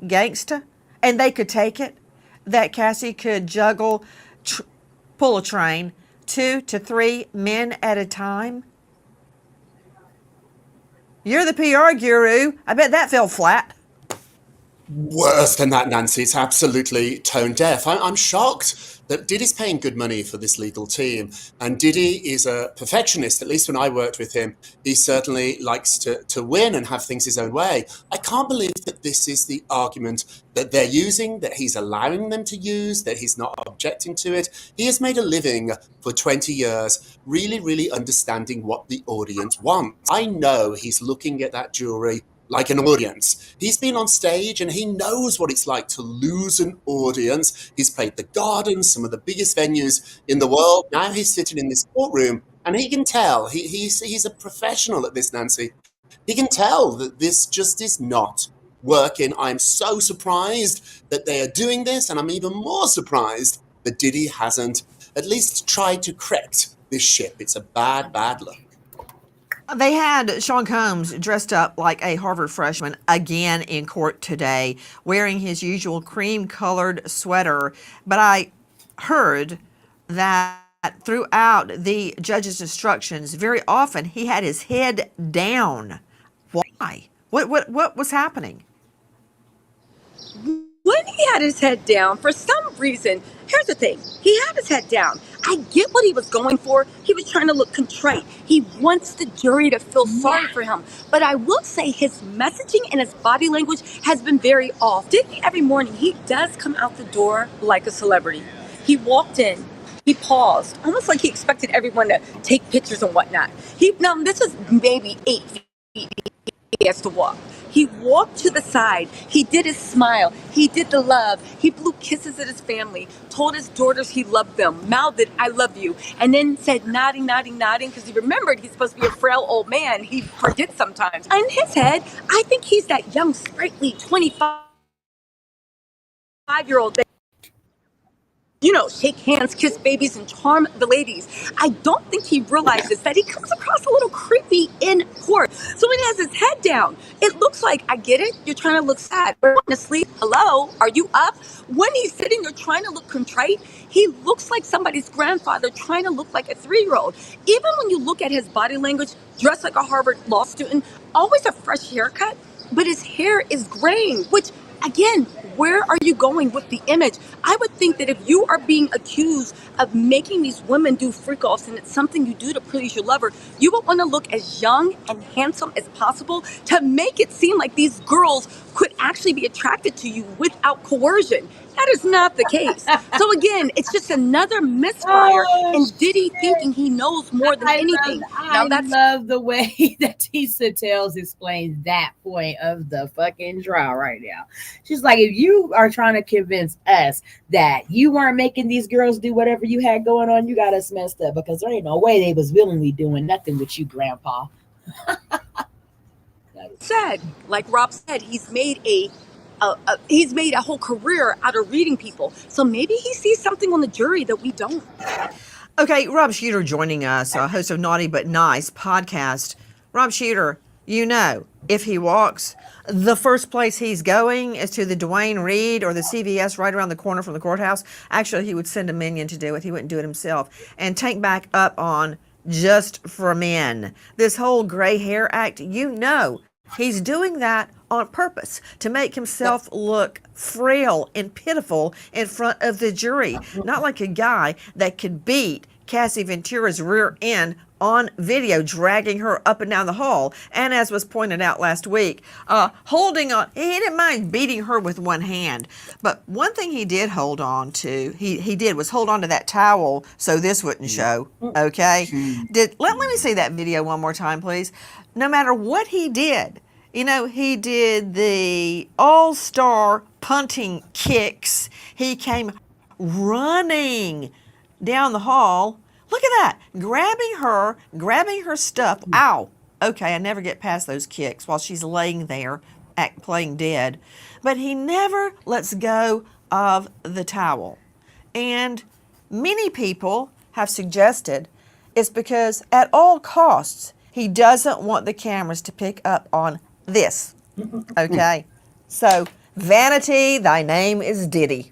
gangsta, and they could take it. That Cassie could juggle, pull a train, 2 to 3 men at a time. You're the PR guru. I bet that fell flat.
Worse than that, Nancy. It's absolutely tone deaf. I'm shocked that Diddy's paying good money for this legal team. And Diddy is a perfectionist. At least when I worked with him, he certainly likes to win and have things his own way. I can't believe that this is the argument that they're using, that he's allowing them to use, that he's not objecting to it. He has made a living for 20 years, really understanding what the audience wants. I know he's looking at that jury like an audience. He's been on stage and he knows what it's like to lose an audience. He's played the Garden, some of the biggest venues in the world. Now he's sitting in this courtroom and he can tell, he's a professional at this, Nancy. He can tell that this just is not working. I'm so surprised that they are doing this, and I'm even more surprised that Diddy hasn't at least tried to correct this ship. It's a bad look.
They had Sean Combs dressed up like a Harvard freshman again in court today, wearing his usual cream-colored sweater. But I heard that throughout the judge's instructions, very often he had his head down. Why? What was happening?
When he had his head down, for some reason, here's the thing, he had his head down. I get what he was going for. He was trying to look contrite. He wants the jury to feel sorry for him. But I will say his messaging and his body language has been very off. Diddy, every morning, he does come out the door like a celebrity. He walked in. He paused, almost like he expected everyone to take pictures and whatnot. Now, this is maybe 8 feet he has to walk. He walked to the side. He did his smile. He did the love. He blew kisses at his family, told his daughters he loved them, mouthed, "I love you," and then said nodding, because he remembered he's supposed to be a frail old man. He forgets sometimes. In his head, I think he's that young, sprightly 25-year-old that, shake hands, kiss babies, and charm the ladies. I don't think he realizes that he comes across a little creepy in court. So when he has his head down, it looks like, I get it, you're trying to look sad. We're going to sleep. Hello, are you up? When he's sitting there trying to look contrite, he looks like somebody's grandfather trying to look like a 3-year-old. Even when you look at his body language, dressed like a Harvard law student, always a fresh haircut, but his hair is graying, which, again, where are you going with the image? I would think that if you are being accused of making these women do freak-offs and it's something you do to please your lover, you would want to look as young and handsome as possible to make it seem like these girls could actually be attracted to you without coercion. That is not the case. So again, it's just another misfire in Diddy thinking he knows more than anything.
I love the way that Tisa Tells explains that point of the fucking trial right now. She's like, if you are trying to convince us that you weren't making these girls do whatever you had going on, you got us messed up, because there ain't no way they was willingly doing nothing with you, Grandpa.
Said, like Rob said, he's made a whole career out of reading people. So maybe he sees something on the jury that we don't.
Okay, Rob Shooter joining us, host of Naughty But Nice podcast. Rob Shooter, you know, if he walks, the first place he's going is to the Dwayne Reed or the CVS right around the corner from the courthouse. Actually, he would send a minion to do it. He wouldn't do it himself. And tank back up on Just for Men. This whole gray hair act, you know, he's doing that on purpose to make himself look frail and pitiful in front of the jury. Not like a guy that could beat Cassie Ventura's rear end on video, dragging her up and down the hall. And as was pointed out last week, holding on, he didn't mind beating her with one hand. But one thing he did hold on to, he did, was hold on to that towel so this wouldn't show, okay? Let me see that video one more time, please. No matter what he did, you know, he did the all-star punting kicks. He came running down the hall. Look at that. Grabbing her stuff. Ow. Okay, I never get past those kicks while she's laying there playing dead. But he never lets go of the towel. And many people have suggested it's because at all costs, he doesn't want the cameras to pick up on this. Okay? So, vanity, thy name is Diddy.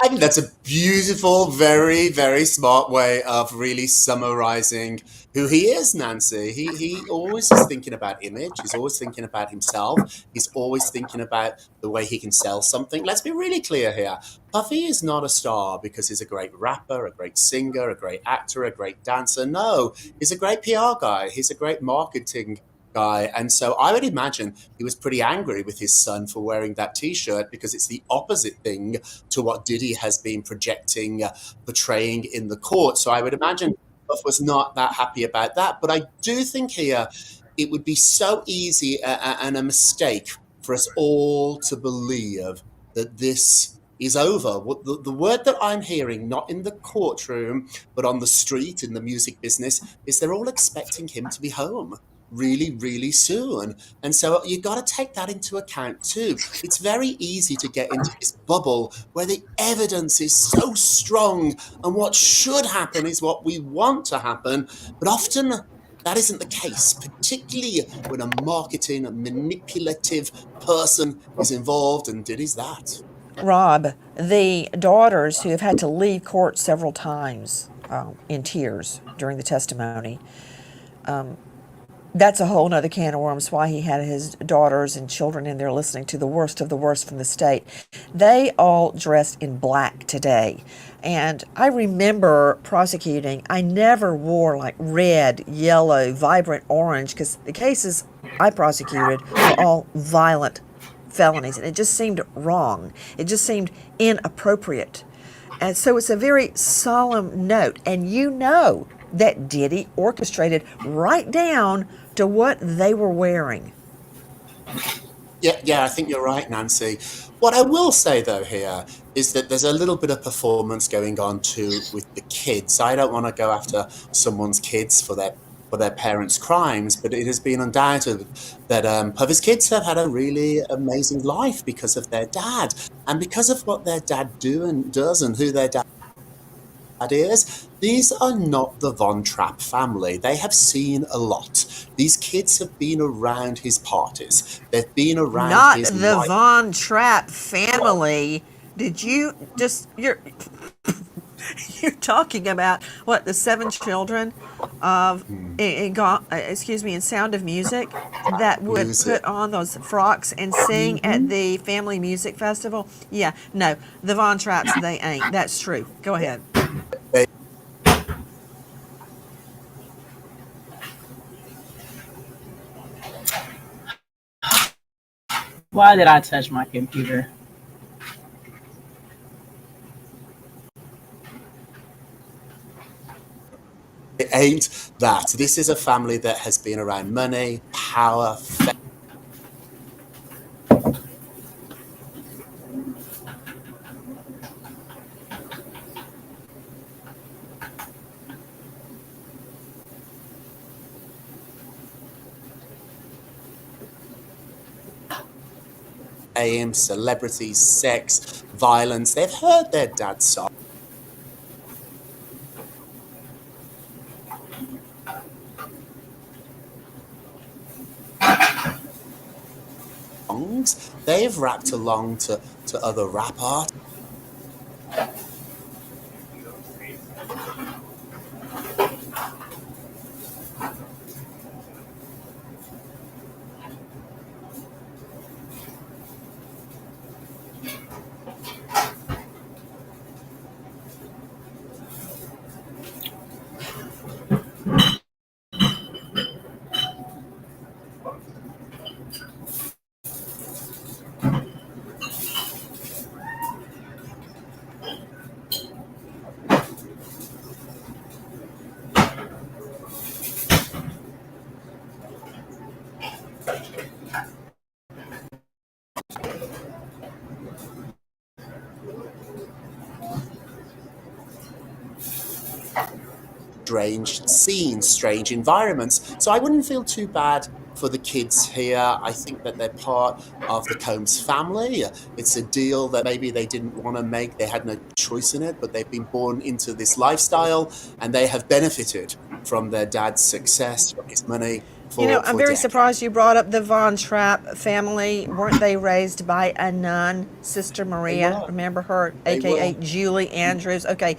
I think that's a beautiful, very, very smart way of really summarizing who he is, Nancy. He always is thinking about image. He's always thinking about himself. He's always thinking about the way he can sell something. Let's be really clear here. Puffy is not a star because he's a great rapper, a great singer, a great actor, a great dancer. No, he's a great PR guy. He's a great marketing guy. And so I would imagine he was pretty angry with his son for wearing that T-shirt because it's the opposite thing to what Diddy has been projecting, portraying in the court. So I would imagine Puff was not that happy about that. But I do think here it would be so easy and a mistake for us all to believe that this is over. The word that I'm hearing, not in the courtroom, but on the street, in the music business, is they're all expecting him to be home really, really soon. And so you got to take that into account too. It's very easy to get into this bubble where the evidence is so strong and what should happen is what we want to happen. But often that isn't the case, particularly when a marketing, a manipulative person is involved, and Diddy's that.
Rob, the daughters who have had to leave court several times in tears during the testimony, that's a whole nother can of worms why he had his daughters and children in there listening to the worst of the worst from the state. They all dressed in black today. And I remember prosecuting, I never wore like red, yellow, vibrant orange, because the cases I prosecuted were all violent felonies. And it just seemed wrong. It just seemed inappropriate. And so it's a very solemn note. And you know that Diddy orchestrated right down to what they were wearing.
Yeah, I think you're right, Nancy. What I will say, though, here is that there's a little bit of performance going on, too, with the kids. I don't want to go after someone's kids for their parents' crimes, but it has been undoubted that Puffy's kids have had a really amazing life because of their dad. And because of what their dad does and who their dad is, these are not the Von Trapp family. They have seen a lot. These kids have been around his parties. They've been around his
Not the
life.
Von Trapp family. Did you just you're talking about what, the 7 children of in Sound of Music that would put on those frocks and sing at the family music festival? Yeah, no, the Von Trapps, they ain't. That's true. Go ahead.
Why did I touch my computer?
It ain't that. This is a family that has been around money, power, fame, celebrity, sex, violence. They've heard their dad's song. songs. They've rapped along to other rap artists. Strange scenes, strange environments. So I wouldn't feel too bad for the kids here. I think that they're part of the Combs family. It's a deal that maybe they didn't want to make. They had no choice in it, but they've been born into this lifestyle and they have benefited from their dad's success, from his money.
I'm very surprised you brought up the Von Trapp family. Weren't they raised by a nun, Sister Maria? Remember her, a.k.a. Julie Andrews? Okay,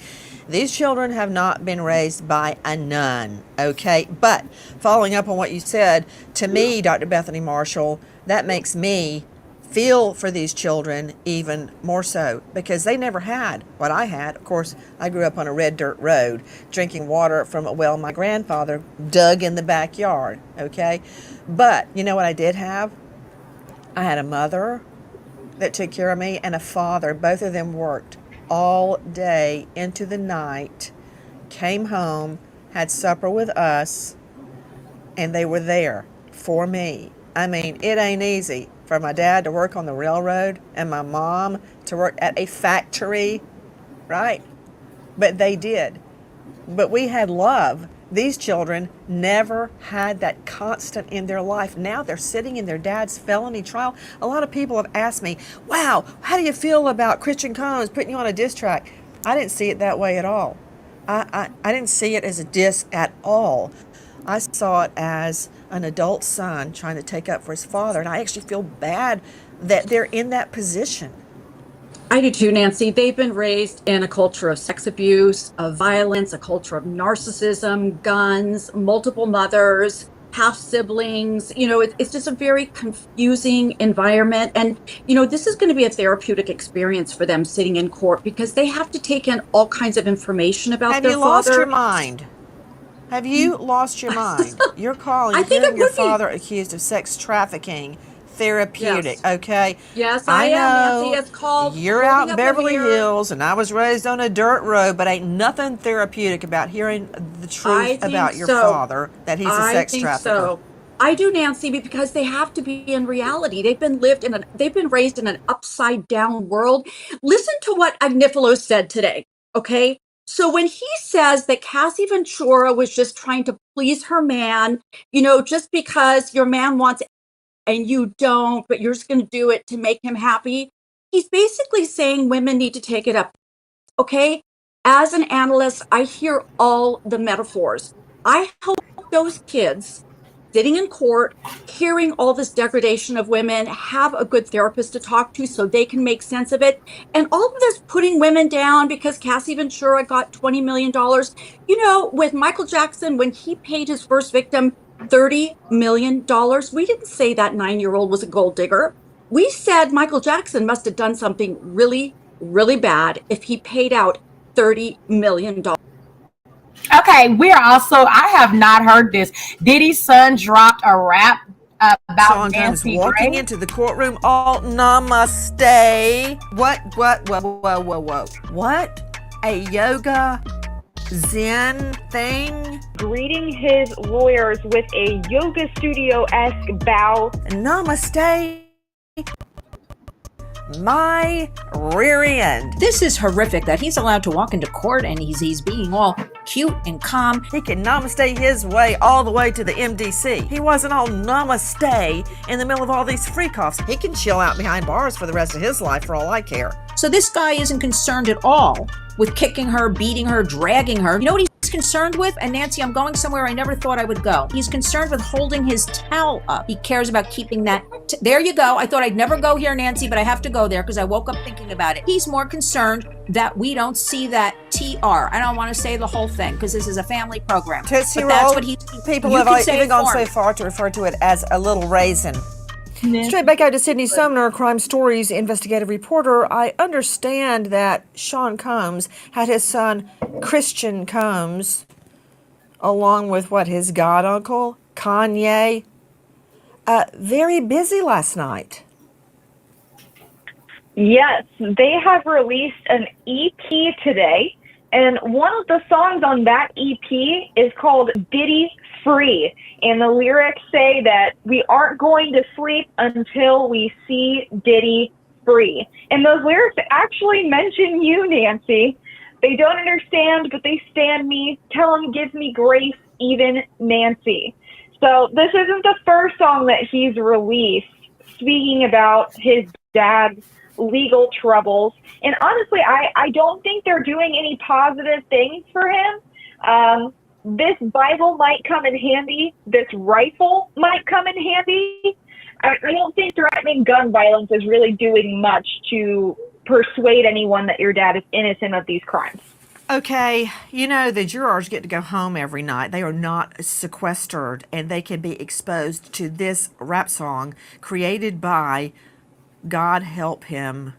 these children have not been raised by a nun, okay? But following up on what you said, to me, Dr. Bethany Marshall, that makes me feel for these children even more so because they never had what I had. Of course, I grew up on a red dirt road drinking water from a well my grandfather dug in the backyard, okay? But you know what I did have? I had a mother that took care of me and a father. Both of them worked all day into the night, came home, had supper with us, and they were there for me. I mean, it ain't easy for my dad to work on the railroad and my mom to work at a factory, right? But they did. But we had love. These children never had that constant in their life. Now they're sitting in their dad's felony trial. A lot of people have asked me, wow, how do you feel about Christian Combs putting you on a diss track? I didn't see it that way at all. I didn't see it as a diss at all. I saw it as an adult son trying to take up for his father, and I actually feel bad that they're in that position.
I do too, Nancy. They've been raised in a culture of sex abuse, of violence, a culture of narcissism, guns, multiple mothers, half siblings. It's just a very confusing environment. And, this is going to be a therapeutic experience for them sitting in court because they have to take in all kinds of information about their father.
Have you lost your mind? Have you lost your mind? You're getting your father accused of sex trafficking. Therapeutic,
yes.
Okay?
Yes, I am,
know
Nancy. It's called
you're out in Beverly Hills, and I was raised on a dirt road, but ain't nothing therapeutic about hearing the truth about your father, that he's a sex trafficker.
So. I do, Nancy, because they have to be in reality. They've been raised in an upside down world. Listen to what Agnifilo said today, okay? So when he says that Cassie Ventura was just trying to please her man, just because your man wants and you don't, but you're just going to do it to make him happy, he's basically saying women need to take it up, okay? As an analyst, I hear all the metaphors. I hope those kids sitting in court, hearing all this degradation of women, have a good therapist to talk to so they can make sense of it. And all of this putting women down because Cassie Ventura got $20 million. With Michael Jackson, when he paid his first victim $30 million, we didn't say that 9-year-old was a gold digger. We said Michael Jackson must have done something really, really bad if he paid out $30 million.
Okay, I have not heard this. Diddy's son dropped a rap about Nancy
walking into the courtroom all namaste. What? A yoga Zen thing?
Greeting his lawyers with a yoga studio-esque bow.
Namaste. My rear end.
This is horrific that he's allowed to walk into court and he's being all cute and calm.
He can namaste his way all the way to the MDC. He wasn't all namaste in the middle of all these freak-offs. He can chill out behind bars for the rest of his life for all I care.
So this guy isn't concerned at all with kicking her, beating her, dragging her. You know what he's concerned with, and Nancy, I'm going somewhere I never thought I would go. He's concerned with holding his towel up. He cares about keeping that. There you go. I thought I'd never go here, Nancy, but I have to go there because I woke up thinking about it. He's more concerned that we don't see that TR. I don't want to say the whole thing because this is a family program.
Tootsie
but that's
Roll,
what he.
people
you
have
can say
even
it
gone
for
so
me.
far to refer to it as a little raisin. Straight back out to Sydney Sumner, Crime Stories investigative reporter. I understand that Sean Combs had his son Christian Combs, along with his god uncle Kanye, very busy last night.
Yes, they have released an EP today, and one of the songs on that EP is called Diddy Free, and the lyrics say that we aren't going to sleep until we see Diddy free. And those lyrics actually mention you, Nancy. They don't understand, but they stand me. Tell them, give me grace, even Nancy. So this isn't the first song that he's released speaking about his dad's legal troubles. And honestly, I don't think they're doing any positive things for him. This Bible might come in handy. This rifle might come in handy. I don't think threatening gun violence is really doing much to persuade anyone that your dad is innocent of these crimes.
Okay, the jurors get to go home every night. They are not sequestered, and they can be exposed to this rap song created by, God help him,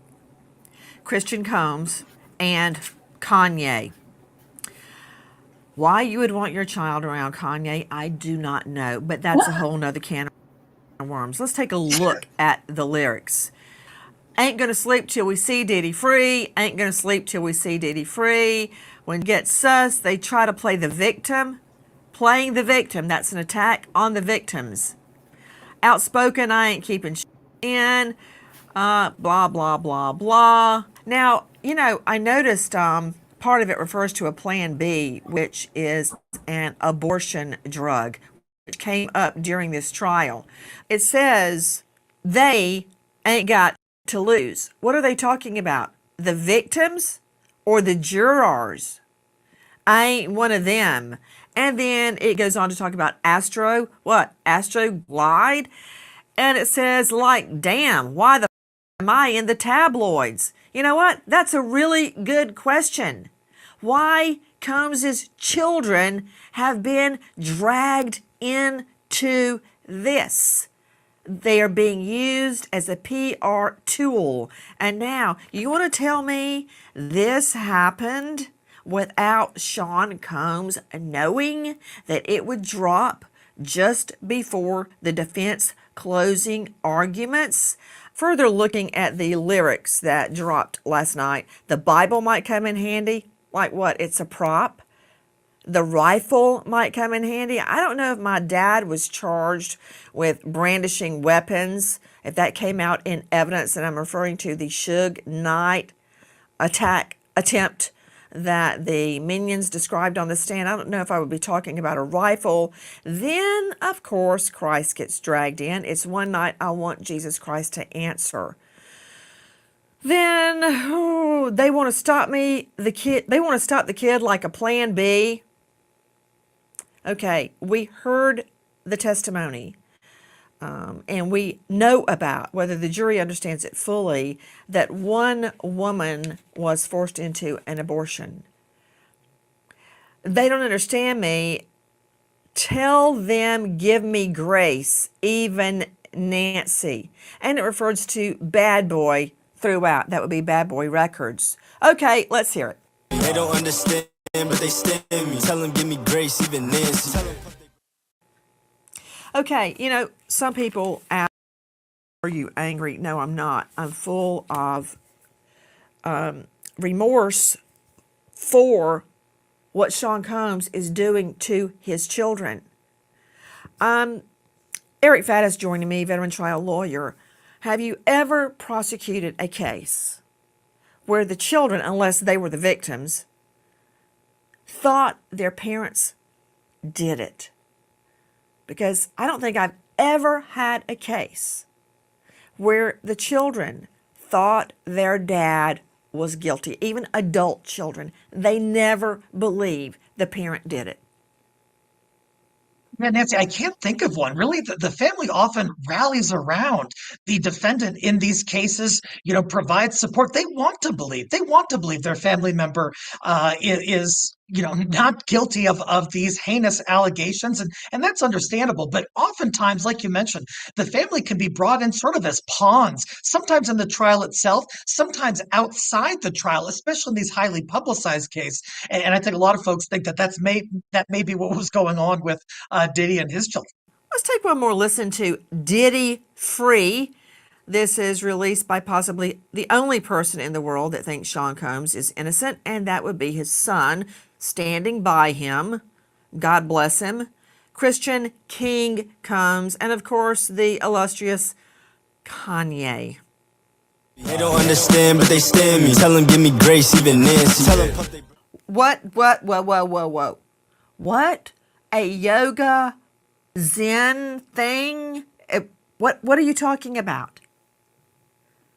Christian Combs and Kanye. Why you would want your child around Kanye, I do not know, but that's a whole nother can of worms. Let's take a look at the lyrics. Ain't gonna sleep till we see Diddy free. Ain't gonna sleep till we see Diddy free. When it gets sus, they try to play the victim. Playing the victim, that's an attack on the victims. Outspoken, I ain't keeping in. Blah, blah, blah, blah. Now, I noticed part of it refers to a Plan B, which is an abortion drug, which came up during this trial. It says they ain't got to lose. What are they talking about? The victims or the jurors? I ain't one of them. And then it goes on to talk about Astro. What? Astro lied? And it says, like, damn, why the am I in the tabloids? You know what? That's a really good question. Why Combs's children have been dragged into this? They are being used as a PR tool. And now, you want to tell me this happened without Sean Combs knowing that it would drop just before the defense closing arguments? Further looking at the lyrics that dropped last night, the Bible might come in handy. Like what? It's a prop. The rifle might come in handy. I don't know if my dad was charged with brandishing weapons, if that came out in evidence, and I'm referring to the Suge Knight attack attempt that the minions described on the stand. I don't know if I would be talking about a rifle. Then, of course, Christ gets dragged in. It's one night I want Jesus Christ to answer. Then they want to stop me, the kid. They want to stop the kid like a Plan B. Okay, we heard the testimony, and we know about, whether the jury understands it fully, that one woman was forced into an abortion. They don't understand me. Tell them, give me grace, even Nancy. And it refers to Bad Boy throughout. That would be Bad Boy Records. Okay, let's hear it.
They don't understand, but they stand me. Tell them, give me grace, even Nancy.
Okay, some people ask, are you angry? No, I'm not. I'm full of remorse for what Sean Combs is doing to his children. Eric Faddis joining me, veteran trial lawyer. Have you ever prosecuted a case where the children, unless they were the victims, thought their parents did it? Because I don't think I've ever had a case where the children thought their dad was guilty, even adult children. They never believe the parent did it?
Yeah, Nancy, I can't think of one. Really, the family often rallies around the defendant in these cases, provides support. They want to believe. They want to believe their family member is, not guilty of these heinous allegations. And that's understandable. But oftentimes, like you mentioned, the family can be brought in sort of as pawns, sometimes in the trial itself, sometimes outside the trial, especially in these highly publicized cases. And I think a lot of folks think that may be what was going on with Diddy and his children.
Let's take one more listen to Diddy Free. This is released by possibly the only person in the world that thinks Sean Combs is innocent, and that would be his son, standing by him. God bless him. Christian King Combs, and of course, the illustrious Kanye.
They don't understand, but they stand me. Tell them give me grace, even Nancy. Tell them
Whoa. What? A yoga Zen thing? What are you talking about?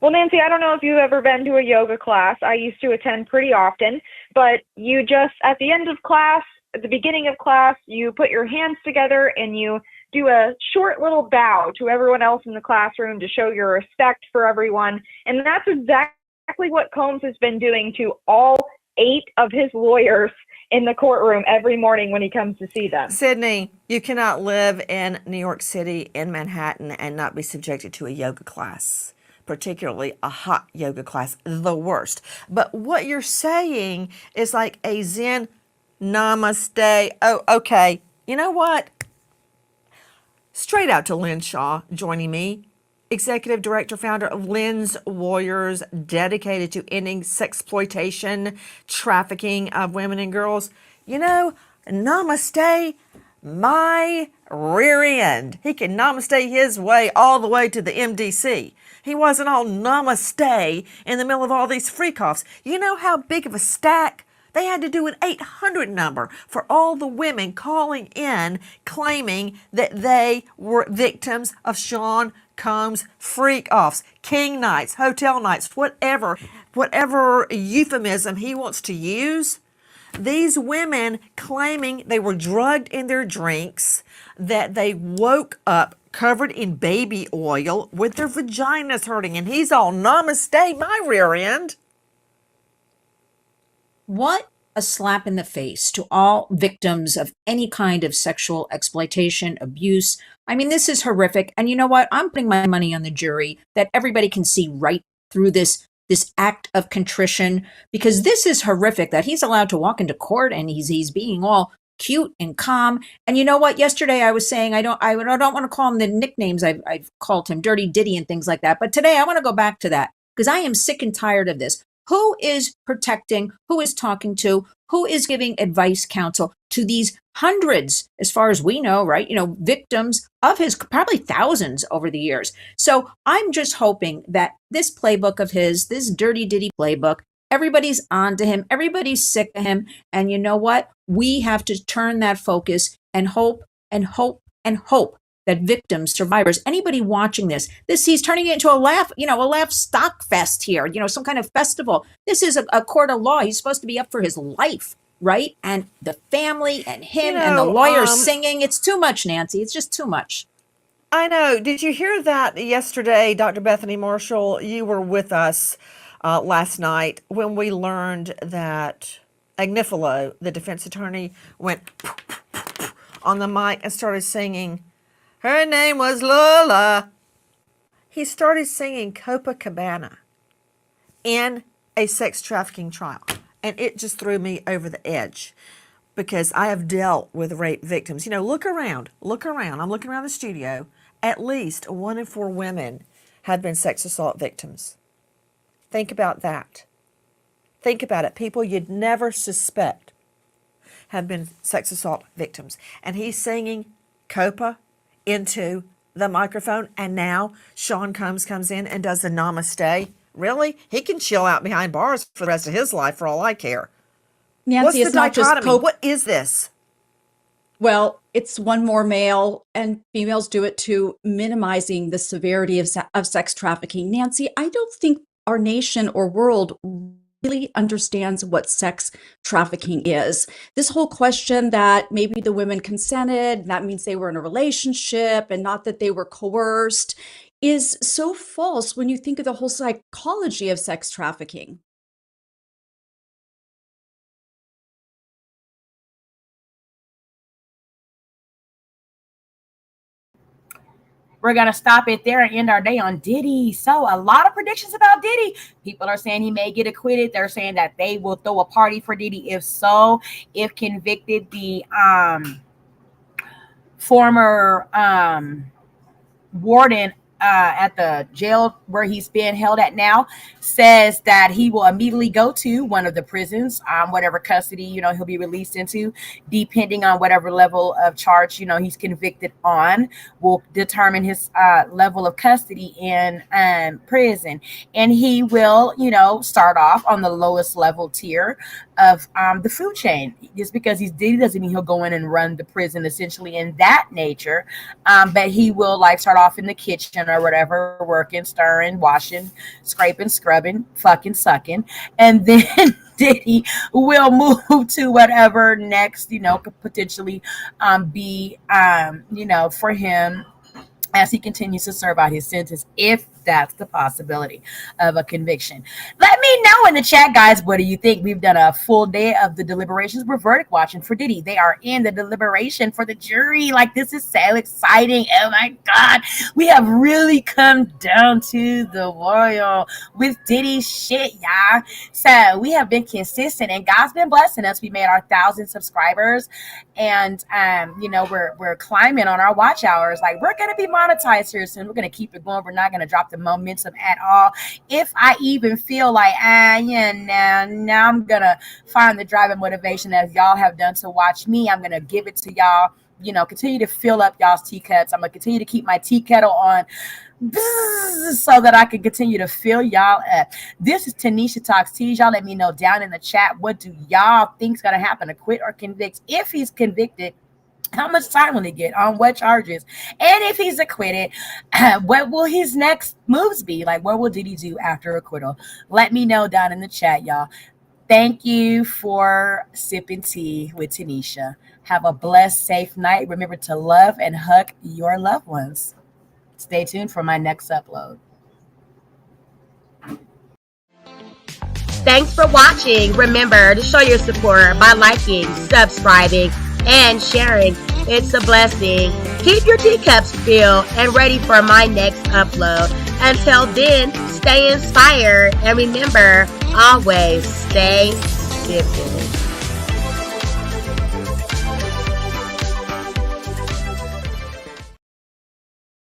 Well, Nancy, I don't know if you've ever been to a yoga class. I used to attend pretty often, but you just, at the end of class, at the beginning of class, you put your hands together and you do a short little bow to everyone else in the classroom to show your respect for everyone. And that's exactly what Combs has been doing to all 8 of his lawyers in the courtroom every morning when he comes to see them.
Sydney, you cannot live in New York City, in Manhattan, and not be subjected to a yoga class, particularly a hot yoga class, the worst. But what you're saying is like a Zen namaste. Oh, okay. You know what? Straight out to Lynn Shaw joining me, executive director, founder of Lynn's Warriors, dedicated to ending sexploitation, trafficking of women and girls. Namaste my rear end. He can namaste his way all the way to the MDC. He wasn't all namaste in the middle of all these freak-offs. You know how big of a stack? They had to do an 800 number for all the women calling in claiming that they were victims of Sean Combs freak-offs, king nights, hotel nights, whatever euphemism he wants to use. These women claiming they were drugged in their drinks, that they woke up covered in baby oil with their vaginas hurting, and he's all namaste my rear end.
What a slap in the face to all victims of any kind of sexual exploitation, abuse. I mean, this is horrific. And you know what? I'm putting my money on the jury that everybody can see right through this act of contrition, because this is horrific that he's allowed to walk into court and he's being all cute and calm. And you know what? Yesterday I was saying I don't want to call him the nicknames I've called him, Dirty Diddy and things like that. But today I want to go back to that because I am sick and tired of this. Who is protecting? Who is talking to? Who is giving advice, counsel to these hundreds, as far as we know, right? Victims of his, probably thousands over the years. So I'm just hoping that this playbook of his, this Dirty Diddy playbook, everybody's on to him. Everybody's sick of him. And you know what? We have to turn that focus and hope and hope and hope that victims, survivors, anybody watching this, he's turning it into a laugh stock fest here, some kind of festival. This is a court of law. He's supposed to be up for his life, right? And the family and him and the lawyers singing. It's too much, Nancy. It's just too much.
I know. Did you hear that yesterday, Dr. Bethany Marshall? You were with us last night when we learned that Agnifilo, the defense attorney, went on the mic and started singing, her name was Lola. He started singing Copacabana in a sex trafficking trial. And it just threw me over the edge because I have dealt with rape victims. Look around. I'm looking around the studio. At least 1 in 4 women have been sex assault victims. Think about that. Think about it. People you'd never suspect have been sex assault victims. And he's singing Copa into the microphone, and now Sean Combs comes in and does the namaste. Really? He can chill out behind bars for the rest of his life for all I care.
Nancy,
What's
it's
the
not just
dichotomy? What is this?
Well, it's one more male, and females do it to minimizing the severity of sex trafficking. Nancy, I don't think our nation or world really understands what sex trafficking is. This whole question that maybe the women consented, that means they were in a relationship and not that they were coerced, is so false when you think of the whole psychology of sex trafficking.
We're going to stop it there and end our day on Diddy. So a lot of predictions about Diddy. People are saying he may get acquitted. They're saying that they will throw a party for Diddy. If so, if convicted, the former warden at the jail where he's being held at now says that he will immediately go to one of the prisons, whatever custody, he'll be released into, depending on whatever level of charge, he's convicted on, will determine his level of custody in prison. And he will, start off on the lowest level tier of the food chain. Just because he's Diddy doesn't mean he'll go in and run the prison essentially in that nature. But he will start off in the kitchen or whatever, working, stirring, washing, scraping, scrubbing, fucking, sucking. And then Diddy will move to whatever next, could potentially be, for him as he continues to serve out his sentence, if that's the possibility of a conviction. Let me know in the chat, guys. What do you think? We've done a full day of the deliberations. We're verdict watching for Diddy. They are in the deliberation for the jury. This is so exciting. Oh my God. We have really come down to the wire with Diddy's shit, y'all. So we have been consistent and God's been blessing us. We made our 1,000 subscribers and, we're climbing on our watch hours. We're going to be monetized here soon. We're going to keep it going. We're not going to drop the momentum at all. If I even feel now I'm gonna find the driving motivation as y'all have done to watch me, I'm gonna give it to y'all, continue to fill up y'all's teacups. I'm gonna continue to keep my tea kettle on so that I can continue to fill y'all up. This is Tanisha Talks Teas. Y'all let me know down in the chat, what do y'all think's gonna happen, acquit or convict? If he's convicted, how much time will he get, on what charges? And if he's acquitted, what will his next moves be? What will Diddy do after acquittal? Let me know down in the chat, y'all. Thank you for sipping tea with Tanisha. Have a blessed, safe night. Remember to love and hug your loved ones. Stay tuned for my next upload. Thanks for watching. Remember to show your support by liking, subscribing, and sharing. It's a blessing. Keep your teacups filled and ready for my next upload. Until then, stay inspired and remember, always stay sipping.